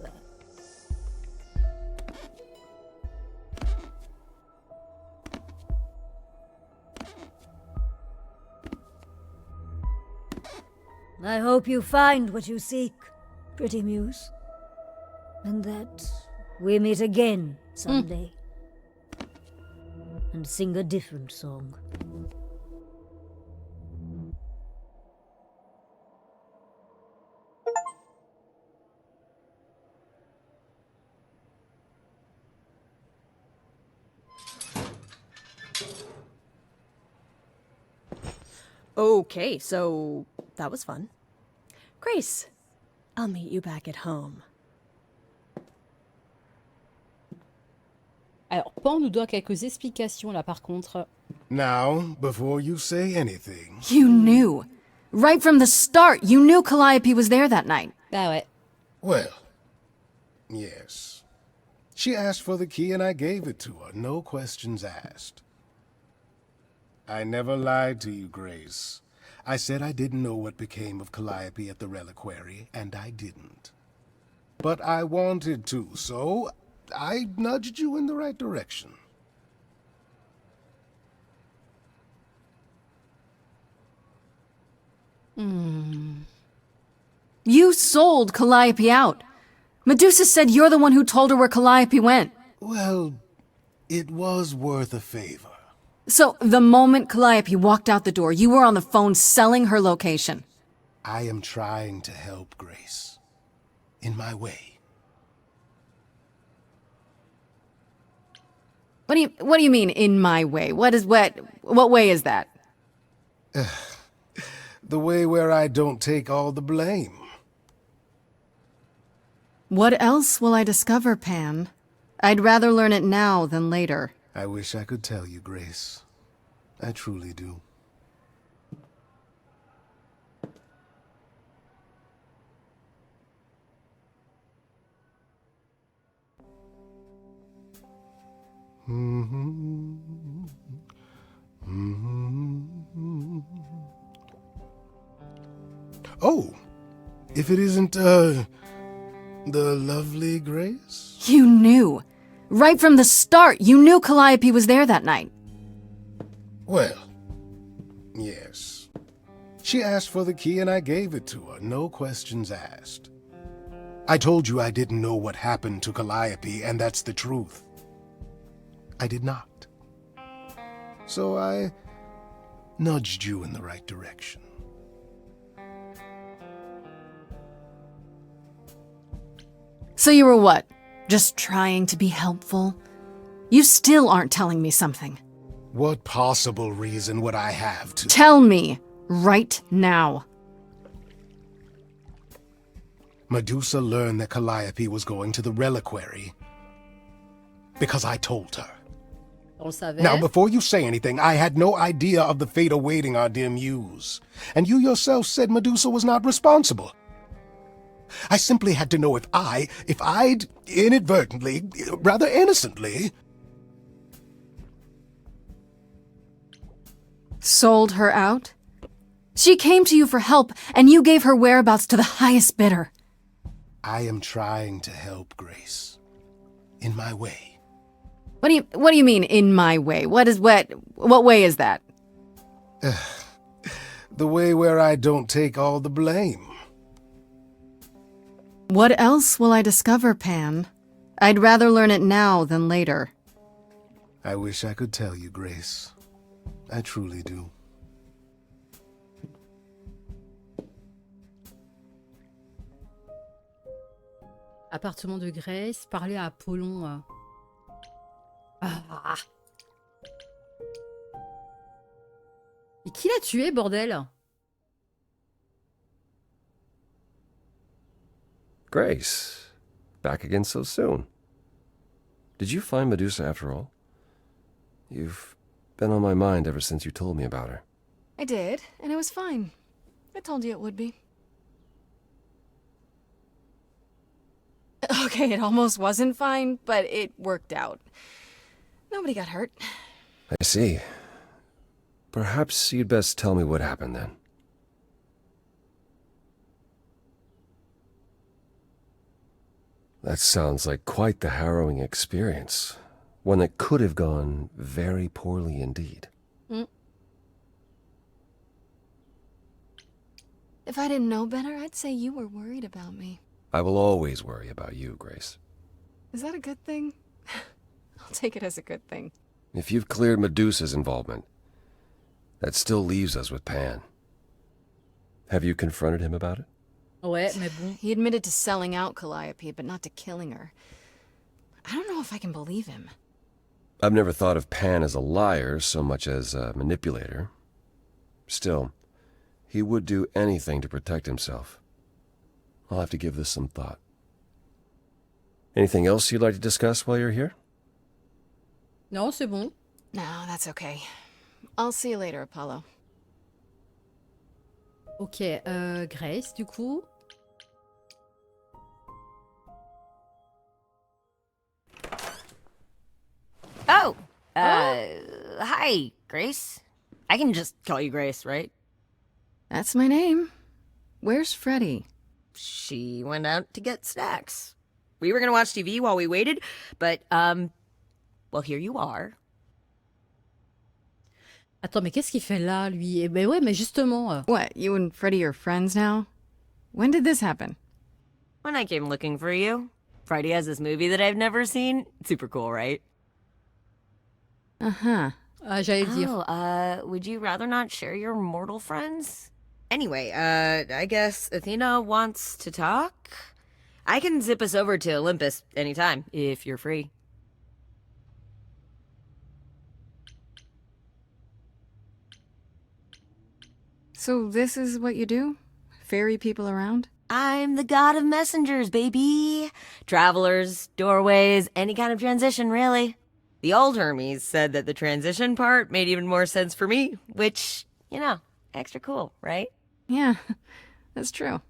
I hope you find what you seek, pretty muse. And that we meet again someday. And sing a different song. Okay, so that was fun. Grace, I'll meet you back at home. Alors, Pan nous doit quelques explications là par contre. Now, before you say anything... You knew. Right from the start, you knew Calliope was there that night. Ah ouais. Well, yes. She asked for the key and I gave it to her, no questions asked. I never lied to you, Grace. I said I didn't know what became of Calliope at the reliquary, and I didn't. But I wanted to, so I nudged you in the right direction. You sold Calliope out. Medusa said you're the one who told her where Calliope went. Well, it was worth a favor. So, the moment Calliope walked out the door, you were on the phone selling her location. I am trying to help, Grace. In my way. What do you mean, in my way? What way is that? The way where I don't take all the blame. What else will I discover, Pan? I'd rather learn it now than later. I wish I could tell you, Grace. I truly do. Oh, if it isn't, the lovely Grace? You knew. Right from the start, you knew Calliope was there that night. Well, yes. She asked for the key and I gave it to her, no questions asked. I told you I didn't know what happened to Calliope, and that's the truth. I did not. So I nudged you in the right direction. So you were what? Just trying to be helpful? You still aren't telling me something. What possible reason would I have to— Tell me, right now. Medusa learned that Calliope was going to the reliquary because I told her. On savait. Now, before you say anything, I had no idea of the fate awaiting our dear muse. And you yourself said Medusa was not responsible. I simply had to know if I'd inadvertently, rather innocently— Sold her out? She came to you for help, and you gave her whereabouts to the highest bidder. I am trying to help, Grace. In my way. What do you mean, in my way? What way is that? The way where I don't take all the blame. What else will I discover, Pan? I'd rather learn it now than later. I wish I could tell you, Grace. I truly do. Appartement de Grace, parler à Apollon. Ah. Qui l'a tué, bordel? Grace, back again so soon. Did you find Medusa after all? You've been on my mind ever since you told me about her. I did, and it was fine. I told you it would be. Okay, it almost wasn't fine, but it worked out. Nobody got hurt. I see. Perhaps you'd best tell me what happened then. That sounds like quite the harrowing experience. One that could have gone very poorly indeed. If I didn't know better, I'd say you were worried about me. I will always worry about you, Grace. Is that a good thing? I'll take it as a good thing. If you've cleared Medusa's involvement, that still leaves us with Pan. Have you confronted him about it? Ouais, mais bon. He admitted to selling out Calliope, but not to killing her. I don't know if I can believe him. I've never thought of Pan as a liar so much as a manipulator. Still, he would do anything to protect himself. I'll have to give this some thought. Anything else you'd like to discuss while you're here? Non, c'est bon. No, that's okay. I'll see you later, Apollo. Ok, Grace, du coup. Oh! Hi, Grace. I can just call you Grace, right? That's my name. Where's Freddie? She went out to get snacks. We were gonna watch TV while we waited, but, well, here you are. Attends, mais qu'est-ce qu'il fait là, lui? Eh ben ouais, mais justement... What, you and Freddie are friends now? When did this happen? When I came looking for you. Friday has this movie that I've never seen. Super cool, right? Uh-huh. J'allais dire. Oh, would you rather not share your mortal friends? Anyway, I guess Athena wants to talk? I can zip us over to Olympus anytime, if you're free. So this is what you do? Ferry people around? I'm the god of messengers, baby. Travelers, doorways, any kind of transition, really. The old Hermes said that the transition part made even more sense for me, which, you know, extra cool, right? Yeah, that's true.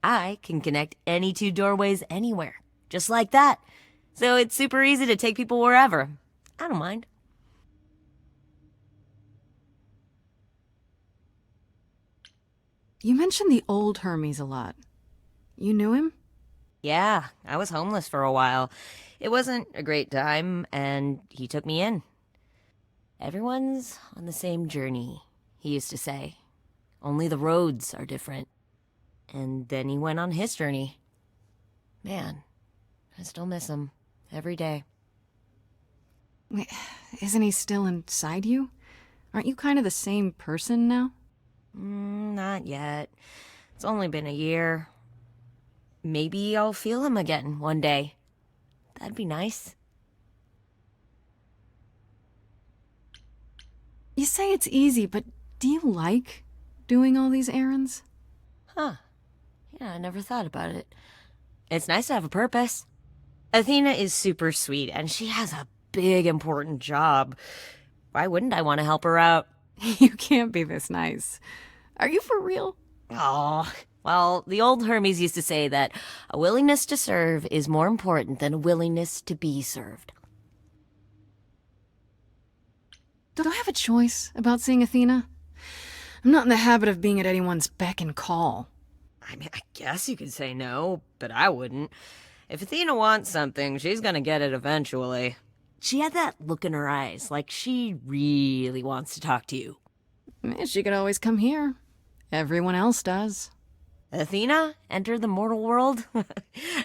I can connect any two doorways anywhere, just like that. So it's super easy to take people wherever. I don't mind. You mentioned the old Hermes a lot. You knew him? Yeah, I was homeless for a while. It wasn't a great time, and he took me in. Everyone's on the same journey, he used to say. Only the roads are different. And then he went on his journey. Man, I still miss him every day. Wait, isn't he still inside you? Aren't you kind of the same person now? Not yet. It's only been a year. Maybe I'll feel him again one day. That'd be nice. You say it's easy, but do you like doing all these errands? Huh. Yeah, I never thought about it. It's nice to have a purpose. Athena is super sweet, and she has a big, important job. Why wouldn't I want to help her out? You can't be this nice. Are you for real? Oh, well, the old Hermes used to say that a willingness to serve is more important than a willingness to be served. Do I have a choice about seeing Athena? I'm not in the habit of being at anyone's beck and call. I mean, I guess you could say no, but I wouldn't. If Athena wants something, she's gonna get it eventually. She had that look in her eyes, like she really wants to talk to you. She could always come here. Everyone else does. Athena entered the mortal world?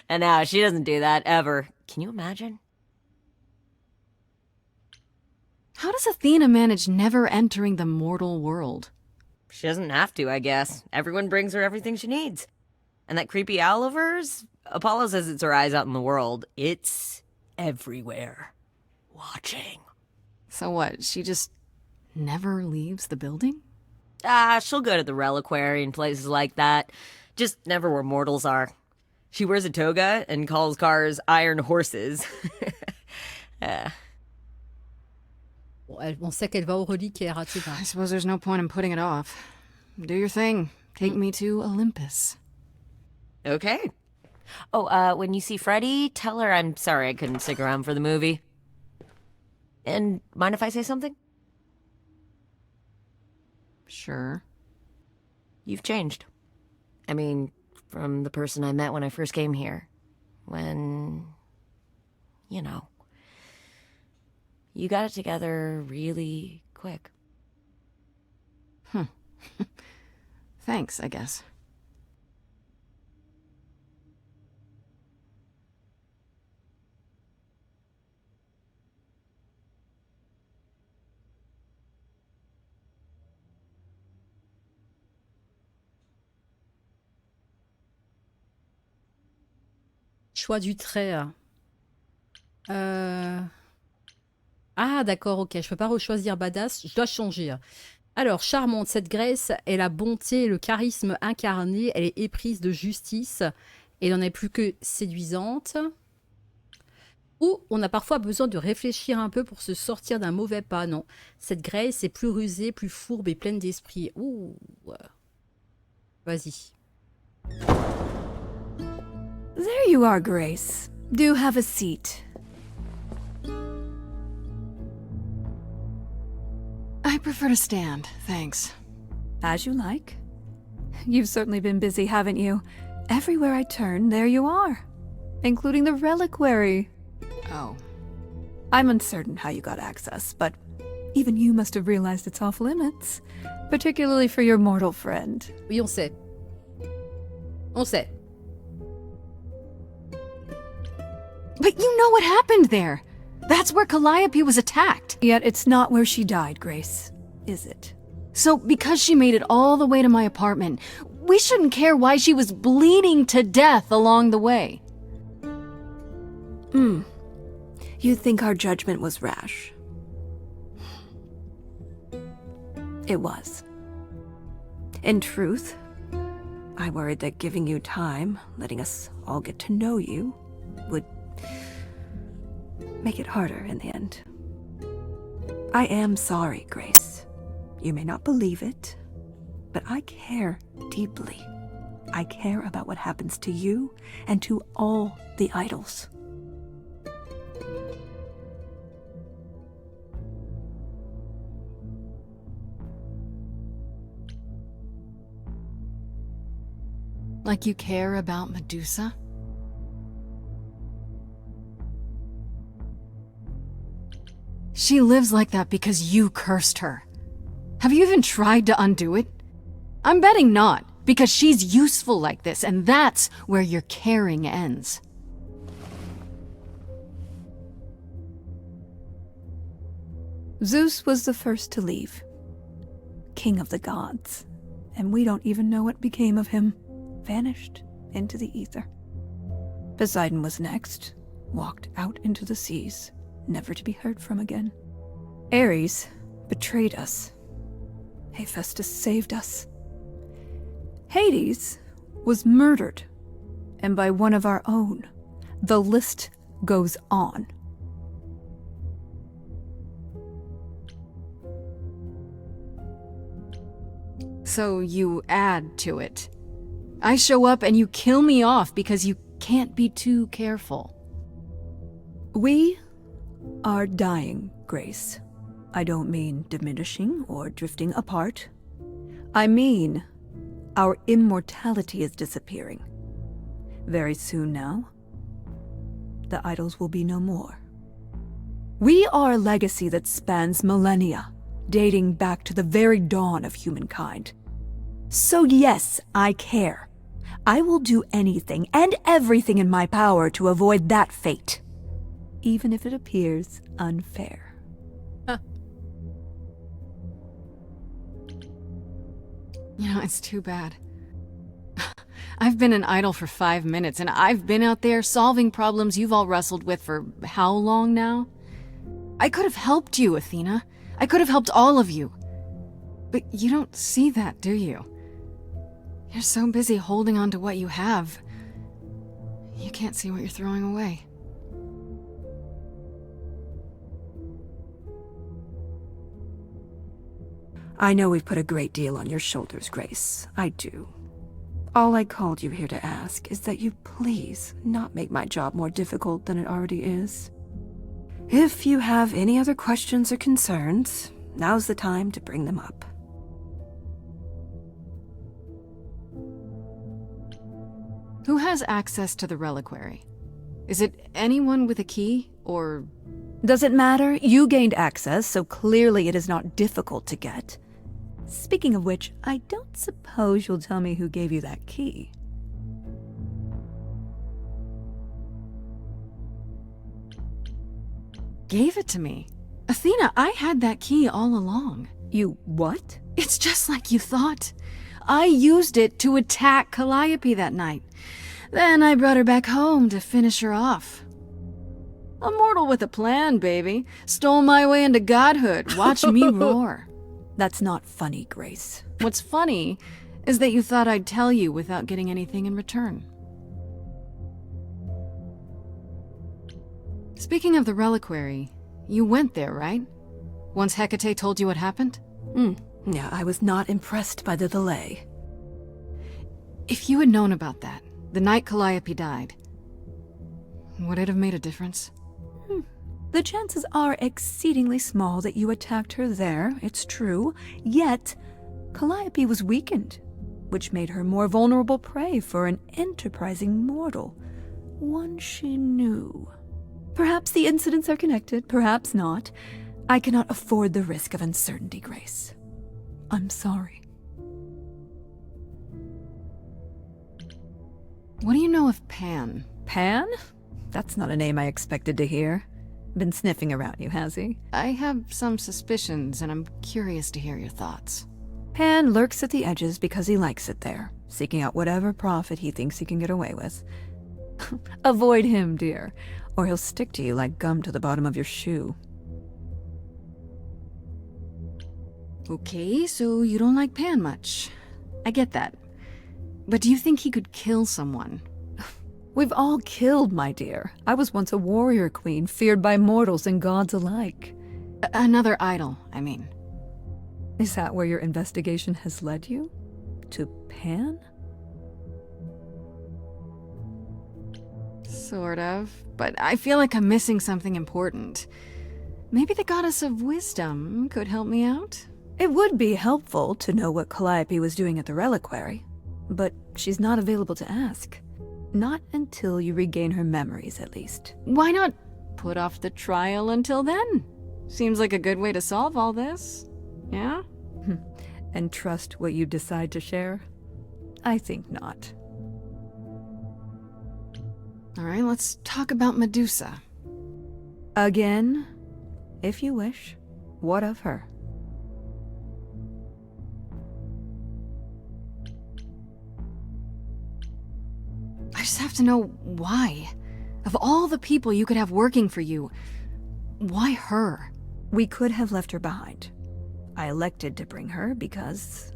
And now she doesn't do that ever. Can you imagine? How does Athena manage never entering the mortal world? She doesn't have to, I guess. Everyone brings her everything she needs. And that creepy owl of hers? Apollo says it's her eyes out in the world. It's everywhere. Watching. So what, she just never leaves the building? She'll go to the reliquary and places like that. Just never where mortals are. She wears a toga and calls cars iron horses. On sait qu'elle va au relique et rater. I suppose there's no point in putting it off. Do your thing. Take me to Olympus. Okay. Oh, when you see Freddie, tell her I'm sorry I couldn't stick around for the movie. And mind if I say something? Sure. You've changed. I mean, from the person I met when I first came here. When, you know, you got it together really quick. Thanks, I guess. Choix du trait. Ah, d'accord, ok. Je peux pas rechoisir badass. Je dois changer. Alors, charmante, cette Grace est la bonté et le charisme incarné. Elle est éprise de justice. Et n'en est plus que séduisante. Ou on a parfois besoin de réfléchir un peu pour se sortir d'un mauvais pas. Non, cette Grace est plus rusée, plus fourbe et pleine d'esprit. Ouh. Vas-y. There you are, Grace. Do have a seat. I prefer to stand, thanks. As you like. You've certainly been busy, haven't you? Everywhere I turn, there you are. Including the reliquary. Oh. I'm uncertain how you got access, but even you must have realized it's off limits. Particularly for your mortal friend. Oui, on sait. On sait. But you know what happened there. That's where Calliope was attacked. Yet it's not where she died, Grace, is it? So because she made it all the way to my apartment, we shouldn't care why she was bleeding to death along the way. You think our judgment was rash? It was. In truth, I worried that giving you time, letting us all get to know you, would make it harder in the end. I am sorry, Grace. You may not believe it, but I care deeply. I care about what happens to you and to all the idols. Like you care about Medusa? She lives like that because you cursed her. Have you even tried to undo it? I'm betting not, because she's useful like this, and that's where your caring ends. Zeus was the first to leave. King of the gods. And we don't even know what became of him. Vanished into the ether. Poseidon was next. Walked out into the seas, never to be heard from again. Ares betrayed us. Hephaestus saved us. Hades was murdered. And by one of our own. The list goes on. So you add to it. I show up and you kill me off because you can't be too careful. We are dying, Grace. I don't mean diminishing or drifting apart. I mean our immortality is disappearing. Very soon now, the idols will be no more. We are a legacy that spans millennia, dating back to the very dawn of humankind. So yes, I care. I will do anything and everything in my power to avoid that fate, even if it appears unfair. You know, it's too bad. I've been an idol for 5 minutes, and I've been out there solving problems you've all wrestled with for how long now? I could have helped you, Athena. I could have helped all of you. But you don't see that, do you? You're so busy holding on to what you have. You can't see what you're throwing away. I know we've put a great deal on your shoulders, Grace. I do. All I called you here to ask is that you please not make my job more difficult than it already is. If you have any other questions or concerns, now's the time to bring them up. Who has access to the reliquary? Is it anyone with a key, or... Does it matter? You gained access, so clearly it is not difficult to get. Speaking of which, I don't suppose you'll tell me who gave you that key. Gave it to me. Athena, I had that key all along. You what? It's just like you thought. I used it to attack Calliope that night. Then I brought her back home to finish her off. A mortal with a plan, baby. Stole my way into godhood. Watch me roar. That's not funny, Grace. What's funny is that you thought I'd tell you without getting anything in return. Speaking of the reliquary, you went there, right? Once Hecate told you what happened? Yeah, I was not impressed by the delay. If you had known about that, the night Calliope died, would it have made a difference? The chances are exceedingly small that you attacked her there, it's true. Yet, Calliope was weakened, which made her more vulnerable prey for an enterprising mortal. One she knew. Perhaps the incidents are connected, perhaps not. I cannot afford the risk of uncertainty, Grace. I'm sorry. What do you know of Pan? Pan? That's not a name I expected to hear. Been sniffing around you, has he? I have some suspicions, and I'm curious to hear your thoughts. Pan lurks at the edges because he likes it there, seeking out whatever profit he thinks he can get away with. Avoid him, dear, or he'll stick to you like gum to the bottom of your shoe. Okay, so you don't like Pan much. I get that. But do you think he could kill someone? We've all killed, my dear. I was once a warrior queen, feared by mortals and gods alike. Another idol, I mean. Is that where your investigation has led you? To Pan? Sort of, but I feel like I'm missing something important. Maybe the goddess of wisdom could help me out? It would be helpful to know what Calliope was doing at the reliquary, but she's not available to ask. Not until you regain her memories, at least. Why not put off the trial until then? Seems like a good way to solve all this. Yeah? And trust what you decide to share? I think not. All right, let's talk about Medusa. Again, if you wish. What of her? I just have to know why. Of all the people you could have working for you, why her? We could have left her behind. I elected to bring her because,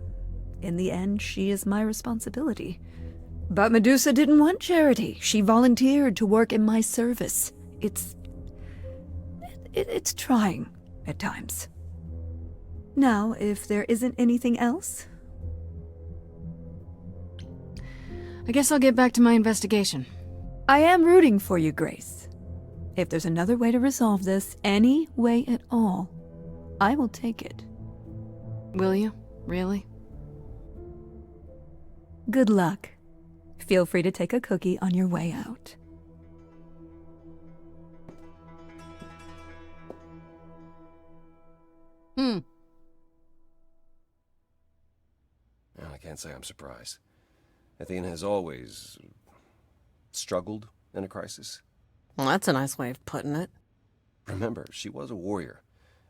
in the end, she is my responsibility. But Medusa didn't want charity. She volunteered to work in my service. It's trying at times. Now, if there isn't anything else... I guess I'll get back to my investigation. I am rooting for you, Grace. If there's another way to resolve this, any way at all, I will take it. Will you? Really? Good luck. Feel free to take a cookie on your way out. Well, I can't say I'm surprised. Athena has always struggled in a crisis. Well, that's a nice way of putting it. Remember, she was a warrior.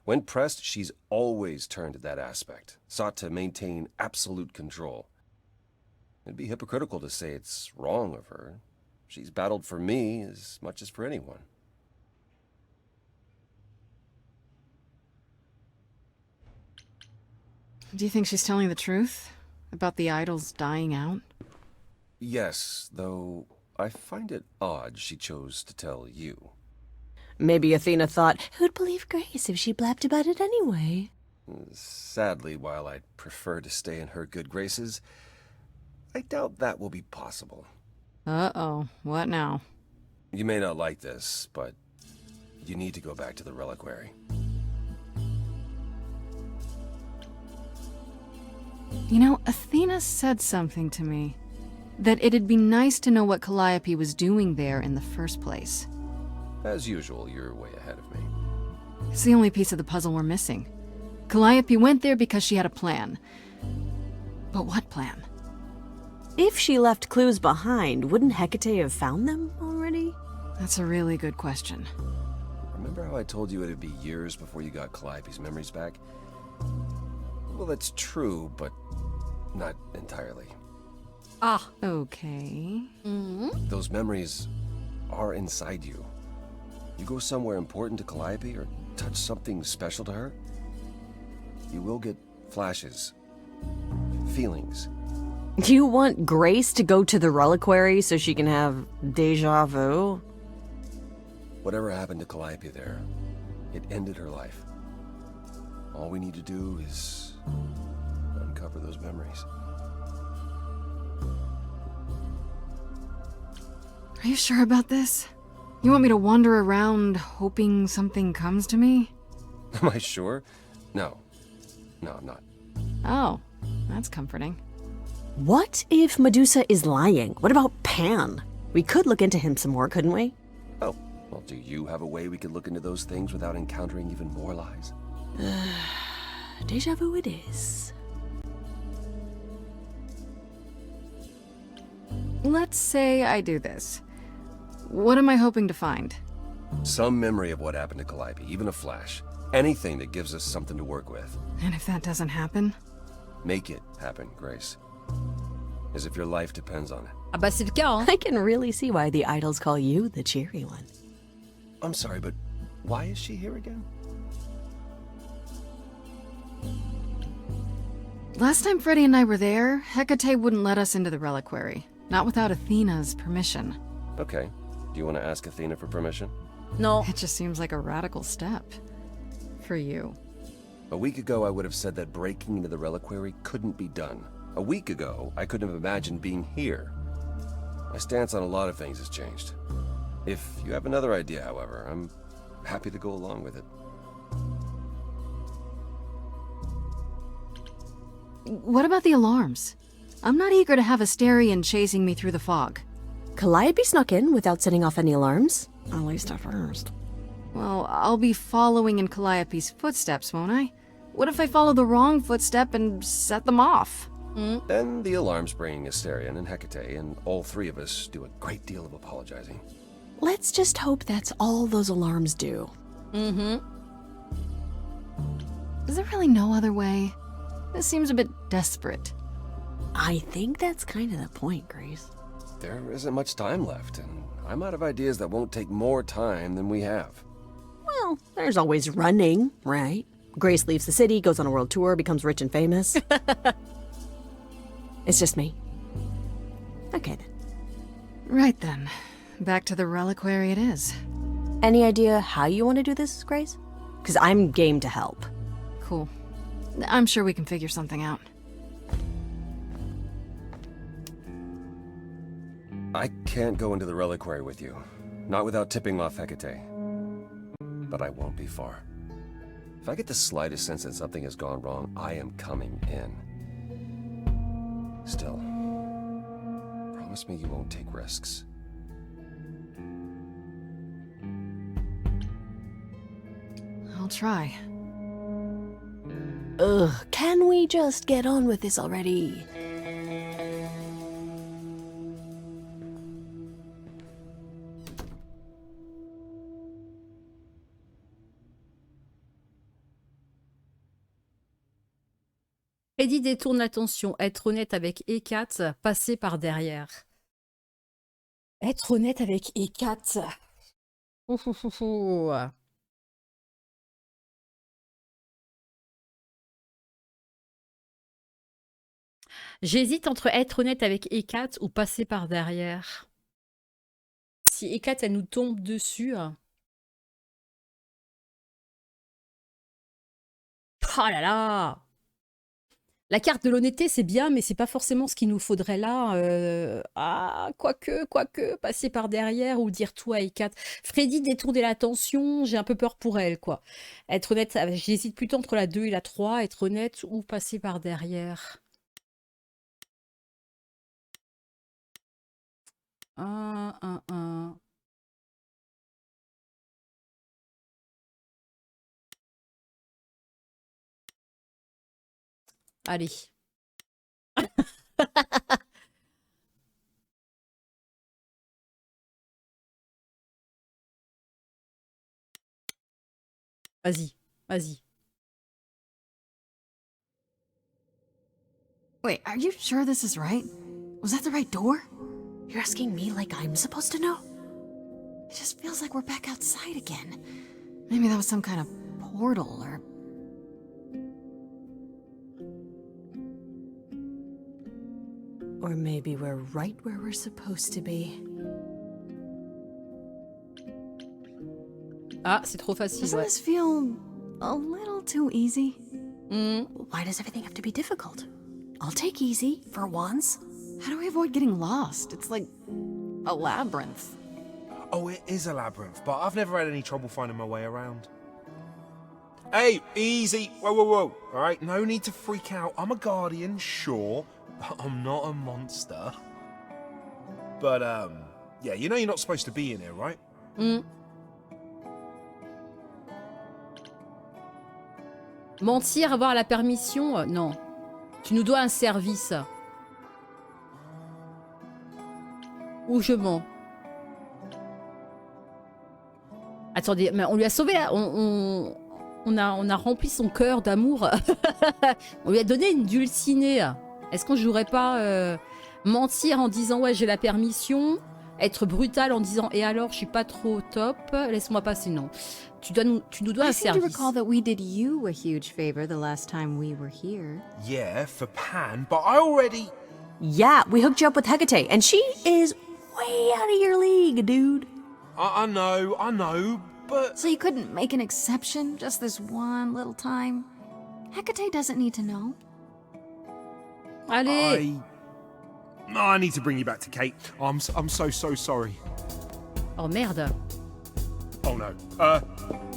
When pressed, she's always turned to that aspect, sought to maintain absolute control. It'd be hypocritical to say it's wrong of her. She's battled for me as much as for anyone. Do you think she's telling the truth? About the idols dying out? Yes, though I find it odd she chose to tell you. Maybe Athena thought, who'd believe Grace if she blabbed about it anyway? Sadly, while I'd prefer to stay in her good graces, I doubt that will be possible. Uh-oh. What now? You may not like this, but you need to go back to the reliquary. You know, Athena said something to me. That it'd be nice to know what Calliope was doing there in the first place. As usual, you're way ahead of me. It's the only piece of the puzzle we're missing. Calliope went there because she had a plan. But what plan? If she left clues behind, wouldn't Hecate have found them already? That's a really good question. Remember how I told you it'd be years before you got Calliope's memories back? Well, that's true, but not entirely. Ah. Okay. Those memories are inside you. You go somewhere important to Calliope or touch something special to her, you will get flashes, feelings. Do you want Grace to go to the reliquary so she can have deja vu? Whatever happened to Calliope there, it ended her life. All we need to do is uncover those memories. Are you sure about this? You want me to wander around hoping something comes to me? Am I sure? No. No, I'm not. Oh, that's comforting. What if Medusa is lying? What about Pan? We could look into him some more, couldn't we? Oh, well, do you have a way we could look into those things without encountering even more lies? Deja vu it is. Let's say I do this. What am I hoping to find? Some memory of what happened to Calliope, even a flash. Anything that gives us something to work with. And if that doesn't happen? Make it happen, Grace. As if your life depends on it. Ah bah c'est le cas, hein. I can really see why the idols call you the cheery one. I'm sorry, but why is she here again? Last time Freddy and I were there, Hecate wouldn't let us into the reliquary. Not without Athena's permission. Okay. Do you want to ask Athena for permission? No. It just seems like a radical step. For you. A week ago, I would have said that breaking into the reliquary couldn't be done. A week ago, I couldn't have imagined being here. My stance on a lot of things has changed. If you have another idea, however, I'm happy to go along with it. What about the alarms? I'm not eager to have Asterion chasing me through the fog. Calliope snuck in without setting off any alarms. At least at first. Well, I'll be following in Calliope's footsteps, won't I? What if I follow the wrong footstep and set them off? Then the alarms bring Asterion and Hecate, and all three of us do a great deal of apologizing. Let's just hope that's all those alarms do. Is there really no other way? This seems a bit desperate. I think that's kind of the point, Grace. There isn't much time left, and I'm out of ideas that won't take more time than we have. Well, there's always running, right? Grace leaves the city, goes on a world tour, becomes rich and famous. It's just me. Okay, then. Right then. Back to the reliquary it is. Any idea how you want to do this, Grace? Because I'm game to help. Cool. I'm sure we can figure something out. I can't go into the reliquary with you. Not without tipping off Hecate. But I won't be far. If I get the slightest sense that something has gone wrong, I am coming in. Still, promise me you won't take risks. I'll try. Ugh, can we just get on with this already? Eddie détourne l'attention. Être honnête avec Hécate, passer par derrière. Être honnête avec Hécate. Ouh, ouh, ouh, ouh. J'hésite entre être honnête avec Hécat ou passer par derrière. Si Hécat, elle nous tombe dessus... Oh là là! La carte de l'honnêteté, c'est bien, mais c'est pas forcément ce qu'il nous faudrait là. Quoique, passer par derrière ou dire tout à Hécat. Freddy détourner l'attention, j'ai un peu peur pour elle, quoi. Être honnête, j'hésite plutôt entre la 2 et la 3, être honnête ou passer par derrière. Un. Allez. Vas-y. Wait, are you sure this is right? Was that the right door? You're asking me like I'm supposed to know? It just feels like we're back outside again. Maybe that was some kind of portal or... Or maybe we're right where we're supposed to be. Ah, c'est trop facile. Doesn't this feel a little too easy? Why does everything have to be difficult? I'll take easy for once. How do we avoid getting lost? It's like a labyrinth. Oh, it is a labyrinth, but I've never had any trouble finding my way around. Hey, easy. Whoa. All right, no need to freak out. I'm a guardian, sure, but I'm not a monster. But, yeah, you know you're not supposed to be in here, right? Mentir, avoir la permission, non. Tu nous dois un service. Ou je mens. Attendez, mais on lui a sauvé, on a rempli son cœur d'amour. On lui a donné une dulcinée. Est-ce qu'on jouerait pas mentir en disant ouais j'ai la permission, être brutal en disant et alors je suis pas trop top, laisse-moi passer, non. Tu nous dois un service. I seem to recall that we did you a huge favor the last time we were here. Yeah, for Pan, but I already... Yeah, we hooked you up with Hecate, and she is way out of your league, dude. I know, but... So you couldn't make an exception just this one little time? Hecate doesn't need to know. Allez. I need to bring you back to Kate. I'm so sorry. Oh merde. Oh no.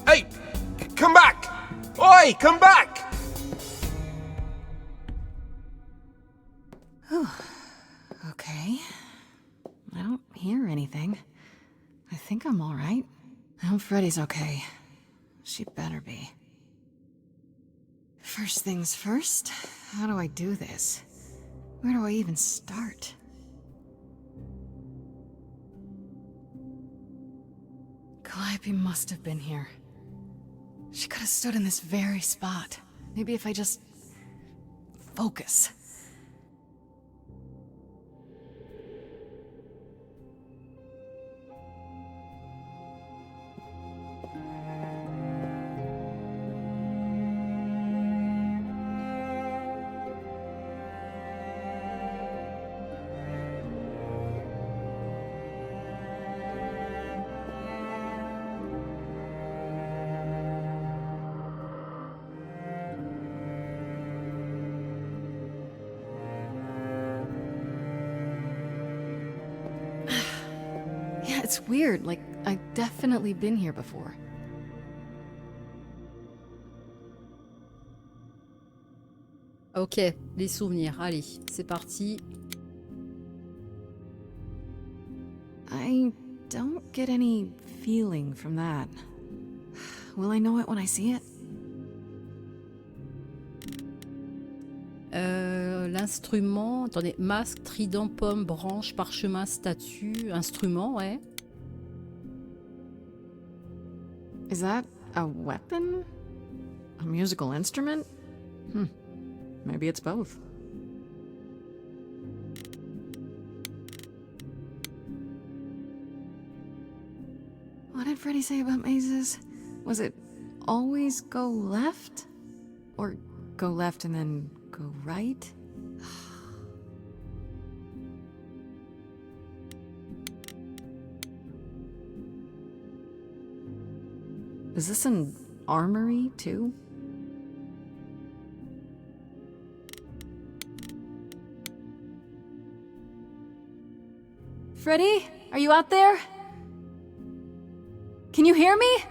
Hey! Come back! Oi, come back! Okay. I don't hear anything. I think I'm all right. I hope Freddy's okay. She better be. First things first, how do I do this? Where do I even start? Calliope must have been here. She could have stood in this very spot. Maybe if I just... focus. It's weird, like, I've definitely been here before. Ok, les souvenirs. Allez, c'est parti. I don't get any feeling from that. Will I know it when I see it? L'instrument, attendez, masque, trident, pomme, branche, parchemin, statue, instrument, ouais. Is that a weapon? A musical instrument? Maybe it's both. What did Freddy say about mazes? Was it always go left? Or go left and then go right? Is this an armory, too? Freddy? Are you out there? Can you hear me?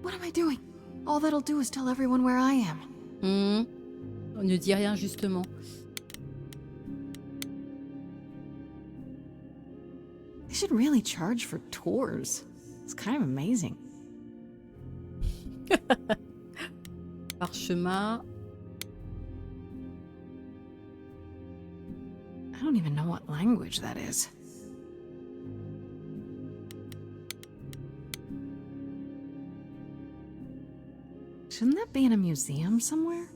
What am I doing? All that'll do is tell everyone where I am. On ne dit rien, justement. They should really charge for tours. It's kind of amazing. Parchemin. I don't even know what language that is. Shouldn't that be in a museum somewhere?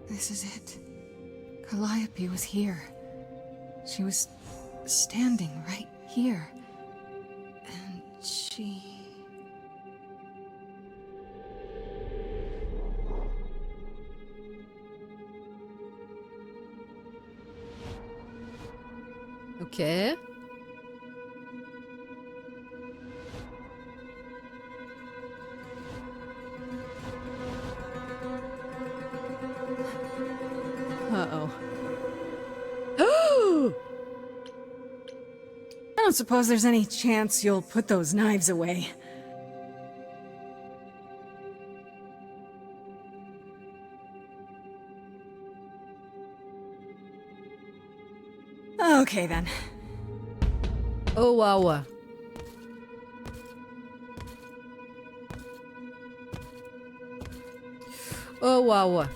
This is it. Calliope was here. She was standing right here. And she... Ok. Uh-oh. I don't suppose there's any chance you'll put those knives away. Okay, then. Oh, wow. Oh, wow.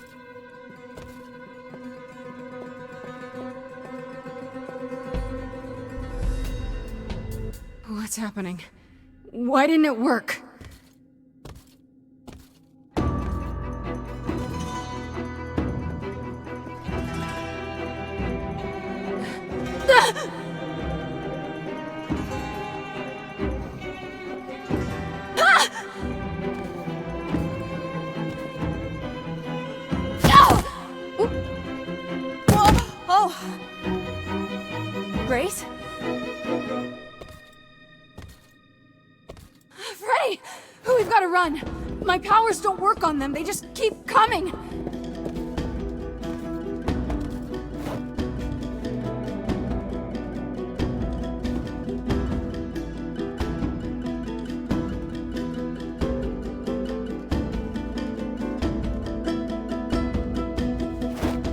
What's happening? Why didn't it work? Grace? Freddy! We've got to run! My powers don't work on them, they just keep coming!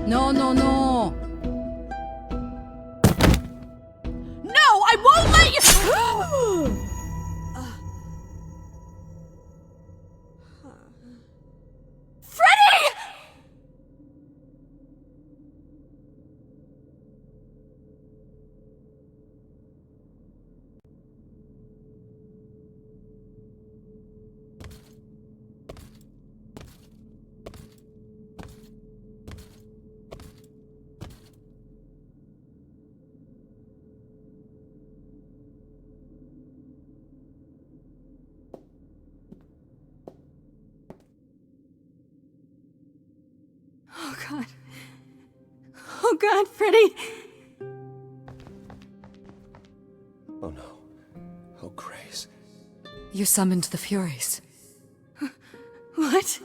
Non, non, non! No, I won't let you! Freddy! Oh God. Oh God, Freddy! Oh no. Oh, Grace. You summoned the Furies. What?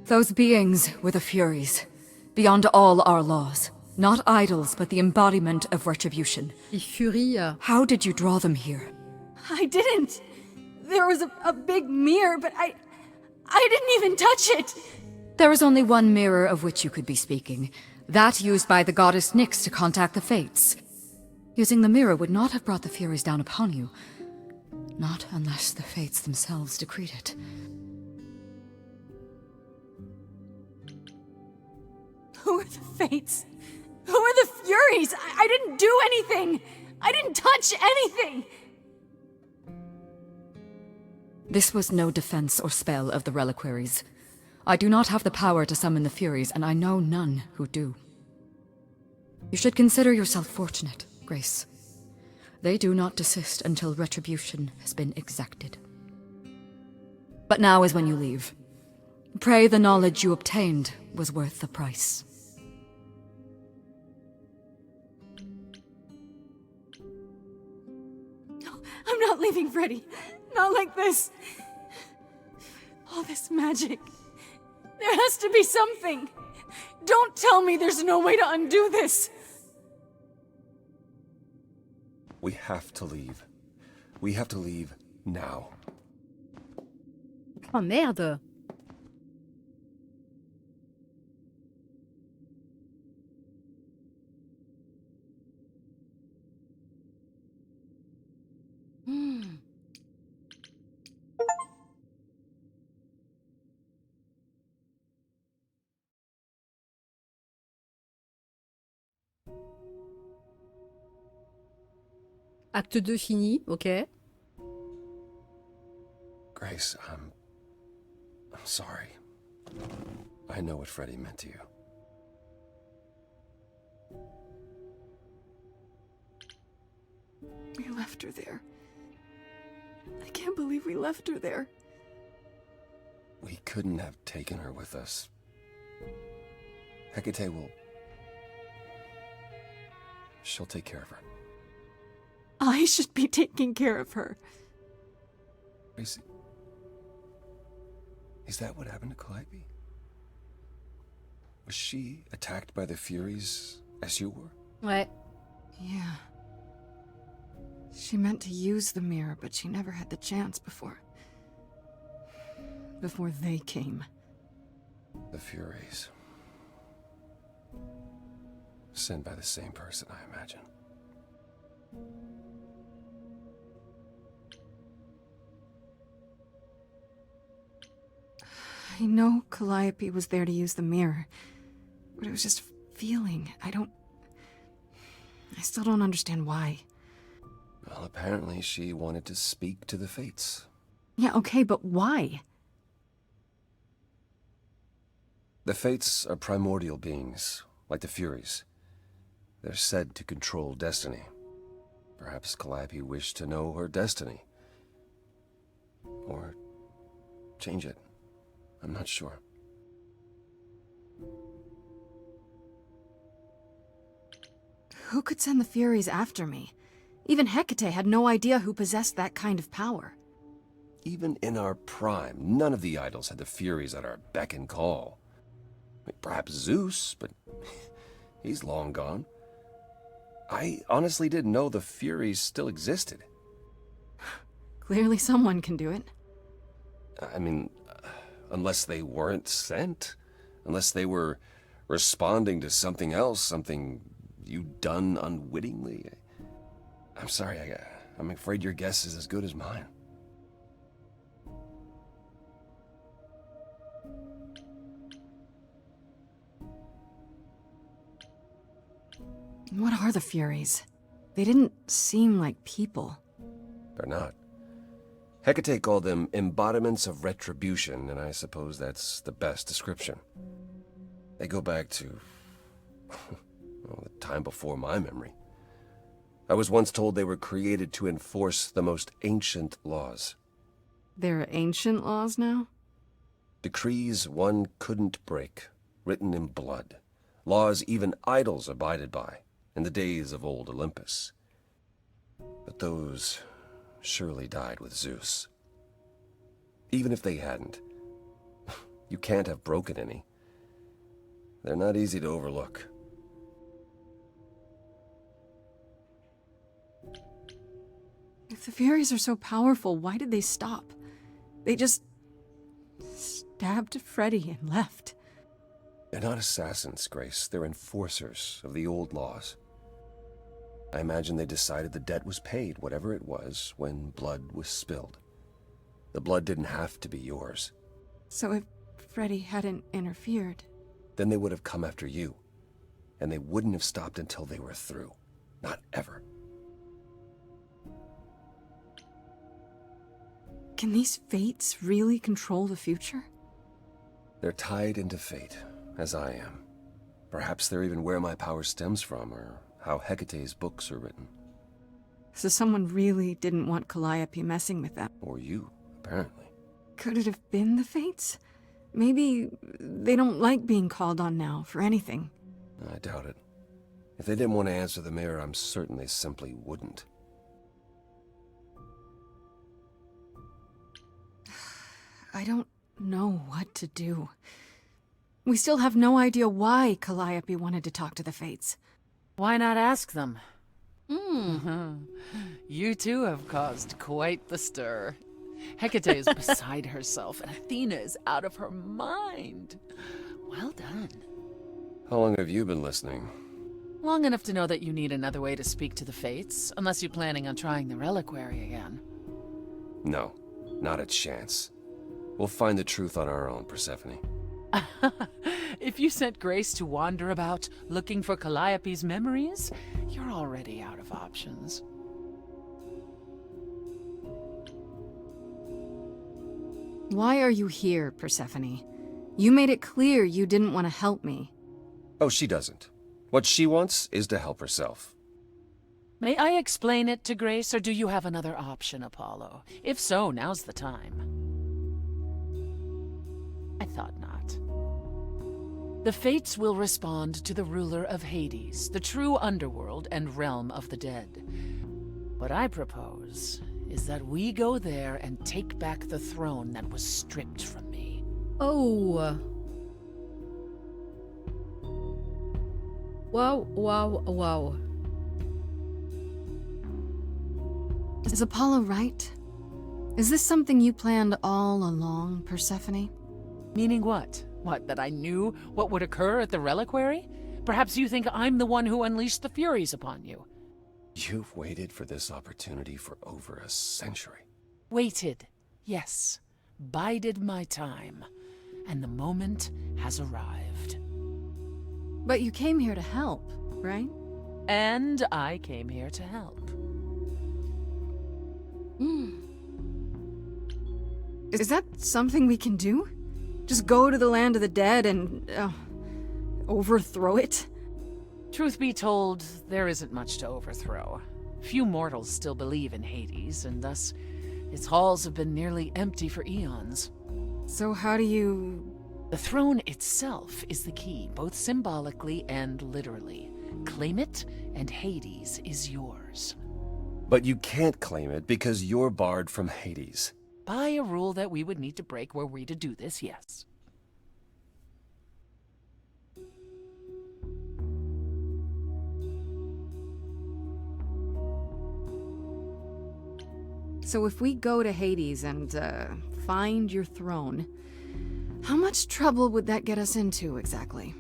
Those beings were the Furies, beyond all our laws. Not idols, but the embodiment of retribution. Les Furies. How did you draw them here? I didn't. There was a big mirror, but I didn't even touch it. There is only one mirror of which you could be speaking. That used by the goddess Nyx to contact the Fates. Using the mirror would not have brought the Furies down upon you. Not unless the Fates themselves decreed it. Who are the Fates? Who are the Furies? I didn't do anything! I didn't touch anything! This was no defense or spell of the reliquaries. I do not have the power to summon the Furies, and I know none who do. You should consider yourself fortunate, Grace. They do not desist until retribution has been exacted. But now is when you leave. Pray the knowledge you obtained was worth the price. I'm not leaving Freddy. Not like this. All this magic. There has to be something. Don't tell me there's no way to undo this. We have to leave. We have to leave now. Oh merde. Acte 2 fini, ok. Grace, I'm sorry. I know what Freddy meant to you. We left her there. I can't believe we left her there. We couldn't have taken her with us. Hecate will... She'll take care of her. I should be taking care of her. Grace, is that what happened to Calliope? Was she attacked by the Furies as you were? Ouais. Yeah. She meant to use the mirror, but she never had the chance before they came. The Furies. Sent by the same person, I imagine. I know Calliope was there to use the mirror, but it was just feeling. I still don't understand why. Well, apparently she wanted to speak to the Fates. Yeah, okay, but why? The Fates are primordial beings, like the Furies. They're said to control destiny. Perhaps Calliope wished to know her destiny. Or change it. I'm not sure. Who could send the Furies after me? Even Hecate had no idea who possessed that kind of power. Even in our prime, none of the idols had the Furies at our beck and call. Perhaps Zeus, but he's long gone. I honestly didn't know the Furies still existed. Clearly someone can do it. I mean, unless they weren't sent? Unless they were responding to something else, something you'd done unwittingly? I'm sorry, I'm afraid your guess is as good as mine. What are the Furies? They didn't seem like people. They're not. Hecate called them embodiments of retribution, and I suppose that's the best description. They go back to... well, the time before my memory. I was once told they were created to enforce the most ancient laws. They're ancient laws now? Decrees one couldn't break, written in blood. Laws even idols abided by, in the days of old Olympus. But those surely died with Zeus. Even if they hadn't, you can't have broken any. They're not easy to overlook. If the Furies are so powerful, why did they stop? They just stabbed Freddy and left. They're not assassins, Grace. They're enforcers of the old laws. I imagine they decided the debt was paid, whatever it was, when blood was spilled. The blood didn't have to be yours. So if Freddy hadn't interfered... Then they would have come after you. And they wouldn't have stopped until they were through. Not ever. Can these fates really control the future? They're tied into fate, as I am. Perhaps they're even where my power stems from, or how Hecate's books are written. So someone really didn't want Calliope messing with them. Or you, apparently. Could it have been the fates? Maybe they don't like being called on now for anything. I doubt it. If they didn't want to answer the mirror, I'm certain they simply wouldn't. I don't know what to do. We still have no idea why Calliope wanted to talk to the Fates. Why not ask them? You too have caused quite the stir. Hecate is beside herself, and Athena is out of her mind. Well done. How long have you been listening? Long enough to know that you need another way to speak to the Fates, unless you're planning on trying the reliquary again. No, not a chance. We'll find the truth on our own, Persephone. If you sent Grace to wander about looking for Calliope's memories, you're already out of options. Why are you here, Persephone? You made it clear you didn't want to help me. Oh, she doesn't. What she wants is to help herself. May I explain it to Grace, or do you have another option, Apollo? If so, now's the time. I thought not. The Fates will respond to the ruler of Hades, the true underworld and realm of the dead. What I propose is that we go there and take back the throne that was stripped from me. Oh. Wow, wow, wow. Is Apollo right? Is this something you planned all along, Persephone? Meaning what? What, that I knew what would occur at the reliquary? Perhaps you think I'm the one who unleashed the Furies upon you. You've waited for this opportunity for over a century. Waited, yes. Bided my time. And the moment has arrived. But you came here to help, right? And I came here to help. Is that something we can do? Just go to the land of the dead and overthrow it? Truth be told, there isn't much to overthrow. Few mortals still believe in Hades, and thus its halls have been nearly empty for eons. So how do you... The throne itself is the key, both symbolically and literally. Claim it, and Hades is yours. But you can't claim it because you're barred from Hades. By a rule that we would need to break were we to do this, yes. So if we go to Hades and, find your throne, how much trouble would that get us into, exactly?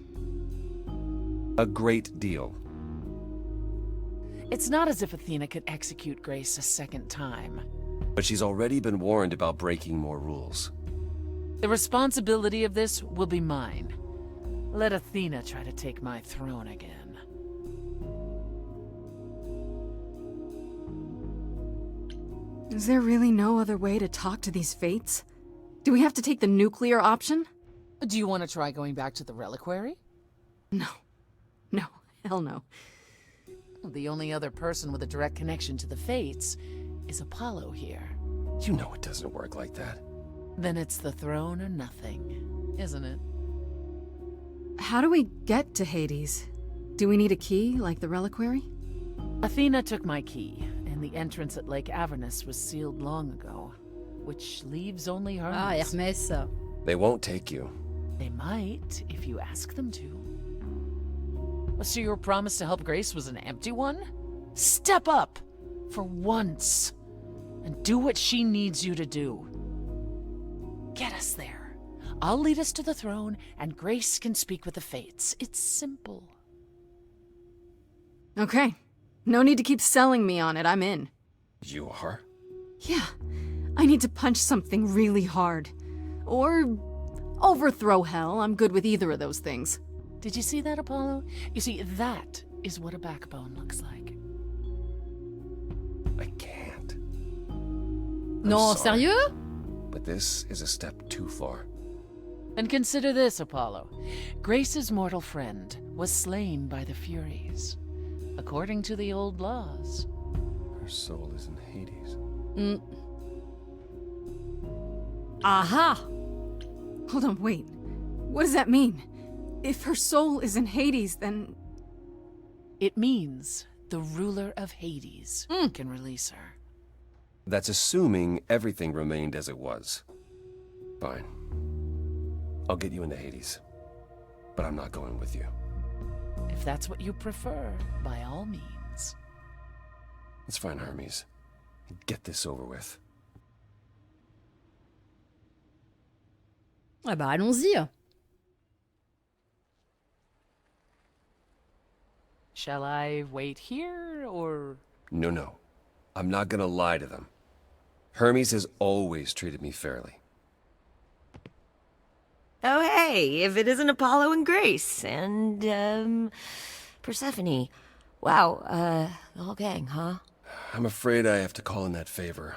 A great deal. It's not as if Athena could execute Grace a second time. But she's already been warned about breaking more rules. The responsibility of this will be mine. Let Athena try to take my throne again. Is there really no other way to talk to these Fates? Do we have to take the nuclear option? Do you want to try going back to the reliquary? No. No, hell no. The only other person with a direct connection to the Fates is Apollo here. You know it doesn't work like that. Then it's the throne or nothing, isn't it? How do we get to Hades? Do we need a key, like the reliquary? Athena took my key, and the entrance at Lake Avernus was sealed long ago, which leaves only her. Ah, Hermès. They won't take you. They might, if you ask them to. So your promise to help Grace was an empty one? Step up, for once, and do what she needs you to do. Get us there. I'll lead us to the throne, and Grace can speak with the Fates. It's simple. Okay. No need to keep selling me on it, I'm in. You are? Yeah. I need to punch something really hard. Or overthrow hell. I'm good with either of those things. Did you see that, Apollo? You see, that is what a backbone looks like. I can't. No, sérieux? But this is a step too far. And consider this, Apollo. Grace's mortal friend was slain by the Furies, according to the old laws. Her soul is in Hades. Aha! Hold on, wait. What does that mean? If her soul is in Hades, then... It means the ruler of Hades can release her. That's assuming everything remained as it was. Fine. I'll get you into Hades. But I'm not going with you. If that's what you prefer, by all means. Let's find Hermes. And get this over with. Ah bah allons-y. Shall I wait here, or... No. I'm not gonna lie to them. Hermes has always treated me fairly. Oh, hey, if it isn't Apollo and Grace, and, Persephone. Wow, the whole gang, huh? I'm afraid I have to call in that favor.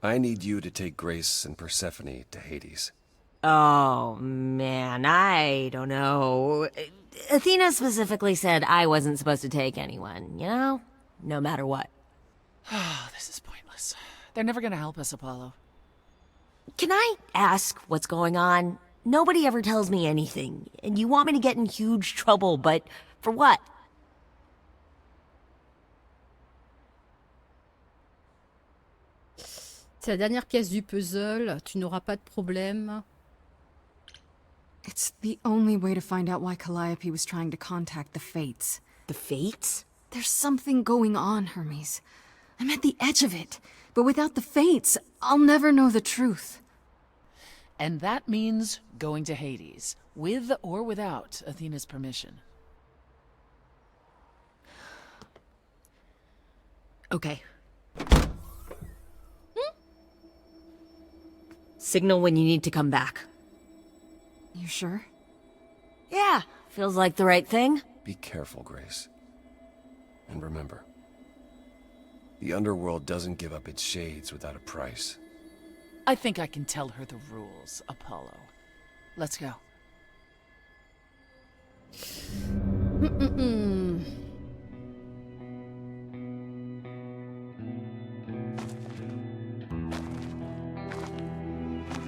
I need you to take Grace and Persephone to Hades. Oh, man, I don't know. Athena specifically said I wasn't supposed to take anyone, you know? No matter what. This is pointless. They're never gonna help us, Apollo. Can I ask what's going on? Nobody ever tells me anything, and you want me to get in huge trouble, but for what? C'est la dernière pièce du puzzle, tu n'auras pas de problème. It's the only way to find out why Calliope was trying to contact the Fates. The Fates? There's something going on, Hermes. I'm at the edge of it. But without the Fates, I'll never know the truth. And that means going to Hades, with or without Athena's permission. Okay. Signal when you need to come back. You sure? Yeah, feels like the right thing. Be careful, Grace. And remember, the underworld doesn't give up its shades without a price. I think I can tell her the rules, Apollo. Let's go.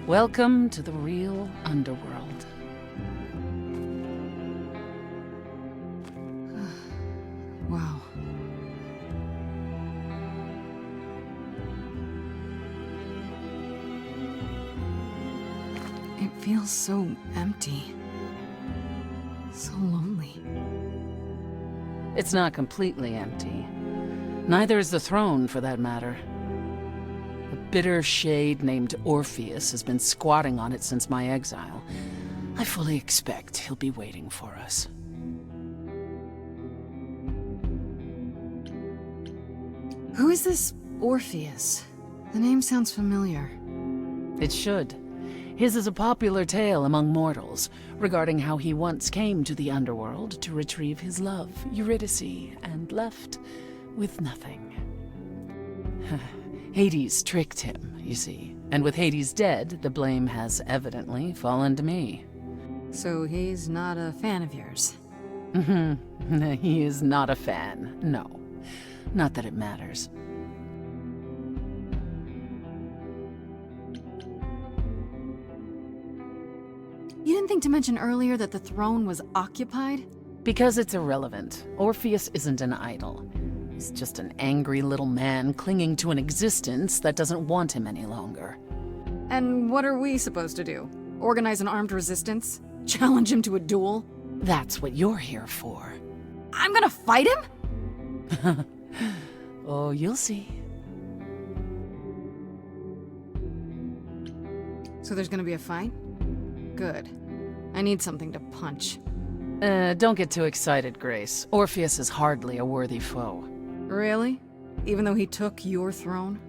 Welcome to the real underworld. Wow. It feels so empty. So lonely. It's not completely empty. Neither is the throne, for that matter. A bitter shade named Orpheus has been squatting on it since my exile. I fully expect he'll be waiting for us. Who is this Orpheus? The name sounds familiar. It should. His is a popular tale among mortals, regarding how he once came to the underworld to retrieve his love, Eurydice, and left with nothing. Hades tricked him, you see, and with Hades dead, the blame has evidently fallen to me. So he's not a fan of yours? He is not a fan, no. Not that it matters. You didn't think to mention earlier that the throne was occupied? Because it's irrelevant. Orpheus isn't an idol. He's just an angry little man clinging to an existence that doesn't want him any longer. And what are we supposed to do? Organize an armed resistance? Challenge him to a duel? That's what you're here for. I'm gonna fight him? Oh, you'll see. So there's gonna be a fight? Good. I need something to punch. Don't get too excited, Grace. Orpheus is hardly a worthy foe. Really? Even though he took your throne?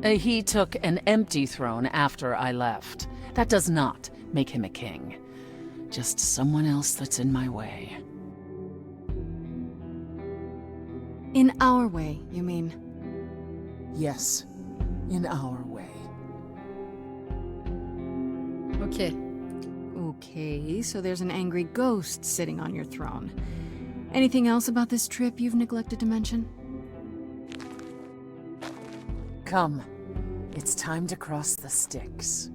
He took an empty throne after I left. That does not make him a king. Just someone else that's in my way. In our way, you mean? Yes, in our way. Okay. Okay, so there's an angry ghost sitting on your throne. Anything else about this trip you've neglected to mention? Come. It's time to cross the Styx.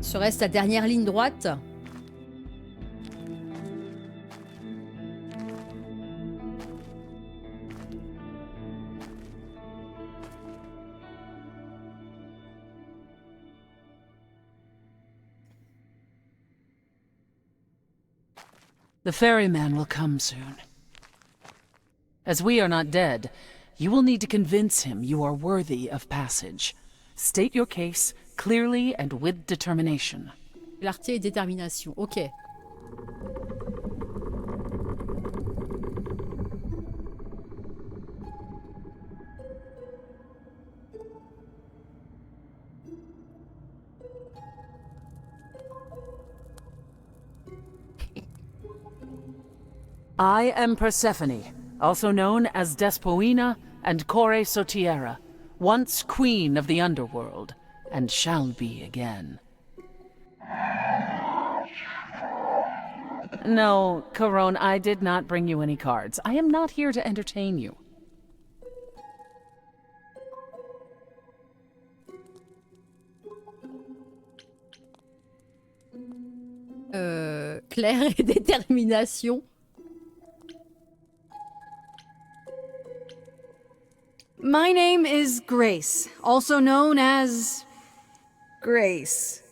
Serait-ce la dernière ligne droite? The ferryman will come soon. As we are not dead, you will need to convince him you are worthy of passage. State your case clearly and with determination. Clarté et détermination. Ok. I am Persephone, also known as Despoina and Kore Sotiera, once queen of the underworld, and shall be again. No, Caron, I did not bring you any cards. I am not here to entertain you. Claire et détermination. My name is Grace, also known as Grace.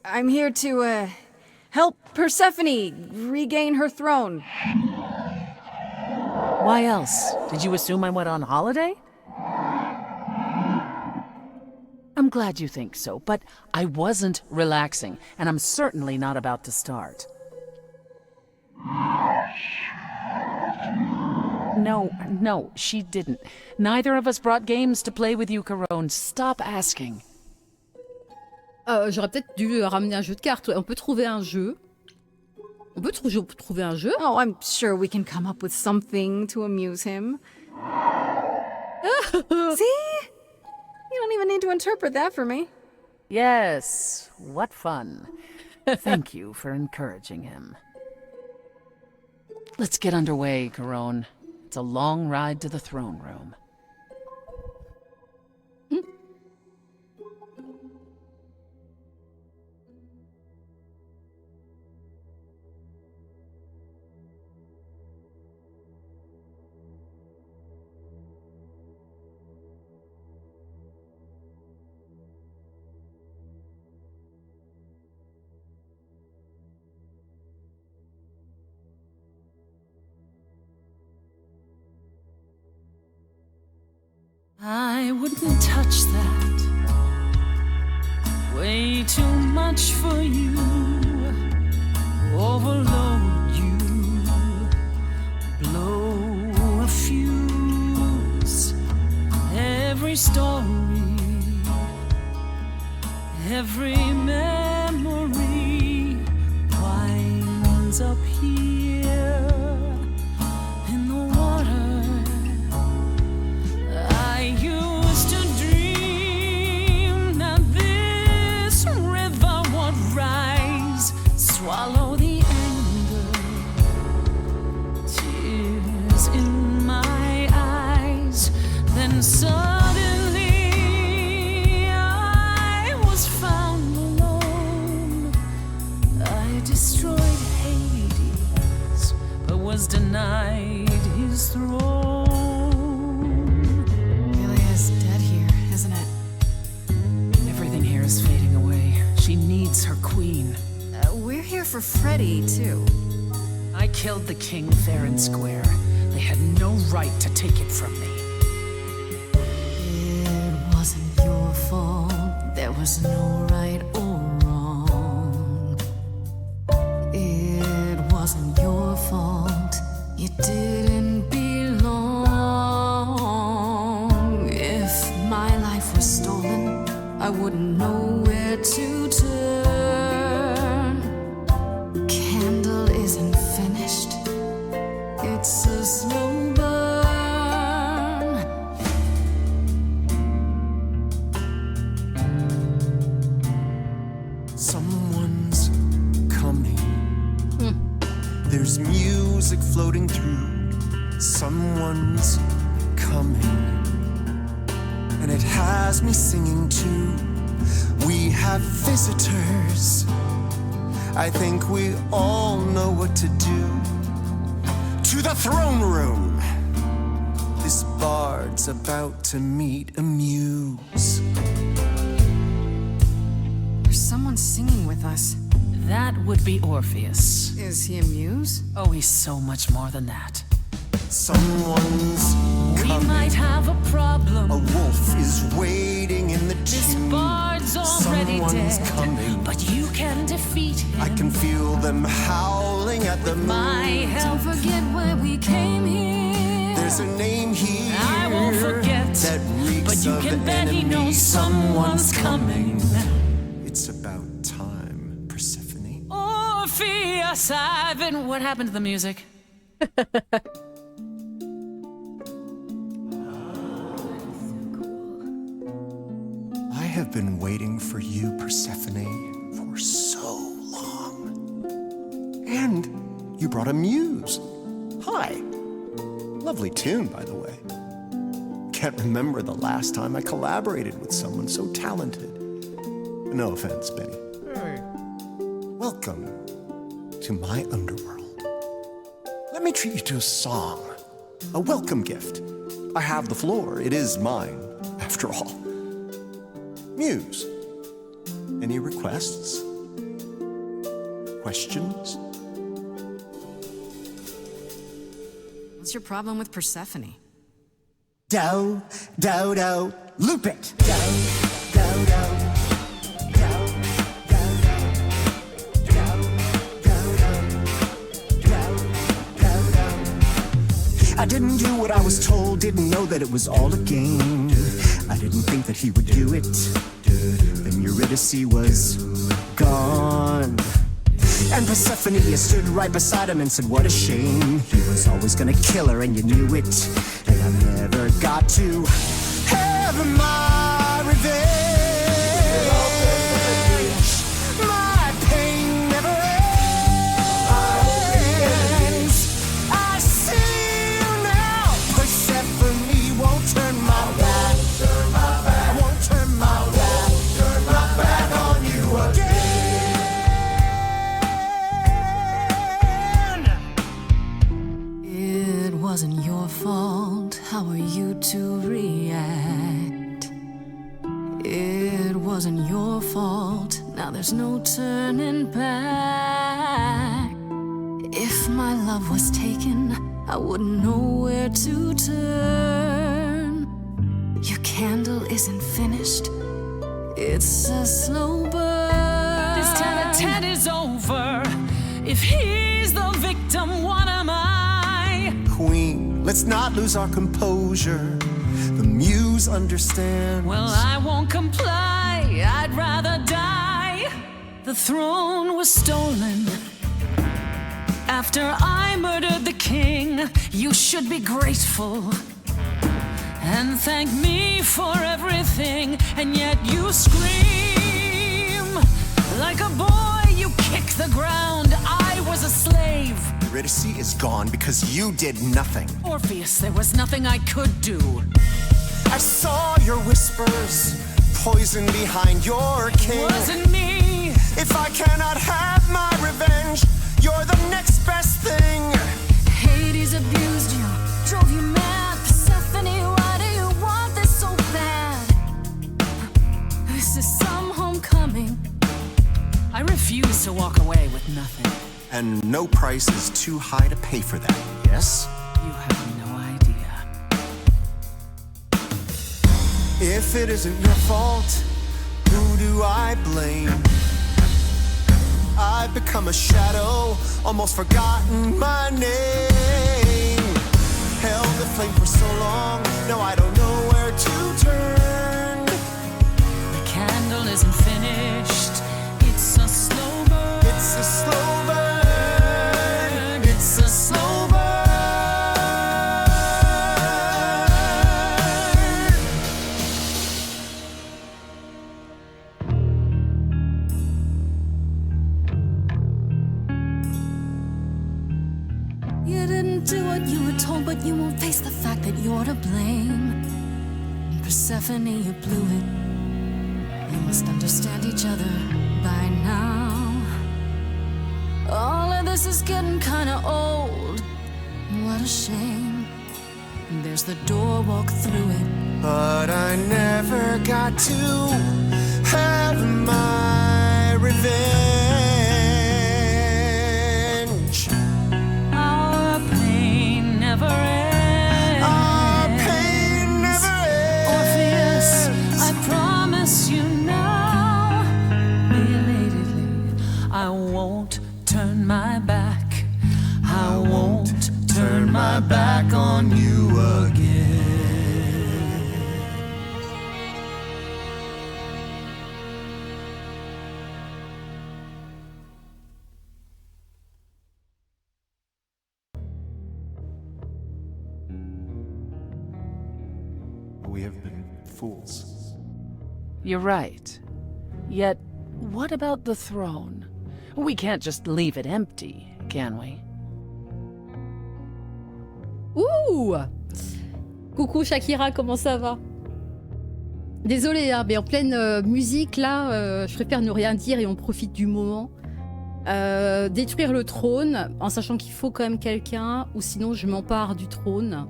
I'm here to, help Persephone regain her throne. Why else? Did you assume I went on holiday? I'm glad you think so, but I wasn't relaxing, and I'm certainly not about to start. No, she didn't. Neither of us brought games to play with you, Caron. Stop asking. J'aurais peut-être dû ramener un jeu de cartes. On peut trouver un jeu. On peut trouver un jeu. Oh, I'm sure we can come up with something to amuse him. See? You don't even need to interpret that for me. Yes, what fun. Thank you for encouraging him. Let's get underway, Caron. It's a long ride to the throne room. I wouldn't touch that. Way too much for you. Overload you. Blow a fuse. Every story. Every memory winds up here in the water. I used to dream that this river would rise, swallow the anger, tears in my eyes. Then suddenly I was found alone. I destroyed Hades, but was denied his throne. Is fading away. She needs her queen. We're here for Freddy, too. I killed the king fair and square. They had no right to take it from me. It wasn't your fault. There was no right or wrong. It wasn't your fault. You didn't belong. If my life was stolen, I wouldn't know where to turn. Candle isn't finished. It's a slow burn. Someone's coming. There's music floating through. Someone's coming. And it has me singing too. We have visitors. I think we all know what to do. To the throne room. This bard's about to meet a muse. There's someone singing with us. That would be Orpheus. Is he a muse? Oh, he's so much more than that. Someone's We might have a problem. A wolf is waiting in the This tomb. bard's already Someone's dead, coming. but you can defeat him. I can feel them howling at the moon. My help. Don't forget why we came here. There's a name here I won't forget, that reeks but you of can bet he enemy. knows someone's coming. It's about time, Persephone. Orpheus, I've been... What happened to the music? I have been waiting for you, Persephone, for so long. And you brought a muse. Hi. Lovely tune, by the way. Can't remember the last time I collaborated with someone so talented. No offense, Benny. Hey. Welcome to my underworld. Let me treat you to a song, a welcome gift. I have the floor. It is mine, after all. Muse, any requests? Questions? What's your problem with Persephone? Do, do, do, loop it. Do, do, do. I didn't do what I was told, didn't know that it was all a game. I didn't think that he would do it. Then Eurydice was gone. And Persephone, you stood right beside him and said, what a shame. He was always gonna kill her and you knew it. And I never got to have my revenge. My pain never ends. I see you now. Persephone won't turn my back. I won't turn my back on you again. It wasn't your fault. How are you to react? It wasn't your fault. Now there's no turning back. If my love was taken, I wouldn't know where to turn. Your candle isn't finished. It's a slow burn. This tete-a-tete is over. If he's the victim, what am I? Queen, let's not lose our composure. The muse understands. Well, I won't comply. I'd rather die. The throne was stolen after I murdered the king. You should be grateful and thank me for everything. And yet you scream like a boy. You kick the ground. I was a slave. Eurydice is gone because you did nothing. Orpheus, there was nothing I could do. I saw your whispers, poison behind your king. It wasn't me. If I cannot have my revenge, you're the next best thing. Hades abused you, drove you mad. Persephone, why do you want this so bad? This is some homecoming. I refuse to walk away with nothing. And no price is too high to pay for that, yes? You have no idea. If it isn't your fault, who do I blame? I've become a shadow, almost forgotten my name. Held the flame for so long, now I don't know where to turn. The candle isn't finished. It's a slow burn. It's a slow burn. It's a slow burn. You didn't do what you were told, but you won't face the fact that you're to blame. Persephone, you blew it. You must understand each other by now. All of this is getting kinda old. What a shame. There's the door, walk through it. But I never got to have my revenge. We have been fools. You're right. Yet, what about the throne? We can't just leave it empty, can we? Ouh! Coucou Shakira, comment ça va? Désolée, hein, mais en pleine musique, là, je préfère ne rien dire et on profite du moment. Détruire le trône, en sachant qu'il faut quand même quelqu'un, ou sinon je m'empare du trône.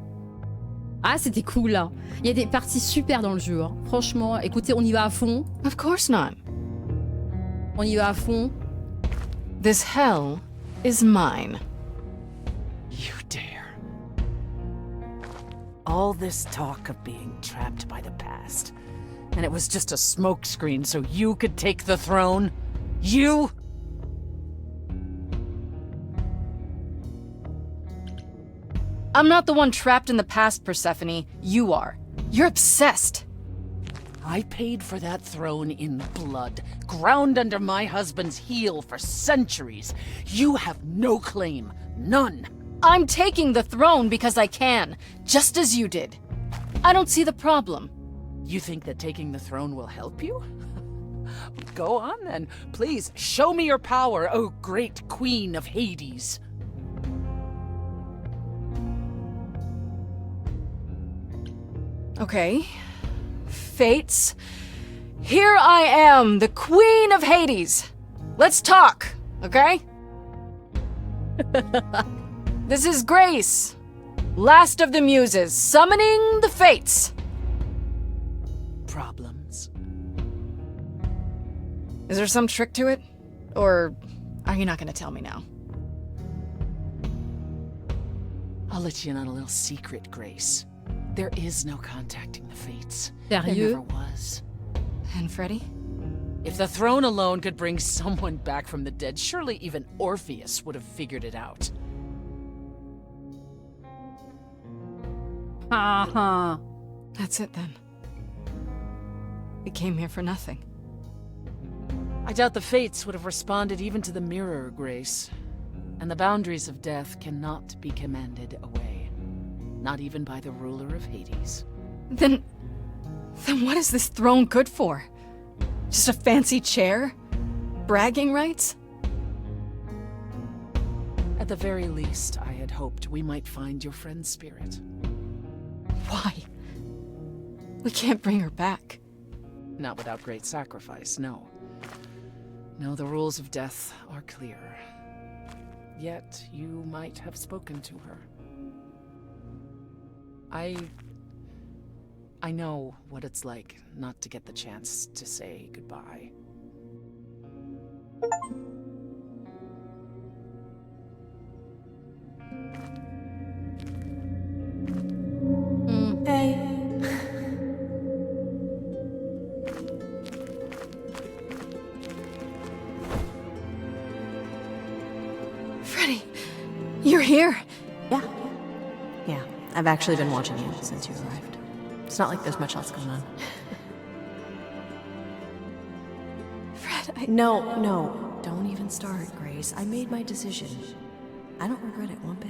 Ah, c'était cool, là. Il y a des parties super dans le jeu, hein. Franchement, écoutez, on y va à fond. Of course not. On y va à fond. This hell is mine. You dare. All this talk of being trapped by the past. And it was just a smokescreen so you could take the throne? You? I'm not the one trapped in the past, Persephone. You are. You're obsessed. I paid for that throne in blood, ground under my husband's heel for centuries. You have no claim. None. I'm taking the throne because I can, just as you did. I don't see the problem. You think that taking the throne will help you? Go on then. Please, show me your power, O great queen of Hades. Okay. Fates. Here I am, the Queen of Hades. Let's talk, okay? This is Grace, last of the muses, summoning the Fates. Problems. Is there some trick to it? Or are you not gonna tell me now? I'll let you in on a little secret, Grace. There is no contacting the Fates. Sérieux? There never was. And Freddy? If the throne alone could bring someone back from the dead, surely even Orpheus would have figured it out. That's it then. We came here for nothing. I doubt the Fates would have responded even to the mirror, Grace. And the boundaries of death cannot be commanded away. Not even by the ruler of Hades. Then what is this throne good for? Just a fancy chair? Bragging rights? At the very least, I had hoped we might find your friend's spirit. Why? We can't bring her back. Not without great sacrifice, no. No, the rules of death are clear. Yet, you might have spoken to her. I know what it's like not to get the chance to say goodbye. Hey. Freddy, you're here. Yeah, I've actually been watching you since you arrived. It's not like there's much else going on. Fred, No, don't even start, Grace. I made my decision. I don't regret it one bit.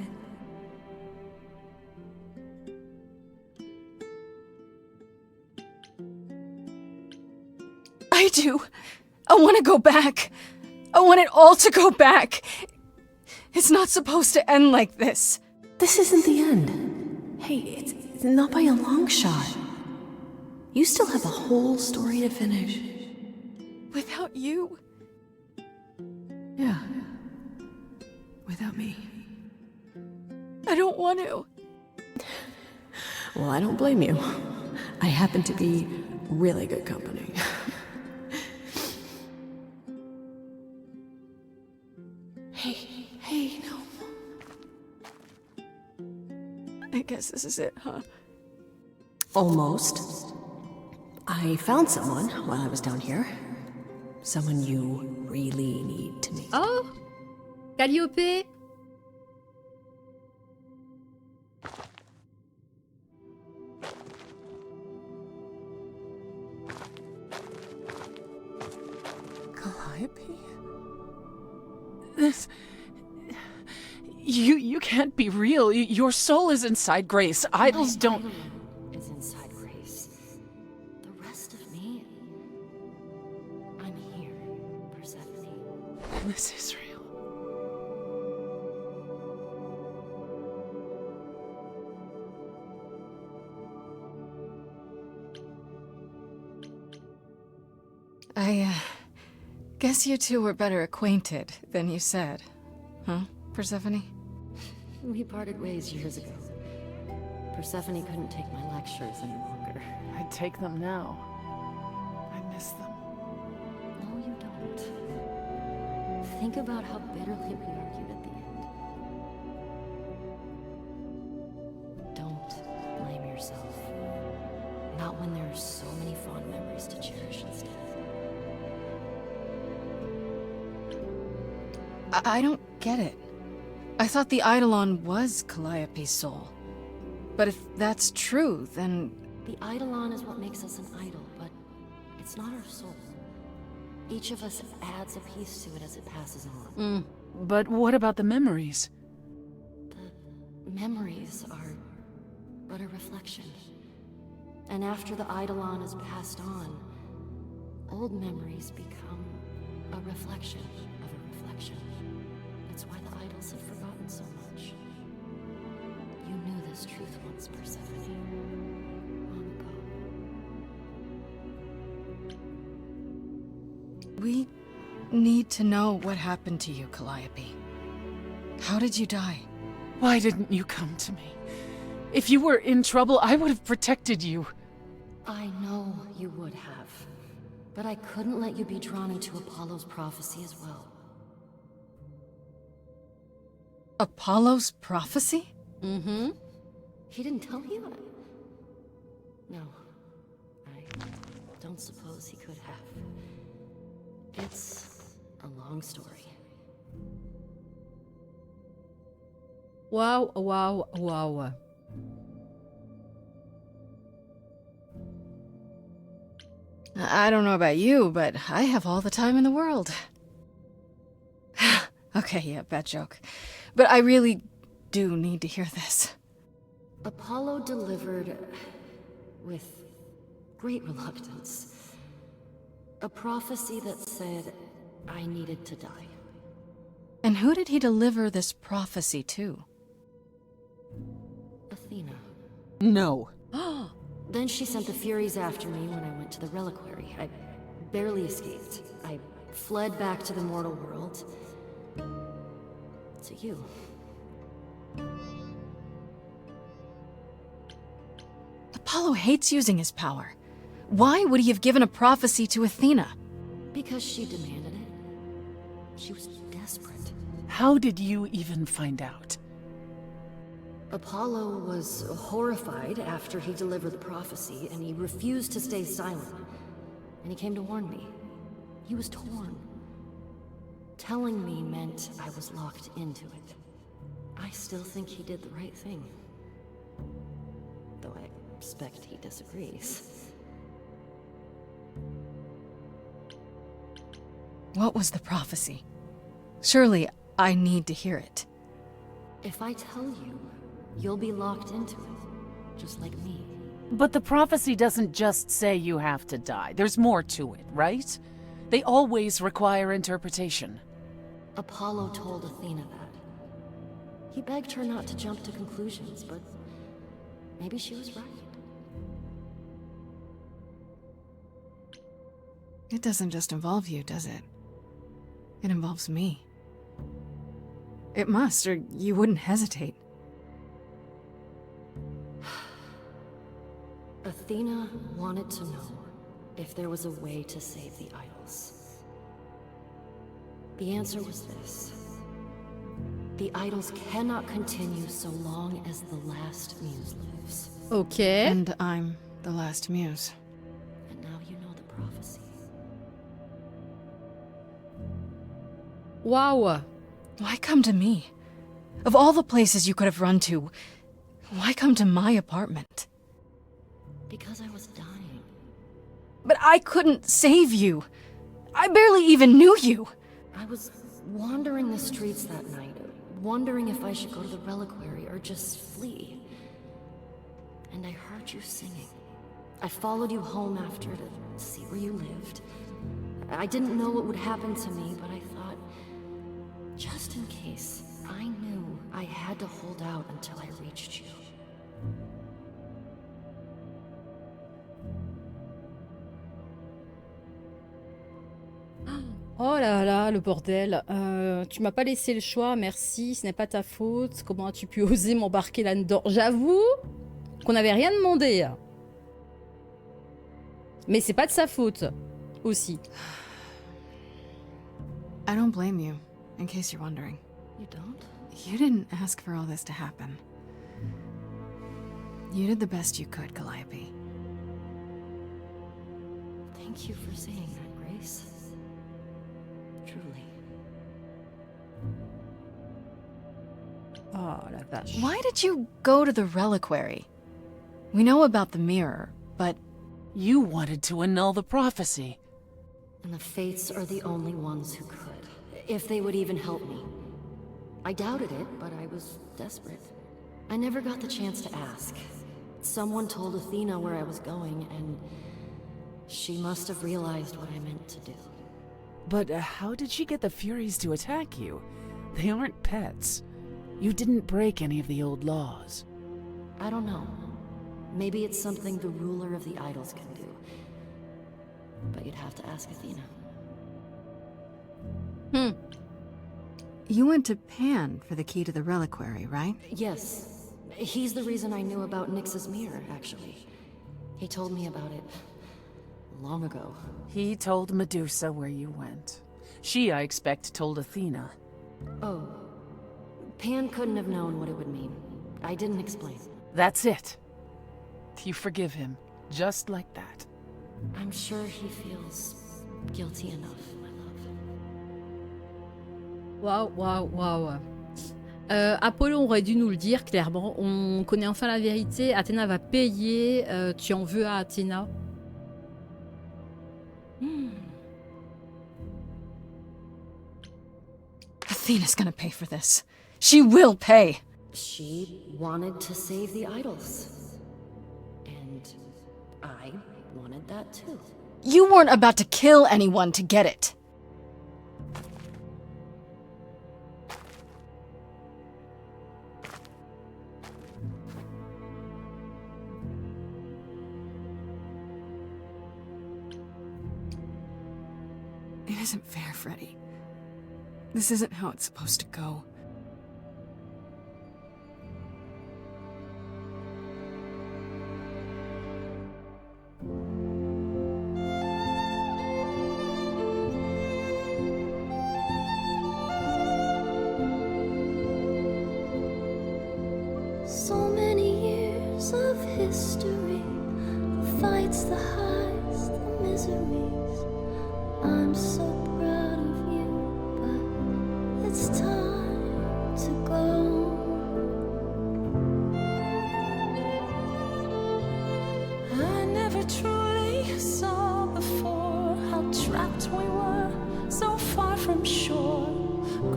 I do. I want to go back. I want it all to go back. It's not supposed to end like this. This isn't the end. Hey, it's not by a long shot. You still have a whole story to finish. Without you? Yeah. Without me. I don't want to. Well, I don't blame you. I happen to be really good company. Hey, no. I guess this is it, huh? Almost. I found someone while I was down here. Someone you really need to meet. Oh, Calliope. Calliope? This... You can't be real. Your soul is inside Grace. Idols don't... Is inside Grace. This is real. I guess you two were better acquainted than you said. Huh, Persephone? We parted ways years ago. Persephone couldn't take my lectures any longer. I'd take them now. I miss them. No, you don't. Think about how bitterly we argued at the end. Don't blame yourself. Not when there are so many fond memories to cherish instead. I don't get it. I thought the Eidolon was Calliope's soul. But if that's true, then... The Eidolon is what makes us an idol, but it's not our soul. Each of us adds a piece to it as it passes on. But what about the memories? The memories are but a reflection. And after the Eidolon is passed on, old memories become a reflection of a reflection. That's why the idols have forgotten so much. You knew this truth once, Persephone. Long ago. We need to know what happened to you, Calliope. How did you die? Why didn't you come to me? If you were in trouble, I would have protected you. I know you would have. But I couldn't let you be drawn into Apollo's prophecy as well. Apollo's prophecy? Mm-hmm. He didn't tell you? No. I don't suppose he could have. It's a long story. Wow, wow, wow. I don't know about you, but I have all the time in the world. Okay, yeah, bad joke. But I really do need to hear this. Apollo delivered, with great reluctance, a prophecy that said I needed to die. And who did he deliver this prophecy to? Athena. No. Then she sent the Furies after me when I went to the reliquary. I barely escaped. I fled back to the mortal world. To you. Apollo hates using his power. Why would he have given a prophecy to Athena? Because she demanded it. She was desperate. How did you even find out? Apollo was horrified after he delivered the prophecy, and he refused to stay silent. And he came to warn me. He was torn. Telling me meant I was locked into it. I still think he did the right thing. Though I expect he disagrees. What was the prophecy? Surely I need to hear it. If I tell you, you'll be locked into it, just like me. But the prophecy doesn't just say you have to die. There's more to it, right? They always require interpretation. Apollo told Athena that. He begged her not to jump to conclusions, but maybe she was right. It doesn't just involve you, does it? It involves me. It must, or you wouldn't hesitate. Athena wanted to know if there was a way to save the idols. The answer was this. The idols cannot continue so long as the last muse lives. Okay. And I'm the last muse. And now you know the prophecy. Wow. Why come to me? Of all the places you could have run to, why come to my apartment? Because I was dying. But I couldn't save you. I barely even knew you. I was wandering the streets that night, wondering if I should go to the reliquary or just flee. And I heard you singing. I followed you home after to see where you lived. I didn't know what would happen to me, but I thought had to hold out until I reached you. Oh là là, le bordel. Tu m'as pas laissé le choix, merci, ce n'est pas ta faute. Comment as-tu pu oser m'embarquer là-dedans? J'avoue qu'on n'avait rien demandé. Mais c'est pas de sa faute, aussi. I don't blame you, in case you're wondering. You don't? You didn't ask for all this to happen. You did the best you could, Calliope. Thank you for saying that, Grace. Truly. Oh la vache. Why did you go to the reliquary? We know about the mirror, but... You wanted to annul the prophecy. And the fates are the only ones who could, if they would even help me. I doubted it, but I was desperate. I never got the chance to ask. Someone told Athena where I was going, and she must have realized what I meant to do. But how did she get the Furies to attack you? They aren't pets. You didn't break any of the old laws. I don't know. Maybe it's something the ruler of the idols can do. But you'd have to ask Athena. You went to Pan for the key to the reliquary, right? Yes. He's the reason I knew about Nyx's mirror, actually. He told me about it long ago. He told Medusa where you went. She, I expect, told Athena. Oh. Pan couldn't have known what it would mean. I didn't explain. That's it. You forgive him, just like that. I'm sure he feels guilty enough, my love. Waouh. Apollon aurait dû nous le dire clairement. On connaît enfin la vérité. Athéna va payer. Tu en veux à Athéna? Athena's gonna pay for this. She will pay. She wanted to save the idols. And I wanted that too. You weren't about to kill anyone to get it. It isn't fair, Freddy. This isn't how it's supposed to go. So many years of history, the fights, the highs, the miseries. I'm so proud of you, but it's time to go. I never truly saw before how trapped we were, so far from shore.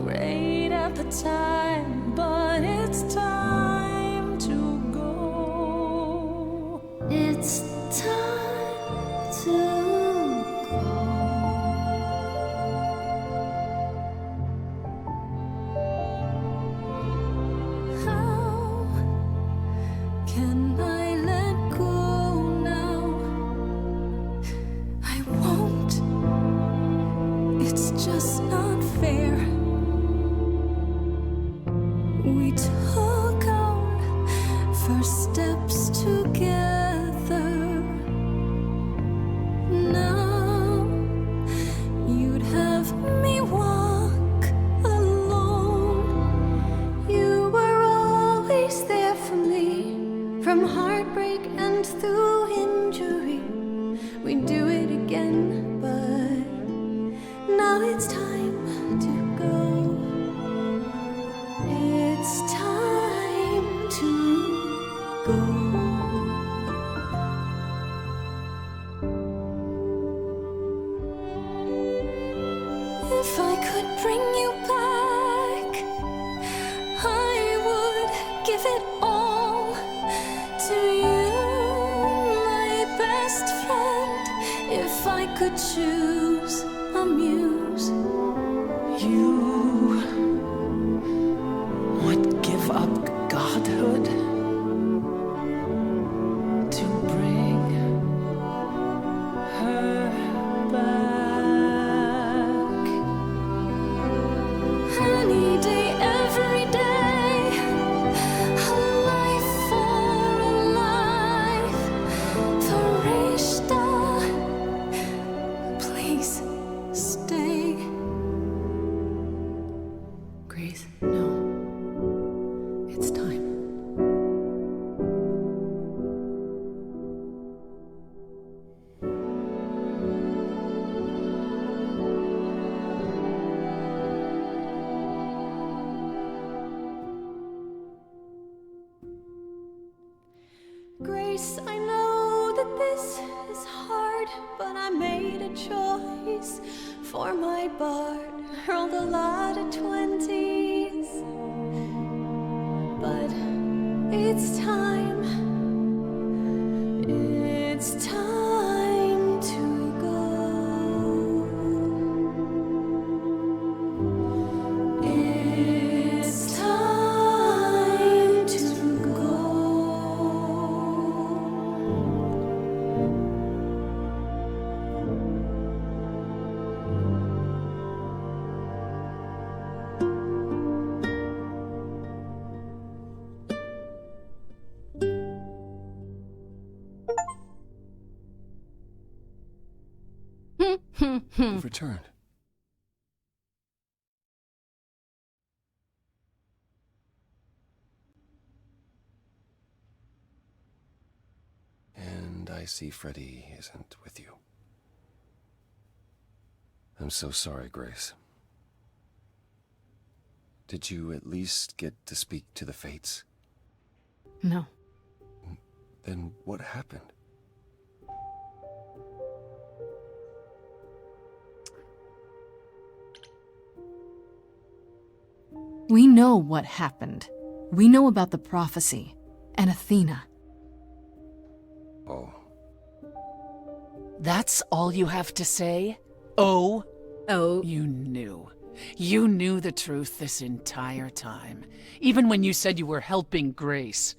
Great at the time, but it's time to go. It's time to Can I let go now? I won't. It's just not fair. We took our first steps together. Now you'd have me walk alone. You were always there for me. From heartbreak and through injury, we do it again, but now it's time to go. It's time to go. If I could bring you back, I would give it all to you, my best friend. If I could choose a muse, You would give Grace, I know that this is hard, but I made a choice for my bard. Hurled a lot of 20s, but it's time. It's time to go. It's time to go. You've returned. And I see Freddy isn't with you. I'm so sorry, Grace. Did you at least get to speak to the Fates? No. Then what happened? We know what happened. We know about the prophecy and Athena. Oh. That's all you have to say? Oh? Oh. You knew. You knew the truth this entire time. Even when you said you were helping Grace.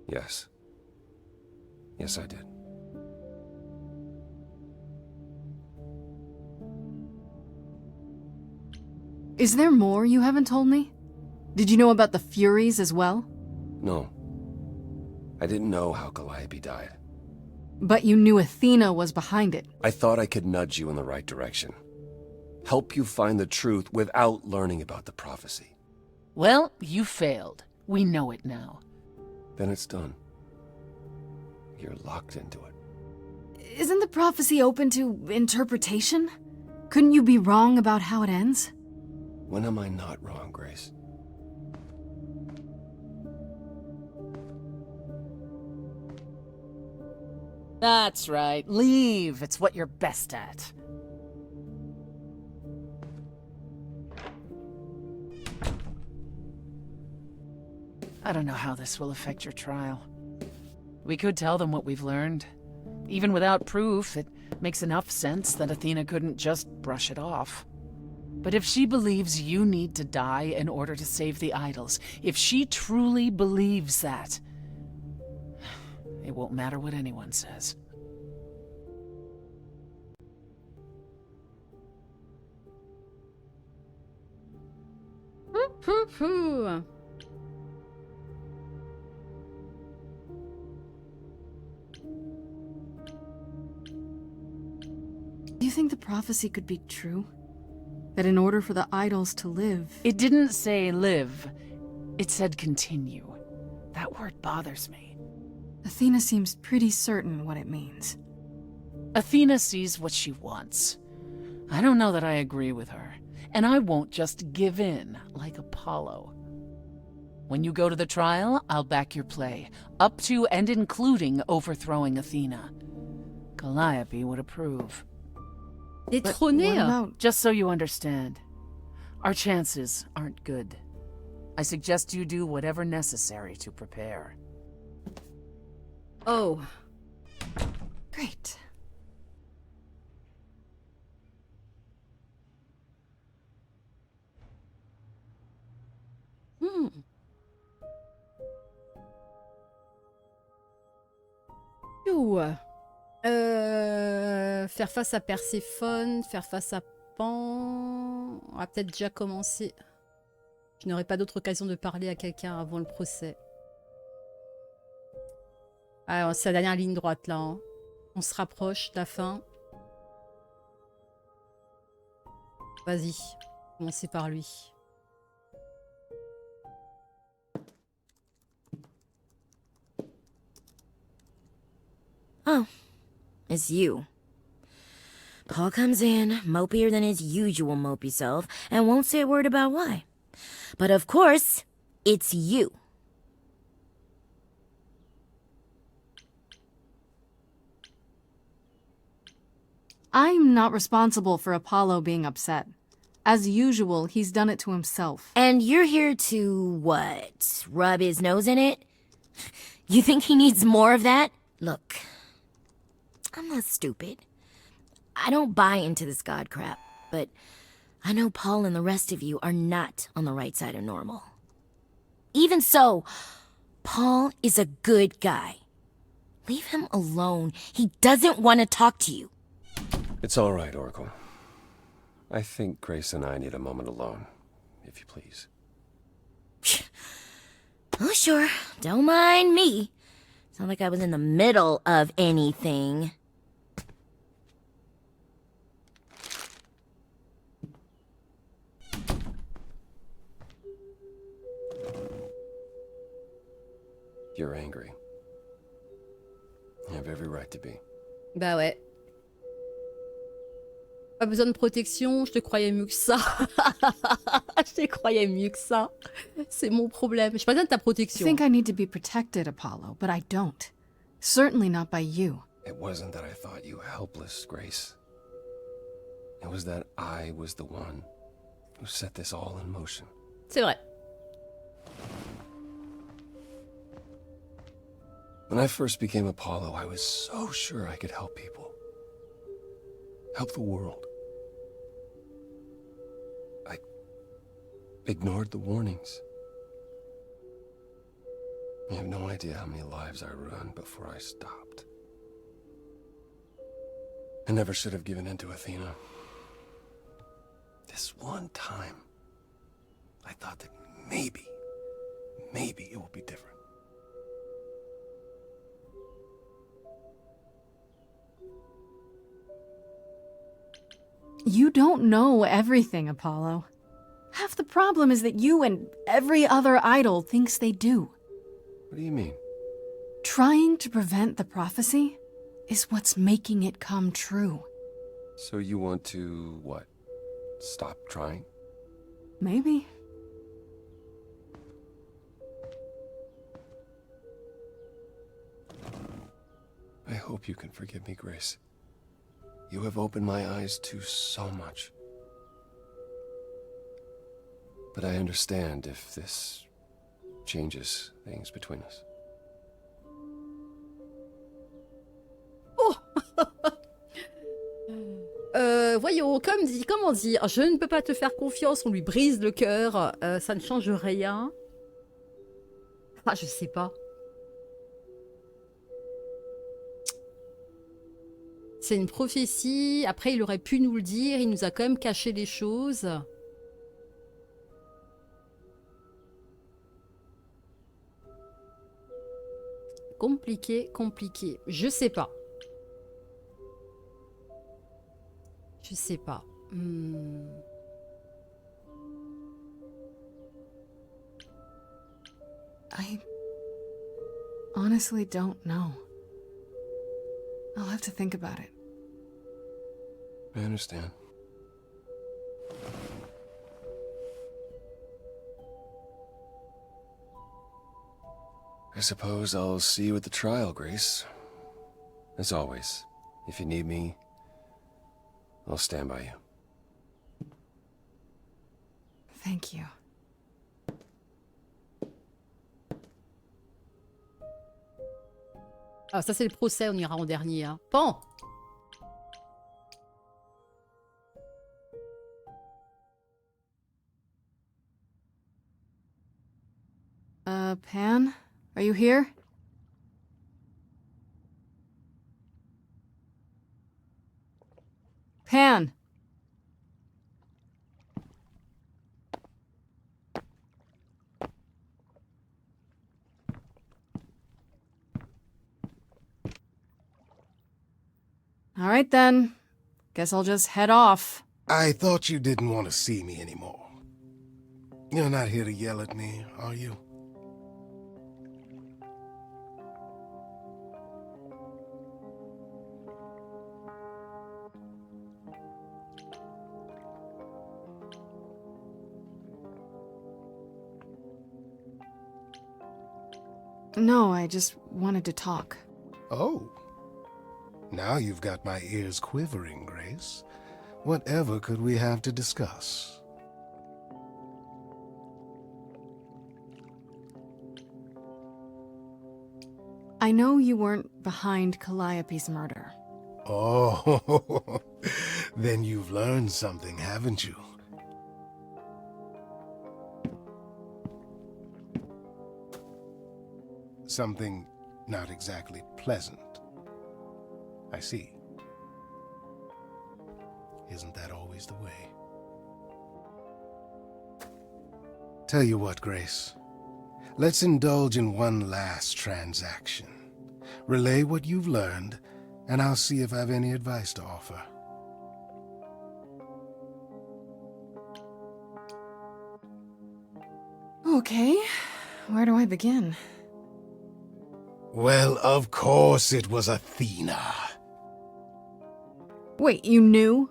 Yes. Yes, I did. Is there more you haven't told me? Did you know about the Furies as well? No. I didn't know how Calliope died. But you knew Athena was behind it. I thought I could nudge you in the right direction. Help you find the truth without learning about the prophecy. Well, you failed. We know it now. Then it's done. You're locked into it. Isn't the prophecy open to interpretation? Couldn't you be wrong about how it ends? When am I not wrong, Grace? That's right. Leave. It's what you're best at. I don't know how this will affect your trial. We could tell them what we've learned. Even without proof, it makes enough sense that Athena couldn't just brush it off. But if she believes you need to die in order to save the idols, if she truly believes that, it won't matter what anyone says. Do you think the prophecy could be true? That in order for the idols to live... It didn't say live. It said continue. That word bothers me. Athena seems pretty certain what it means. Athena sees what she wants. I don't know that I agree with her. And I won't just give in like Apollo. When you go to the trial, I'll back your play. Up to and including overthrowing Athena. Calliope would approve. Détrôner. Just so you understand, our chances aren't good. I suggest you do whatever necessary to prepare. Oh. Great. Faire face à Perséphone, faire face à Pan... On va peut-être déjà commencer. Je n'aurai pas d'autre occasion de parler à quelqu'un avant le procès. Alors, c'est la dernière ligne droite là. Hein. On se rapproche de la fin. Vas-y, commencez par lui. Oh, it's you. Paul comes in, mopier than his usual mopey self, and won't say a word about why. But of course, it's you. I'm not responsible for Apollo being upset. As usual, he's done it to himself. And you're here to, what, rub his nose in it? You think he needs more of that? Look, I'm not stupid. I don't buy into this god crap, but I know Paul and the rest of you are not on the right side of normal. Even so, Paul is a good guy. Leave him alone. He doesn't want to talk to you. It's all right, Oracle. I think Grace and I need a moment alone, if you please. Oh, sure. Don't mind me. It's not like I was in the middle of anything. You're angry. You have every right to be. Bah ouais. Pas besoin de protection, je te croyais mieux que ça. Je te croyais mieux que ça. C'est mon problème. J'ai pas besoin de ta I protection. think I need to be protected, Apollo, but I don't. Certainly not by you. It wasn't that I thought you helpless, Grace. It was that I was the one who set this all in motion. C'est vrai. When I first became Apollo, I was so sure I could help people. Help the world. I ignored the warnings. You have no idea how many lives I ruined before I stopped. I never should have given in to Athena. This one time, I thought that maybe it will be different. You don't know everything, Apollo. Half the problem is that you and every other idol thinks they do. What do you mean? Trying to prevent the prophecy is what's making it come true. So you want to, what, stop trying? Maybe. I hope you can forgive me, Grace. You have opened my eyes to so much. But I understand if this changes things between us. Voyons, comment dire, je ne peux pas te faire confiance, on lui brise le cœur, ça ne change rien. Ah, je sais pas. C'est une prophétie, après il aurait pu nous le dire, il nous a quand même caché les choses. Compliqué, compliqué. Je sais pas. Je sais pas. I honestly don't know. I'll have to think about it. I understand. I suppose I'll see you at the trial, Grace. As always, if you need me, I'll stand by you. Thank you. Ah, ça c'est le procès, on ira en dernier. Hein. Bon. Pan? Are you here? Pan! All right then. Guess I'll just head off. I thought you didn't want to see me anymore. You're not here to yell at me, are you? No, I just wanted to talk. Oh. Now you've got my ears quivering, Grace. Whatever could we have to discuss? I know you weren't behind Calliope's murder. Oh, then you've learned something, haven't you? Something not exactly pleasant. I see. Isn't that always the way? Tell you what, Grace. Let's indulge in one last transaction. Relay what you've learned, and I'll see if I've any advice to offer. Okay, where do I begin? Well, of course it was Athena. Wait, you knew?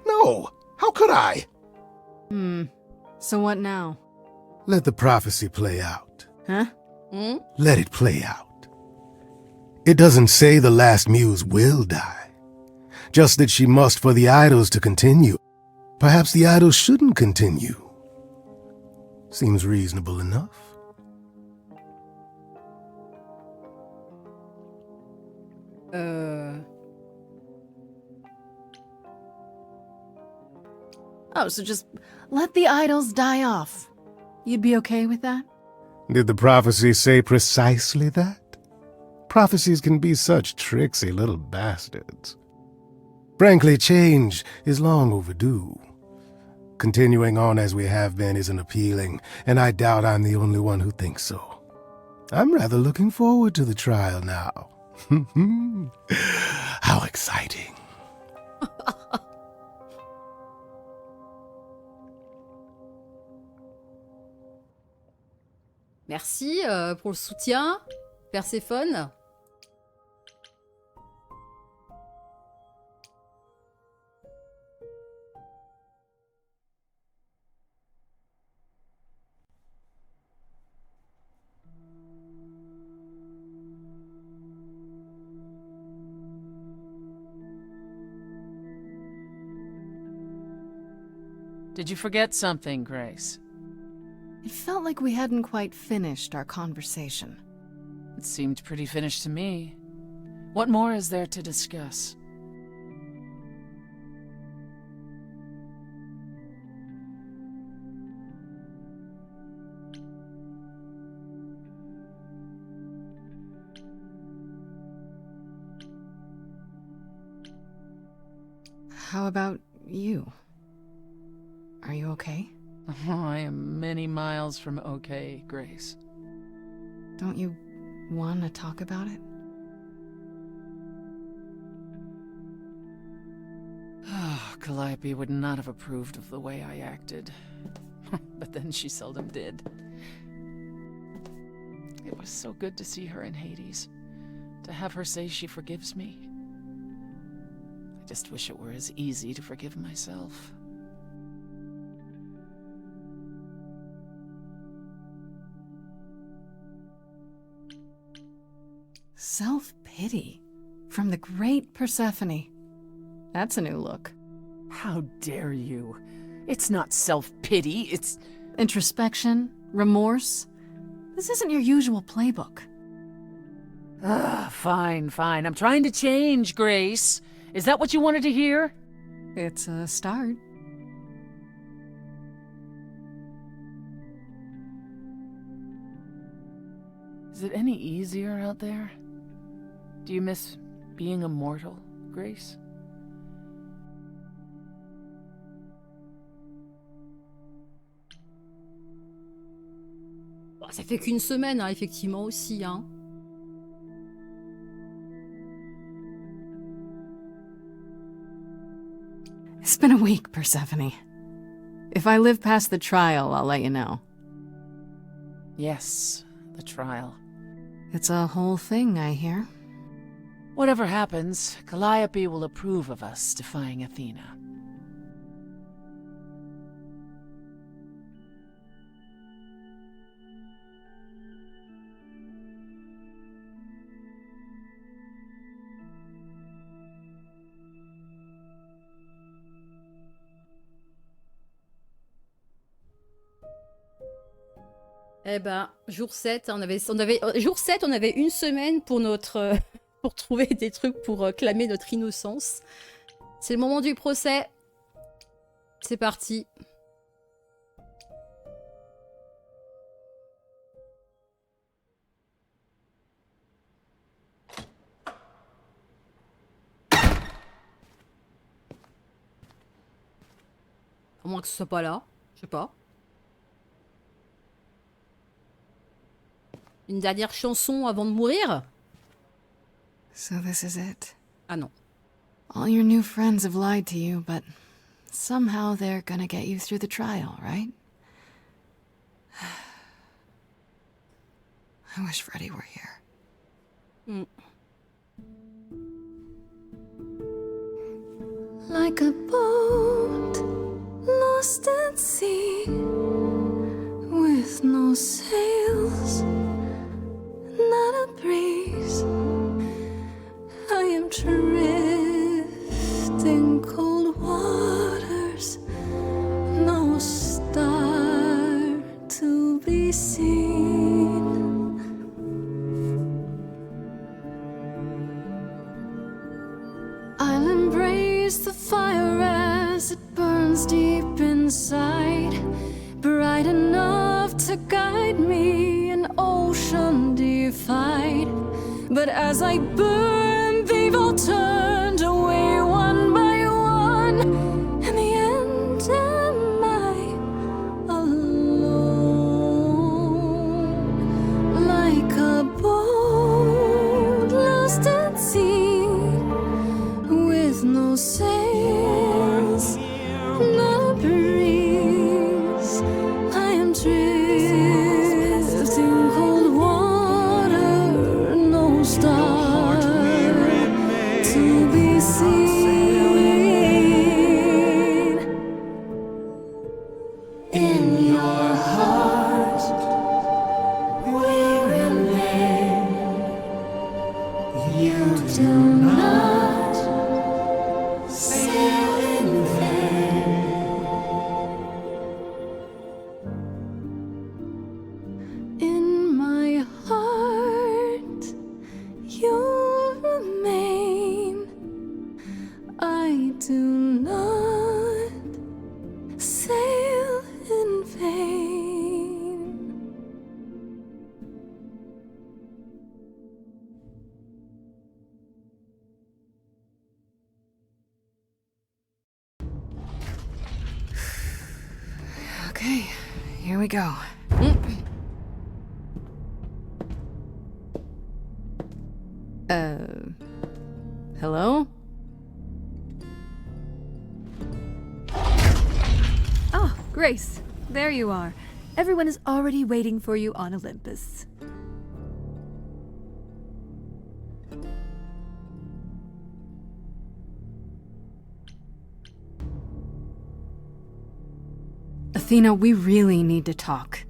No, how could I? So what now? Let the prophecy play out. Huh? Let it play out. It doesn't say the last muse will die, just that she must for the idols to continue. Perhaps the idols shouldn't continue. Seems reasonable enough. Oh, so just let the idols die off. You'd be okay with that? Did the prophecy say precisely that? Prophecies can be such tricksy little bastards. Frankly, change is long overdue. Continuing on as we have been isn't appealing, and I doubt I'm the only one who thinks so. I'm rather looking forward to the trial now. How exciting. Merci pour le soutien, Perséphone. Did you forget something, Grace? It felt like we hadn't quite finished our conversation. It seemed pretty finished to me. What more is there to discuss? How about you? Are you okay? Oh, I am many miles from okay, Grace. Don't you want to talk about it? Calliope would not have approved of the way I acted. But then she seldom did. It was so good to see her in Hades. To have her say she forgives me. I just wish it were as easy to forgive myself. Self-pity from the great Persephone. That's a new look. How dare you? It's not self-pity, it's... Introspection, remorse. This isn't your usual playbook. Fine. I'm trying to change, Grace. Is that what you wanted to hear? It's a start. Is it any easier out there? Do you miss being immortal, Grace? Ça fait qu'une semaine, hein, effectivement, aussi. Hein. It's been a week, Persephone. If I live past the trial, I'll let you know. Yes, the trial. It's a whole thing, I hear. Whatever happens, Calliope will approve of us defying Athena. Eh ben, jour 7, jour 7, on avait une semaine pour notre pour trouver des trucs pour clamer notre innocence. C'est le moment du procès. C'est parti. À moins que ce soit pas là. Je sais pas. Une dernière chanson avant de mourir? So this is it. Ah non. All your new friends have lied to you, but somehow they're gonna get you through the trial, right? I wish Freddie were here. Mm. Like a boat lost at sea, with no sails, not a breeze. I am drifting cold waters, no star to be seen. I'll embrace the fire as it burns deep inside, bright enough to guide me, an ocean defied. But as I burn, they've all turned away one by one. In the end, am I alone? Like a boat lost at sea, with no sails, not a breeze. I am drifting cold water, no star to be seen. In your heart we remain. You do not sail in vain. In my heart you remain. I do not sail in vain. Okay, here we go. Hello? Oh, Grace, there you are. Everyone is already waiting for you on Olympus. Athena, we really need to talk.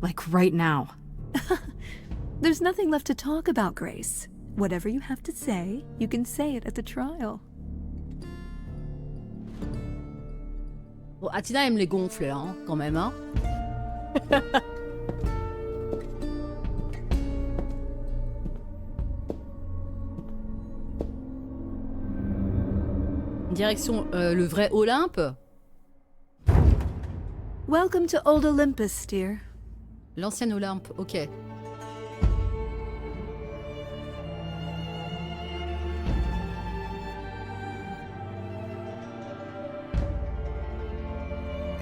Like right now. There's nothing left to talk about, Grace. Whatever you have to say, you can say it at the trial. Bon, Athena aime les gonfles, là, hein, quand même, hein. Direction le vrai Olympe. Welcome to Old Olympus, dear. L'ancien Olympe, ok.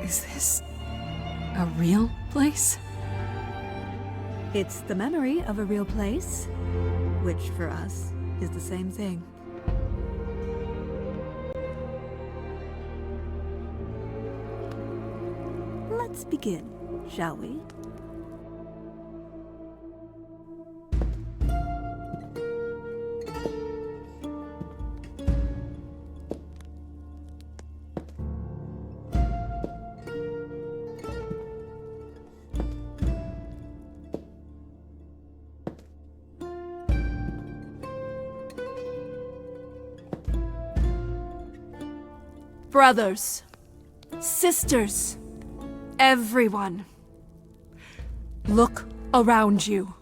Is this a real place? It's the memory of a real place, which for us is the same thing. Let's begin, shall we? Brothers, sisters, everyone. Look around you.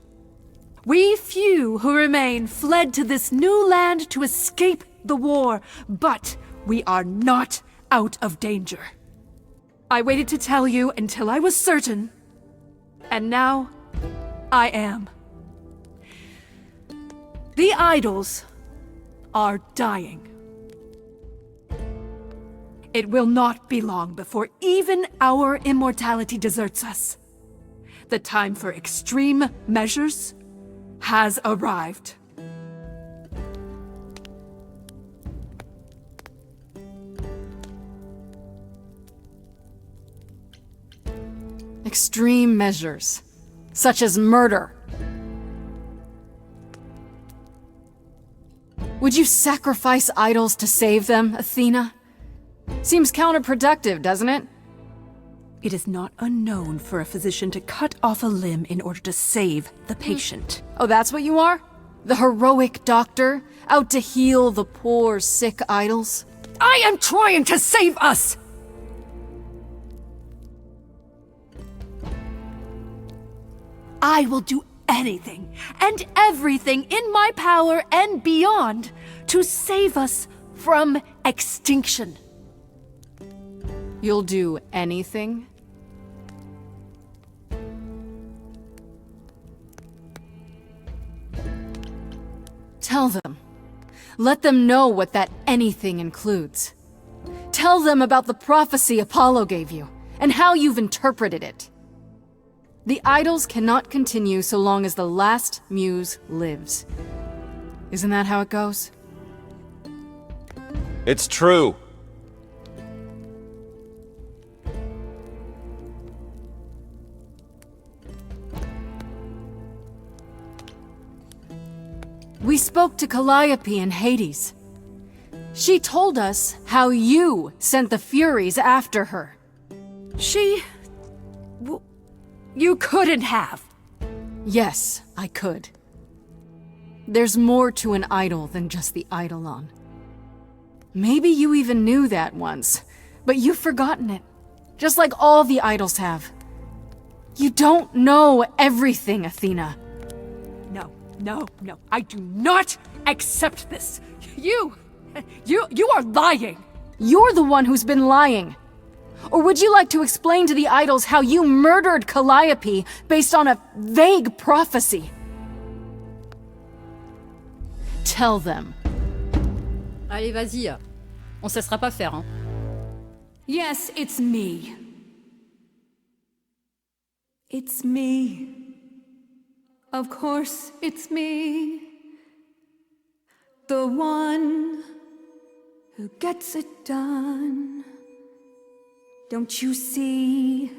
We few who remain fled to this new land to escape the war, but we are not out of danger. I waited to tell you until I was certain, and now I am. The idols are dying. It will not be long before even our immortality deserts us. The time for extreme measures has arrived. Extreme measures, such as murder. Would you sacrifice idols to save them, Athena? Seems counterproductive, doesn't it? It is not unknown for a physician to cut off a limb in order to save the patient. Oh, that's what you are? The heroic doctor, out to heal the poor, sick idols? I am trying to save us! I will do anything and everything in my power and beyond to save us from extinction. You'll do anything? Tell them. Let them know what that anything includes. Tell them about the prophecy Apollo gave you, and how you've interpreted it. The idols cannot continue so long as the last muse lives. Isn't that how it goes? It's true. We spoke to Calliope in Hades. She told us how you sent the Furies after her. You couldn't have. Yes, I could. There's more to an idol than just the eidolon. Maybe you even knew that once, but you've forgotten it. Just like all the idols have. You don't know everything, Athena. No. I do not accept this. You are lying. You're the one who's been lying. Or would you like to explain to the idols how you murdered Calliope based on a vague prophecy? Tell them. Allez, vas-y. On se laissera pas faire, hein. Yes, it's me. It's me. Of course, it's me. The one who gets it done. Don't you see?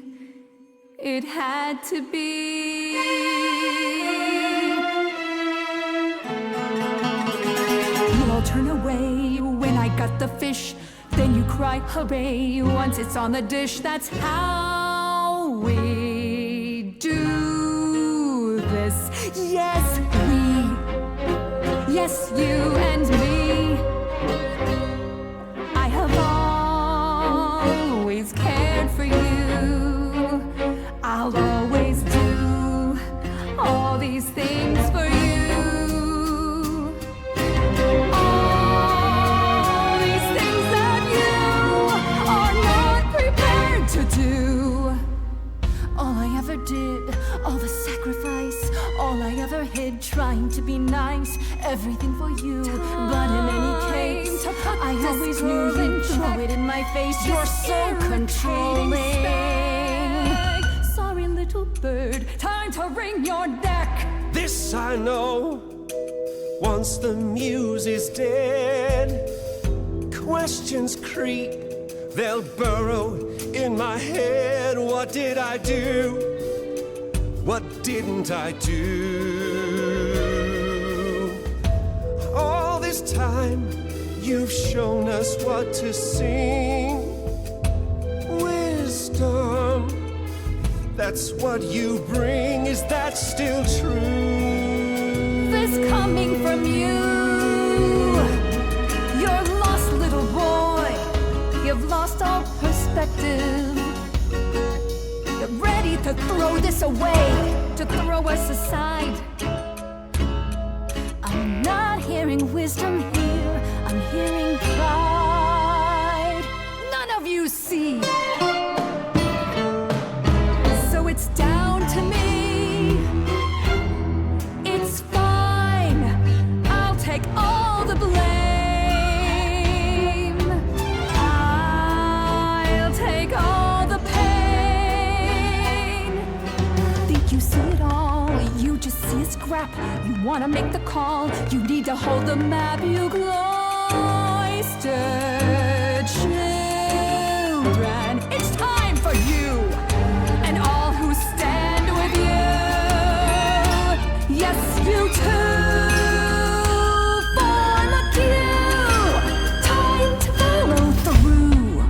It had to be. You all turn away when I got the fish. Then you cry, hooray, once it's on the dish. That's how we do this. Yes, we. Yes, you and me. I have always cared for you. I'll always do all these things for you. All these things that you are not prepared to do. All I ever did, all the sacrifice, all I ever hid, trying to be nice, everything for you. But in any case, I always knew you'd throw it in my face. You're so controlling. Sorry, little bird, time to wring your neck. This I know, once the muse is dead, questions creep, they'll burrow in my head. What did I do? What didn't I do? All this time, you've shown us what to sing. Wisdom, that's what you bring. Is that still true? This coming from you. You're lost, little boy. You've lost all perspective. You're ready to throw this away, to throw us aside. I'm not hearing wisdom here, I'm hearing pride. None of you see. So it's down to me. It's fine, I'll take all the blame. I'll take all the pain. Think you see it all, you just see a scrap. You wanna make the call, you need to hold the map. You cloistered children. It's time for you and all who stand with you. Yes, you too. Form a queue. Time to follow through.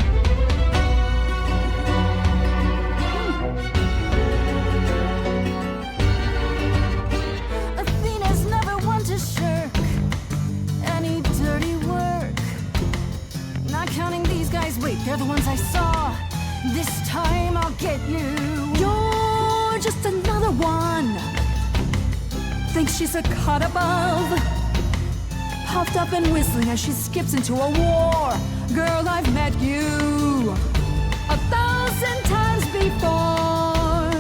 Athena's never one to shirk any dirty work. Not counting these guys, wait, they're the ones I saw. This time I'll get you. You're just another one. Thinks she's a cut above. Puffed up and whistling as she skips into a war. Girl, I've met you 1,000 times before.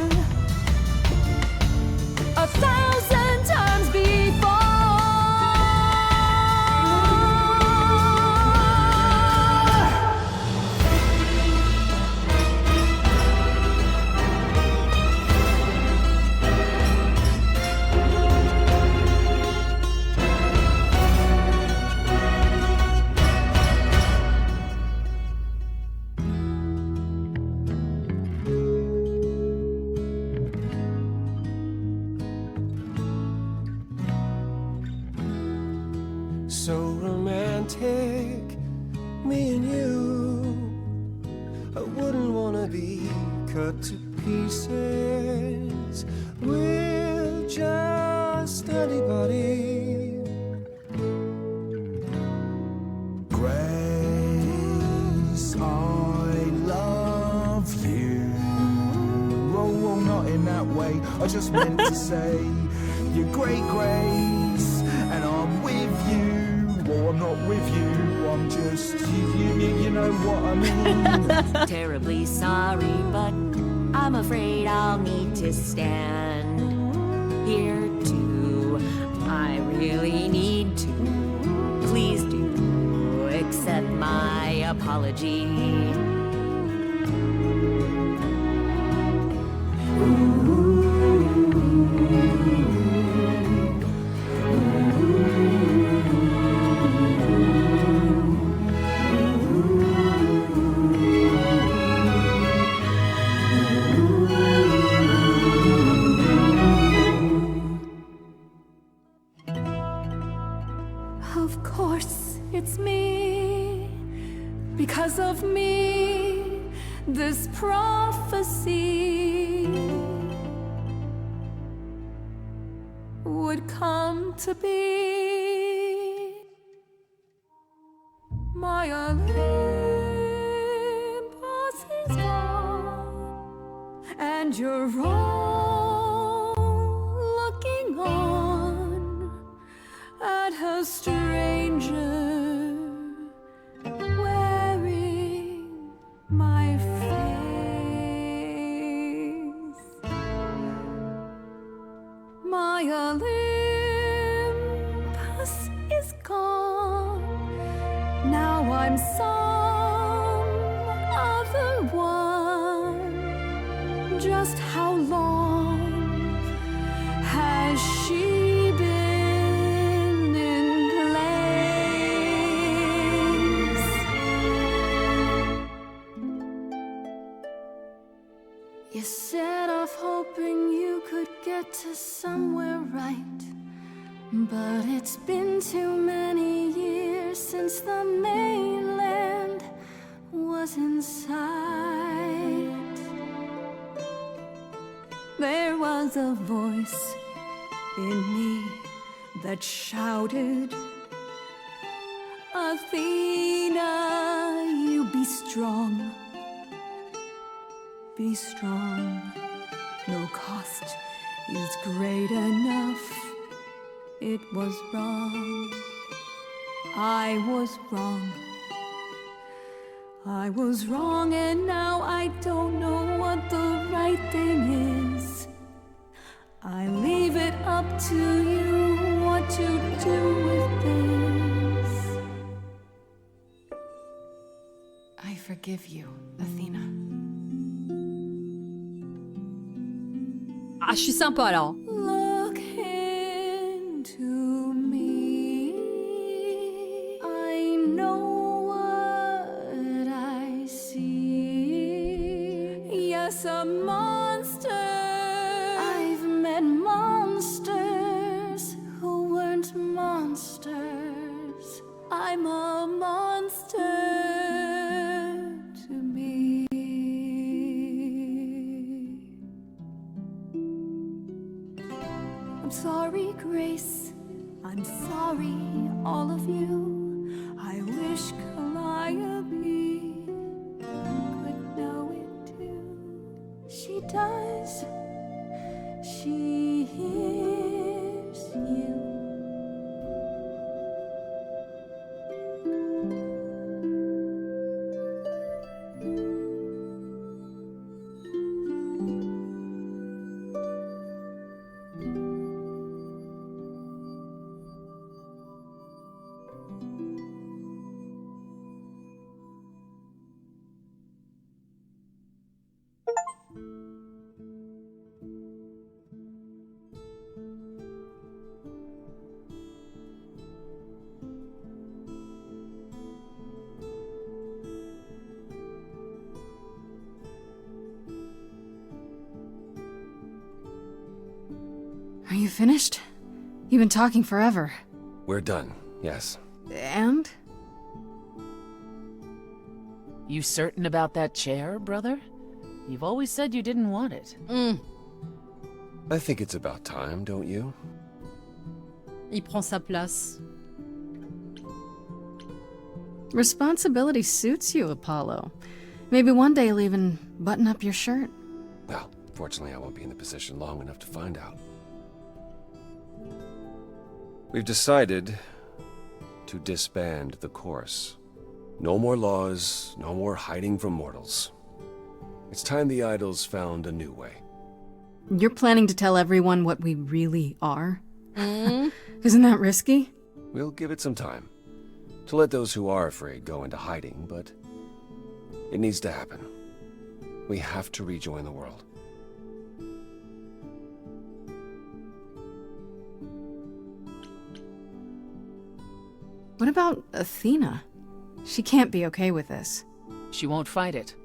1,000 times before. So romantic, me and you. I wouldn't wanna be cut to pieces with just anybody. Grace, I love you. Oh, not in that way. I just meant to say you're great, Grace, and I'm with you. Or I'm not with you. I'm just you know what I mean. Terribly sorry, but I'm afraid I'll need to stand here too. I really need to. Please do accept my apology. Of course, it's me. Because of me, this prophecy would come to be. My Olympus is gone, and you're all looking on at a stranger wearing my face. My Olympus is gone. Now I'm some other one. Just how long has she been in place? You set off hoping you could get to somewhere right, but it's been too many years since the mainland was in sight. There was a voice in me that shouted, Athena, you be strong, be strong. no cost is great enough. It was wrong. I was wrong. I was wrong, and now I don't know what the right thing is. I leave it up to you what to do with this. I forgive you, Athena. Ah, je suis sympa là. Look into me. I know what I see. Yes, a monster. I've met monsters who weren't monsters. I'm a monster to me. I'm sorry, Grace. I'm sorry, all of you. I wish Calliope could know it too. She does. She hears you. Are you finished? You've been talking forever. We're done, yes. And? You certain about that chair, brother? You've always said you didn't want it. I think it's about time, don't you? Il prend sa place. Responsibility suits you, Apollo. Maybe one day you'll even button up your shirt. Well, fortunately I won't be in the position long enough to find out. We've decided to disband the course. No more laws, no more hiding from mortals. It's time the idols found a new way. You're planning to tell everyone what we really are? Isn't that risky? We'll give it some time to let those who are afraid go into hiding, but it needs to happen. We have to rejoin the world. What about Athena? She can't be okay with this. She won't fight it.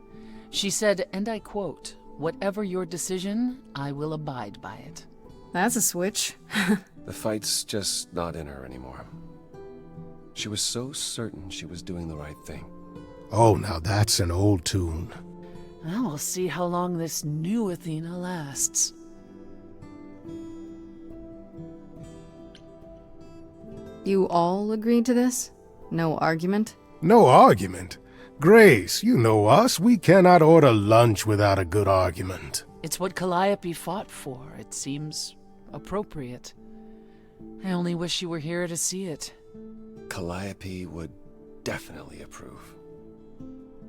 She said, and I quote, "Whatever your decision, I will abide by it." That's a switch. The fight's just not in her anymore. She was so certain she was doing the right thing. Oh, now that's an old tune. Well, we'll see how long this new Athena lasts. You all agreed to this? No argument? No argument? Grace, you know us. We cannot order lunch without a good argument. It's what Calliope fought for. It seems appropriate. I only wish you were here to see it. Calliope would definitely approve.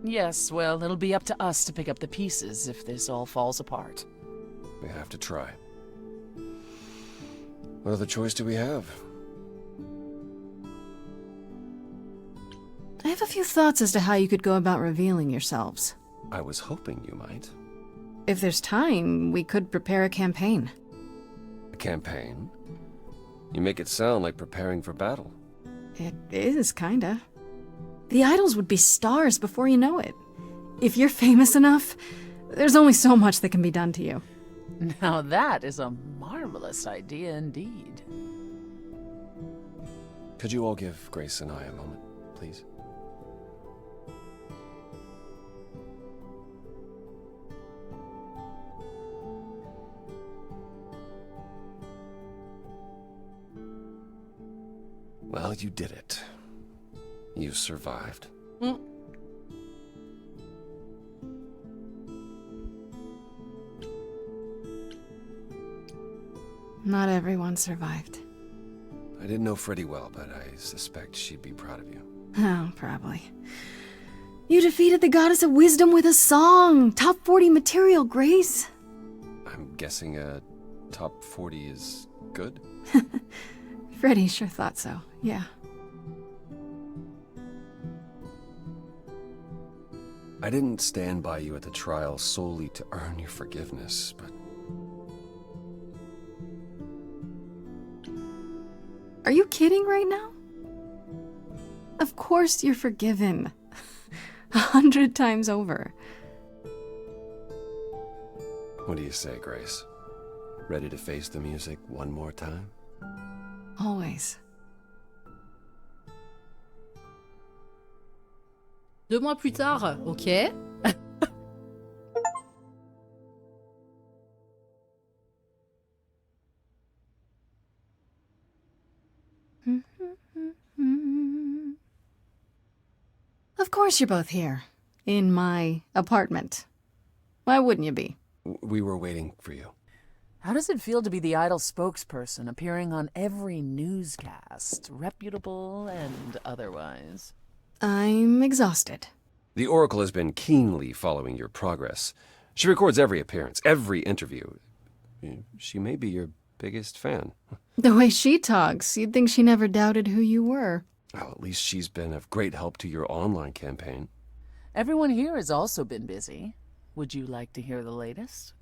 Yes, well, it'll be up to us to pick up the pieces if this all falls apart. We have to try. What other choice do we have? I have a few thoughts as to how you could go about revealing yourselves. I was hoping you might. If there's time, we could prepare a campaign. A campaign? You make it sound like preparing for battle. It is, kinda. The idols would be stars before you know it. If you're famous enough, there's only so much that can be done to you. Now that is a marvelous idea indeed. Could you all give Grace and I a moment, please? Well, you did it. You survived. Not everyone survived. I didn't know Freddie well, but I suspect she'd be proud of you. Oh, probably. You defeated the goddess of wisdom with a song! Top 40 material, Grace! I'm guessing a top 40 is good? Freddie sure thought so, yeah. I didn't stand by you at the trial solely to earn your forgiveness, but... Are you kidding right now? Of course you're forgiven. 100 times over. What do you say, Grace? Ready to face the music one more time? Always. 2 mois plus tard, ok. Of course you're both here. In my apartment. Why wouldn't you be? We were waiting for you. How does it feel to be the idol spokesperson, appearing on every newscast, reputable and otherwise? I'm exhausted. The Oracle has been keenly following your progress. She records every appearance, every interview. She may be your biggest fan. The way she talks, you'd think she never doubted who you were. Well, at least she's been of great help to your online campaign. Everyone here has also been busy. Would you like to hear the latest?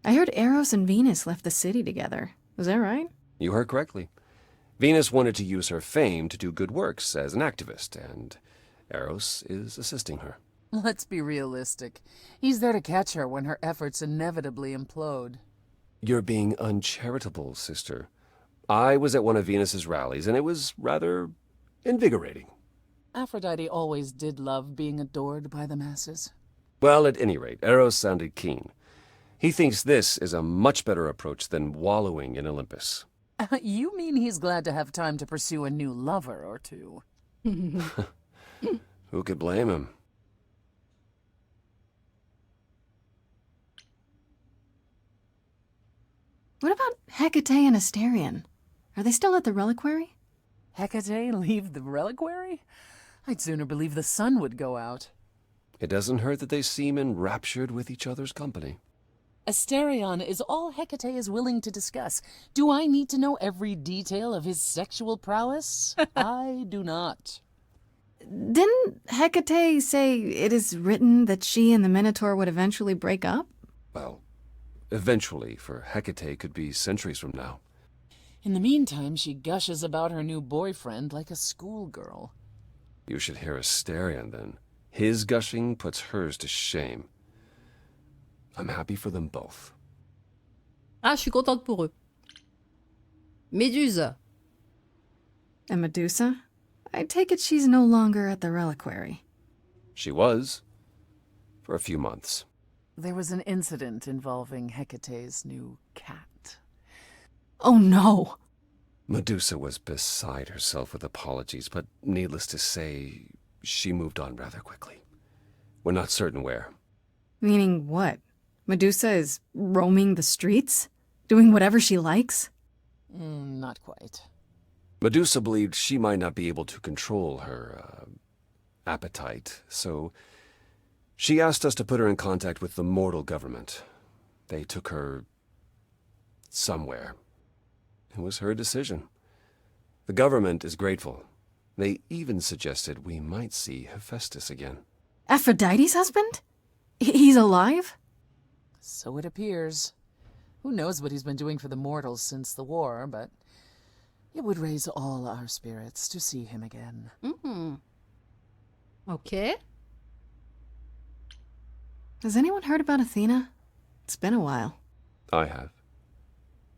I heard Eros and Venus left the city together. Was that right? You heard correctly. Venus wanted to use her fame to do good works as an activist, and Eros is assisting her. Let's be realistic. He's there to catch her when her efforts inevitably implode. You're being uncharitable, sister. I was at one of Venus's rallies, and it was rather invigorating. Aphrodite always did love being adored by the masses. Well, at any rate, Eros sounded keen. He thinks this is a much better approach than wallowing in Olympus. You mean he's glad to have time to pursue a new lover or two? Who could blame him? What about Hecate and Asterion? Are they still at the reliquary? Hecate leave the reliquary? I'd sooner believe the sun would go out. It doesn't hurt that they seem enraptured with each other's company. Asterion is all Hecate is willing to discuss. Do I need to know every detail of his sexual prowess? I do not. Didn't Hecate say it is written that she and the Minotaur would eventually break up? Well, eventually, for Hecate could be centuries from now. In the meantime, she gushes about her new boyfriend like a schoolgirl. You should hear Asterion, then. His gushing puts hers to shame. I'm happy for them both. Ah, je suis contente pour eux. Méduse. And Medusa? I take it she's no longer at the reliquary. She was. For a few months. There was an incident involving Hecate's new cat. Oh no! Medusa was beside herself with apologies, but needless to say, she moved on rather quickly. We're not certain where. Meaning what? Medusa is roaming the streets? Doing whatever she likes? Not quite. Medusa believed she might not be able to control her, appetite, so she asked us to put her in contact with the mortal government. They took her somewhere. It was her decision. The government is grateful. They even suggested we might see Hephaestus again. Aphrodite's husband? He's alive? So it appears. Who knows what he's been doing for the mortals since the war, but it would raise all our spirits to see him again. Okay. Has anyone heard about Athena? It's been a while. I have.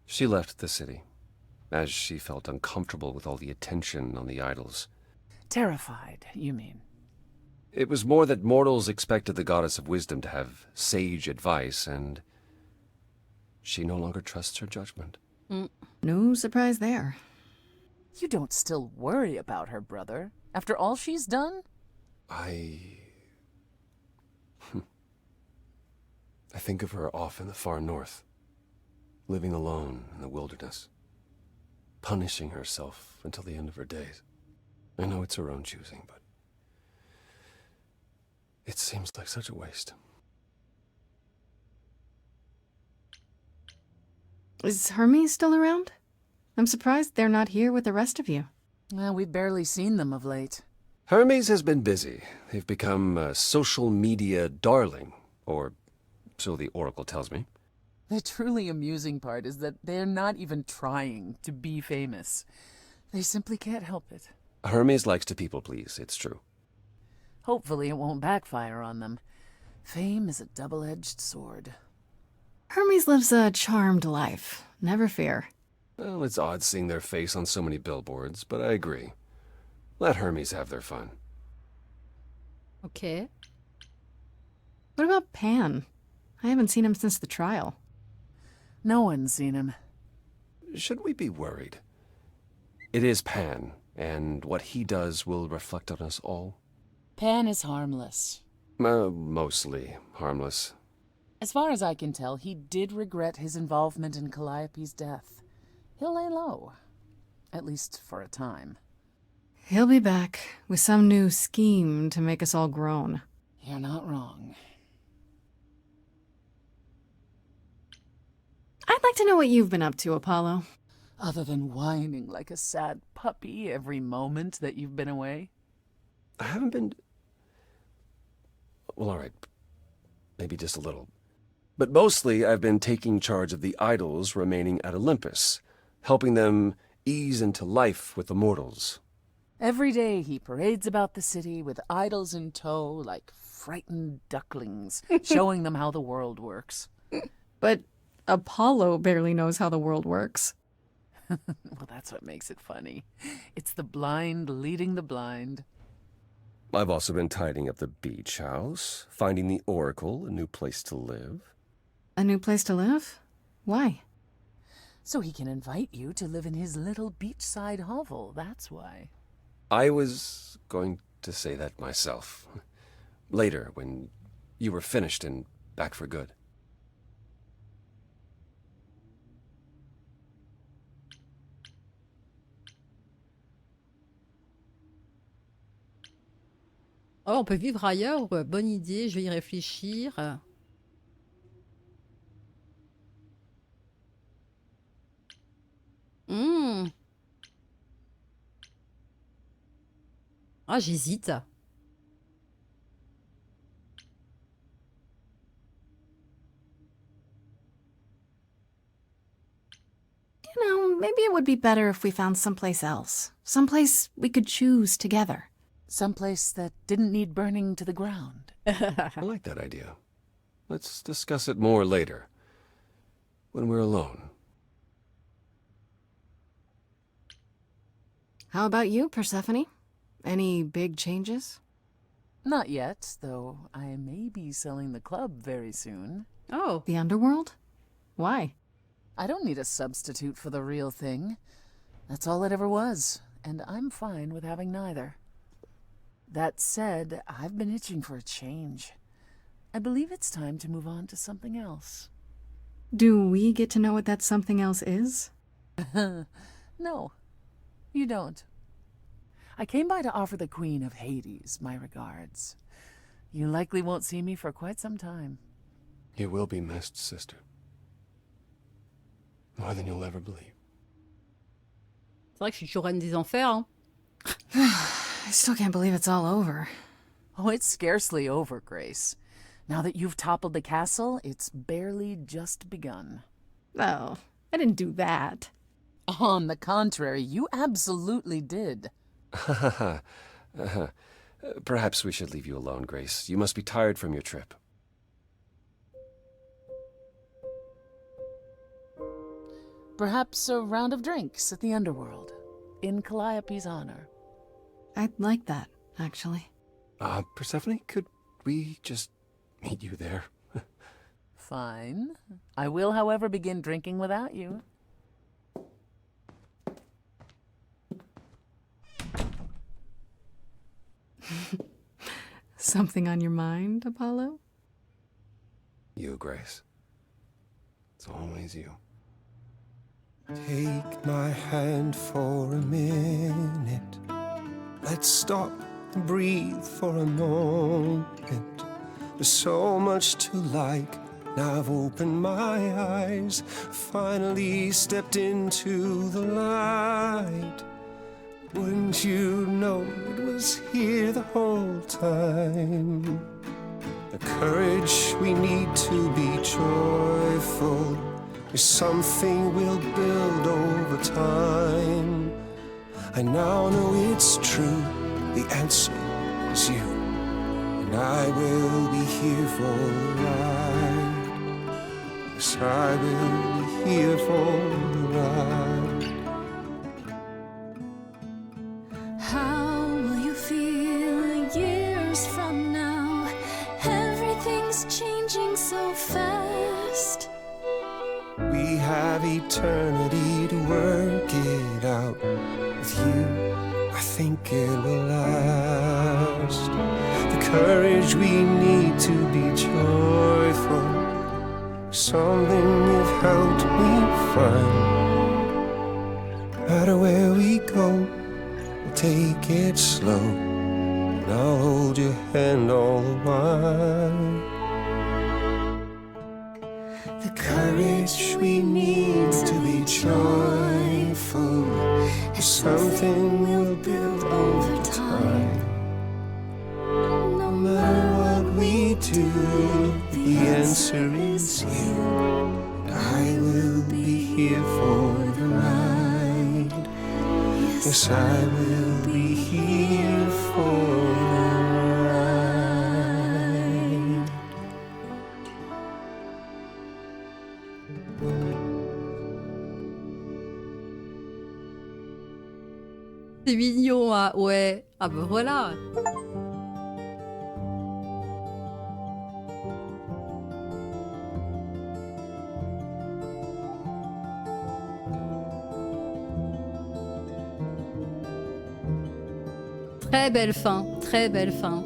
She left the city, as she felt uncomfortable with all the attention on the idols. Terrified, you mean? It was more that mortals expected the goddess of wisdom to have sage advice, and she no longer trusts her judgment. No surprise there. You don't still worry about her, brother, after all she's done? I think of her off in the far north, living alone in the wilderness, punishing herself until the end of her days. I know it's her own choosing, but it seems like such a waste. Is Hermes still around? I'm surprised they're not here with the rest of you. Well, we've barely seen them of late. Hermes has been busy. They've become a social media darling, or so the Oracle tells me. The truly amusing part is that they're not even trying to be famous. They simply can't help it. Hermes likes to people please, it's true. Hopefully it won't backfire on them. Fame is a double-edged sword. Hermes lives a charmed life. Never fear. Well, it's odd seeing their face on so many billboards, but I agree. Let Hermes have their fun. Okay. What about Pan? I haven't seen him since the trial. No one's seen him. Should we be worried? It is Pan, and what he does will reflect on us all. Pan is harmless. Mostly harmless. As far as I can tell, he did regret his involvement in Calliope's death. He'll lay low. At least for a time. He'll be back with some new scheme to make us all groan. You're not wrong. I'd like to know what you've been up to, Apollo. Other than whining like a sad puppy every moment that you've been away? I haven't been... Well, all right. Maybe just a little. But mostly I've been taking charge of the idols remaining at Olympus, helping them ease into life with the mortals. Every day he parades about the city with idols in tow like frightened ducklings, showing them how the world works. But Apollo barely knows how the world works. Well, that's what makes it funny. It's the blind leading the blind. I've also been tidying up the beach house, finding the Oracle a new place to live. A new place to live? Why? So he can invite you to live in his little beachside hovel, that's why. I was going to say that myself. Later, when you were finished and back for good. Oh, on peut vivre ailleurs. Bonne idée, je vais y réfléchir. Ah, j'hésite. You know, maybe it would be better if we found someplace else. Someplace we could choose together. Someplace that didn't need burning to the ground. I like that idea. Let's discuss it more later, when we're alone. How about you, Persephone? Any big changes? Not yet, though I may be selling the club very soon. Oh. The underworld? Why? I don't need a substitute for the real thing. That's all it ever was, and I'm fine with having neither. That said, I've been itching for a change. I believe it's time to move on to something else. Do we get to know what that something else is? No, you don't. I came by to offer the Queen of Hades my regards. You likely won't see me for quite some time. You will be missed, sister. More than you'll ever believe. C'est vrai que je suis reine des enfers. I still can't believe it's all over. Oh, it's scarcely over, Grace. Now that you've toppled the castle, it's barely just begun. Oh, I didn't do that. On the contrary, you absolutely did. Perhaps we should leave you alone, Grace. You must be tired from your trip. Perhaps a round of drinks at the underworld, in Calliope's honor. I'd like that, actually. Persephone, could we just meet you there? Fine. I will, however, begin drinking without you. Something on your mind, Apollo? you, Grace. It's always you. Take my hand for a minute. Let's stop and breathe for a moment. There's so much to like. Now I've opened my eyes, finally stepped into the light. Wouldn't you know it was here the whole time? The courage we need to be joyful is something we'll build over time. I now know it's true, the answer is you, and I will be here for the ride. Yes, I will be here for the ride. How will you feel years from now? Everything's changing so fast. We have eternity to work it out. With you, I think it will last. The courage we need to be joyful, something you've helped me find. No matter where we go, we'll take it slow, and I'll hold your hand all the while. The courage we need to be joyful is something we'll build over time. No matter what we do, the answer is you, and I will be here for the ride. Yes, I will be here for the ride. C'est mignon, hein, ouais. Ah bah voilà. Très belle fin, très belle fin.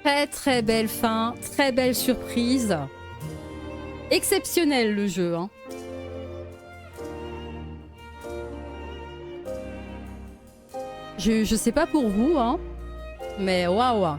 Très très belle fin, très belle surprise. Exceptionnel le jeu, hein. Je sais pas pour vous, hein, mais waouh.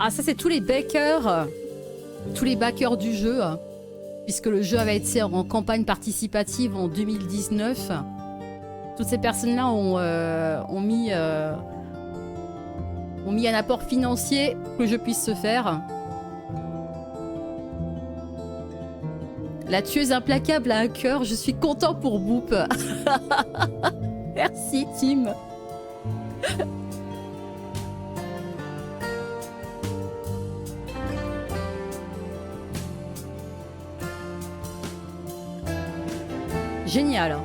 Ah, ça, c'est tous les backers du jeu, puisque le jeu avait été en campagne participative en 2019. Toutes ces personnes-là ont mis un apport financier pour que le jeu puisse se faire. La tueuse implacable a un cœur, je suis content pour Boop. Merci, Tim. Génial.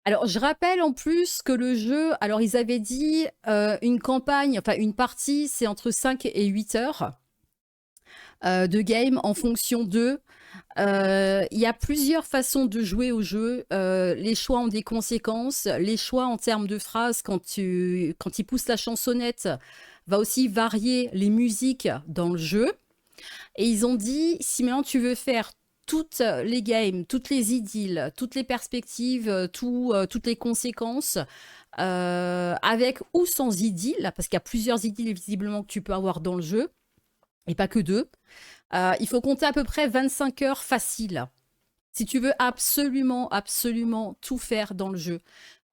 Alors, je rappelle en plus que le jeu, alors ils avaient dit une campagne, enfin une partie, c'est entre 5 et 8 heures de game en fonction d'eux. Il y a plusieurs façons de jouer au jeu. Les choix ont des conséquences. Les choix en termes de phrases, quand ils poussent la chansonnette, va aussi varier les musiques dans le jeu. Et ils ont dit, si maintenant tu veux faire toutes les games, toutes les idylles, toutes les perspectives, toutes les conséquences, avec ou sans idylles, parce qu'il y a plusieurs idylles visiblement que tu peux avoir dans le jeu, et pas que 2. Il faut compter à peu près 25 heures faciles, si tu veux absolument tout faire dans le jeu.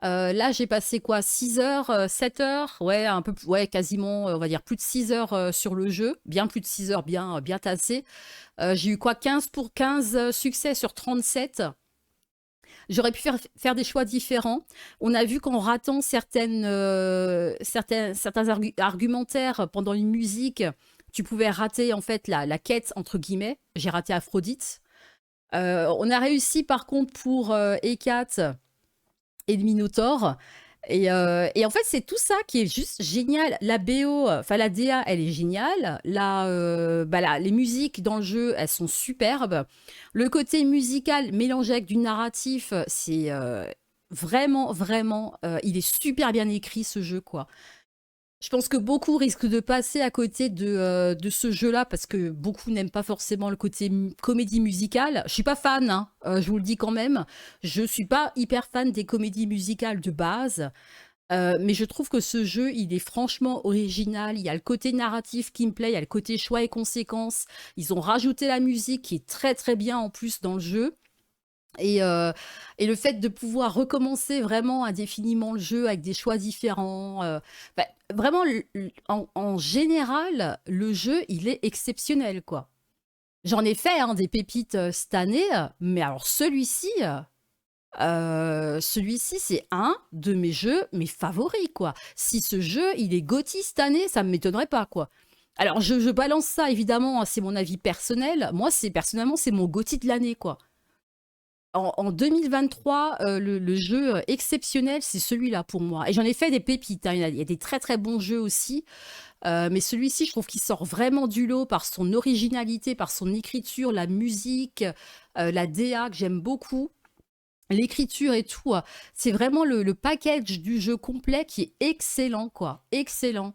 Là, j'ai passé quoi, 6 heures, 7 heures, ouais, un peu, ouais, quasiment, on va dire plus de 6 heures sur le jeu, bien plus de 6 heures, bien tassé. J'ai eu quoi, 15 succès sur 37. J'aurais pu faire des choix différents. On a vu qu'en ratant certains argumentaires pendant une musique, tu pouvais rater en fait la quête entre guillemets. J'ai raté Aphrodite. On a réussi par contre pour Hécate et le Minotaure. Et en fait, c'est tout ça qui est juste génial. La BO, enfin la DA, elle est géniale. Les musiques dans le jeu, elles sont superbes. Le côté musical mélangé avec du narratif, c'est vraiment, il est super bien écrit ce jeu, quoi. Je pense que beaucoup risquent de passer à côté de ce jeu-là parce que beaucoup n'aiment pas forcément le côté comédie musicale. Je suis pas fan, hein, je vous le dis quand même. Je suis pas hyper fan des comédies musicales de base. Mais je trouve que ce jeu, il est franchement original. Il y a le côté narratif qui me plaît, il y a le côté choix et conséquences. Ils ont rajouté la musique qui est très très bien en plus dans le jeu. Et le fait de pouvoir recommencer vraiment indéfiniment le jeu avec des choix différents. Vraiment, en général, le jeu, il est exceptionnel, quoi. J'en ai fait des pépites cette année, mais alors celui-ci, c'est un de mes jeux, mes favoris, quoi. Si ce jeu, il est GOTY cette année, ça ne m'étonnerait pas, quoi. Alors, je balance ça, évidemment, c'est mon avis personnel. Moi, personnellement, c'est mon GOTY de l'année, quoi. En 2023, le jeu exceptionnel, c'est celui-là pour moi. Et j'en ai fait des pépites, hein. Il y a des très très bons jeux aussi. Mais celui-ci, je trouve qu'il sort vraiment du lot par son originalité, par son écriture, la musique, la DA que j'aime beaucoup. L'écriture et tout, c'est vraiment le package du jeu complet qui est excellent, quoi. Excellent.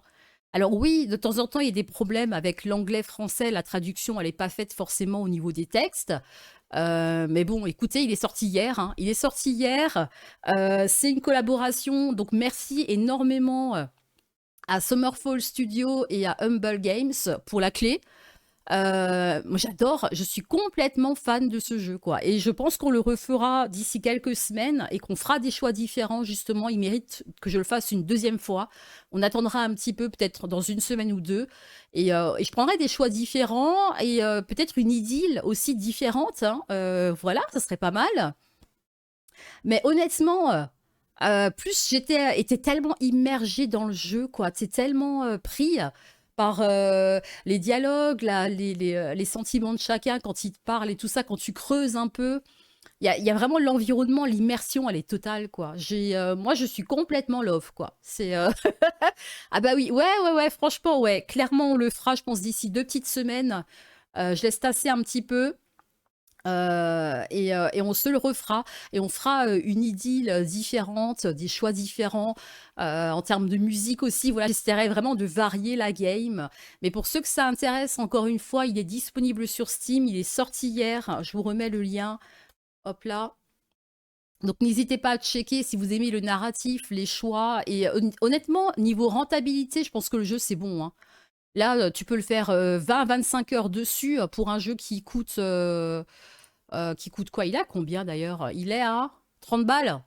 Alors oui, de temps en temps, il y a des problèmes avec l'anglais-français. La traduction, elle n'est pas faite forcément au niveau des textes. Mais bon, écoutez, il est sorti hier. Hein. Il est sorti hier. C'est une collaboration. Donc, merci énormément à Summerfall Studio et à Humble Games pour la clé. Moi, j'adore. Je suis complètement fan de ce jeu, quoi. Et je pense qu'on le refera d'ici quelques semaines et qu'on fera des choix différents, justement. Il mérite que je le fasse une deuxième fois. On attendra un petit peu, peut-être dans une semaine ou deux. Et je prendrai des choix différents et peut-être une idylle aussi différente. Hein. Voilà, ça serait pas mal. Mais honnêtement, plus était tellement immergée dans le jeu, quoi. T'es tellement pris par les dialogues, les sentiments de chacun quand ils te parlent et tout ça, quand tu creuses un peu. Il y a vraiment l'environnement, l'immersion, elle est totale, quoi. Moi, je suis complètement love, quoi. C'est ah bah oui, ouais, franchement, ouais. Clairement, on le fera, je pense, d'ici 2 petites semaines. Je laisse tasser un petit peu. Et on se le refera. Et on fera une idylle différente, des choix différents. En termes de musique aussi, voilà, j'essaierai vraiment de varier la game. Mais pour ceux que ça intéresse, encore une fois, il est disponible sur Steam. Il est sorti hier. Je vous remets le lien. Hop là. Donc n'hésitez pas à checker si vous aimez le narratif, les choix. Et honnêtement, niveau rentabilité, je pense que le jeu, c'est bon. Hein. Là, tu peux le faire 20-25 heures dessus pour un jeu qui coûte quoi? Il est à combien d'ailleurs? Il est à 30 balles.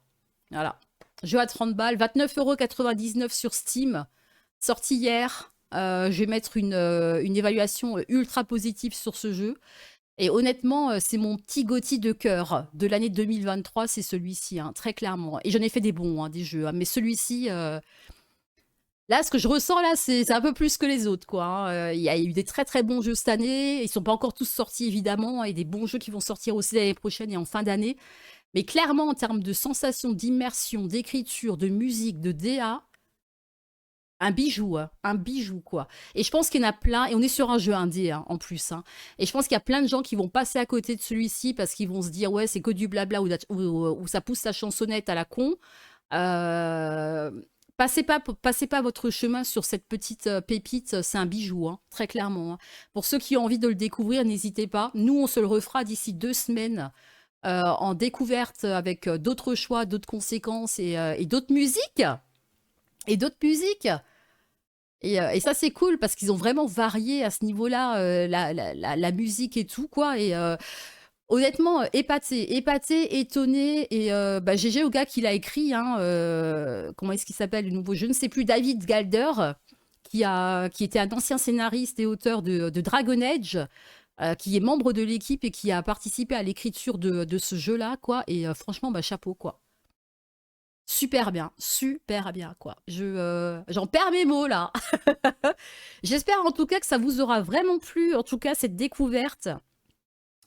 Voilà. Jeu à 30 balles. 29,99 € sur Steam. Sorti hier. Je vais mettre une évaluation ultra positive sur ce jeu. Et honnêtement, c'est mon petit GOTY de cœur de l'année 2023, c'est celui-ci, hein, très clairement. Et j'en ai fait des bons, hein, des jeux. Hein, mais celui-ci, là, ce que je ressens, là, c'est un peu plus que les autres, quoi. Hein. Il y a eu des très, très bons jeux cette année. Ils ne sont pas encore tous sortis, évidemment. Et des bons jeux qui vont sortir aussi l'année prochaine et en fin d'année. Mais clairement, en termes de sensations, d'immersion, d'écriture, de musique, de DA... un bijou, quoi. Et je pense qu'il y en a plein, et on est sur un jeu indé, hein, en plus. Hein. Et je pense qu'il y a plein de gens qui vont passer à côté de celui-ci parce qu'ils vont se dire, ouais, c'est que du blabla ou ça pousse sa chansonnette à la con. Passez pas votre chemin sur cette petite pépite, c'est un bijou, hein, très clairement. Hein. Pour ceux qui ont envie de le découvrir, n'hésitez pas. Nous, on se le refera d'ici 2 semaines en découverte avec d'autres choix, d'autres conséquences et d'autres musiques. Et d'autres musiques. Et ça, c'est cool parce qu'ils ont vraiment varié à ce niveau-là la musique et tout, quoi. Et honnêtement, épaté, étonné. Et GG au gars qui l'a écrit, hein, comment est-ce qu'il s'appelle le nouveau? Je ne sais plus, David Galder, qui était un ancien scénariste et auteur de Dragon Age, qui est membre de l'équipe et qui a participé à l'écriture de ce jeu-là, quoi. Et franchement, chapeau, quoi. Super bien, quoi. J'en perds mes mots, là. J'espère en tout cas que ça vous aura vraiment plu, en tout cas, cette découverte.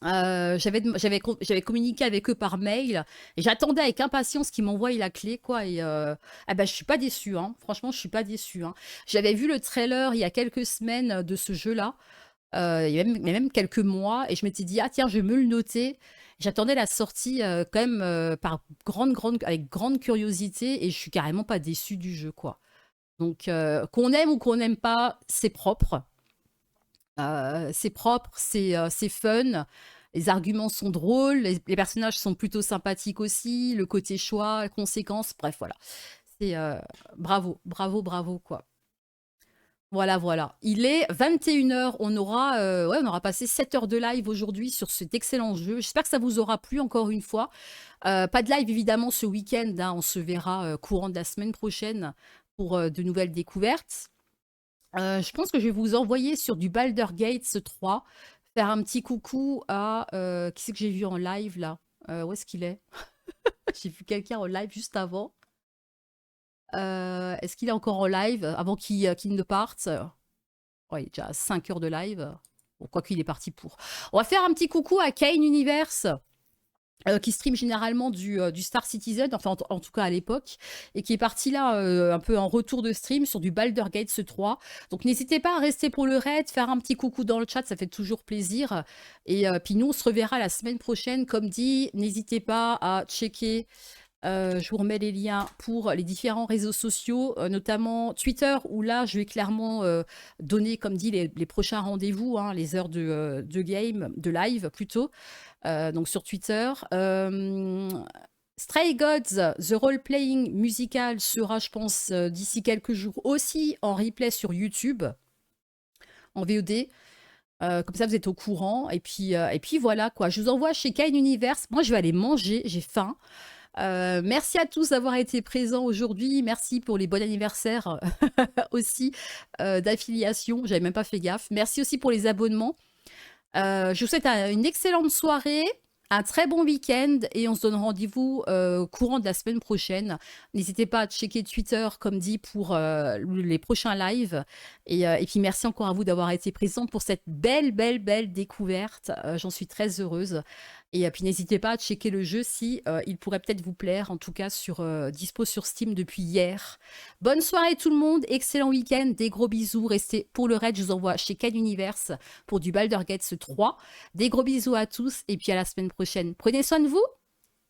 J'avais communiqué avec eux par mail et j'attendais avec impatience qu'ils m'envoient la clé, quoi. Et je suis pas déçue, hein. Franchement, je suis pas déçue. Hein. J'avais vu le trailer il y a quelques semaines de ce jeu-là, il y a même quelques mois, et je m'étais dit, ah tiens, je vais me le noter. J'attendais la sortie quand même avec grande curiosité et je suis carrément pas déçue du jeu, quoi. Donc, qu'on aime ou qu'on n'aime pas, c'est propre. C'est fun. Les arguments sont drôles, les personnages sont plutôt sympathiques aussi, le côté choix, conséquences, bref, voilà. C'est bravo, quoi. Voilà. Il est 21 h. On aura passé 7 heures de live aujourd'hui sur cet excellent jeu. J'espère que ça vous aura plu encore une fois. Pas de live évidemment ce week-end. Hein. On se verra courant de la semaine prochaine pour de nouvelles découvertes. Je pense que je vais vous envoyer sur du Baldur's Gate 3. Faire un petit coucou à... qui c'est que j'ai vu en live là? Où est-ce qu'il est? J'ai vu quelqu'un en live juste avant. Est-ce qu'il est encore en live avant qu'il ne parte? Ouais, il est déjà à 5 heures de live. Bon, quoi qu'il est parti pour. On va faire un petit coucou à Kane Universe, qui stream généralement du Star Citizen, enfin en tout cas à l'époque, et qui est parti là un peu en retour de stream sur du Baldur's Gate 3. Donc n'hésitez pas à rester pour le raid, faire un petit coucou dans le chat, ça fait toujours plaisir. Et puis nous, on se reverra la semaine prochaine. Comme dit, n'hésitez pas à checker... je vous remets les liens pour les différents réseaux sociaux, notamment Twitter, où là, je vais clairement donner, comme dit, les prochains rendez-vous, hein, les heures de game, de live plutôt, donc sur Twitter. Stray Gods, The Roleplaying musical sera, je pense, d'ici quelques jours aussi en replay sur YouTube, en VOD. Comme ça, vous êtes au courant. Et puis voilà, quoi. Je vous envoie chez Kane Universe. Moi, je vais aller manger, j'ai faim. Merci à tous d'avoir été présents aujourd'hui. Merci pour les bons anniversaires aussi d'affiliation. J'avais même pas fait gaffe. Merci aussi pour les abonnements. Je vous souhaite une excellente soirée, un très bon week-end et on se donne rendez-vous courant de la semaine prochaine. N'hésitez pas à checker Twitter, comme dit, pour les prochains lives. Et puis merci encore à vous d'avoir été présents pour cette belle découverte. J'en suis très heureuse. Et puis n'hésitez pas à checker le jeu si il pourrait peut-être vous plaire, en tout cas dispo sur Steam depuis hier. Bonne soirée tout le monde, excellent week-end, des gros bisous, restez pour le raid, je vous envoie chez Kane Universe pour du Baldur's Gate 3. Des gros bisous à tous et puis à la semaine prochaine. Prenez soin de vous,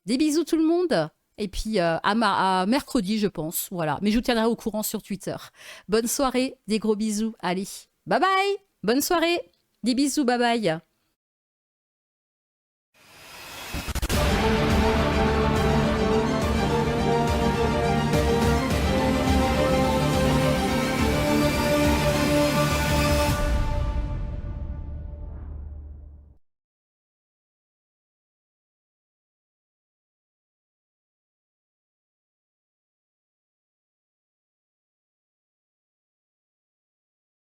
des bisous tout le monde, et puis à mercredi je pense, voilà. Mais je vous tiendrai au courant sur Twitter. Bonne soirée, des gros bisous, allez, bye bye, bonne soirée, des bisous, bye bye.